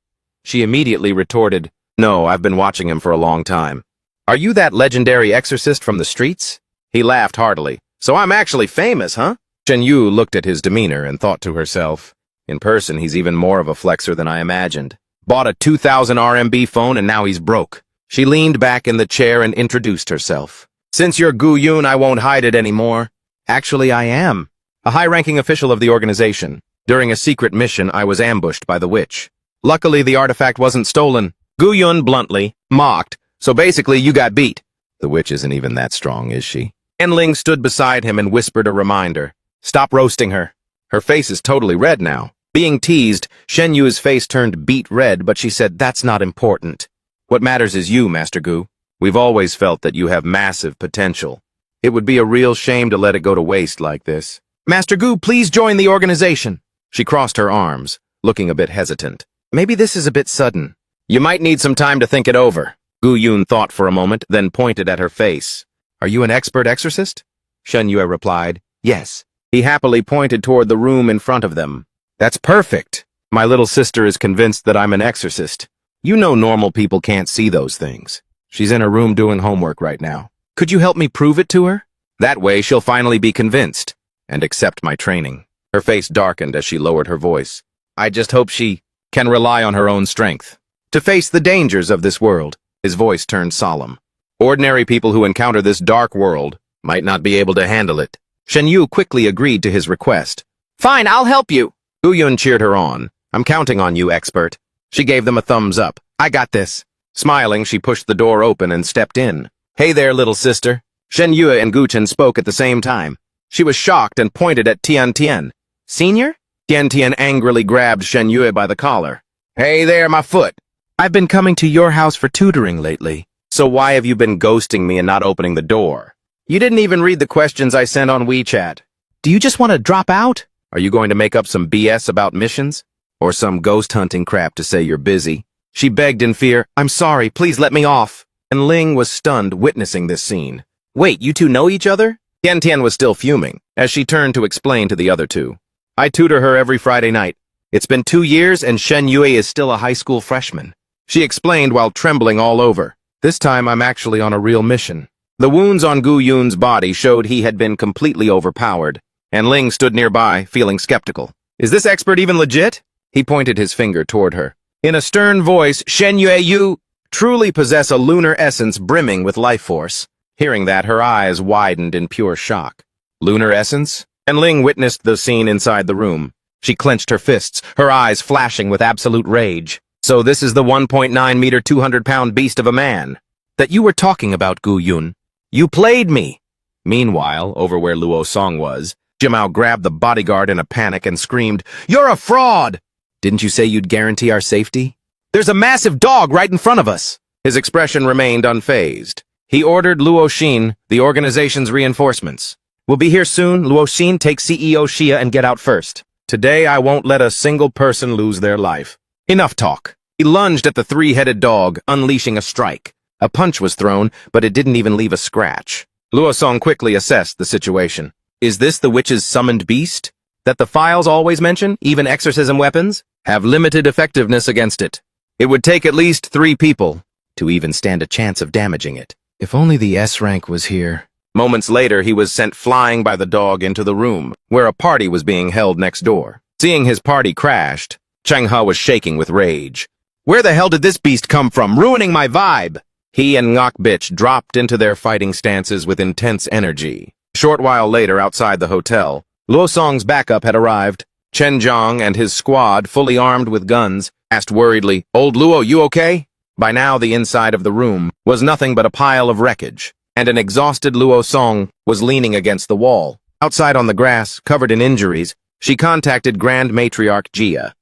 She immediately retorted, "No, I've been watching him for a long time." "Are you that legendary exorcist from the streets?" He laughed heartily. "So I'm actually famous, huh?" Shen Yu looked at his demeanor and thought to herself, in person he's even more of a flexer than I imagined. Bought a 2,000 RMB phone and now he's broke. She leaned back in the chair and introduced herself. "Since you're Gu Yun, I won't hide it anymore. Actually, I am a high-ranking official of the organization. During a secret mission, I was ambushed by the witch. Luckily, the artifact wasn't stolen." Gu Yun bluntly mocked, "So basically, you got beat." "The witch isn't even that strong, is she?" An Ling stood beside him and whispered a reminder. "Stop roasting her. Her face is totally red now." Being teased, Shen Yu's face turned beet red, but she said, "That's not important. What matters is you, Master Gu. We've always felt that you have massive potential. It would be a real shame to let it go to waste like this. Master Gu, please join the organization." She crossed her arms, looking a bit hesitant. "Maybe this is a bit sudden. You might need some time to think it over." Gu Yun thought for a moment, then pointed at her face. "Are you an expert exorcist?" Shen Yue replied, "Yes." He happily pointed toward the room in front of them. "That's perfect. My little sister is convinced that I'm an exorcist. You know normal people can't see those things. She's in her room doing homework right now. Could you help me prove it to her? That way she'll finally be convinced and accept my training." Her face darkened as she lowered her voice. "I just hope she can rely on her own strength to face the dangers of this world." His voice turned solemn. "Ordinary people who encounter this dark world might not be able to handle it." Shen Yu quickly agreed to his request. "Fine, I'll help you." Gu Yun cheered her on. "I'm counting on you, expert." She gave them a thumbs up. "I got this." Smiling, she pushed the door open and stepped in. "Hey there, little sister." Shen Yue and Gu Chen spoke at the same time. She was shocked and pointed at Tian Tian. "Senior?" Tian Tian angrily grabbed Shen Yue by the collar. "Hey there, my foot." "I've been coming to your house for tutoring lately. So why have you been ghosting me and not opening the door? You didn't even read the questions I sent on WeChat. Do you just want to drop out? Are you going to make up some BS about missions? Or some ghost hunting crap to say you're busy?" She begged in fear, "I'm sorry, please let me off." And Ling was stunned witnessing this scene. "Wait, you two know each other?" Tian Tian was still fuming, as she turned to explain to the other two. "I tutor her every Friday night. It's been 2 years and Shen Yue is still a high school freshman." She explained while trembling all over. This time I'm actually on a real mission. The wounds on Gu Yun's body showed he had been completely overpowered, and Ling stood nearby, feeling skeptical. Is this expert even legit? He pointed his finger toward her. In a stern voice, Shen Yue, you truly possess a lunar essence brimming with life force. Hearing that, her eyes widened in pure shock. Lunar essence? And Ling witnessed the scene inside the room. She clenched her fists, her eyes flashing with absolute rage. So this is the 1.9-meter, 200-pound beast of a man that you were talking about, Gu Yun. You played me! Meanwhile, over where Luo Song was, Jimao grabbed the bodyguard in a panic and screamed, "You're a fraud! Didn't you say you'd guarantee our safety? There's a massive dog right in front of us!" His expression remained unfazed. He ordered Luo Xin, the organization's reinforcements. "We'll be here soon. Luo Xin, take CEO Xia and get out first. Today I won't let a single person lose their life. Enough talk." He lunged at the three-headed dog, unleashing a strike. A punch was thrown, but it didn't even leave a scratch. Luo Song quickly assessed the situation. Is this the witch's summoned beast that the files always mention, even exorcism weapons, have limited effectiveness against it? It would take at least 3 people to even stand a chance of damaging it. If only the S-Rank was here. Moments later, he was sent flying by the dog into the room, where a party was being held next door. Seeing his party crashed, Cheng He was shaking with rage. Where the hell did this beast come from, ruining my vibe? He and Ngok Bitch dropped into their fighting stances with intense energy. A short while later, outside the hotel, Luo Song's backup had arrived. Chen Zhang and his squad, fully armed with guns, asked worriedly, "Old Luo, you okay?" By now, the inside of the room was nothing but a pile of wreckage, and an exhausted Luo Song was leaning against the wall. Outside on the grass, covered in injuries, she contacted Grand Matriarch Jia.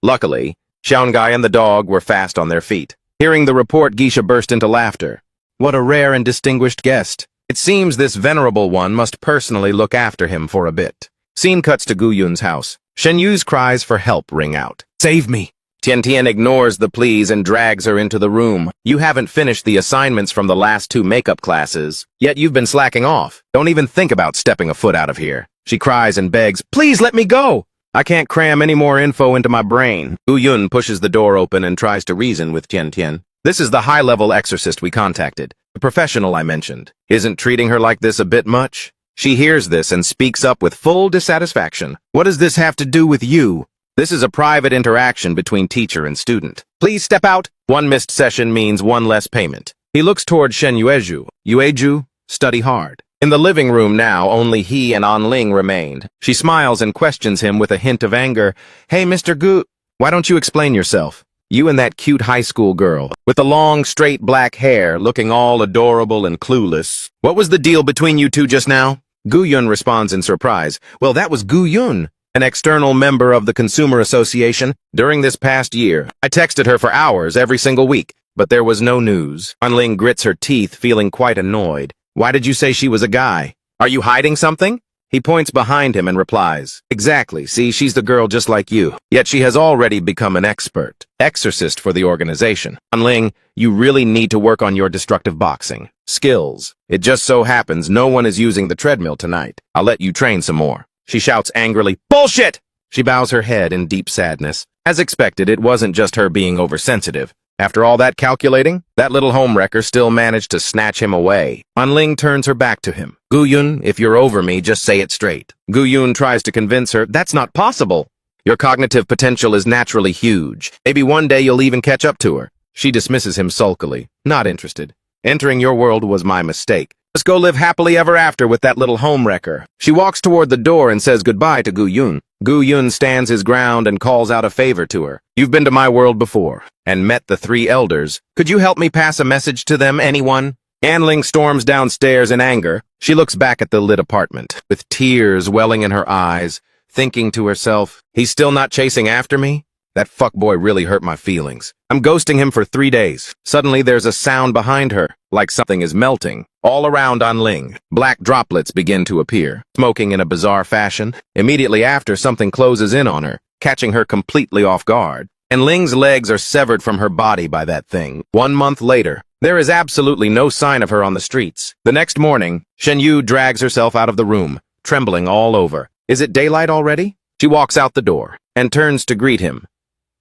Luckily, Xiaongai and the dog were fast on their feet. Hearing the report, Geisha burst into laughter. What a rare and distinguished guest. It seems this venerable one must personally look after him for a bit. Scene cuts to Gu Yun's house. Shen Yu's cries for help ring out. "Save me!" Tian Tian ignores the pleas and drags her into the room. "You haven't finished the assignments from the last 2 makeup classes, yet you've been slacking off. Don't even think about stepping a foot out of here." She cries and begs, "Please let me go! I can't cram any more info into my brain." Gu Yun pushes the door open and tries to reason with Tian Tian. "This is the high-level exorcist we contacted, the professional I mentioned. Isn't treating her like this a bit much?" She hears this and speaks up with full dissatisfaction. "What does this have to do with you? This is a private interaction between teacher and student. Please step out." One missed session means 1 less payment. He looks toward Shen Yueju. "Yueju, study hard." In the living room now, only he and An Ling remained. She smiles and questions him with a hint of anger. "Hey, Mr. Gu, why don't you explain yourself? You and that cute high school girl, with the long, straight black hair, looking all adorable and clueless. What was the deal between you two just now?" Gu Yun responds in surprise. "Well, that was Gu Yun, an external member of the Consumer Association. During this past year, I texted her for hours every single week, but there was no news." An Ling grits her teeth, feeling quite annoyed. "Why did you say she was a guy? Are you hiding something?" He points behind him and replies, "Exactly, see, she's the girl just like you. Yet she has already become an expert exorcist for the organization. An Ling, you really need to work on your destructive boxing skills. It just so happens no one is using the treadmill tonight. I'll let you train some more." She shouts angrily, "Bullshit!" She bows her head in deep sadness. As expected, it wasn't just her being oversensitive. After all that calculating, that little homewrecker still managed to snatch him away. An Ling turns her back to him. "Gu Yun, if you're over me, just say it straight." Gu Yun tries to convince her, "That's not possible. Your cognitive potential is naturally huge. Maybe one day you'll even catch up to her." She dismisses him sulkily. "Not interested. Entering your world was my mistake. Just go live happily ever after with that little homewrecker." She walks toward the door and says goodbye to Gu Yun. Gu Yun stands his ground and calls out a favor to her. "You've been to my world before and met the 3 elders. Could you help me pass a message to them, anyone?" An Ling storms downstairs in anger. She looks back at the lit apartment, with tears welling in her eyes, thinking to herself, "He's still not chasing after me? That fuckboy really hurt my feelings. I'm ghosting him for 3 days." Suddenly there's a sound behind her, like something is melting. All around An Ling, black droplets begin to appear, smoking in a bizarre fashion. Immediately after, something closes in on her, catching her completely off guard. And Ling's legs are severed from her body by that thing. 1 month later, there is absolutely no sign of her on the streets. The next morning, Shen Yu drags herself out of the room, trembling all over. Is it daylight already? She walks out the door and turns to greet him.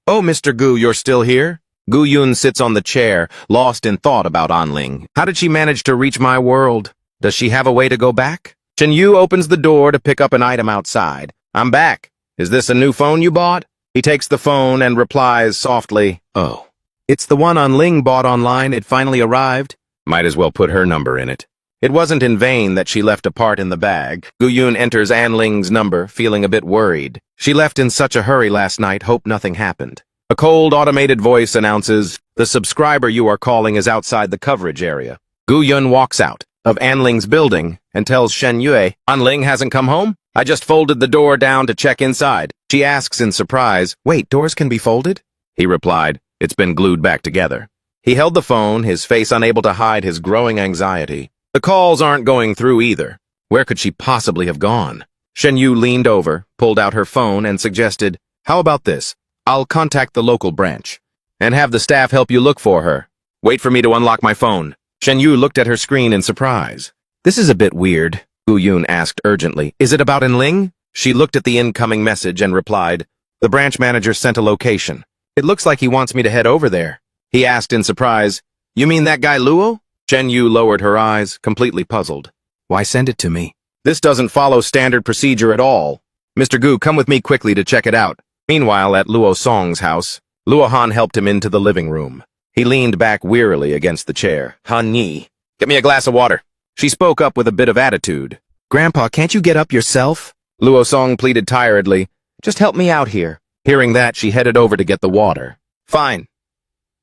"Oh, Mr. Gu, you're still here? Gu Yun sits on the chair, lost in thought about Anling. How did she manage to reach my world? Does she have a way to go back? Shen Yu opens the door to pick up an item outside. I'm back. Is this a new phone you bought? He takes the phone and replies softly, Oh. It's the one Anling bought online. It finally arrived. Might as well put her number in it. It wasn't in vain that she left a part in the bag. Gu Yun enters Anling's number, feeling a bit worried. She left in such a hurry last night, hope nothing happened. A cold, automated voice announces, The subscriber you are calling is outside the coverage area. Gu Yun walks out of Anling's building and tells Shen Yue, Anling hasn't come home? I just folded the door down to check inside. She asks in surprise, Wait, doors can be folded? He replied, It's been glued back together. He held the phone, his face unable to hide his growing anxiety. The calls aren't going through either. Where could she possibly have gone? Shen Yu leaned over, pulled out her phone, and suggested, How about this? I'll contact the local branch and have the staff help you look for her. Wait for me to unlock my phone. Shen Yu looked at her screen in surprise. This is a bit weird, Gu Yun asked urgently. Is it about Anling? She looked at the incoming message and replied, The branch manager sent a location. It looks like he wants me to head over there. He asked in surprise, You mean that guy Luo? Shen Yu lowered her eyes, completely puzzled. Why send it to me? This doesn't follow standard procedure at all. Mr. Gu, come with me quickly to check it out. Meanwhile, at Luo Song's house, Luo Han helped him into the living room. He leaned back wearily against the chair. Han Yi, get me a glass of water. She spoke up with a bit of attitude. Grandpa, can't you get up yourself? Luo Song pleaded tiredly. Just help me out here. Hearing that, she headed over to get the water. Fine.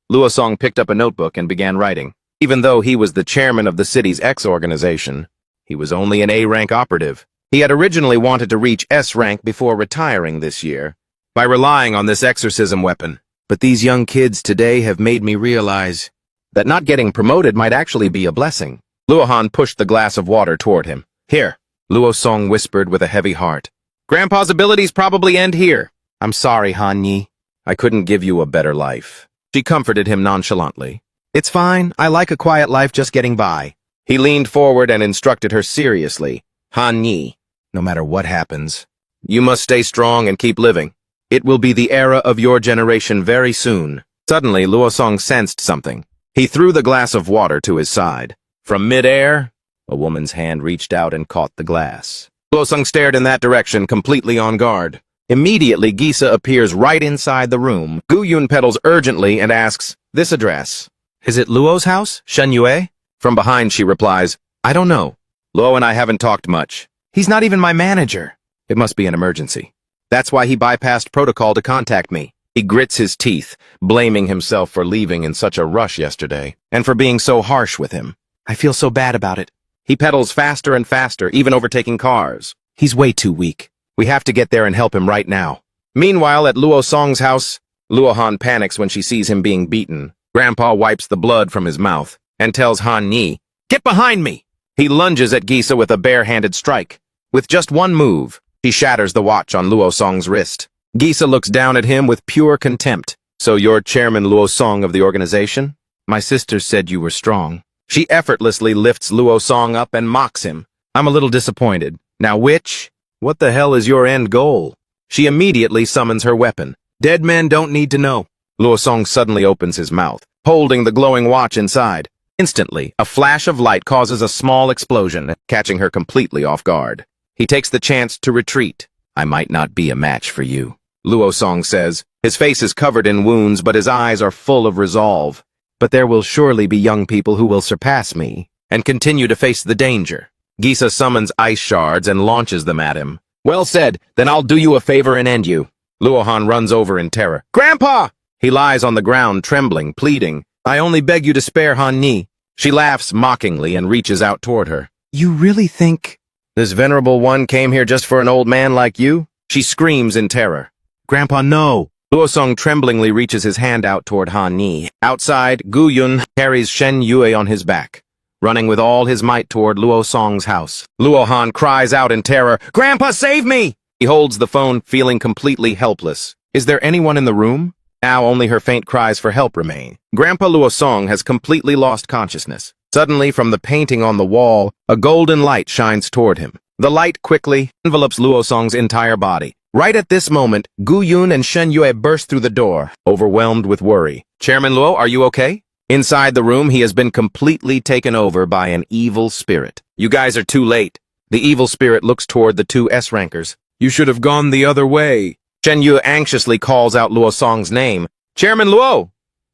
Luo Song picked up a notebook and began writing. Even though he was the chairman of the city's X organization, he was only an A-rank operative. He had originally wanted to reach S-rank before retiring this year, by relying on this exorcism weapon. But these young kids today have made me realize that not getting promoted might actually be a blessing. Luo Han pushed the glass of water toward him. Here, Luo Song whispered with a heavy heart. Grandpa's abilities probably end here. I'm sorry, Han Yi. I couldn't give you a better life. She comforted him nonchalantly. It's fine. I like a quiet life just getting by. He leaned forward and instructed her seriously. Han Yi, no matter what happens, you must stay strong and keep living. It will be the era of your generation very soon. Suddenly, Luo Song sensed something. He threw the glass of water to his side. From mid-air, a woman's hand reached out and caught the glass. Luo Song stared in that direction, completely on guard. Immediately, Gisa appears right inside the room. Gu Yun pedals urgently and asks, This address. Is it Luo's house, Shen Yue? From behind, she replies, I don't know. Luo and I haven't talked much. He's not even my manager. It must be an emergency. That's why he bypassed protocol to contact me. He grits his teeth, blaming himself for leaving in such a rush yesterday, and for being so harsh with him. I feel so bad about it. He pedals faster and faster, even overtaking cars. He's way too weak. We have to get there and help him right now. Meanwhile, at Luo Song's house, Luo Han panics when she sees him being beaten. Grandpa wipes the blood from his mouth and tells Han Yi, Get behind me! He lunges at Gisa with a bare-handed strike. With just one move, he shatters the watch on Luo Song's wrist. Gisa looks down at him with pure contempt. So you're Chairman Luo Song of the organization? My sister said you were strong. She effortlessly lifts Luo Song up and mocks him. I'm a little disappointed. Now what the hell is your end goal? She immediately summons her weapon. Dead men don't need to know. Luo Song suddenly opens his mouth, holding the glowing watch inside. Instantly, a flash of light causes a small explosion, catching her completely off guard. He takes the chance to retreat. I might not be a match for you, Luo Song says. His face is covered in wounds, but his eyes are full of resolve. But there will surely be young people who will surpass me and continue to face the danger. Gisa summons ice shards and launches them at him. Well said, then I'll do you a favor and end you. Luo Han runs over in terror. Grandpa! He lies on the ground, trembling, pleading. I only beg you to spare Han Yi. She laughs mockingly and reaches out toward her. You really think this venerable one came here just for an old man like you? She screams in terror. Grandpa, no! Luo Song tremblingly reaches his hand out toward Han Yi. Outside, Gu Yun carries Shen Yue on his back, running with all his might toward Luo Song's house. Luo Han cries out in terror, Grandpa, save me! He holds the phone, feeling completely helpless. Is there anyone in the room? Now only her faint cries for help remain. Grandpa Luo Song has completely lost consciousness. Suddenly, from the painting on the wall, a golden light shines toward him. The light quickly envelopes Luo Song's entire body. Right at this moment, Gu Yun and Shen Yue burst through the door, overwhelmed with worry. Chairman Luo, are you okay? Inside the room, he has been completely taken over by an evil spirit. You guys are too late. The evil spirit looks toward the two S-rankers. You should have gone the other way. Shen Yu anxiously calls out Luo Song's name. Chairman Luo!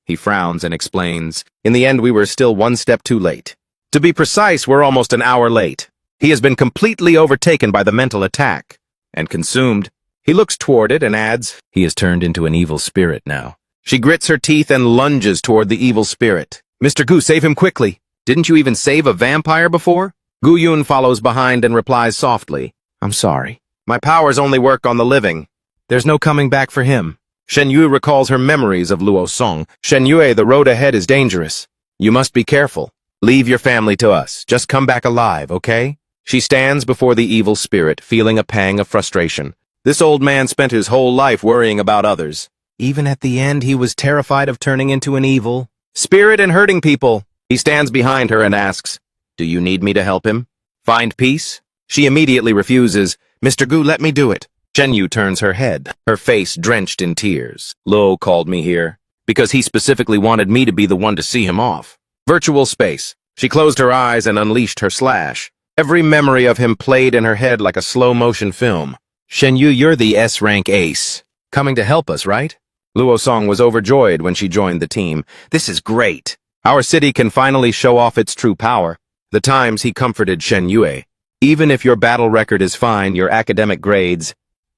He frowns and explains, in the end we were still one step too late. To be precise, we're almost an hour late. He has been completely overtaken by the mental attack and consumed. He looks toward it and adds, he has turned into an evil spirit now. She grits her teeth and lunges toward the evil spirit. Mr. Gu, save him quickly. Didn't you even save a vampire before? Gu Yun follows behind and replies softly, I'm sorry. My powers only work on the living. There's no coming back for him. Shen Yu recalls her memories of Luo Song. Shen Yue, the road ahead is dangerous. You must be careful. Leave your family to us. Just come back alive, okay? She stands before the evil spirit, feeling a pang of frustration. This old man spent his whole life worrying about others. Even at the end, he was terrified of turning into an evil spirit and hurting people. He stands behind her and asks, do you need me to help him? Find peace? She immediately refuses. Mr. Gu, let me do it. Shen Yu turns her head, her face drenched in tears. Luo called me here because he specifically wanted me to be the one to see him off. Virtual space. She closed her eyes and unleashed her slash. Every memory of him played in her head like a slow-motion film. Shen Yu, you're the S-rank ace. Coming to help us, right? Luo Song was overjoyed when she joined the team. This is great. Our city can finally show off its true power. The times he comforted Shen Yue. Even if your battle record is fine, your academic grades,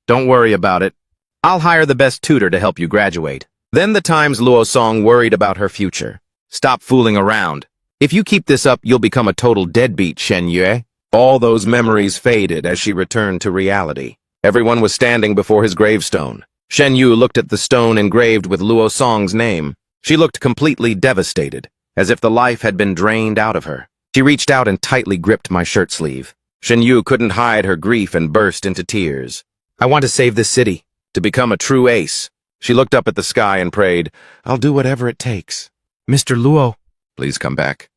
don't worry about it. I'll hire the best tutor to help you graduate. Then the times Luo Song worried about her future. Stop fooling around. If you keep this up, you'll become a total deadbeat, Shen Yue. All those memories faded as she returned to reality. Everyone was standing before his gravestone. Shen Yu looked at the stone engraved with Luo Song's name. She looked completely devastated, as if the life had been drained out of her. She reached out and tightly gripped my shirt sleeve. Shen Yu couldn't hide her grief and burst into tears. I want to save this city, to become a true ace. She looked up at the sky and prayed, I'll do whatever it takes. Mr. Luo, please come back.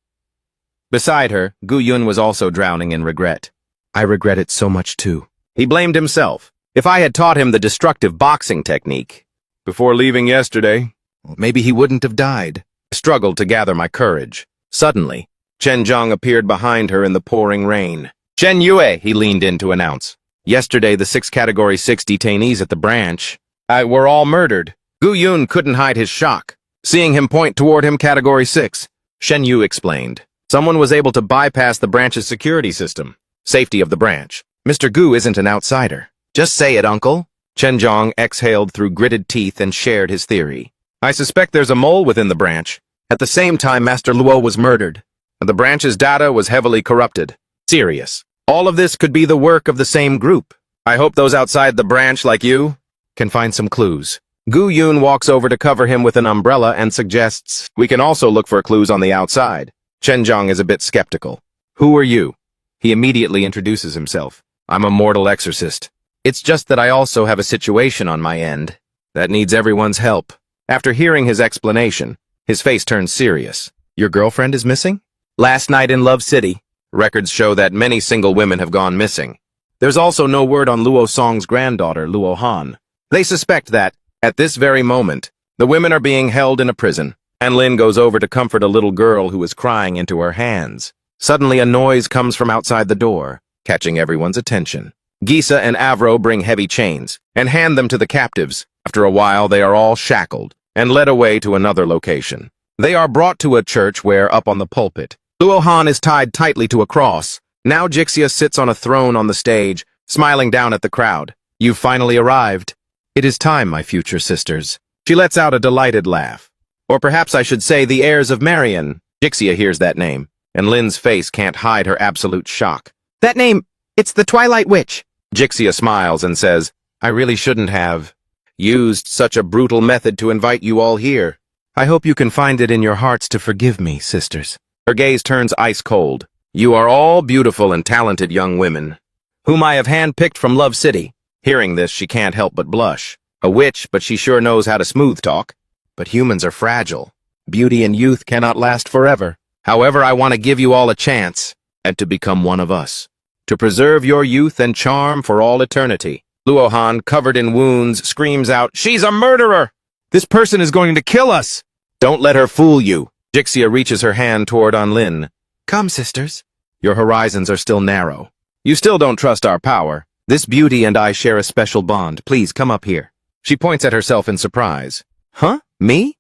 Beside her, Gu Yun was also drowning in regret. I regret it so much too. He blamed himself. If I had taught him the destructive boxing technique before leaving yesterday, maybe he wouldn't have died. I struggled to gather my courage. Suddenly, Chen Zhang appeared behind her in the pouring rain. Shen Yue, he leaned in to announce. Yesterday, the 6 Category 6 detainees at the branch were all murdered. Gu Yun couldn't hide his shock. Seeing him point toward him, Category 6, Shen Yu explained. Someone was able to bypass the branch's security system. Safety of the branch. Mr. Gu isn't an outsider. Just say it, uncle. Chen Zhang exhaled through gritted teeth and shared his theory. I suspect there's a mole within the branch. At the same time, Master Luo was murdered. The branch's data was heavily corrupted. Serious. All of this could be the work of the same group. I hope those outside the branch, like you, can find some clues. Gu Yun walks over to cover him with an umbrella and suggests, we can also look for clues on the outside. Chen Zhang is a bit skeptical. Who are you? He immediately introduces himself. I'm a mortal exorcist. It's just that I also have a situation on my end that needs everyone's help. After hearing his explanation, his face turns serious. Your girlfriend is missing? Last night in Love City, records show that many single women have gone missing. There's also no word on Luo Song's granddaughter, Luo Han. They suspect that, at this very moment, the women are being held in a prison, and Lin goes over to comfort a little girl who is crying into her hands. Suddenly a noise comes from outside the door, catching everyone's attention. Gisa and Avro bring heavy chains and hand them to the captives. After a while, they are all shackled and led away to another location. They are brought to a church where, up on the pulpit, Luo Han is tied tightly to a cross. Now Jixia sits on a throne on the stage, smiling down at the crowd. You've finally arrived. It is time, my future sisters. She lets out a delighted laugh. Or perhaps I should say the heirs of Marion. Jixia hears that name, and Lin's face can't hide her absolute shock. That name, it's the Twilight Witch. Jixia smiles and says, I really shouldn't have used such a brutal method to invite you all here. I hope you can find it in your hearts to forgive me, sisters. Her gaze turns ice cold. You are all beautiful and talented young women, whom I have handpicked from Love City. Hearing this, she can't help but blush. A witch, but she sure knows how to smooth talk. But humans are fragile. Beauty and youth cannot last forever. However, I want to give you all a chance, and to become one of us. To preserve your youth and charm for all eternity. Luo Han, covered in wounds, screams out, She's a murderer! This person is going to kill us! Don't let her fool you. Jixia reaches her hand toward Anlin. Come, sisters. Your horizons are still narrow. You still don't trust our power. This beauty and I share a special bond. Please come up here. She points at herself in surprise. Huh? Me?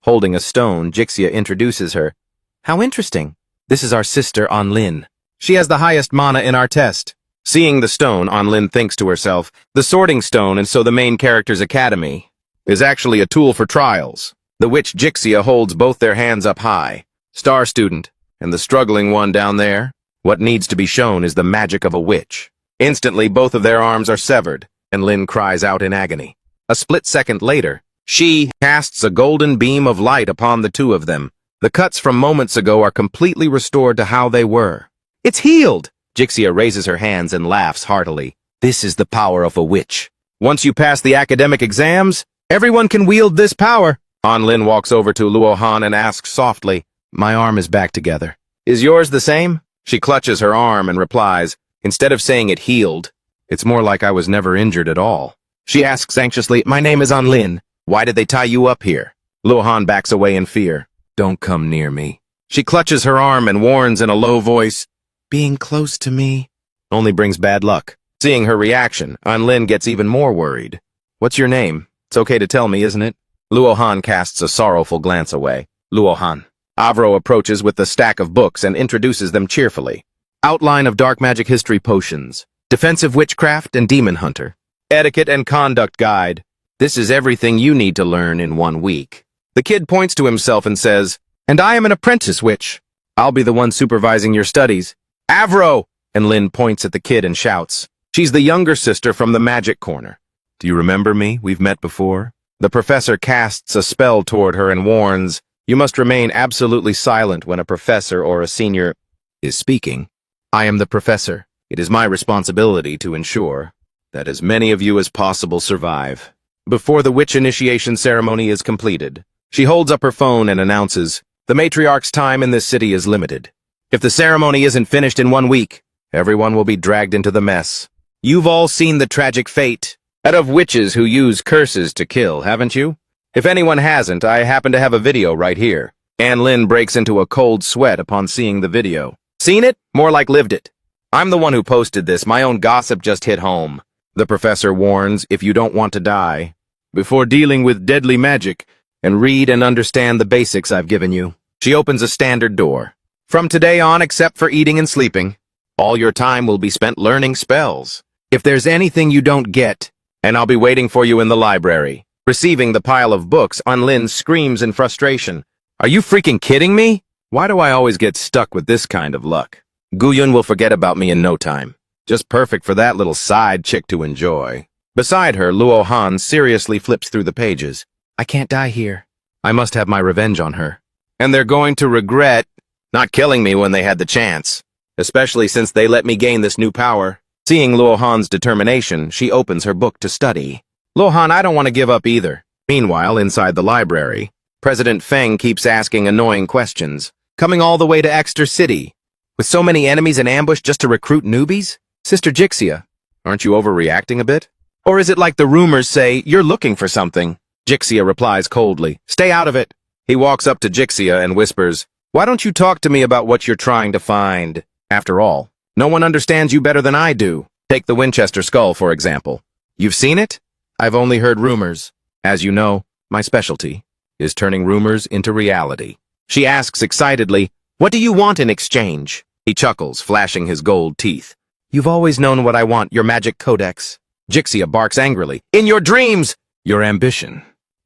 Holding a stone, Jixia introduces her. How interesting. This is our sister, Anlin. She has the highest mana in our test. Seeing the stone, Anlin thinks to herself, the sorting stone and so the main character's academy is actually a tool for trials. The witch Jixia holds both their hands up high. Star student, and the struggling one down there. What needs to be shown is the magic of a witch. Instantly, both of their arms are severed, and Lin cries out in agony. A split second later, she casts a golden beam of light upon the two of them. The cuts from moments ago are completely restored to how they were. It's healed! Jixia raises her hands and laughs heartily. This is the power of a witch. Once you pass the academic exams, everyone can wield this power. Anlin walks over to Luohan and asks softly, My arm is back together. Is yours the same? She clutches her arm and replies, Instead of saying it healed, it's more like I was never injured at all. She asks anxiously, My name is Anlin. Why did they tie you up here? Luohan backs away in fear. Don't come near me. She clutches her arm and warns in a low voice, Being close to me only brings bad luck. Seeing her reaction, Anlin gets even more worried. What's your name? It's okay to tell me, isn't it? Luohan casts a sorrowful glance away. Luohan. Avro approaches with the stack of books and introduces them cheerfully. Outline of Dark Magic History Potions. Defensive Witchcraft and Demon Hunter. Etiquette and Conduct Guide. This is everything you need to learn in 1 week. The kid points to himself and says, And I am an apprentice witch. I'll be the one supervising your studies. Avro! And Lin points at the kid and shouts. She's the younger sister from the magic corner. Do you remember me? We've met before. The professor casts a spell toward her and warns, You must remain absolutely silent when a professor or a senior is speaking. I am the professor. It is my responsibility to ensure that as many of you as possible survive. Before the witch initiation ceremony is completed, she holds up her phone and announces, The matriarch's time in this city is limited. If the ceremony isn't finished in 1 week, everyone will be dragged into the mess. You've all seen the tragic fate of witches who use curses to kill, haven't you? If anyone hasn't, I happen to have a video right here. Anlin breaks into a cold sweat upon seeing the video. Seen it? More like lived it. I'm the one who posted this. My own gossip just hit home. The professor warns, if you don't want to die, before dealing with deadly magic, and read and understand the basics I've given you. She opens a standard door. From today on, except for eating and sleeping, all your time will be spent learning spells. If there's anything you don't get, and I'll be waiting for you in the library. Receiving the pile of books, Anlin screams in frustration. Are you freaking kidding me? Why do I always get stuck with this kind of luck? Guyun will forget about me in no time. Just perfect for that little side chick to enjoy. Beside her, Luohan seriously flips through the pages. I can't die here. I must have my revenge on her. And they're going to regret not killing me when they had the chance. Especially since they let me gain this new power. Seeing Luohan's determination, she opens her book to study. Luohan, I don't want to give up either. Meanwhile, inside the library, President Feng keeps asking annoying questions. Coming all the way to Exeter City, with so many enemies in ambush just to recruit newbies? Sister Jixia, aren't you overreacting a bit? Or is it like the rumors say, you're looking for something? Jixia replies coldly, Stay out of it. He walks up to Jixia and whispers, Why don't you talk to me about what you're trying to find? After all, no one understands you better than I do. Take the Winchester skull, for example. You've seen it? I've only heard rumors. As you know, my specialty is turning rumors into reality. She asks excitedly, What do you want in exchange? He chuckles, flashing his gold teeth. You've always known what I want, your magic codex. Jixia barks angrily. In your dreams! Your ambition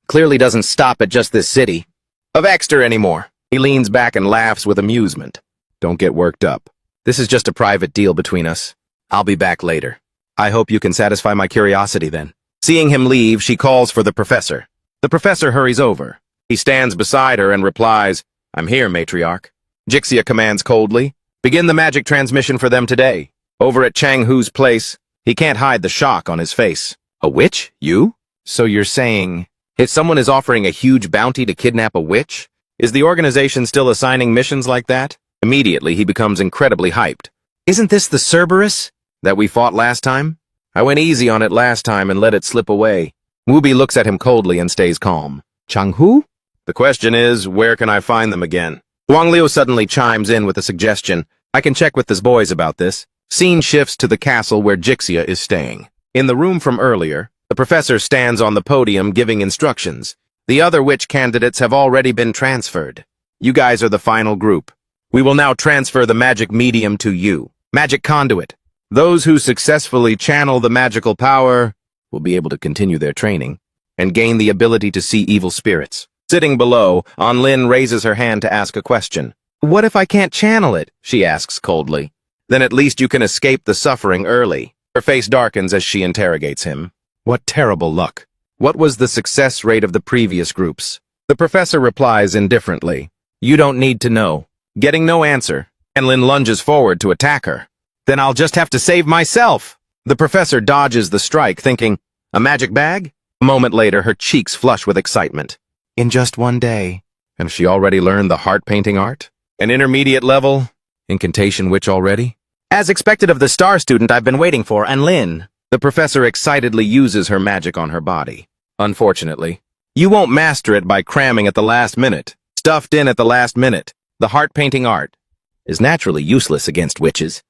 clearly doesn't stop at just this city of Exeter anymore. He leans back and laughs with amusement. Don't get worked up. This is just a private deal between us. I'll be back later. I hope you can satisfy my curiosity then. Seeing him leave, she calls for the professor. The professor hurries over. He stands beside her and replies, I'm here, matriarch. Jixia commands coldly, Begin the magic transmission for them today. Over at Chang Hu's place, he can't hide the shock on his face. A witch? You? So you're saying, if someone is offering a huge bounty to kidnap a witch, is the organization still assigning missions like that? Immediately, he becomes incredibly hyped. Isn't this the Cerberus that we fought last time? I went easy on it last time and let it slip away. Wubi looks at him coldly and stays calm. Chang Hu? The question is, where can I find them again? Wang Liu suddenly chimes in with a suggestion. I can check with the boys about this. Scene shifts to the castle where Jixia is staying. In the room from earlier, the professor stands on the podium giving instructions. The other witch candidates have already been transferred. You guys are the final group. We will now transfer the magic medium to you. Magic conduit. Those who successfully channel the magical power will be able to continue their training and gain the ability to see evil spirits. Sitting below, Anlin raises her hand to ask a question. What if I can't channel it? She asks coldly. Then at least you can escape the suffering early. Her face darkens as she interrogates him. What terrible luck. What was the success rate of the previous groups? The professor replies indifferently. You don't need to know. Getting no answer, Anlin lunges forward to attack her. Then I'll just have to save myself. The professor dodges the strike, thinking, a magic bag? A moment later, her cheeks flush with excitement. In just one day. Has she already learned the heart painting art? An intermediate level? Incantation witch already? As expected of the star student I've been waiting for, Anlin. The professor excitedly uses her magic on her body. Unfortunately, you won't master it by cramming at the last minute. Stuffed in at the last minute. The heart painting art is naturally useless against witches.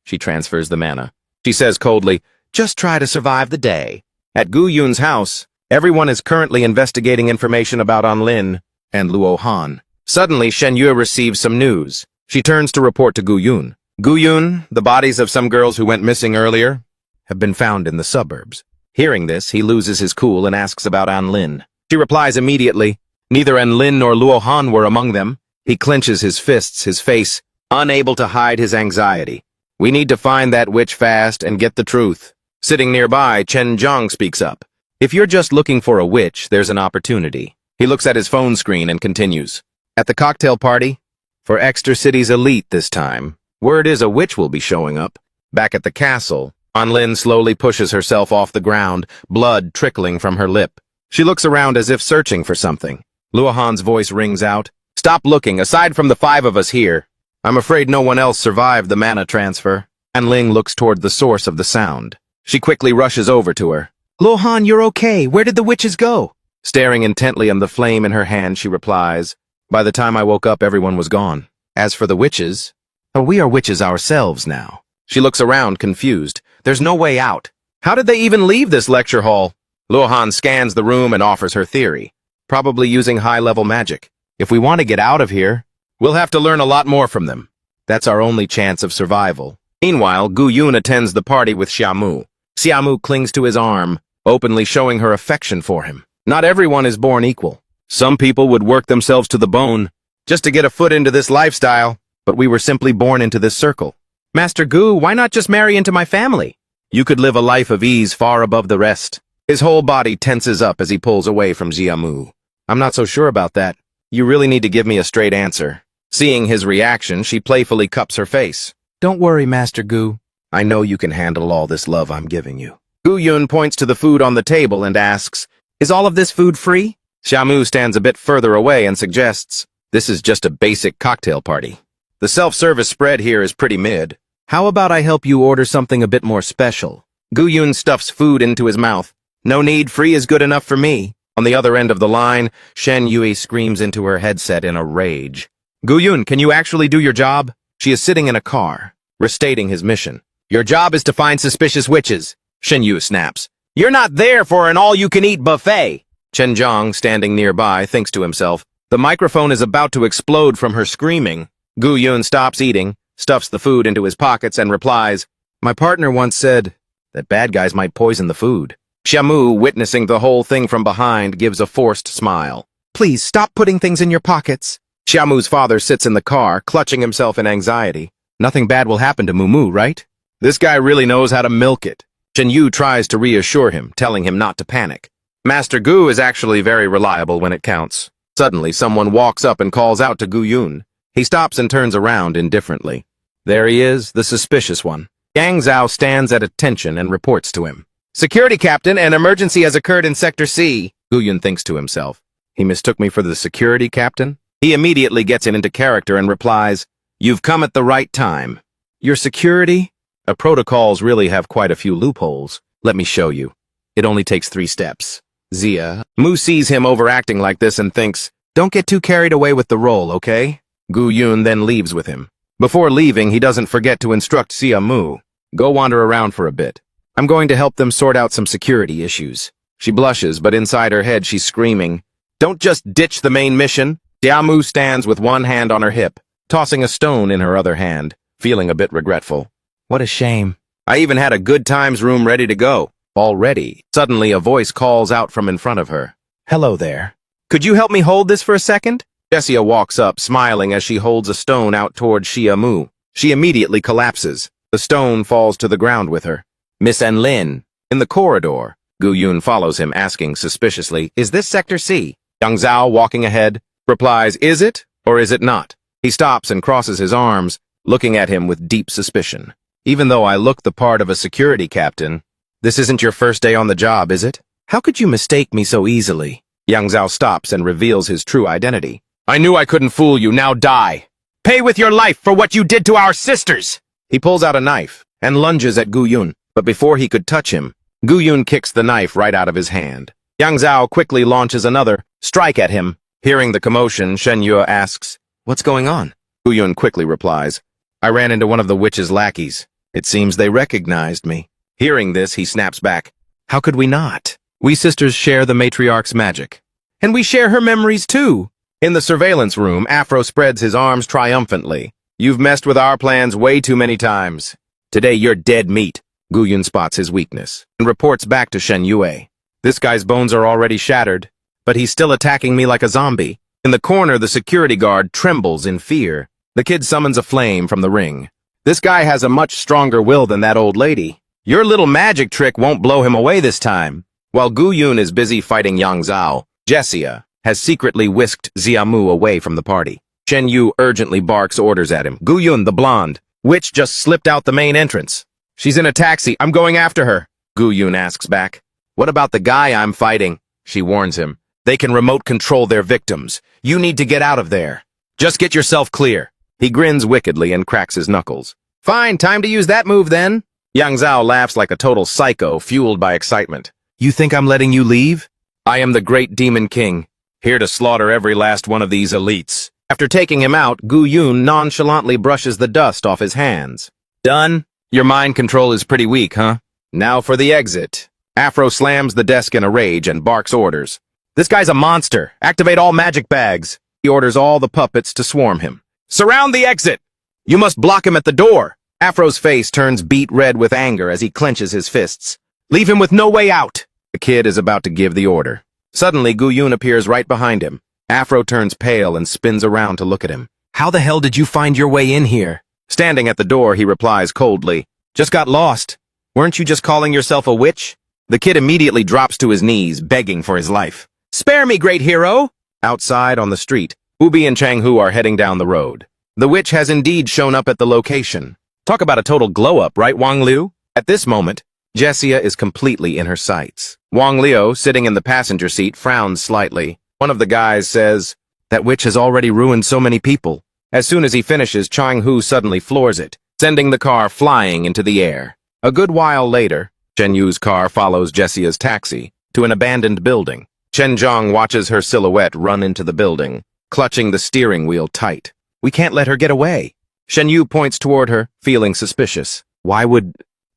She transfers the mana. She says coldly, just try to survive the day. At Gu Yun's house, everyone is currently investigating information about Anlin and Luo Han. Suddenly, Shen Yue receives some news. She turns to report to Gu Yun. Gu Yun, the bodies of some girls who went missing earlier have been found in the suburbs. Hearing this, he loses his cool and asks about Anlin. She replies immediately, neither Anlin nor Luo Han were among them. He clenches his fists, his face, unable to hide his anxiety. We need to find that witch fast and get the truth. Sitting nearby, Chen Zhang speaks up. If you're just looking for a witch, there's an opportunity. He looks at his phone screen and continues. At the cocktail party, for Exeter City's elite this time, word is a witch will be showing up. Back at the castle, Anlin slowly pushes herself off the ground, blood trickling from her lip. She looks around as if searching for something. Luo Han's voice rings out. Stop looking, aside from the 5 of us here. I'm afraid no one else survived the mana transfer. Anlin looks toward the source of the sound. She quickly rushes over to her. Luo Han, you're okay. Where did the witches go? Staring intently on the flame in her hand, she replies, by the time I woke up, everyone was gone. As for the witches, we are witches ourselves now. She looks around, confused. There's no way out. How did they even leave this lecture hall? Luo Han scans the room and offers her theory. Probably using high-level magic. If we want to get out of here, we'll have to learn a lot more from them. That's our only chance of survival. Meanwhile, Gu Yun attends the party with Xiamu. Xiamu clings to his arm, openly showing her affection for him. Not everyone is born equal. Some people would work themselves to the bone just to get a foot into this lifestyle, but we were simply born into this circle. Master Gu, why not just marry into my family? You could live a life of ease far above the rest. His whole body tenses up as he pulls away from Xiamu. I'm not so sure about that. You really need to give me a straight answer. Seeing his reaction, she playfully cups her face. Don't worry, Master Gu. I know you can handle all this love I'm giving you. Gu Yun points to the food on the table and asks, is all of this food free? Xiamu stands a bit further away and suggests, this is just a basic cocktail party. The self-service spread here is pretty mid. How about I help you order something a bit more special? Gu Yun stuffs food into his mouth. No need, free is good enough for me. On the other end of the line, Shen Yue screams into her headset in a rage. Gu Yun, can you actually do your job? She is sitting in a car, restating his mission. Your job is to find suspicious witches. Shen Yue snaps. You're not there for an all-you-can-eat buffet. Chen Zhang, standing nearby, thinks to himself. The microphone is about to explode from her screaming. Gu Yun stops eating, stuffs the food into his pockets, and replies, my partner once said that bad guys might poison the food. Xiamu, witnessing the whole thing from behind, gives a forced smile. Please stop putting things in your pockets. Xiamu's father sits in the car, clutching himself in anxiety. Nothing bad will happen to Mumu, right? This guy really knows how to milk it. Shen Yu tries to reassure him, telling him not to panic. Master Gu is actually very reliable when it counts. Suddenly, someone walks up and calls out to Gu Yun. He stops and turns around indifferently. There he is, the suspicious one. Yang Zhao stands at attention and reports to him. Security Captain, an emergency has occurred in Sector C. Gu Yun thinks to himself. He mistook me for the security captain? He immediately gets into character and replies, You've come at the right time. Your security? Protocols really have quite a few loopholes. Let me show you. It only takes 3 steps. Zia. Mu sees him overacting like this and thinks, Don't get too carried away with the role, okay? Gu Yun then leaves with him. Before leaving, he doesn't forget to instruct Sia Mu. Go wander around for a bit. I'm going to help them sort out some security issues. She blushes, but inside her head she's screaming, "Don't just ditch the main mission." Sia Mu stands with one hand on her hip, tossing a stone in her other hand, feeling a bit regretful. What a shame. I even had a good times room ready to go. Already, suddenly a voice calls out from in front of her. Hello there. Could you help me hold this for a second? Jessia walks up, smiling as she holds a stone out toward Sia Mu. She immediately collapses. The stone falls to the ground with her. Miss Enlin. In the corridor, Gu Yun follows him, asking suspiciously, "Is this Sector C?" Yang Zhao, walking ahead, replies, "Is it, or is it not?" He stops and crosses his arms, looking at him with deep suspicion. Even though I look the part of a security captain, this isn't your first day on the job, is it? How could you mistake me so easily? Yang Zhao stops and reveals his true identity. I knew I couldn't fool you, now die. Pay with your life for what you did to our sisters! He pulls out a knife and lunges at Gu Yun, but before he could touch him, Gu Yun kicks the knife right out of his hand. Yang Zhao quickly launches another strike at him. Hearing the commotion, Shen Yue asks, "What's going on?" Gu Yun quickly replies, "I ran into one of the witch's lackeys. It seems they recognized me." Hearing this, he snaps back. How could we not? We sisters share the matriarch's magic. And we share her memories too. In the surveillance room, Afro spreads his arms triumphantly. You've messed with our plans way too many times. Today you're dead meat. Gu Yun spots his weakness and reports back to Shen Yue. This guy's bones are already shattered, but he's still attacking me like a zombie. In the corner, the security guard trembles in fear. The kid summons a flame from the ring. This guy has a much stronger will than that old lady. Your little magic trick won't blow him away this time. While Gu Yun is busy fighting Yang Zhao, Jessia has secretly whisked Sia Mu away from the party. Shen Yu urgently barks orders at him. Gu Yun, the blonde witch, just slipped out the main entrance. She's in a taxi. I'm going after her. Gu Yun asks back. What about the guy I'm fighting? She warns him. They can remote control their victims. You need to get out of there. Just get yourself clear. He grins wickedly and cracks his knuckles. Fine, time to use that move then. Yang Zhao laughs like a total psycho, fueled by excitement. You think I'm letting you leave? I am the great demon king, here to slaughter every last one of these elites. After taking him out, Gu Yun nonchalantly brushes the dust off his hands. Done? Your mind control is pretty weak, huh? Now for the exit. Afro slams the desk in a rage and barks orders. This guy's a monster. Activate all magic bags. He orders all the puppets to swarm him. Surround the exit! You must block him at the door. Afro's face turns beet red with anger as he clenches his fists. Leave him with no way out. The kid is about to give the order. Suddenly, Gu Yun appears right behind him. Afro turns pale and spins around to look at him. How the hell did you find your way in here? Standing at the door, he replies coldly. Just got lost. Weren't you just calling yourself a witch? The kid immediately drops to his knees, begging for his life. Spare me, great hero! Outside on the street, Ubi and Changhu are heading down the road. The witch has indeed shown up at the location. Talk about a total glow-up, right, Wang Liu? At this moment, Jessia is completely in her sights. Wang Liu, sitting in the passenger seat, frowns slightly. One of the guys says, that witch has already ruined so many people. As soon as he finishes, Changhu suddenly floors it, sending the car flying into the air. A good while later, Shen Yu's car follows Jessia's taxi to an abandoned building. Chen Zhang watches her silhouette run into the building, clutching the steering wheel tight. We can't let her get away. Shen Yu points toward her, feeling suspicious. Why would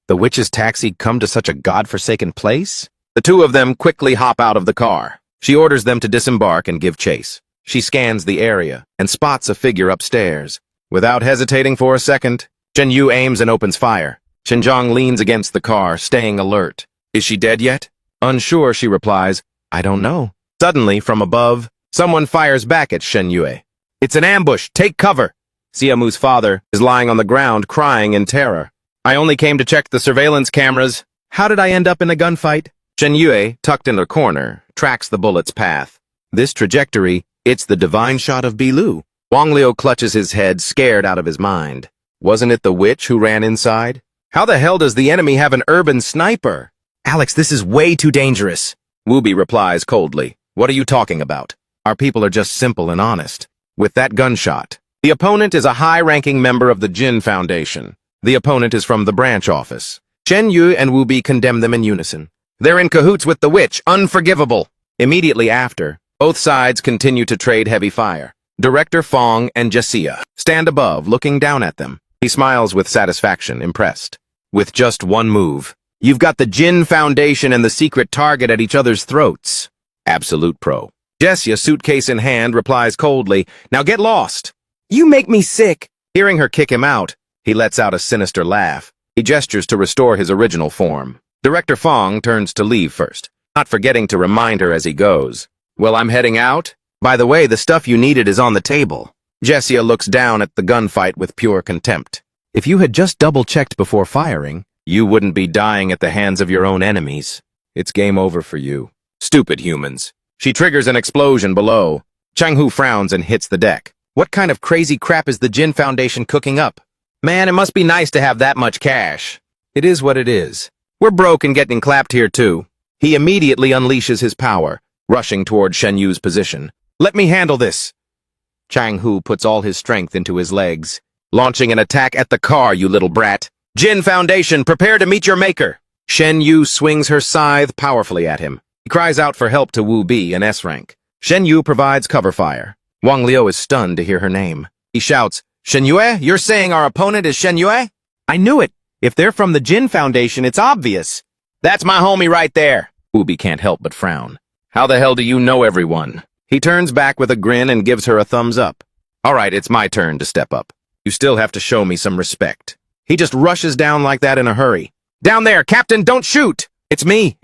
the witch's taxi come to such a godforsaken place? The two of them quickly hop out of the car. She orders them to disembark and give chase. She scans the area and spots a figure upstairs. Without hesitating for a second, Shen Yu aims and opens fire. Chen Zhang leans against the car, staying alert. Is she dead yet? Unsure, she replies, I don't know. Suddenly, from above, someone fires back at Shen Yue. It's an ambush. Take cover. Siamu's father is lying on the ground, crying in terror. I only came to check the surveillance cameras. How did I end up in a gunfight? Shen Yue, tucked in a corner, tracks the bullet's path. This trajectory, it's the divine shot of Bilu. Wang Liu clutches his head, scared out of his mind. Wasn't it the witch who ran inside? How the hell does the enemy have an urban sniper? Alex, this is way too dangerous. Wubi replies coldly. What are you talking about? Our people are just simple and honest. With that gunshot, the opponent is a high-ranking member of the Jin Foundation. The opponent is from the branch office. Shen Yu and Wubi condemn them in unison. They're in cahoots with the witch. Unforgivable. Immediately after, Both sides continue to trade heavy fire. Director Fong and Jessia stand above, looking down at them. He smiles with satisfaction, impressed. With just one move, you've got the Jin Foundation and the secret target at each other's throats. Absolute pro. Jessia, suitcase in hand, replies coldly, "Now get lost." "You make me sick." Hearing her kick him out, he lets out a sinister laugh. He gestures to restore his original form. Director Fong turns to leave first, not forgetting to remind her as he goes. "Well, I'm heading out. By the way, the stuff you needed is on the table." Jessia looks down at the gunfight with pure contempt. "If you had just double-checked before firing, you wouldn't be dying at the hands of your own enemies. It's game over for you. Stupid humans." She triggers an explosion below. Chang-Hu frowns and hits the deck. "What kind of crazy crap is the Jin Foundation cooking up? Man, it must be nice to have that much cash." "It is what it is. We're broke and getting clapped here too." He immediately unleashes his power, rushing toward Shen Yu's position. "Let me handle this." Chang-Hu puts all his strength into his legs, launching an attack at the car, "You little brat. Jin Foundation, prepare to meet your maker." Shen Yu swings her scythe powerfully at him. He cries out for help to Wu Bi in S-Rank. Shen Yu provides cover fire. Wang Liu is stunned to hear her name. He shouts, "Shen Yue, you're saying our opponent is Shen Yue?" "I knew it. If they're from the Jin Foundation, it's obvious." "That's my homie right there." Wu Bi can't help but frown. "How the hell do you know everyone?" He turns back with a grin and gives her a thumbs up. "All right, it's my turn to step up. You still have to show me some respect." He just rushes down like that in a hurry. "Down there, Captain, don't shoot!" It's me.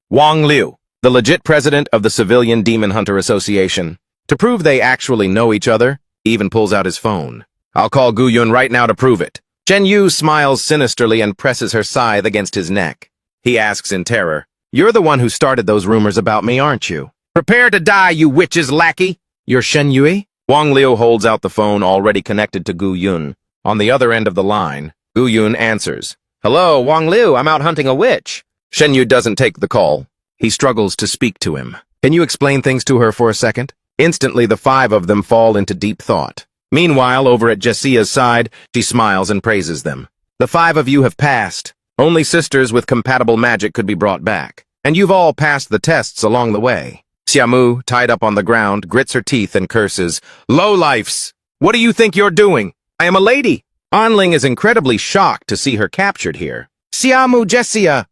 Wang Liu, the legit president of the Civilian Demon Hunter Association. To prove they actually know each other, he even pulls out his phone. "I'll call Gu Yun right now to prove it." Shen Yu smiles sinisterly and presses her scythe against his neck. He asks in terror, "You're the one who started those rumors about me, aren't you?" "Prepare to die, you witch's lackey!" "You're Shen Yue?" Wang Liu holds out the phone already connected to Gu Yun. On the other end of the line, Gu Yun answers. "Hello, Wang Liu, I'm out hunting a witch." Shen Yu doesn't take the call. He struggles to speak to him. "Can you explain things to her for a second?" Instantly, the five of them fall into deep thought. Meanwhile, over at Jessia's side, she smiles and praises them. "The five of you have passed. Only sisters with compatible magic could be brought back. And you've all passed the tests along the way." Xiamu, tied up on the ground, grits her teeth and curses, "Lowlifes! What do you think you're doing? I am a lady!" Anling is incredibly shocked to see her captured here. "Xiamu, Jessia!"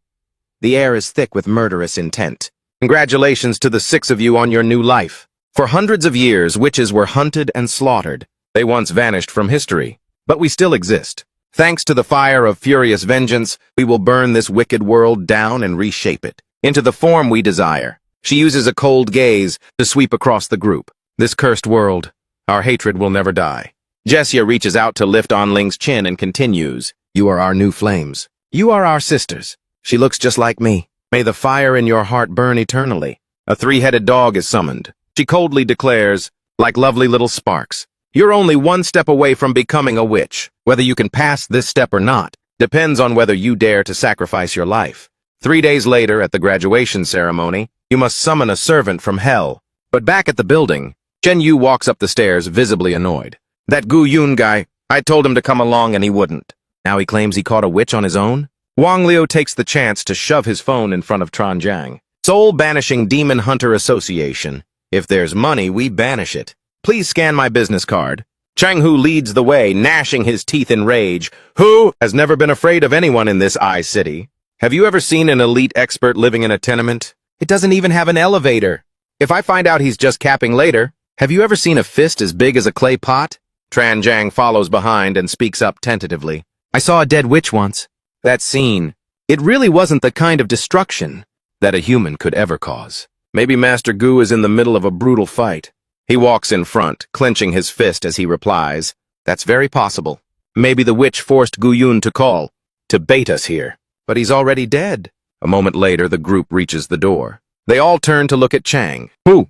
The air is thick with murderous intent. "Congratulations to the six of you on your new life. For hundreds of years, witches were hunted and slaughtered. They once vanished from history, but we still exist. Thanks to the fire of furious vengeance, we will burn this wicked world down and reshape it into the form we desire." She uses a cold gaze to sweep across the group. "This cursed world, our hatred will never die." Jessia reaches out to lift Anling's chin and continues, "You are our new flames. You are our sisters. She looks just like me. May the fire in your heart burn eternally." A three-headed dog is summoned. She coldly declares, "Like lovely little sparks. You're only one step away from becoming a witch. Whether you can pass this step or not depends on whether you dare to sacrifice your life. 3 days later, at the graduation ceremony, you must summon a servant from hell." But back at the building, Shen Yu walks up the stairs, visibly annoyed. "That Gu Yun guy, I told him to come along and he wouldn't. Now he claims he caught a witch on his own?" Wang Liu takes the chance to shove his phone in front of Tran Jiang. "Soul-banishing Demon Hunter Association. If there's money, we banish it. Please scan my business card." Chang-Hu leads the way, gnashing his teeth in rage. "Who has never been afraid of anyone in this I-city? Have you ever seen an elite expert living in a tenement? It doesn't even have an elevator. If I find out he's just capping later, have you ever seen a fist as big as a clay pot?" Tran Jiang follows behind and speaks up tentatively. "I saw a dead witch once. That scene, it really wasn't the kind of destruction that a human could ever cause." Maybe Master Gu is in the middle of a brutal fight. He walks in front, clenching his fist as he replies, "That's very possible. Maybe the witch forced Gu Yun to call, to bait us here. But he's already dead." A moment later, the group reaches the door. They all turn to look at Chang. "Who?"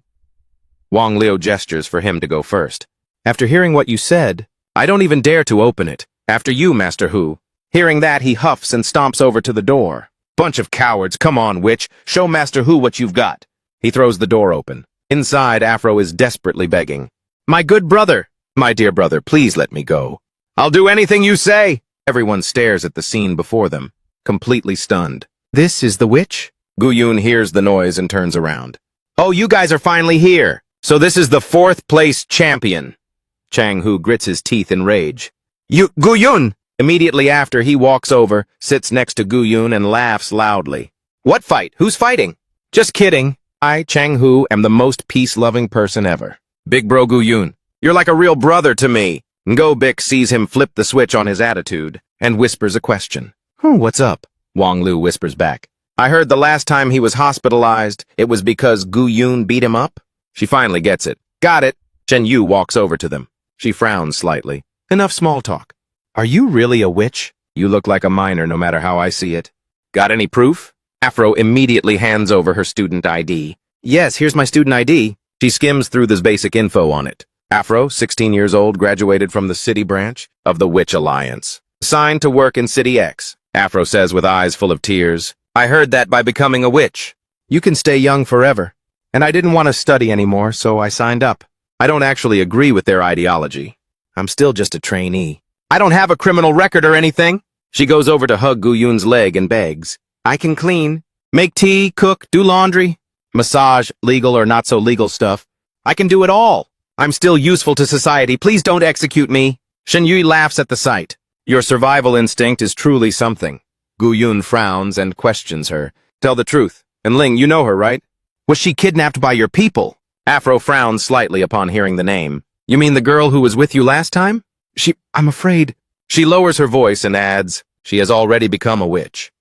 Wang Liu gestures for him to go first. "After hearing what you said, I don't even dare to open it. After you, Master Hu." Hearing that, he huffs and stomps over to the door. "Bunch of cowards, come on, witch. Show Master Hu what you've got." He throws the door open. Inside, Afro is desperately begging. "My good brother, my dear brother, please let me go." "I'll do anything you say." Everyone stares at the scene before them, completely stunned. "This is the witch?" Gu Yun hears the noise and turns around. Oh, you guys are finally here. So this is the 4th place champion. Chang-Hu grits his teeth in rage. You, Gu-Yun! Immediately after, he walks over, sits next to Gu-Yun, and laughs loudly. What fight? Who's fighting? Just kidding. I, Chang-Hu, am the most peace-loving person ever. Big bro Gu-Yun, you're like a real brother to me. Ngo-Bik sees him flip the switch on his attitude and whispers a question. What's up? Wang Lu whispers back. I heard the last time he was hospitalized, it was because Gu-Yun beat him up. She finally gets it. Got it. Shen Yu walks over to them. She frowns slightly. Enough small talk. Are you really a witch? You look like a minor no matter how I see it. Got any proof? Afro immediately hands over her student ID. Yes, here's my student ID. She skims through this basic info on it. Afro, 16 years old, graduated from the city branch of the Witch Alliance. Assigned to work in City X. Afro says with eyes full of tears. I heard that by becoming a witch, you can stay young forever. And I didn't want to study anymore, so I signed up. I don't actually agree with their ideology. I'm still just a trainee. I don't have a criminal record or anything. She goes over to hug Gu-Yun's leg and begs. I can clean, make tea, cook, do laundry, massage, legal or not so legal stuff. I can do it all. I'm still useful to society. Please don't execute me. Shen Yui laughs at the sight. Your survival instinct is truly something. Gu-Yun frowns and questions her. Tell the truth. And Ling, you know her, right? Was she kidnapped by your people? Afro frowns slightly upon hearing the name. You mean the girl who was with you last time? I'm afraid. She lowers her voice and adds, she has already become a witch.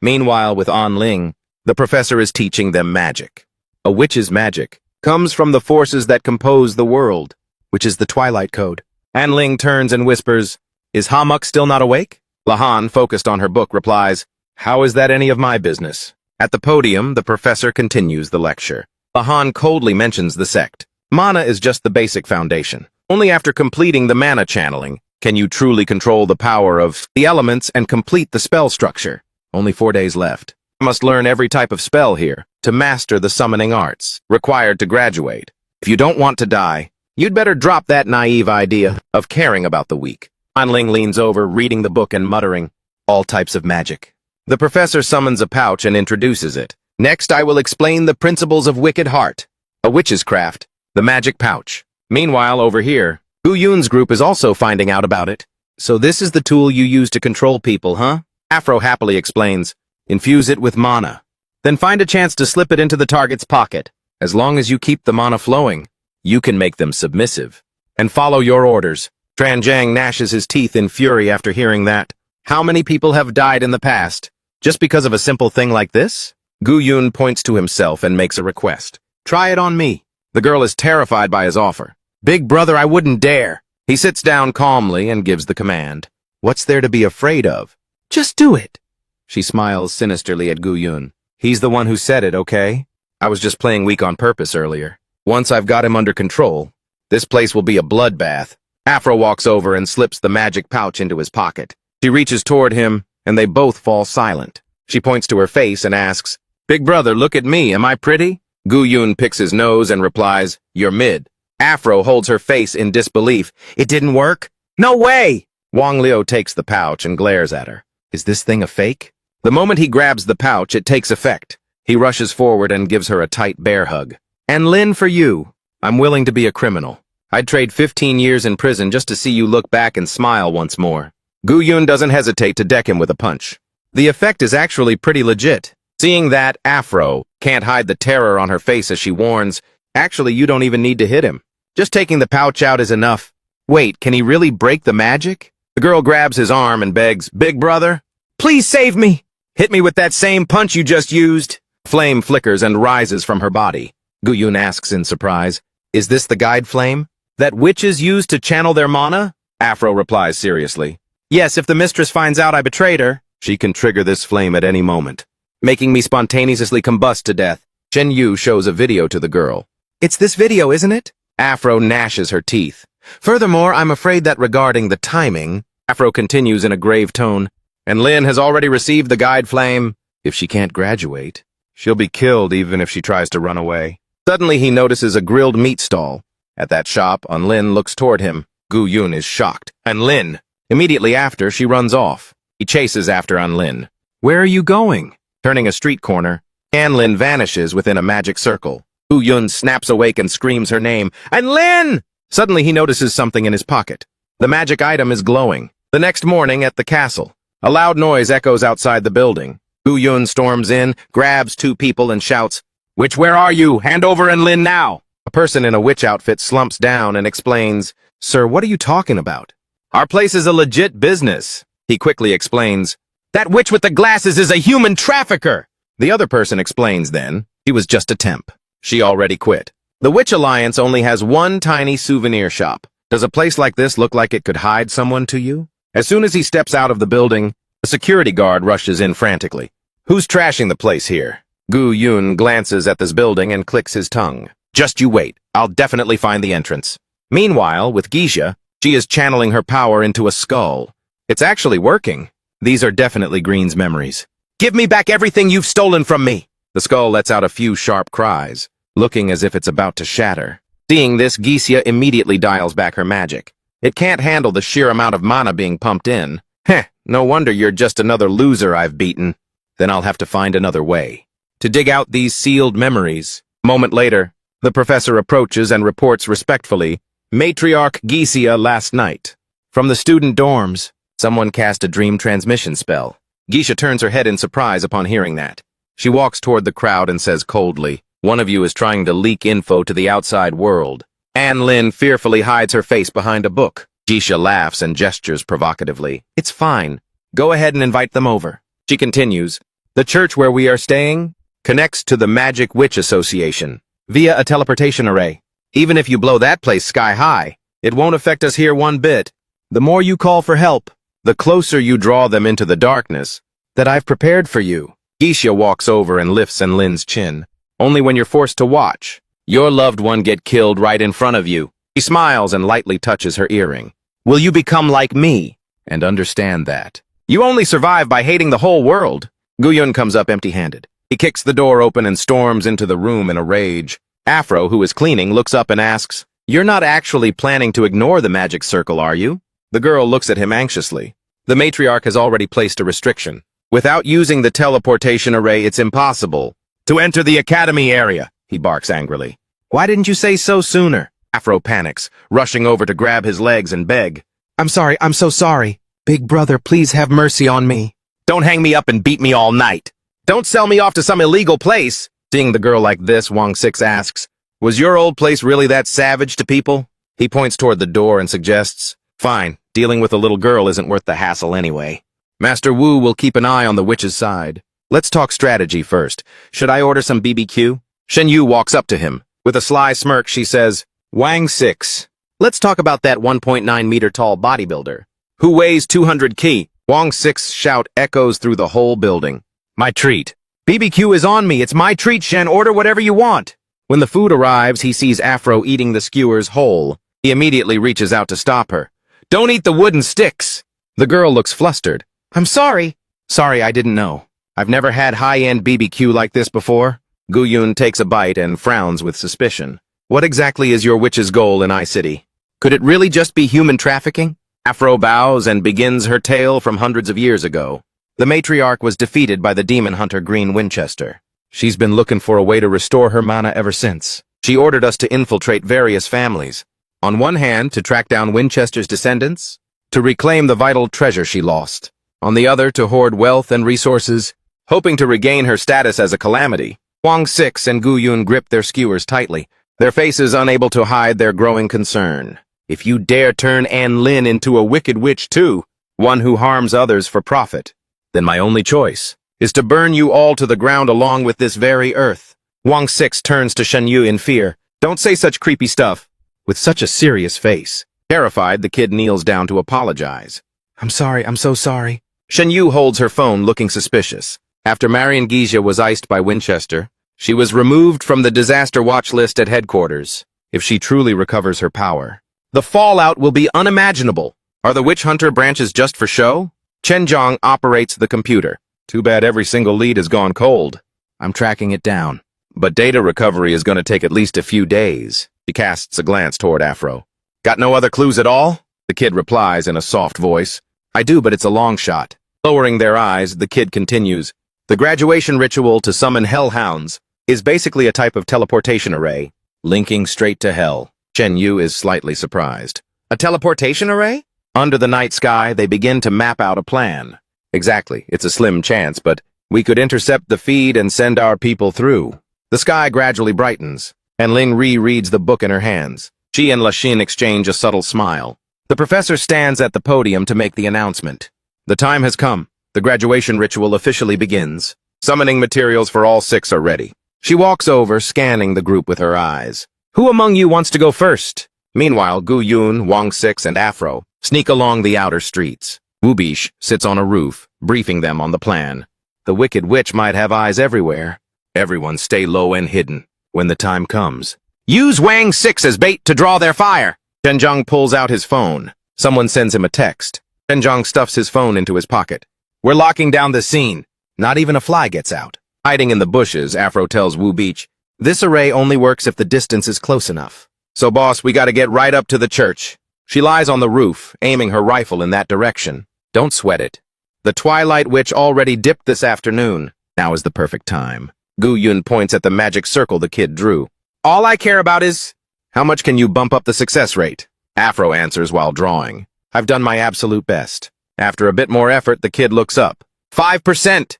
Meanwhile, with An Ling, the professor is teaching them magic. A witch's magic comes from the forces that compose the world, which is the Twilight Code. An Ling turns and whispers, Is Hamuk still not awake? Lahan, focused on her book, replies, How is that any of my business? At the podium, the professor continues the lecture. Lahan coldly mentions the sect. Mana is just the basic foundation. Only after completing the mana channeling can you truly control the power of the elements and complete the spell structure. Only 4 days left. I must learn every type of spell here to master the summoning arts required to graduate. If you don't want to die, you'd better drop that naive idea of caring about the weak. An Ling leans over, reading the book and muttering, all types of magic. The professor summons a pouch and introduces it. Next, I will explain the principles of Wicked Heart, a witch's craft, the magic pouch. Meanwhile, over here, Gu-Yun's group is also finding out about it. So this is the tool you use to control people, huh? Afro happily explains, infuse it with mana. Then find a chance to slip it into the target's pocket. As long as you keep the mana flowing, you can make them submissive. And follow your orders. Tran Jiang gnashes his teeth in fury after hearing that. How many people have died in the past? Just because of a simple thing like this? Gu-Yun points to himself and makes a request. Try it on me. The girl is terrified by his offer. Big brother, I wouldn't dare. He sits down calmly and gives the command. What's there to be afraid of? Just do it. She smiles sinisterly at Gu-Yun. He's the one who said it, okay? I was just playing weak on purpose earlier. Once I've got him under control, this place will be a bloodbath. Afro walks over and slips the magic pouch into his pocket. She reaches toward him, and they both fall silent. She points to her face and asks, Big brother, look at me, am I pretty? Gu-Yun picks his nose and replies, You're mid. Afro holds her face in disbelief. It didn't work? No way! Wang Liu takes the pouch and glares at her. Is this thing a fake? The moment he grabs the pouch, it takes effect. He rushes forward and gives her a tight bear hug. And Lin, for you, I'm willing to be a criminal. I'd trade 15 years in prison just to see you look back and smile once more. Gu-Yun doesn't hesitate to deck him with a punch. The effect is actually pretty legit. Seeing that, Afro can't hide the terror on her face as she warns, actually, you don't even need to hit him. Just taking the pouch out is enough. Wait, can he really break the magic? The girl grabs his arm and begs, Big brother, please save me. Hit me with that same punch you just used. Flame flickers and rises from her body. Gu-Yun asks in surprise, Is this the guide flame that witches use to channel their mana? Afro replies seriously, Yes, if the mistress finds out I betrayed her, she can trigger this flame at any moment, making me spontaneously combust to death. Shen Yu shows a video to the girl. It's this video, isn't it? Afro gnashes her teeth. Furthermore, I'm afraid that regarding the timing, Afro continues in a grave tone, and Lin has already received the guide flame. If she can't graduate, she'll be killed even if she tries to run away. Suddenly he notices a grilled meat stall. At that shop, An Lin looks toward him. Gu-Yun is shocked. An Lin! Immediately after, she runs off. He chases after An Lin. Where are you going? Turning a street corner, An Lin vanishes within a magic circle. Yun snaps awake and screams her name. And Lin! Suddenly he notices something in his pocket. The magic item is glowing. The next morning at the castle, a loud noise echoes outside the building. Yun storms in, grabs two people and shouts, "Witch, where are you? Hand over and Lin now!" A person in a witch outfit slumps down and explains, "Sir, what are you talking about?" "Our place is a legit business." He quickly explains, "That witch with the glasses is a human trafficker!" The other person explains then, "She was just a temp. She already quit." The Witch Alliance only has one tiny souvenir shop. Does a place like this look like it could hide someone to you? As soon as he steps out of the building, a security guard rushes in frantically. "Who's trashing the place here?" Yun glances at this building and clicks his tongue. "Just you wait. I'll definitely find the entrance." Meanwhile, with Geisha, she is channeling her power into a skull. It's actually working. These are definitely Green's memories. "Give me back everything you've stolen from me!" The skull lets out a few sharp cries, looking as if it's about to shatter. Seeing this, Geisha immediately dials back her magic. It can't handle the sheer amount of mana being pumped in. Heh, no wonder you're just another loser I've beaten. Then I'll have to find another way to dig out these sealed memories. A moment later, the professor approaches and reports respectfully, "Matriarch Geisha last night. From the student dorms, someone cast a dream transmission spell." Geisha turns her head in surprise upon hearing that. She walks toward the crowd and says coldly, "One of you is trying to leak info to the outside world." Ann Lin fearfully hides her face behind a book. Geisha laughs and gestures provocatively. "It's fine. Go ahead and invite them over." She continues, "The church where we are staying connects to the Magic Witch Association via a teleportation array. Even if you blow that place sky high, it won't affect us here one bit. The more you call for help, the closer you draw them into the darkness that I've prepared for you." Geisha walks over and lifts Ann Lin's chin. "Only when you're forced to watch your loved one get killed right in front of you." He smiles and lightly touches her earring. "Will you become like me and understand that you only survive by hating the whole world?" Yun comes up empty-handed. He kicks the door open and storms into the room in a rage. Afro, who is cleaning, looks up and asks, "You're not actually planning to ignore the magic circle, are you?" The girl looks at him anxiously. The matriarch has already placed a restriction. "Without using the teleportation array, it's impossible to enter the academy area," he barks angrily. "Why didn't you say so sooner?" Afro panics, rushing over to grab his legs and beg, I'm so sorry. Big brother, please have mercy on me. Don't hang me up and beat me all night. Don't sell me off to some illegal place." Seeing the girl like this, Wang Six asks, "Was your old place really that savage to people?" He points toward the door and suggests, "Fine, dealing with a little girl isn't worth the hassle anyway. Master Wu will keep an eye on the witch's side. Let's talk strategy first. Should I order some BBQ?" Shen Yu walks up to him. With a sly smirk, she says, "Wang Six, let's talk about that 1.9-meter tall bodybuilder who weighs 200 ki." Wang Six's shout echoes through the whole building. "My treat. BBQ is on me. It's my treat, Shen. Order whatever you want." When the food arrives, he sees Afro eating the skewers whole. He immediately reaches out to stop her. "Don't eat the wooden sticks." The girl looks flustered. "I'm sorry." "Sorry, I didn't know. I've never had high-end BBQ like this before." Yun takes a bite and frowns with suspicion. "What exactly is your witch's goal in iCity? Could it really just be human trafficking?" Afro bows and begins her tale from hundreds of years ago. The matriarch was defeated by the demon hunter Green Winchester. She's been looking for a way to restore her mana ever since. She ordered us to infiltrate various families. On one hand, to track down Winchester's descendants, to reclaim the vital treasure she lost. On the other, to hoard wealth and resources, hoping to regain her status as a calamity. Wang Six and Yun grip their skewers tightly, their faces unable to hide their growing concern. "If you dare turn Ann Lin into a wicked witch too, one who harms others for profit, then my only choice is to burn you all to the ground along with this very earth." Wang Six turns to Shen Yu in fear. "Don't say such creepy stuff." With such a serious face. Terrified, the kid kneels down to apologize. I'm so sorry." Shen Yu holds her phone, looking suspicious. After Marion Geisha was iced by Winchester, she was removed from the disaster watch list at headquarters. If she truly recovers her power, the fallout will be unimaginable. Are the witch hunter branches just for show? Chen Zhang operates the computer. Too bad every single lead has gone cold. I'm tracking it down. But data recovery is going to take at least a few days. She casts a glance toward Afro. Got no other clues at all? The kid replies in a soft voice. I do, but it's a long shot. Lowering their eyes, the kid continues. The graduation ritual to summon hellhounds is basically a type of teleportation array, linking straight to hell. Shen Yu is slightly surprised. A teleportation array? Under the night sky, they begin to map out a plan. Exactly, it's a slim chance, but we could intercept the feed and send our people through. The sky gradually brightens, and Ling reads the book in her hands. She and Lachine exchange a subtle smile. The professor stands at the podium to make the announcement. The time has come. The graduation ritual officially begins. Summoning materials for all 6 are ready. She walks over, scanning the group with her eyes. Who among you wants to go first? Meanwhile, Gu Yun, Wang Six, and Afro sneak along the outer streets. Wu Bish sits on a roof, briefing them on the plan. The Wicked Witch might have eyes everywhere. Everyone stay low and hidden when the time comes. Use Wang Six as bait to draw their fire. Zhenjiang pulls out his phone. Someone sends him a text. Zhenjiang stuffs his phone into his pocket. We're locking down the scene. Not even a fly gets out. Hiding in the bushes, Afro tells Wu Beach, this array only works if the distance is close enough. So boss, we gotta get right up to the church. She lies on the roof, aiming her rifle in that direction. Don't sweat it. The Twilight Witch already dipped this afternoon. Now is the perfect time. Gu Yun points at the magic circle the kid drew. All I care about is... How much can you bump up the success rate? Afro answers while drawing. I've done my absolute best. After a bit more effort, the kid looks up. 5%!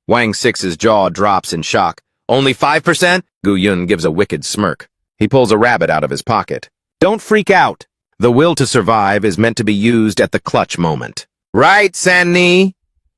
Wang Six's jaw drops in shock. Only 5%? Gu Yun gives a wicked smirk. He pulls a rabbit out of his pocket. Don't freak out. The will to survive is meant to be used at the clutch moment. Right, San-Ni?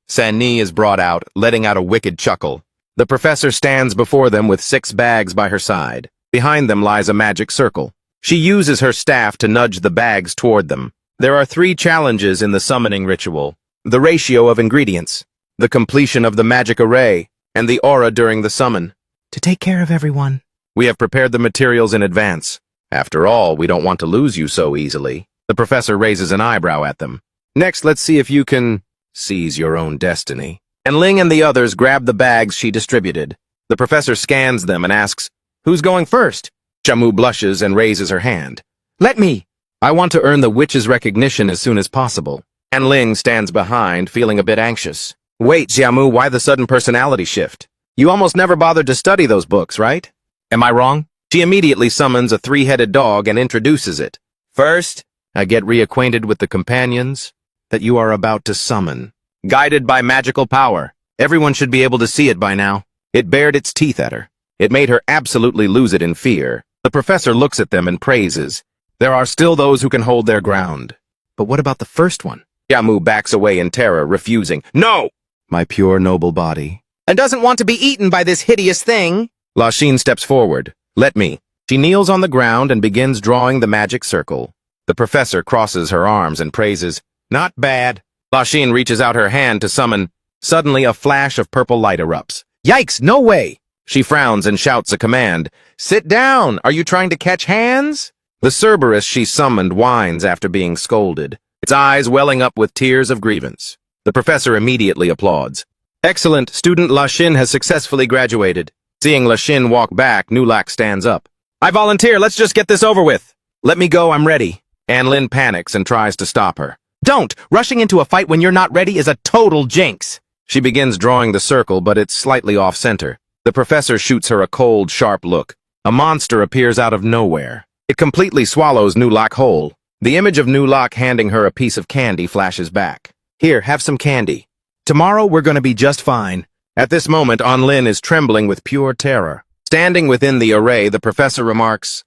San-Ni is brought out, letting out a wicked chuckle. The professor stands before them with 6 bags by her side. Behind them lies a magic circle. She uses her staff to nudge the bags toward them. There are 3 challenges in the summoning ritual. The ratio of ingredients, the completion of the magic array, and the aura during the summon. To take care of everyone. We have prepared the materials in advance. After all, we don't want to lose you so easily. The professor raises an eyebrow at them. Next, let's see if you can seize your own destiny. And Ling and the others grab the bags she distributed. The professor scans them and asks, who's going first? Shamu blushes and raises her hand. Let me! I want to earn the witch's recognition as soon as possible. And Ling stands behind, feeling a bit anxious. Wait, Xiaomu, why the sudden personality shift? You almost never bothered to study those books, right? Am I wrong? She immediately summons a 3-headed dog and introduces it. First, I get reacquainted with the companions that you are about to summon. Guided by magical power. Everyone should be able to see it by now. It bared its teeth at her. It made her absolutely lose it in fear. The professor looks at them and praises. There are still those who can hold their ground. But what about the first one? Yamu backs away in terror, refusing. No! My pure noble body. And doesn't want to be eaten by this hideous thing. Lachine steps forward. Let me. She kneels on the ground and begins drawing the magic circle. The professor crosses her arms and praises. Not bad. Lachine reaches out her hand to summon. Suddenly, a flash of purple light erupts. Yikes, no way! She frowns and shouts a command. Sit down! Are you trying to catch hands? The Cerberus she summoned whines after being scolded, its eyes welling up with tears of grievance. The professor immediately applauds. Excellent, student Lachine has successfully graduated. Seeing Lachine walk back, Nulak stands up. I volunteer, let's just get this over with. Let me go, I'm ready. Anlin panics and tries to stop her. Don't! Rushing into a fight when you're not ready is a total jinx! She begins drawing the circle, but it's slightly off-center. The professor shoots her a cold, sharp look. A monster appears out of nowhere. It completely swallows Nulak whole. The image of Nulak handing her a piece of candy flashes back. Here, have some candy. Tomorrow we're gonna be just fine. At this moment, Anlin is trembling with pure terror. Standing within the array, the professor remarks,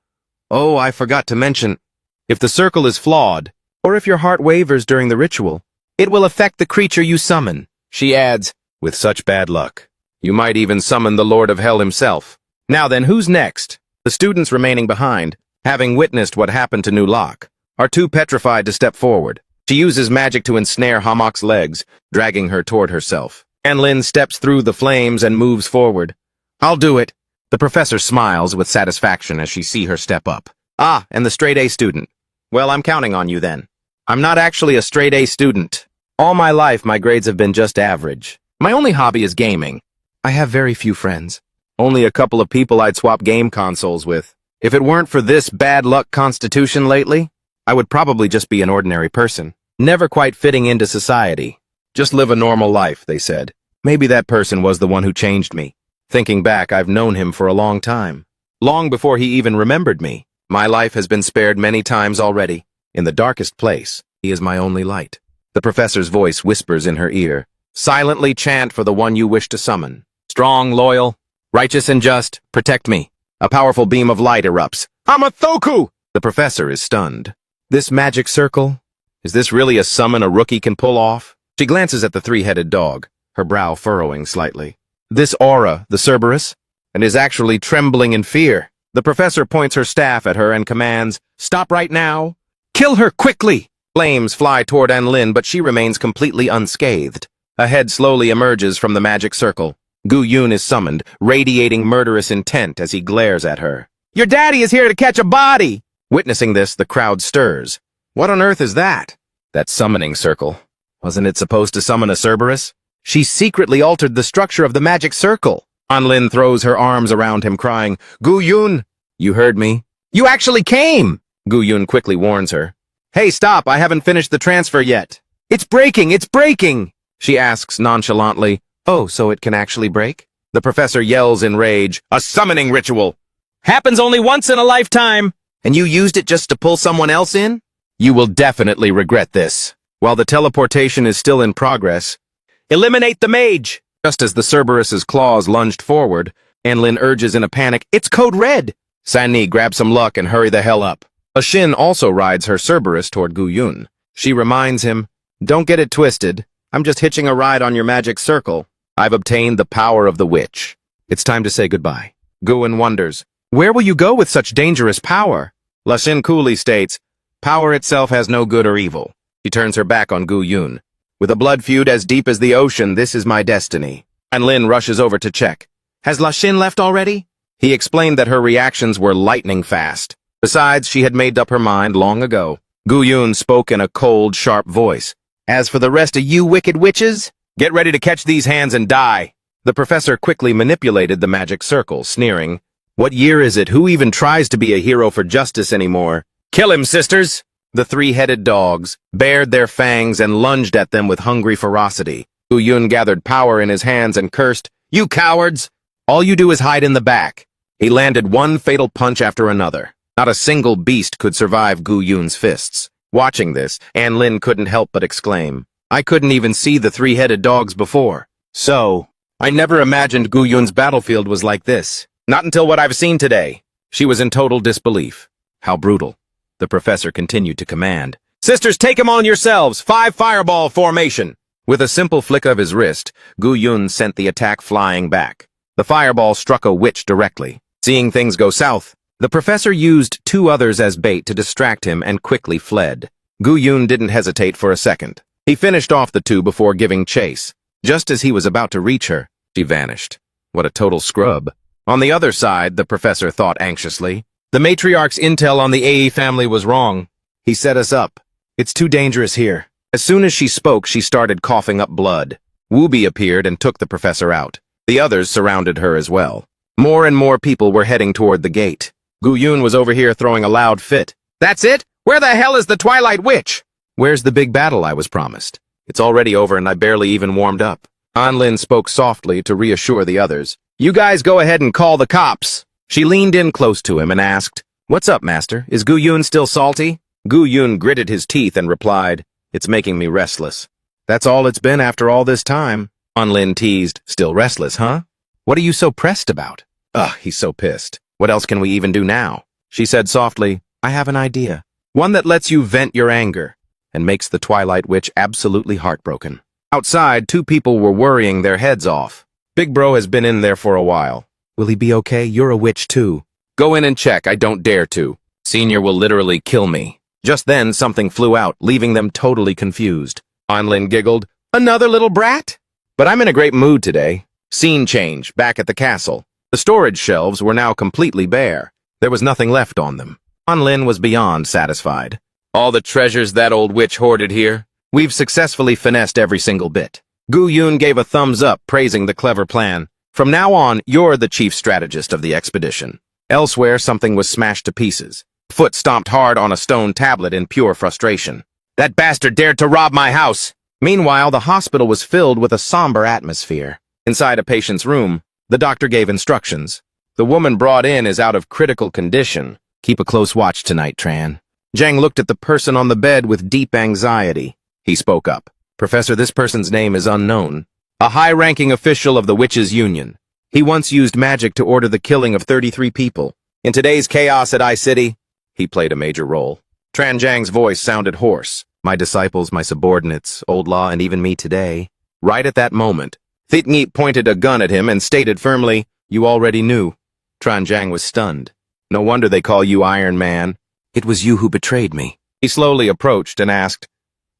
Oh, I forgot to mention, if the circle is flawed, or if your heart wavers during the ritual, it will affect the creature you summon. She adds, with such bad luck, you might even summon the Lord of Hell himself. Now then, who's next? The students remaining behind, having witnessed what happened to Nulak, are too petrified to step forward. She uses magic to ensnare Hamok's legs, dragging her toward herself. Anlin steps through the flames and moves forward. I'll do it. The professor smiles with satisfaction as she sees her step up. Ah, and the straight-A student. Well, I'm counting on you then. I'm not actually a straight-A student. All my life, my grades have been just average. My only hobby is gaming. I have very few friends. Only a couple of people I'd swap game consoles with. If it weren't for this bad luck constitution lately, I would probably just be an ordinary person, never quite fitting into society. Just live a normal life, they said. Maybe that person was the one who changed me. Thinking back, I've known him for a long time. Long before he even remembered me. My life has been spared many times already. In the darkest place, he is my only light. The professor's voice whispers in her ear. Silently chant for the one you wish to summon. Strong, loyal, righteous and just, protect me. A powerful beam of light erupts. Amathoku! The professor is stunned. This magic circle? Is this really a summon a rookie can pull off? She glances at the three-headed dog, her brow furrowing slightly. This aura, the Cerberus, and is actually trembling in fear. The professor points her staff at her and commands, "Stop right now! Kill her quickly!" Flames fly toward Anlin, but she remains completely unscathed. A head slowly emerges from the magic circle. Gu Yun is summoned, radiating murderous intent as he glares at her. "Your daddy is here to catch a body!" Witnessing this, the crowd stirs. What on earth is that? That summoning circle. Wasn't it supposed to summon a Cerberus? She secretly altered the structure of the magic circle. Anlin throws her arms around him, crying, "Gu Yun! You heard me. You actually came!" Gu Yun quickly warns her. "Hey, stop, I haven't finished the transfer yet." It's breaking! She asks nonchalantly, "Oh, so it can actually break?" The professor yells in rage, "A summoning ritual! Happens only once in a lifetime! And you used it just to pull someone else in? You will definitely regret this." While the teleportation is still in progress, "Eliminate the mage!" Just as the Cerberus's claws lunged forward, Anlin urges in a panic, "It's code red!" Sanni, grab some luck and hurry the hell up. Ashin also rides her Cerberus toward Gu Yun. She reminds him, "Don't get it twisted. I'm just hitching a ride on your magic circle. I've obtained the power of the witch. It's time to say goodbye." Gu Yun wonders, "Where will you go with such dangerous power?" Lashin coolly states, "Power itself has no good or evil." She turns her back on Gu Yun. "With a blood feud as deep as the ocean, this is my destiny." Anlin rushes over to check. "Has Lashin left already?" He explained that her reactions were lightning fast. Besides, she had made up her mind long ago. Gu Yun spoke in a cold, sharp voice. "As for the rest of you wicked witches, get ready to catch these hands and die." The professor quickly manipulated the magic circle, sneering, "What year is it? Who even tries to be a hero for justice anymore? Kill him, sisters!" The three-headed dogs bared their fangs and lunged at them with hungry ferocity. Gu Yun gathered power in his hands and cursed, "You cowards! All you do is hide in the back." He landed one fatal punch after another. Not a single beast could survive Gu Yun's fists. Watching this, Anlin couldn't help but exclaim, "I couldn't even see the three-headed dogs before. So, I never imagined Gu Yun's battlefield was like this. Not until what I've seen today." She was in total disbelief. How brutal. The professor continued to command, "Sisters, take him on yourselves! 5 fireball formation!" With a simple flick of his wrist, Gu Yun sent the attack flying back. The fireball struck a witch directly. Seeing things go south, the professor used 2 others as bait to distract him and quickly fled. Gu Yun didn't hesitate for a second. He finished off the 2 before giving chase. Just as he was about to reach her, she vanished. What a total scrub. On the other side, the professor thought anxiously, the matriarch's intel on the AE family was wrong. He set us up. It's too dangerous here. As soon as she spoke, she started coughing up blood. Wubi appeared and took the professor out. The others surrounded her as well. More and more people were heading toward the gate. Gu Yun was over here throwing a loud fit. "That's it? Where the hell is the Twilight Witch?" "Where's the big battle I was promised? It's already over and I barely even warmed up." Anlin spoke softly to reassure the others. "You guys go ahead and call the cops." She leaned in close to him and asked, "What's up, master? Is Gu Yun still salty?" Gu Yun gritted his teeth and replied, "It's making me restless." "That's all it's been after all this time." Anlin teased, "Still restless, huh? What are you so pressed about?" "Ugh, he's so pissed. What else can we even do now?" She said softly, "I have an idea. One that lets you vent your anger and makes the Twilight Witch absolutely heartbroken." Outside, 2 people were worrying their heads off. "Big Bro has been in there for a while. Will he be okay? You're a witch too." "Go in and check. I don't dare to. Senior will literally kill me." Just then, something flew out, leaving them totally confused. Anlin giggled, "Another little brat?" "But I'm in a great mood today." Scene change, back at the castle. The storage shelves were now completely bare. There was nothing left on them. Anlin was beyond satisfied. "All the treasures that old witch hoarded here. We've successfully finessed every single bit." Gu Yun gave a thumbs up, praising the clever plan. "From now on, you're the chief strategist of the expedition." Elsewhere, something was smashed to pieces. Foot stomped hard on a stone tablet in pure frustration. "That bastard dared to rob my house!" Meanwhile, the hospital was filled with a somber atmosphere. Inside a patient's room, The doctor gave instructions. The woman brought in is out of critical condition. Keep a close watch tonight, Tran. Zhang looked at the person on the bed with deep anxiety. He spoke up. Professor, this person's name is unknown. A high-ranking official of the Witches' Union. He once used magic to order the killing of 33 people. In today's chaos at I-City, he played a major role. Tran Zhang's voice sounded hoarse. My disciples, my subordinates, old law, and even me today. Right at that moment, Thit Nghep pointed a gun at him and stated firmly, "You already knew." Tran Zhang was stunned. No wonder they call you Iron Man. It was you who betrayed me. He slowly approached and asked,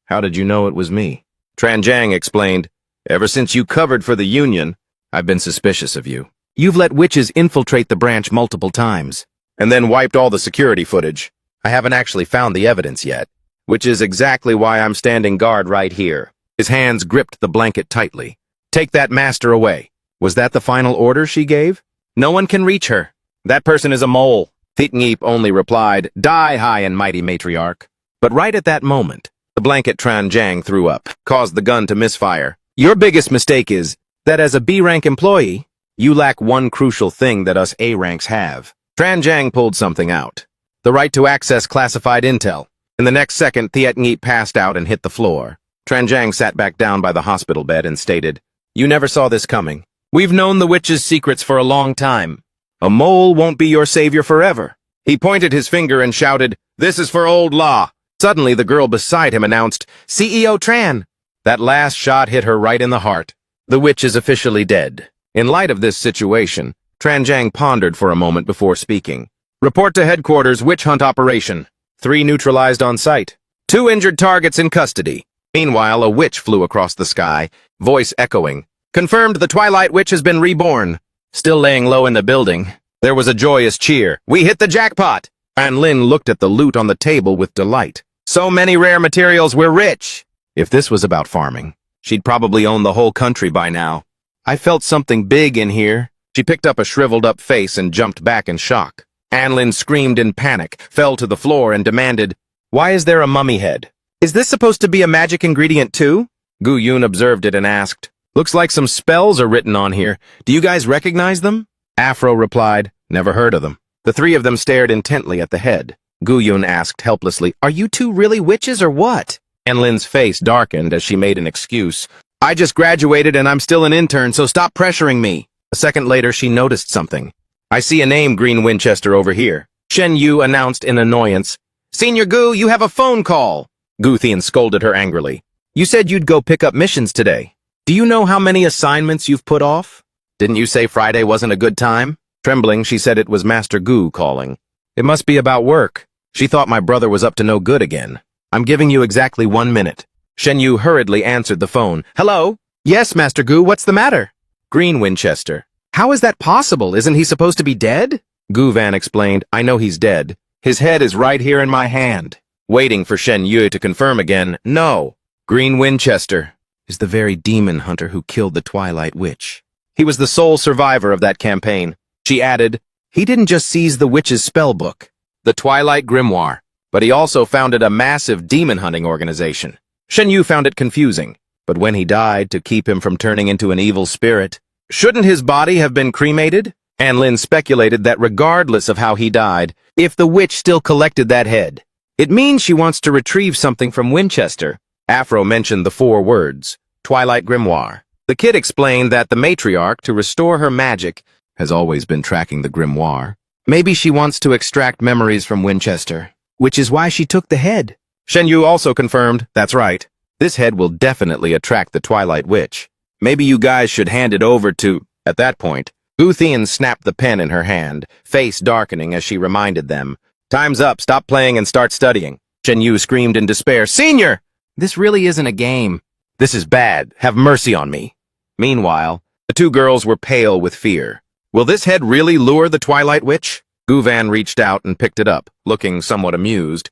"How did you know it was me?" Tran Zhang explained, "Ever since you covered for the Union, I've been suspicious of you. You've let witches infiltrate the branch multiple times, and then wiped all the security footage. I haven't actually found the evidence yet, which is exactly why I'm standing guard right here." His hands gripped the blanket tightly. "Take that master away." Was that the final order she gave? No one can reach her. That person is a mole. Thit Nghep only replied, "Die, high and mighty matriarch." But right at that moment, the blanket Tran Zhang threw up, caused the gun to misfire. Your biggest mistake is that as a B-rank employee, you lack one crucial thing that us A-ranks have. Tran Zhang pulled something out. The right to access classified intel. In the next second, Thit Nghep passed out and hit the floor. Tran Zhang sat back down by the hospital bed and stated, "You never saw this coming. We've known the witch's secrets for a long time. A mole won't be your savior forever." He pointed his finger and shouted, "This is for old law." Suddenly, the girl beside him announced, "CEO Tran." That last shot hit her right in the heart. The witch is officially dead. In light of this situation, Tran Zhang pondered for a moment before speaking. "Report to headquarters, witch hunt operation. 3 neutralized on site. 2 injured targets in custody." Meanwhile, a witch flew across the sky, voice echoing. "Confirmed the Twilight Witch has been reborn." Still laying low in the building, there was a joyous cheer. "We hit the jackpot!" An Lin looked at the loot on the table with delight. "So many rare materials, we're rich!" If this was about farming, she'd probably own the whole country by now. I felt something big in here. She picked up a shriveled-up face and jumped back in shock. An Lin screamed in panic, fell to the floor, and demanded, "Why is there a mummy head? Is this supposed to be a magic ingredient too?" Gu Yun observed it and asked, "Looks like some spells are written on here. Do you guys recognize them?" Afro replied, "Never heard of them." The 3 of them stared intently at the head. Gu Yun asked helplessly, "Are you 2 really witches or what?" An Lin's face darkened as she made an excuse. "I just graduated and I'm still an intern, so stop pressuring me." A second later, she noticed something. "I see a name, Green Winchester, over here." Shen Yu announced in annoyance, "Senior Gu, you have a phone call." Gu Thien scolded her angrily. "You said you'd go pick up missions today. Do you know how many assignments you've put off? Didn't you say Friday wasn't a good time?" Trembling, she said it was Master Gu calling. "It must be about work. She thought my brother was up to no good again. I'm giving you exactly 1 minute." Shen Yu hurriedly answered the phone. "Hello? Yes, Master Gu, what's the matter?" "Green Winchester." "How is that possible? Isn't he supposed to be dead?" Gu Van explained, "I know he's dead. His head is right here in my hand." Waiting for Shen Yu to confirm again, "No. Green Winchester is the very demon hunter who killed the Twilight Witch. He was the sole survivor of that campaign." She added, "He didn't just seize the witch's spell book, the Twilight Grimoire, but he also founded a massive demon-hunting organization." Shen Yu found it confusing, but when he died to keep him from turning into an evil spirit, shouldn't his body have been cremated? An Lin speculated that regardless of how he died, if the witch still collected that head, it means she wants to retrieve something from Winchester. Afro mentioned the 4 words, Twilight Grimoire. The kid explained that the matriarch, to restore her magic, has always been tracking the grimoire. Maybe she wants to extract memories from Winchester, which is why she took the head. Shen Yu also confirmed, "That's right. This head will definitely attract the Twilight Witch. Maybe you guys should hand it over to..." At that point, Gu Thien snapped the pen in her hand, face darkening as she reminded them, "Time's up, stop playing and start studying." Shen Yu screamed in despair, "Senior! This really isn't a game. This is bad. Have mercy on me." Meanwhile, the 2 girls were pale with fear. Will this head really lure the Twilight Witch? Gu Van reached out and picked it up, looking somewhat amused.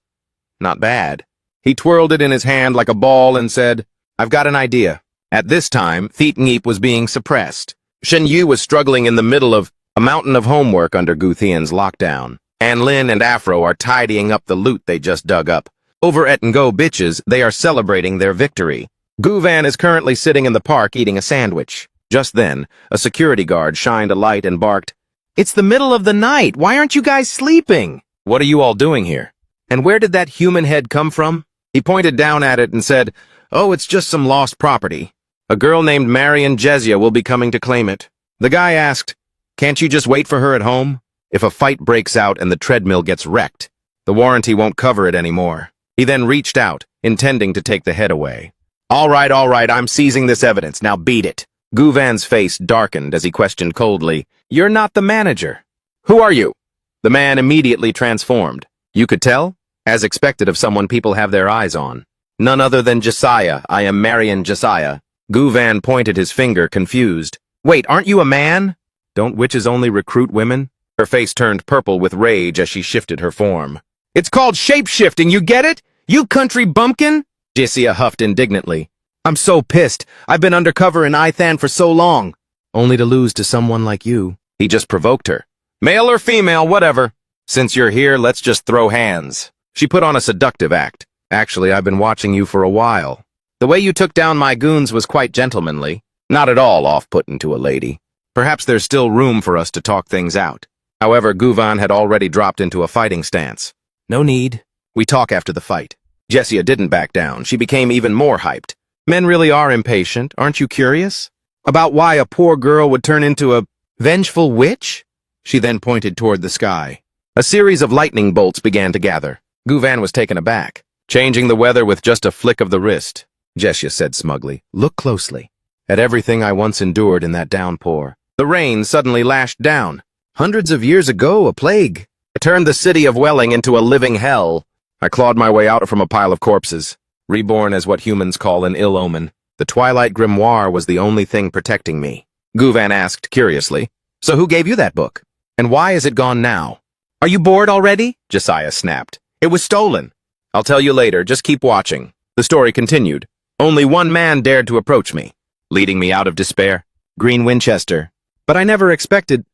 Not bad. He twirled it in his hand like a ball and said, "I've got an idea." At this time, Thit Nghep was being suppressed. Shen Yu was struggling in the middle of a mountain of homework under Gu Thien's lockdown. An Lin and Afro are tidying up the loot they just dug up. Over at Ngo Bitches, they are celebrating their victory. Gu Van is currently sitting in the park eating a sandwich. Just then, a security guard shined a light and barked, "It's the middle of the night! Why aren't you guys sleeping? What are you all doing here? And where did that human head come from?" He pointed down at it and said, "Oh, it's just some lost property. A girl named Marion Jezia will be coming to claim it." The guy asked, "Can't you just wait for her at home? If a fight breaks out and the treadmill gets wrecked, the warranty won't cover it anymore." He then reached out, intending to take the head away. All right, I'm seizing this evidence. Now beat it." Guvan's face darkened as he questioned coldly, "You're not the manager. Who are you?" The man immediately transformed. You could tell? As expected of someone people have their eyes on. "None other than Josiah. I am Marion Josiah." Guvan pointed his finger, confused. "Wait, aren't you a man? Don't witches only recruit women?" Her face turned purple with rage as she shifted her form. "It's called shape-shifting, you get it? You country bumpkin?" Josiah huffed indignantly. "I'm so pissed. I've been undercover in Ithan for so long. Only to lose to someone like you." He just provoked her. "Male or female, whatever. Since you're here, let's just throw hands." She put on a seductive act. "Actually, I've been watching you for a while. The way you took down my goons was quite gentlemanly. Not at all off-putting to a lady. Perhaps there's still room for us to talk things out." However, Guvan had already dropped into a fighting stance. "No need. We talk after the fight." Jessica didn't back down. She became even more hyped. "Men really are impatient. Aren't you curious? About why a poor girl would turn into a vengeful witch?" She then pointed toward the sky. A series of lightning bolts began to gather. Guvan was taken aback. "Changing the weather with just a flick of the wrist," Jessica said smugly. "Look closely at everything I once endured in that downpour." The rain suddenly lashed down. Hundreds of years ago, a plague. It turned the city of Welling into a living hell. I clawed my way out from a pile of corpses, reborn as what humans call an ill omen. The Twilight Grimoire was the only thing protecting me. Guvan asked curiously, "So who gave you that book? And why is it gone now?" "Are you bored already?" Josiah snapped. "It was stolen. I'll tell you later, just keep watching." The story continued. Only one man dared to approach me, leading me out of despair. Green Winchester. But I never expected.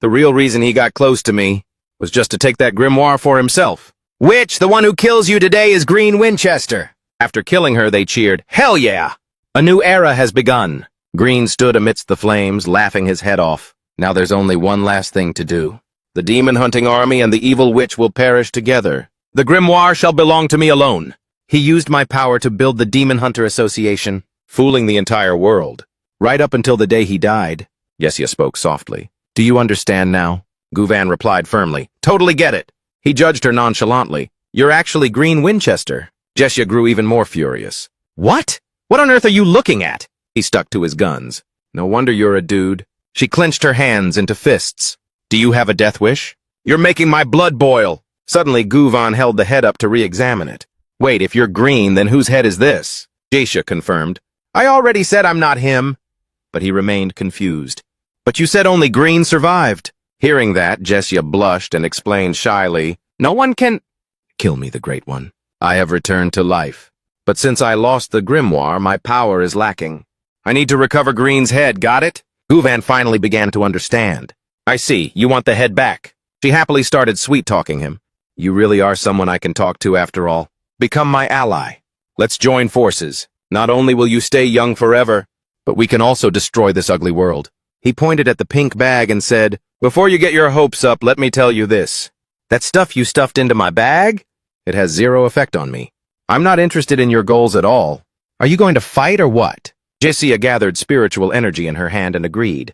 The real reason he got close to me was just to take that grimoire for himself. "Which, the one who kills you today is Green Winchester." After killing her, they cheered, "Hell yeah! A new era has begun." Green stood amidst the flames, laughing his head off. "Now there's only one last thing to do. The demon-hunting army and the evil witch will perish together. The grimoire shall belong to me alone." He used my power to build the Demon Hunter Association, fooling the entire world. Right up until the day he died. Yesia spoke softly. "Do you understand now?" Guvan replied firmly. "Totally get it." He judged her nonchalantly. "You're actually Green Winchester." Jessia grew even more furious. "What? What on earth are you looking at?" He stuck to his guns. "No wonder you're a dude." She clenched her hands into fists. "Do you have a death wish?" "You're making my blood boil." Suddenly, Guvan held the head up to re-examine it. "Wait, if you're green, then whose head is this?" Jessia confirmed. "I already said I'm not him." But he remained confused. "But you said only green survived." Hearing that, Jessia blushed and explained shyly, "No one can kill me, the Great One. I have returned to life. But since I lost the grimoire, my power is lacking. I need to recover Green's head, got it?" Guvan finally began to understand. "I see, you want the head back." She happily started sweet-talking him. "You really are someone I can talk to after all. Become my ally. Let's join forces. Not only will you stay young forever, but we can also destroy this ugly world." He pointed at the pink bag and said, "Before you get your hopes up, let me tell you this. That stuff you stuffed into my bag? It has zero effect on me. I'm not interested in your goals at all. Are you going to fight or what?" Jessia gathered spiritual energy in her hand and agreed.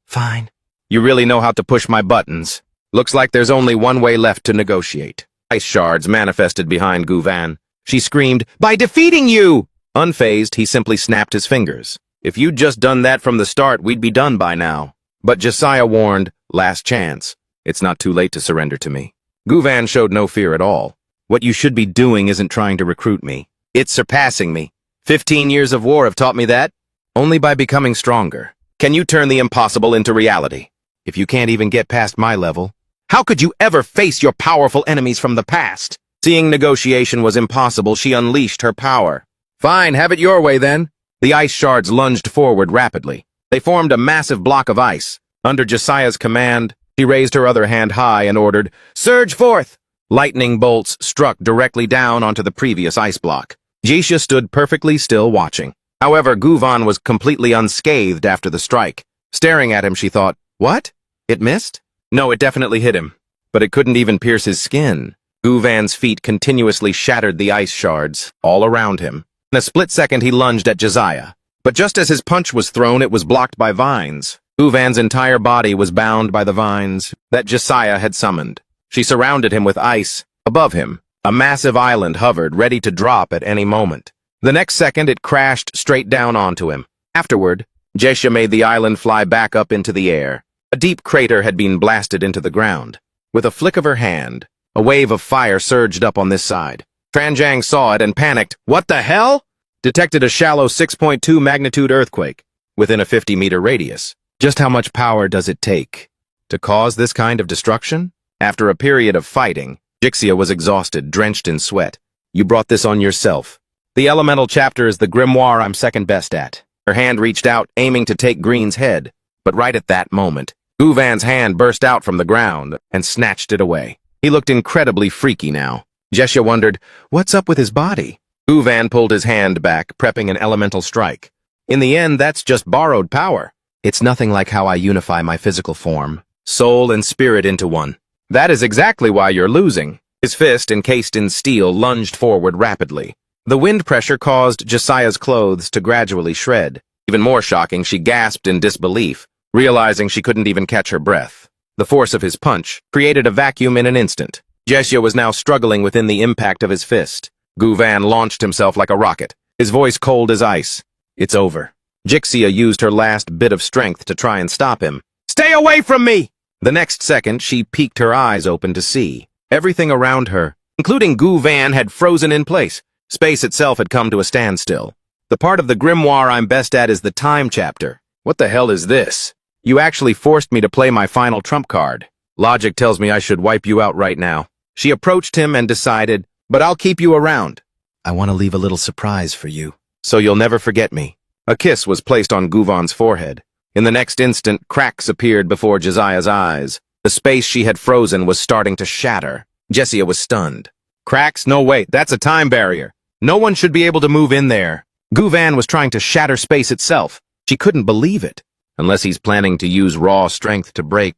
"Fine. You really know how to push my buttons. Looks like there's only one way left to negotiate." Ice shards manifested behind Guvan. She screamed, "By defeating you!" Unfazed, he simply snapped his fingers. "If you'd just done that from the start, we'd be done by now." But Josiah warned, "Last chance. It's not too late to surrender to me." Guvan showed no fear at all. "What you should be doing isn't trying to recruit me. It's surpassing me. 15 years of war have taught me that. Only by becoming stronger can you turn the impossible into reality. If you can't even get past my level, how could you ever face your powerful enemies from the past?" Seeing negotiation was impossible, she unleashed her power. "Fine, have it your way then." The ice shards lunged forward rapidly. They formed a massive block of ice. Under Josiah's command, she raised her other hand high and ordered, "Surge forth!" Lightning bolts struck directly down onto the previous ice block. Jisha stood perfectly still watching. However, Guvan was completely unscathed after the strike. Staring at him, she thought, what? It missed? No, it definitely hit him. But it couldn't even pierce his skin. Guvan's feet continuously shattered the ice shards all around him. In a split second, he lunged at Josiah. But just as his punch was thrown, it was blocked by vines. Guvan's entire body was bound by the vines that Josiah had summoned. She surrounded him with ice. Above him, a massive island hovered, ready to drop at any moment. The next second, it crashed straight down onto him. Afterward, Jessia made the island fly back up into the air. A deep crater had been blasted into the ground. With a flick of her hand, a wave of fire surged up on this side. Tranjang saw it and panicked. What the hell? Detected a shallow 6.2 magnitude earthquake within a 50-meter radius. Just how much power does it take to cause this kind of destruction? After a period of fighting, Jixia was exhausted, drenched in sweat. You brought this on yourself. The elemental chapter is the grimoire I'm second best at. Her hand reached out, aiming to take Green's head. But right at that moment, Guvan's hand burst out from the ground and snatched it away. He looked incredibly freaky now. Jessia wondered, what's up with his body? Guvan pulled his hand back, prepping an elemental strike. In the end, that's just borrowed power. It's nothing like how I unify my physical form, soul and spirit into one. That is exactly why you're losing. His fist, encased in steel, lunged forward rapidly. The wind pressure caused Josiah's clothes to gradually shred. Even more shocking, she gasped in disbelief, realizing she couldn't even catch her breath. The force of his punch created a vacuum in an instant. Jessia was now struggling within the impact of his fist. Guvan launched himself like a rocket, his voice cold as ice. It's over. Jixia used her last bit of strength to try and stop him. Stay away from me! The next second, she peeked her eyes open to see. Everything around her, including Guvan, had frozen in place. Space itself had come to a standstill. The part of the grimoire I'm best at is the time chapter. What the hell is this? You actually forced me to play my final trump card. Logic tells me I should wipe you out right now. She approached him and decided, but I'll keep you around. I want to leave a little surprise for you, so you'll never forget me. A kiss was placed on Guvan's forehead. In the next instant, cracks appeared before Josiah's eyes. The space she had frozen was starting to shatter. Jessia was stunned. Cracks? No, wait, that's a time barrier. No one should be able to move in there. Guvan was trying to shatter space itself. She couldn't believe it. Unless he's planning to use raw strength to break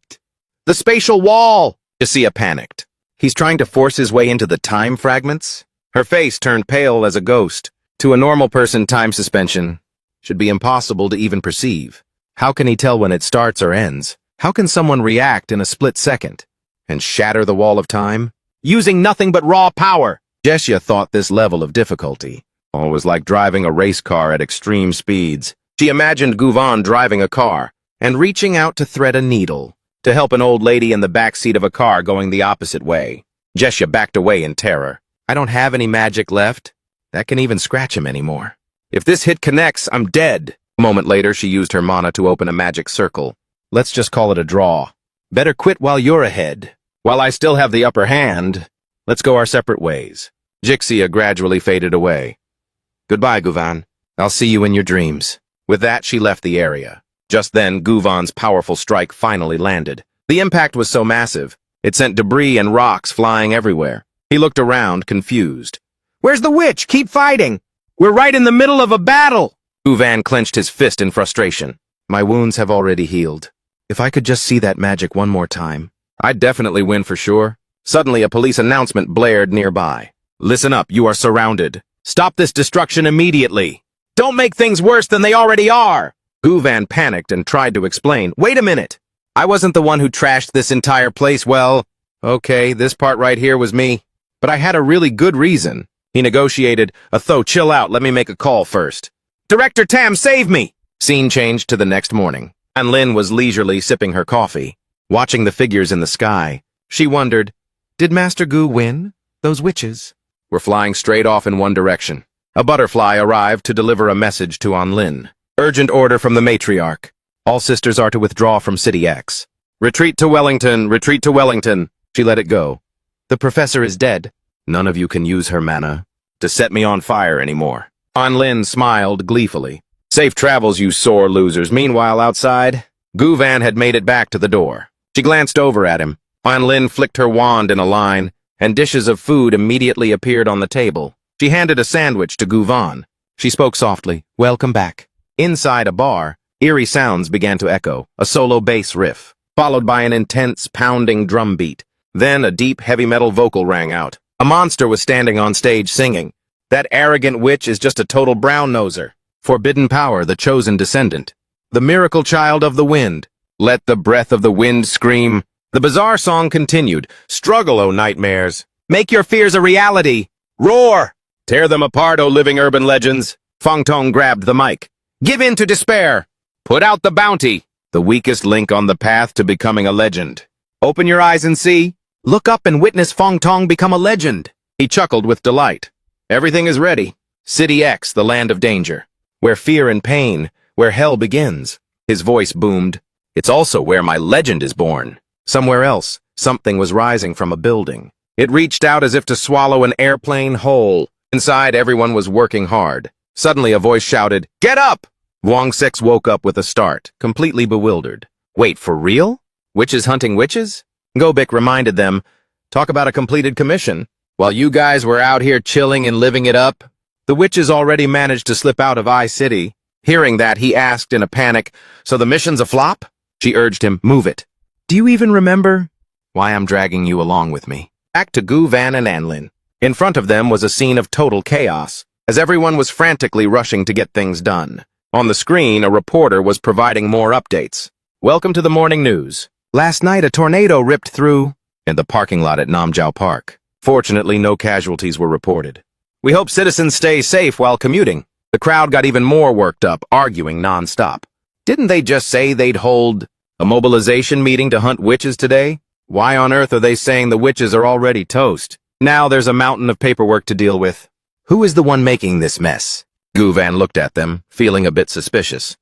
the spatial wall! Jessia panicked. He's trying to force his way into the time fragments? Her face turned pale as a ghost. To a normal person, time suspension should be impossible to even perceive. How can he tell when it starts or ends? How can someone react in a split second and shatter the wall of time? Using nothing but raw power! Jessia thought this level of difficulty was like driving a race car at extreme speeds. She imagined Guvan driving a car and reaching out to thread a needle to help an old lady in the back seat of a car going the opposite way. Jessia backed away in terror. I don't have any magic left that can even scratch him anymore. If this hit connects, I'm dead. A moment later, she used her mana to open a magic circle. Let's just call it a draw. Better quit while you're ahead. While I still have the upper hand, let's go our separate ways. Jixia gradually faded away. Goodbye, Guvan. I'll see you in your dreams. With that, she left the area. Just then, Guvan's powerful strike finally landed. The impact was so massive, it sent debris and rocks flying everywhere. He looked around, confused. Where's the witch? Keep fighting! We're right in the middle of a battle! Guvan clenched his fist in frustration. My wounds have already healed. If I could just see that magic one more time, I'd definitely win for sure. Suddenly, a police announcement blared nearby. Listen up, you are surrounded. Stop this destruction immediately. Don't make things worse than they already are. Guvan panicked and tried to explain. Wait a minute. I wasn't the one who trashed this entire place. Well, okay, this part right here was me. But I had a really good reason. He negotiated. Atho, chill out. Let me make a call first. Director Tam, save me! Scene changed to the next morning. And Lin was leisurely sipping her coffee, watching the figures in the sky. She wondered, did Master Gu win? Those witches were flying straight off in one direction. A butterfly arrived to deliver a message to Lin. Urgent order from the matriarch. All sisters are to withdraw from City X. Retreat to Wellington, retreat to Wellington. She let it go. The professor is dead. None of you can use her mana to set me on fire anymore. Lin smiled gleefully. Safe travels, you sore losers. Meanwhile, outside, Guvan had made it back to the door. She glanced over at him. Lin flicked her wand in a line, and dishes of food immediately appeared on the table. She handed a sandwich to Guvan. She spoke softly. Welcome back. Inside a bar, eerie sounds began to echo, a solo bass riff, followed by an intense, pounding drum beat. Then a deep, heavy metal vocal rang out. A monster was standing on stage singing. That arrogant witch is just a total brown-noser. Forbidden power, the chosen descendant. The miracle child of the wind. Let the breath of the wind scream. The bizarre song continued. Struggle, O nightmares. Make your fears a reality. Roar! Tear them apart, O living urban legends. Feng Tong grabbed the mic. Give in to despair. Put out the bounty. The weakest link on the path to becoming a legend. Open your eyes and see. Look up and witness Feng Tong become a legend. He chuckled with delight. Everything is ready. City X, the land of danger. Where fear and pain, where hell begins. His voice boomed. It's also where my legend is born. Somewhere else, something was rising from a building. It reached out as if to swallow an airplane whole. Inside, everyone was working hard. Suddenly, a voice shouted, "Get up!" Wang Six woke up with a start, completely bewildered. Wait, for real? Witches hunting witches? Gobik reminded them, talk about a completed commission. While you guys were out here chilling and living it up, the witches already managed to slip out of I-City. Hearing that, he asked in a panic, so the mission's a flop? She urged him, move it. Do you even remember why I'm dragging you along with me? Back to Gu Van and Anlin. In front of them was a scene of total chaos, as everyone was frantically rushing to get things done. On the screen, a reporter was providing more updates. Welcome to the morning news. Last night, a tornado ripped through in the parking lot at Namjiao Park. Fortunately, no casualties were reported. We hope citizens stay safe while commuting. The crowd got even more worked up, arguing nonstop. Didn't they just say they'd hold a mobilization meeting to hunt witches today? Why on earth are they saying the witches are already toast? Now there's a mountain of paperwork to deal with. Who is the one making this mess? Gu Van looked at them, feeling a bit suspicious.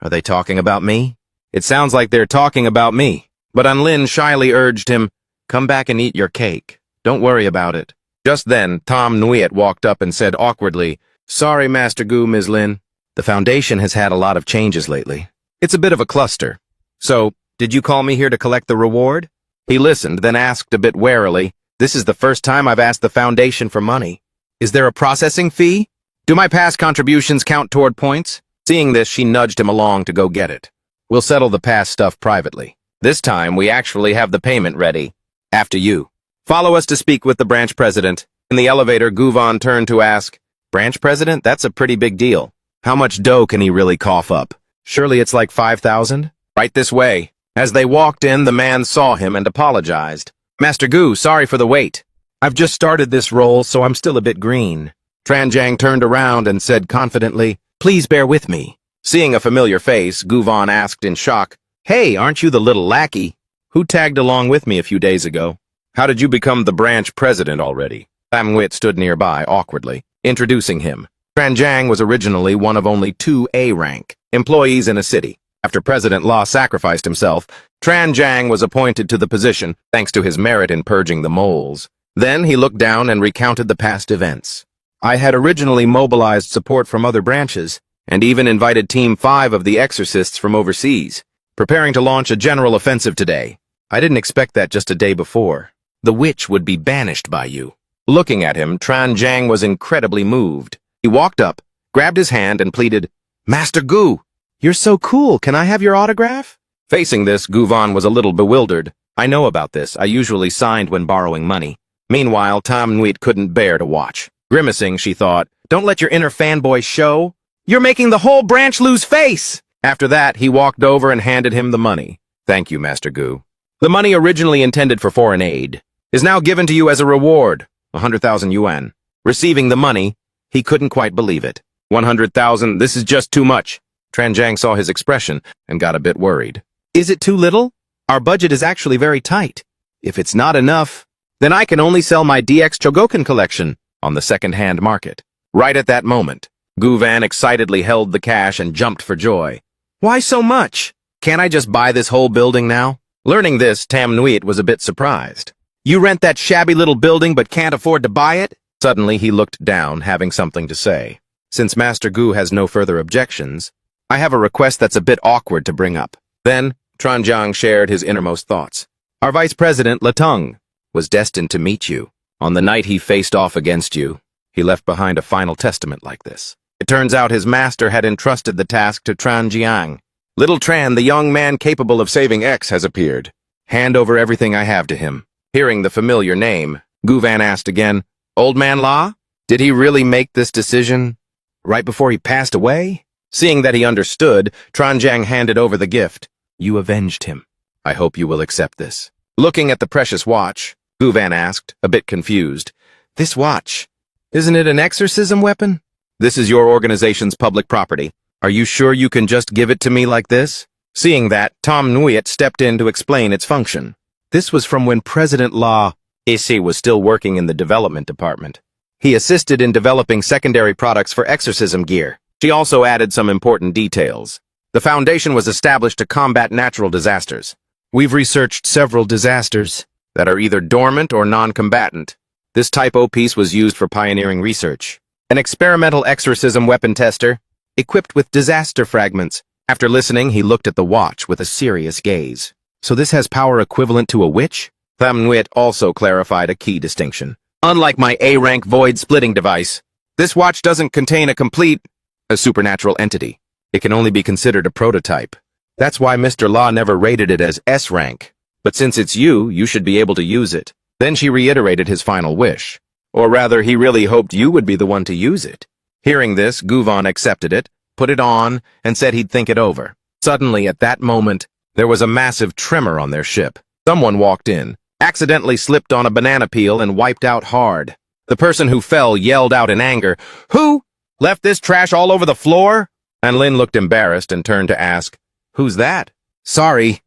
Are they talking about me? It sounds like they're talking about me. But Anlin shyly urged him, come back and eat your cake. Don't worry about it. Just then, Tom Nguyen walked up and said awkwardly, sorry, Master Gu, Ms. Lin. The Foundation has had a lot of changes lately. It's a bit of a cluster. So, did you call me here to collect the reward? He listened, then asked a bit warily, this is the first time I've asked the Foundation for money. Is there a processing fee? Do my past contributions count toward points? Seeing this, she nudged him along to go get it. We'll settle the past stuff privately. This time, we actually have the payment ready. After you. Follow us to speak with the branch president. In the elevator, Gu Van turned to ask, branch president? That's a pretty big deal. How much dough can he really cough up? Surely it's like 5,000? Right this way. As they walked in, the man saw him and apologized. Master Gu, sorry for the wait. I've just started this role, so I'm still a bit green. Tranjang turned around and said confidently, please bear with me. Seeing a familiar face, Gu Van asked in shock, hey, aren't you the little lackey who tagged along with me a few days ago? How did you become the branch president already? Tam Nguyen stood nearby, awkwardly, introducing him. Tranjang was originally one of only 2 A-rank employees in a city. After President Law sacrificed himself, Tranjang was appointed to the position thanks to his merit in purging the moles. Then he looked down and recounted the past events. I had originally mobilized support from other branches, and even invited Team 5 of the exorcists from overseas, preparing to launch a general offensive today. I didn't expect that just a day before. The witch would be banished by you. Looking at him, Tranjang was incredibly moved. He walked up, grabbed his hand, and pleaded, Master Gu, you're so cool, can I have your autograph? Facing this, Gu Van was a little bewildered. I know about this, I usually signed when borrowing money. Meanwhile, Tam Nguyen couldn't bear to watch. Grimacing, she thought, don't let your inner fanboy show. You're making the whole branch lose face! After that, he walked over and handed him the money. Thank you, Master Gu. The money originally intended for foreign aid is now given to you as a reward, 100,000 yuan. Receiving the money, he couldn't quite believe it. 100,000, this is just too much. Tranjang saw his expression and got a bit worried. Is it too little? Our budget is actually very tight. If it's not enough, then I can only sell my DX Chogokin collection on the second-hand market. Right at that moment, Gu Van excitedly held the cash and jumped for joy. Why so much? Can't I just buy this whole building now? Learning this, Tam Nguyen was a bit surprised. You rent that shabby little building but can't afford to buy it? Suddenly he looked down, having something to say. Since Master Gu has no further objections, I have a request that's a bit awkward to bring up. Then, Tranjang shared his innermost thoughts. Our Vice President, Lateng, was destined to meet you. On the night he faced off against you, he left behind a final testament like this. It turns out his master had entrusted the task to Tran Jiang. Little Tran, the young man capable of saving X, has appeared. Hand over everything I have to him. Hearing the familiar name, Guvan asked again, Old Man La? Did he really make this decision right before he passed away? Seeing that he understood, Tran Jiang handed over the gift. You avenged him. I hope you will accept this. Looking at the precious watch, Guvan asked, a bit confused. This watch, isn't it an exorcism weapon? This is your organization's public property. Are you sure you can just give it to me like this? Seeing that, Tom Nguyen stepped in to explain its function. This was from when President La Issy was still working in the development department. He assisted in developing secondary products for exorcism gear. She also added some important details. The foundation was established to combat natural disasters. We've researched several disasters that are either dormant or non-combatant. This typo piece was used for pioneering research. An experimental exorcism weapon tester, equipped with disaster fragments. After listening, he looked at the watch with a serious gaze. So this has power equivalent to a witch? Tham Nguyen also clarified a key distinction. Unlike my A-rank void-splitting device, this watch doesn't contain a supernatural entity. It can only be considered a prototype. That's why Mr. Law never rated it as S-rank. But since it's you should be able to use it. Then she reiterated his final wish. Or rather, he really hoped you would be the one to use it. Hearing this, Guvan accepted it, put it on, and said he'd think it over. Suddenly, at that moment, there was a massive tremor on their ship. Someone walked in, accidentally slipped on a banana peel and wiped out hard. The person who fell yelled out in anger, Who? Left this trash all over the floor? And Lin looked embarrassed and turned to ask, Who's that? Sorry.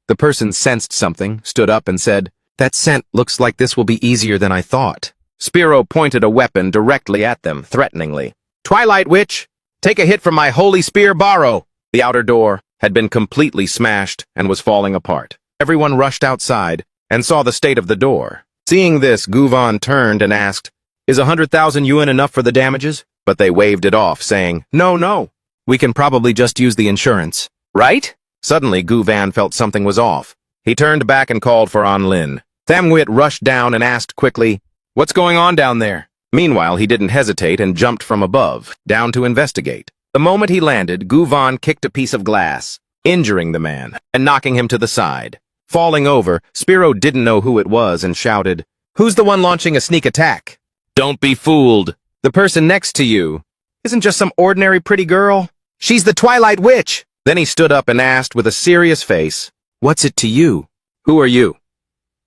The person sensed something, stood up and said, That scent looks like this will be easier than I thought. Spiro pointed a weapon directly at them, threateningly. Twilight Witch, take a hit from my holy spear borrow. The outer door had been completely smashed and was falling apart. Everyone rushed outside and saw the state of the door. Seeing this, Guvan turned and asked, Is 100,000 yuan enough for the damages? But they waved it off, saying, No. We can probably just use the insurance. Right? Suddenly, Guvan felt something was off. He turned back and called for An Lin. Tham Nguyen rushed down and asked quickly, What's going on down there? Meanwhile, he didn't hesitate and jumped from above, down to investigate. The moment he landed, Guvan kicked a piece of glass, injuring the man and knocking him to the side. Falling over, Spiro didn't know who it was and shouted, Who's the one launching a sneak attack? Don't be fooled. The person next to you isn't just some ordinary pretty girl. She's the Twilight Witch. Then he stood up and asked with a serious face, What's it to you? Who are you?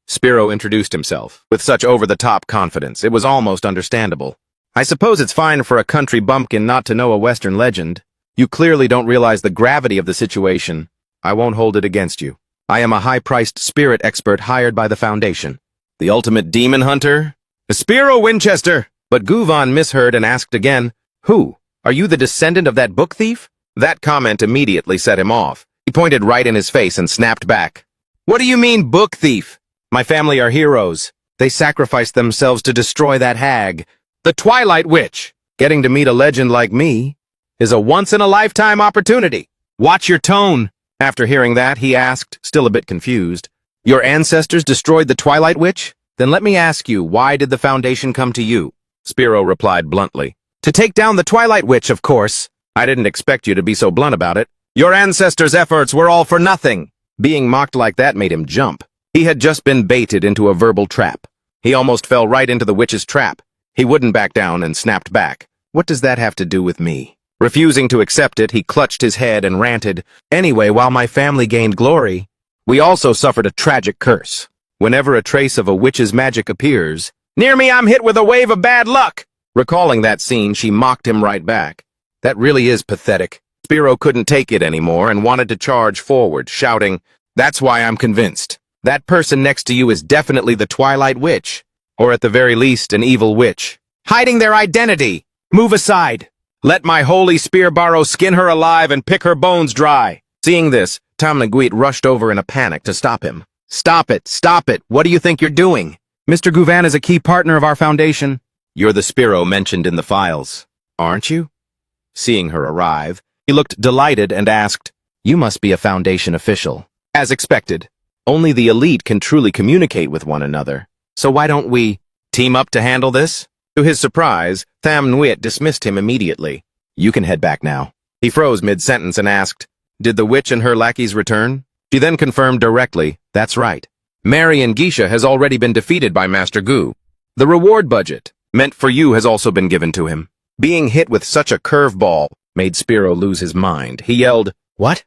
Spiro introduced himself, with such over-the-top confidence, it was almost understandable. I suppose it's fine for a country bumpkin not to know a Western legend. You clearly don't realize the gravity of the situation. I won't hold it against you. I am a high-priced spirit expert hired by the Foundation. The ultimate demon hunter? Spiro Winchester! But Guvan misheard and asked again, Who? Are you the descendant of that book thief? That comment immediately set him off. He pointed right in his face and snapped back. What do you mean, book thief? My family are heroes. They sacrificed themselves to destroy that hag, the Twilight Witch. Getting to meet a legend like me is a once-in-a-lifetime opportunity. Watch your tone. After hearing that, he asked, still a bit confused, Your ancestors destroyed the Twilight Witch? Then let me ask you, why did the Foundation come to you? Spiro replied bluntly. To take down the Twilight Witch, of course. I didn't expect you to be so blunt about it. Your ancestors' efforts were all for nothing. Being mocked like that made him jump. He had just been baited into a verbal trap. He almost fell right into the witch's trap. He wouldn't back down and snapped back. What does that have to do with me? Refusing to accept it, he clutched his head and ranted, Anyway, while my family gained glory, we also suffered a tragic curse. Whenever a trace of a witch's magic appears, near me I'm hit with a wave of bad luck. Recalling that scene, she mocked him right back. That really is pathetic. Spiro couldn't take it anymore and wanted to charge forward, shouting, That's why I'm convinced. That person next to you is definitely the Twilight Witch, or at the very least, an evil witch. Hiding their identity! Move aside! Let my holy spear borrow skin her alive and pick her bones dry! Seeing this, Tom Nguyen rushed over in a panic to stop him. Stop it! Stop it! What do you think you're doing? Mr. Guvan is a key partner of our foundation. You're the Spiro mentioned in the files, aren't you? Seeing her arrive, he looked delighted and asked, You must be a Foundation official. As expected. Only the elite can truly communicate with one another. So why don't we team up to handle this? To his surprise, Tham Nguyen dismissed him immediately. You can head back now. He froze mid-sentence and asked, did the witch and her lackeys return? She then confirmed directly, that's right. Marian Geisha has already been defeated by Master Gu. The reward budget, meant for you, has also been given to him. Being hit with such a curveball made Spiro lose his mind. He yelled, What?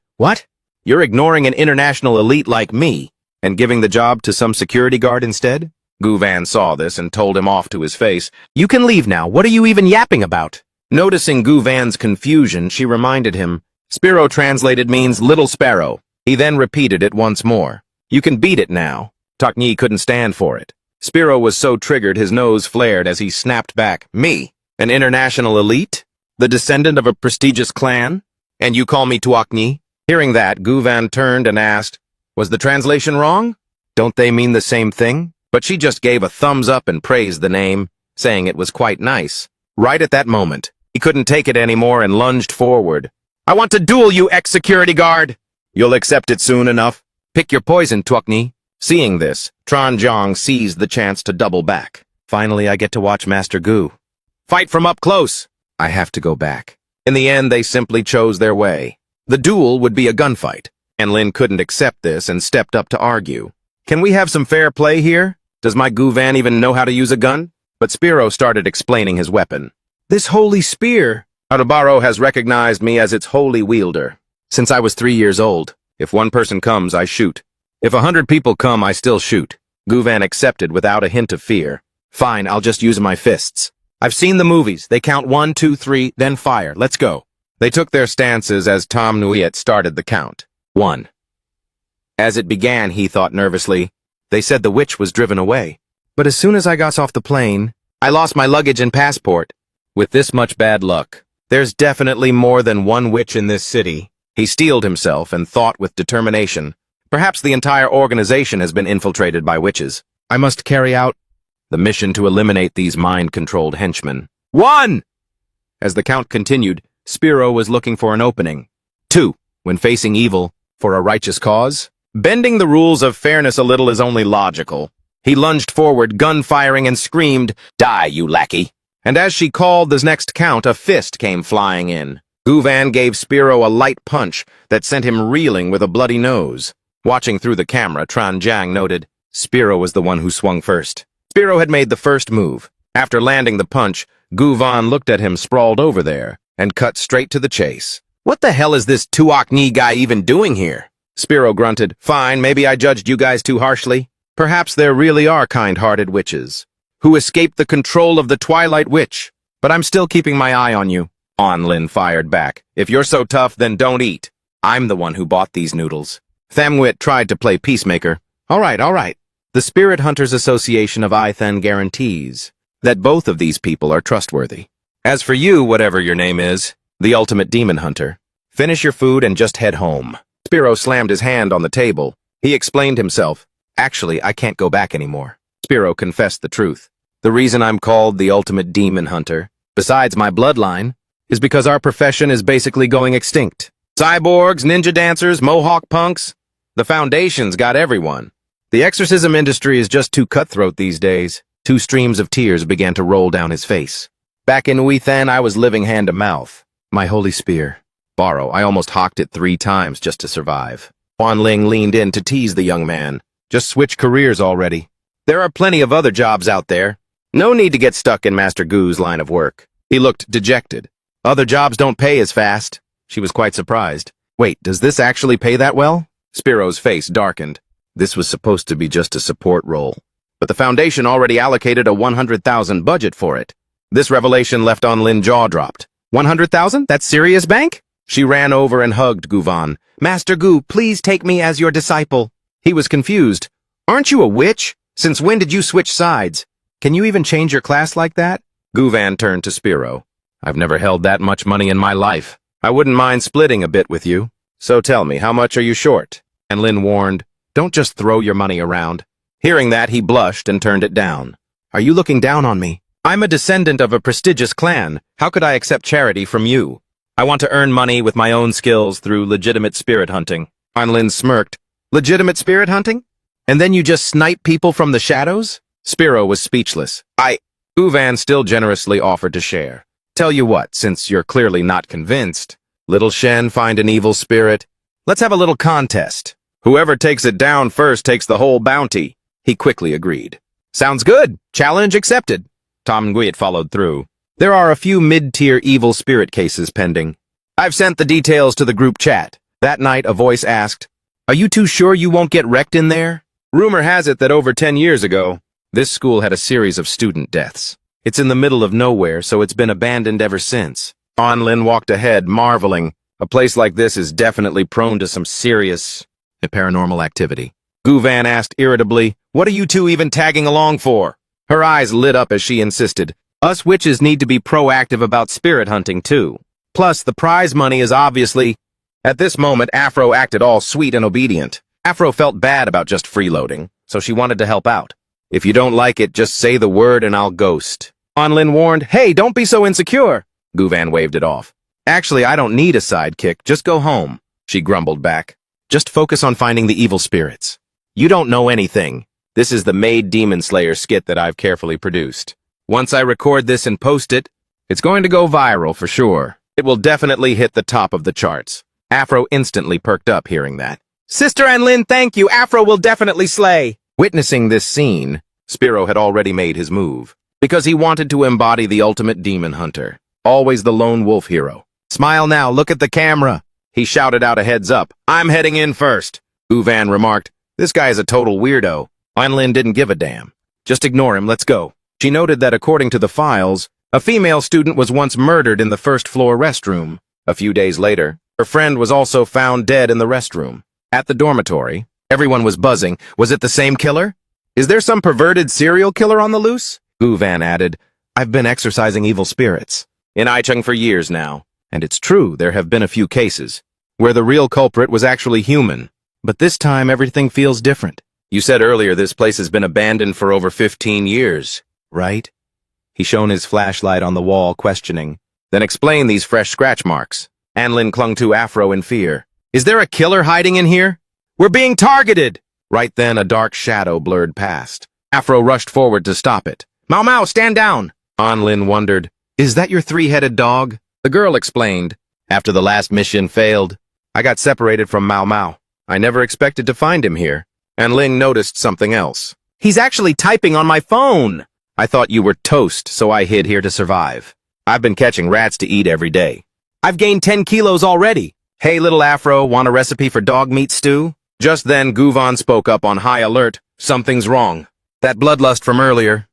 You're ignoring an international elite like me and giving the job to some security guard instead? Gu Van saw this and told him off to his face, You can leave now. What are you even yapping about? Noticing Gu Van's confusion, she reminded him, Spiro translated means little sparrow. He then repeated it once more. You can beat it now. Tokni couldn't stand for it. Spiro was so triggered his nose flared as he snapped back. Me? An international elite? The descendant of a prestigious clan? And you call me Tuakni? Hearing that, Gu Van turned and asked, Was the translation wrong? Don't they mean the same thing? But she just gave a thumbs up and praised the name, saying it was quite nice. Right at that moment, he couldn't take it anymore and lunged forward. I want to duel you, ex-security guard! You'll accept it soon enough. Pick your poison, Tuakni. Seeing this, Tranjong seized the chance to double back. Finally, I get to watch Master Gu. Fight from up close! I have to go back. In the end, they simply chose their way. The duel would be a gunfight, and Lin couldn't accept this and stepped up to argue. Can we have some fair play here? Does my Gu Van even know how to use a gun? But Spiro started explaining his weapon. This holy spear! Atabaro has recognized me as its holy wielder. Since I was 3 years old, if one person comes, I shoot. If 100 people come, I still shoot. Gu Van accepted without a hint of fear. Fine, I'll just use my fists. I've seen the movies. They count 1, 2, 3, then fire. Let's go. They took their stances as Tom Nguyen started the count. 1. As it began, he thought nervously, they said the witch was driven away. But as soon as I got off the plane, I lost my luggage and passport. With this much bad luck, there's definitely more than one witch in this city. He steeled himself and thought with determination. Perhaps the entire organization has been infiltrated by witches. I must carry out the mission to eliminate these mind-controlled henchmen. 1! As the count continued, Spiro was looking for an opening. 2. When facing evil, for a righteous cause? Bending the rules of fairness a little is only logical. He lunged forward, gun firing, and screamed, Die, you lackey! And as she called the next count, a fist came flying in. Gu Van gave Spiro a light punch that sent him reeling with a bloody nose. Watching through the camera, Tran Jiang noted, Spiro was the one who swung first. Spiro had made the first move. After landing the punch, Gu Van looked at him sprawled over there and cut straight to the chase. What the hell is this Tuakni guy even doing here? Spiro grunted, Fine, maybe I judged you guys too harshly. Perhaps there really are kind-hearted witches who escaped the control of the Twilight Witch. But I'm still keeping my eye on you. Lin fired back. If you're so tough, then don't eat. I'm the one who bought these noodles. Thamwit tried to play peacemaker. All right. The Spirit Hunters Association of Ithan guarantees that both of these people are trustworthy. As for you, whatever your name is, the ultimate demon hunter, finish your food and just head home. Spiro slammed his hand on the table. He explained himself. Actually, I can't go back anymore. Spiro confessed the truth. The reason I'm called the ultimate demon hunter, besides my bloodline, is because our profession is basically going extinct. Cyborgs, ninja dancers, mohawk punks. The Foundation's got everyone. The exorcism industry is just too cutthroat these days. 2 streams of tears began to roll down his face. Back in Uithan, I was living hand to mouth. My holy spear. Borrow, I almost hawked it 3 times just to survive. Huan Ling leaned in to tease the young man. Just switch careers already. There are plenty of other jobs out there. No need to get stuck in Master Gu's line of work. He looked dejected. Other jobs don't pay as fast. She was quite surprised. Wait, does this actually pay that well? Spiro's face darkened. This was supposed to be just a support role. But the Foundation already allocated a 100,000 budget for it. This revelation left Lin jaw dropped. 100,000? That's serious bank? She ran over and hugged Gu Van. Master Gu, please take me as your disciple. He was confused. Aren't you a witch? Since when did you switch sides? Can you even change your class like that? Gu Van turned to Spiro. I've never held that much money in my life. I wouldn't mind splitting a bit with you. So tell me, how much are you short? And Lin warned, don't just throw your money around. Hearing that, he blushed and turned it down. Are you looking down on me? I'm a descendant of a prestigious clan. How could I accept charity from you? I want to earn money with my own skills through legitimate spirit hunting. Lin smirked. Legitimate spirit hunting? And then you just snipe people from the shadows? Spiro was speechless. Gu Van still generously offered to share. Tell you what, since you're clearly not convinced, little Shen find an evil spirit. Let's have a little contest. Whoever takes it down first takes the whole bounty. He quickly agreed. Sounds good. Challenge accepted. Tom Nguyen followed through. There are a few mid-tier evil spirit cases pending. I've sent the details to the group chat. That night, a voice asked, "Are you too sure you won't get wrecked in there?" Rumor has it that over 10 years ago, this school had a series of student deaths. It's in the middle of nowhere, so it's been abandoned ever since. Onlin walked ahead, marveling. A place like this is definitely prone to some serious paranormal activity. Gu Van asked irritably, "What are you two even tagging along for?" Her eyes lit up as she insisted, "Us witches need to be proactive about spirit hunting, too. Plus, the prize money is obviously—" At this moment, Afro acted all sweet and obedient. Afro felt bad about just freeloading, so she wanted to help out. "If you don't like it, just say the word and I'll ghost." Onlin warned, "Hey, don't be so insecure." Gu Van waved it off. "Actually, I don't need a sidekick. Just go home," she grumbled back. "Just focus on finding the evil spirits. You don't know anything. This is the Maid Demon Slayer skit that I've carefully produced. Once I record this and post it, it's going to go viral for sure. It will definitely hit the top of the charts." Afro instantly perked up hearing that. "Sister Anlin, thank you. Afro will definitely slay." Witnessing this scene, Spiro had already made his move. Because he wanted to embody the ultimate demon hunter. Always the lone wolf hero. "Smile now, look at the camera." He shouted out a heads up. "I'm heading in first." Gu Van remarked, "This guy is a total weirdo." Anlin didn't give a damn. "Just ignore him, let's go." She noted that according to the files, a female student was once murdered in the first-floor restroom. A few days later, her friend was also found dead in the restroom. At the dormitory, everyone was buzzing. Was it the same killer? Is there some perverted serial killer on the loose? Gu Van added, "I've been exorcising evil spirits in Aicheng for years now, and it's true there have been a few cases where the real culprit was actually human. But this time everything feels different. You said earlier this place has been abandoned for over 15 years, right?" He shone his flashlight on the wall, questioning. "Then explain these fresh scratch marks." Anlin clung to Afro in fear. "Is there a killer hiding in here? We're being targeted!" Right then, a dark shadow blurred past. Afro rushed forward to stop it. "Mau Mau, stand down!" Anlin wondered, "Is that your three-headed dog?" The girl explained, "After the last mission failed, I got separated from Mau Mau. I never expected to find him here." And Ling noticed something else. "He's actually typing on my phone!" "I thought you were toast, so I hid here to survive. I've been catching rats to eat every day. I've gained 10 kilos already. Hey, little Afro, want a recipe for dog meat stew?" Just then, Gu Van spoke up on high alert. "Something's wrong. That bloodlust from earlier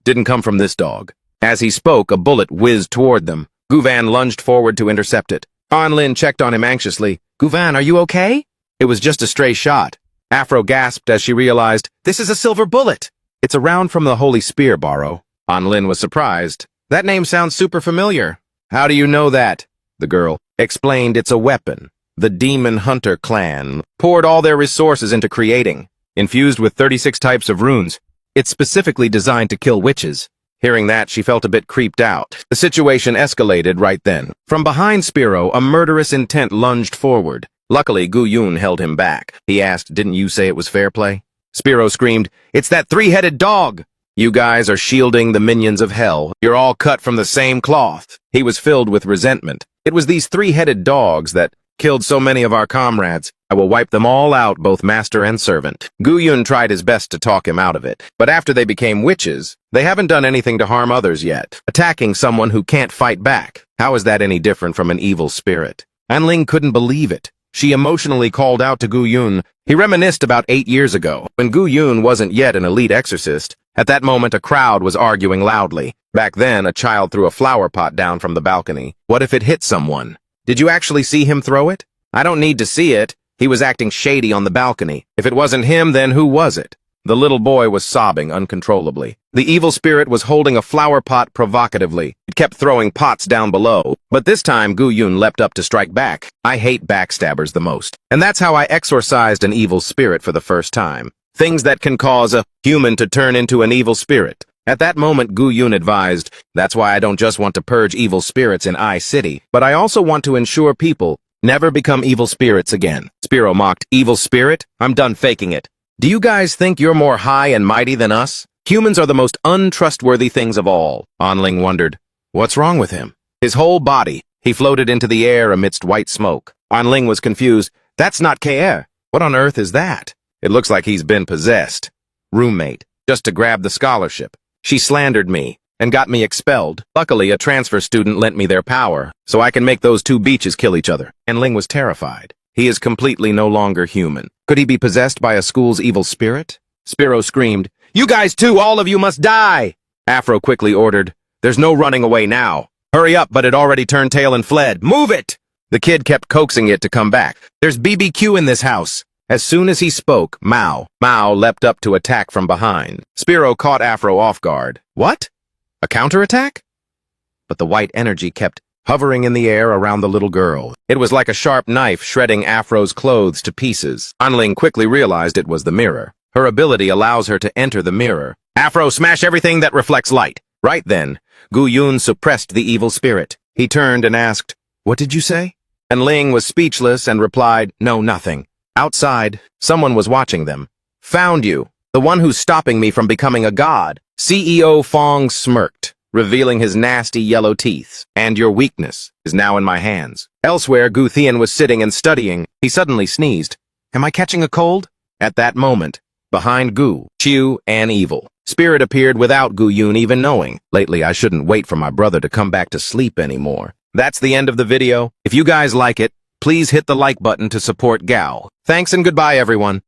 didn't come from this dog." As he spoke, a bullet whizzed toward them. Gu Van lunged forward to intercept it. Anlin checked on him anxiously. "Gu Van, are you okay?" "It was just a stray shot." Afro gasped as she realized, "This is a silver bullet." "It's a round from the Holy Spear, Borrow." Anlin was surprised. "That name sounds super familiar." "How do you know that?" The girl explained, "It's a weapon the Demon Hunter clan poured all their resources into creating. Infused with 36 types of runes, it's specifically designed to kill witches." Hearing that, she felt a bit creeped out. The situation escalated right then. From behind Spiro, a murderous intent lunged forward. Luckily, Gu Yun held him back. He asked, "Didn't you say it was fair play?" Spiro screamed, "It's that three-headed dog!" "You guys are shielding the minions of hell. You're all cut from the same cloth." He was filled with resentment. "It was these three-headed dogs that killed so many of our comrades. I will wipe them all out, both master and servant." Gu Yun tried his best to talk him out of it, but after they became witches, they haven't done anything to harm others yet. Attacking someone who can't fight back, how is that any different from an evil spirit? Anling couldn't believe it. She emotionally called out to Gu Yun. He reminisced about 8 years ago, when Gu Yun wasn't yet an elite exorcist. At that moment, a crowd was arguing loudly. Back then, a child threw a flower pot down from the balcony. What if it hit someone? "Did you actually see him throw it?" "I don't need to see it. He was acting shady on the balcony. If it wasn't him, then who was it?" The little boy was sobbing uncontrollably. The evil spirit was holding a flower pot provocatively. It kept throwing pots down below. But this time, Gu Yun leapt up to strike back. "I hate backstabbers the most. And that's how I exorcised an evil spirit for the first time. Things that can cause a human to turn into an evil spirit." At that moment, Gu Yun advised, "That's why I don't just want to purge evil spirits in I City, but I also want to ensure people never become evil spirits again." Spiro mocked, "Evil spirit? I'm done faking it. Do you guys think you're more high and mighty than us? Humans are the most untrustworthy things of all. Anling wondered, what's wrong with him? His whole body, he floated into the air amidst white smoke. Anling was confused. That's not KR. What on earth is that? It looks like he's been possessed. Roommate, just to grab the scholarship. She slandered me and got me expelled. Luckily, a transfer student lent me their power, so I can make those two beaches kill each other. And Ling was terrified. He is completely no longer human. Could he be possessed by a school's evil spirit? Spiro screamed, "You guys too, all of you must die!" Afro quickly ordered, "There's no running away now. Hurry up," but it already turned tail and fled. "Move it!" The kid kept coaxing it to come back. "There's BBQ in this house." As soon as he spoke, Mao leapt up to attack from behind. Spiro caught Afro off guard. What? A counterattack? But the white energy kept hovering in the air around the little girl. It was like a sharp knife shredding Afro's clothes to pieces. Anling quickly realized it was the mirror. Her ability allows her to enter the mirror. Afro, smash everything that reflects light. Right then, Gu Yun suppressed the evil spirit. He turned and asked, "What did you say?" And Ling was speechless and replied, "No, nothing." Outside, someone was watching them. "Found you. The one who's stopping me from becoming a god." CEO Fong smirked, revealing his nasty yellow teeth. "And your weakness is now in my hands." Elsewhere, Gu Thien was sitting and studying. He suddenly sneezed. "Am I catching a cold?" At that moment, behind Gu, Chiu, and Evil, Spirit appeared without Gu Yun even knowing. Lately, I shouldn't wait for my brother to come back to sleep anymore. That's the end of the video. If you guys like it, please hit the like button to support Gao. Thanks and goodbye, everyone.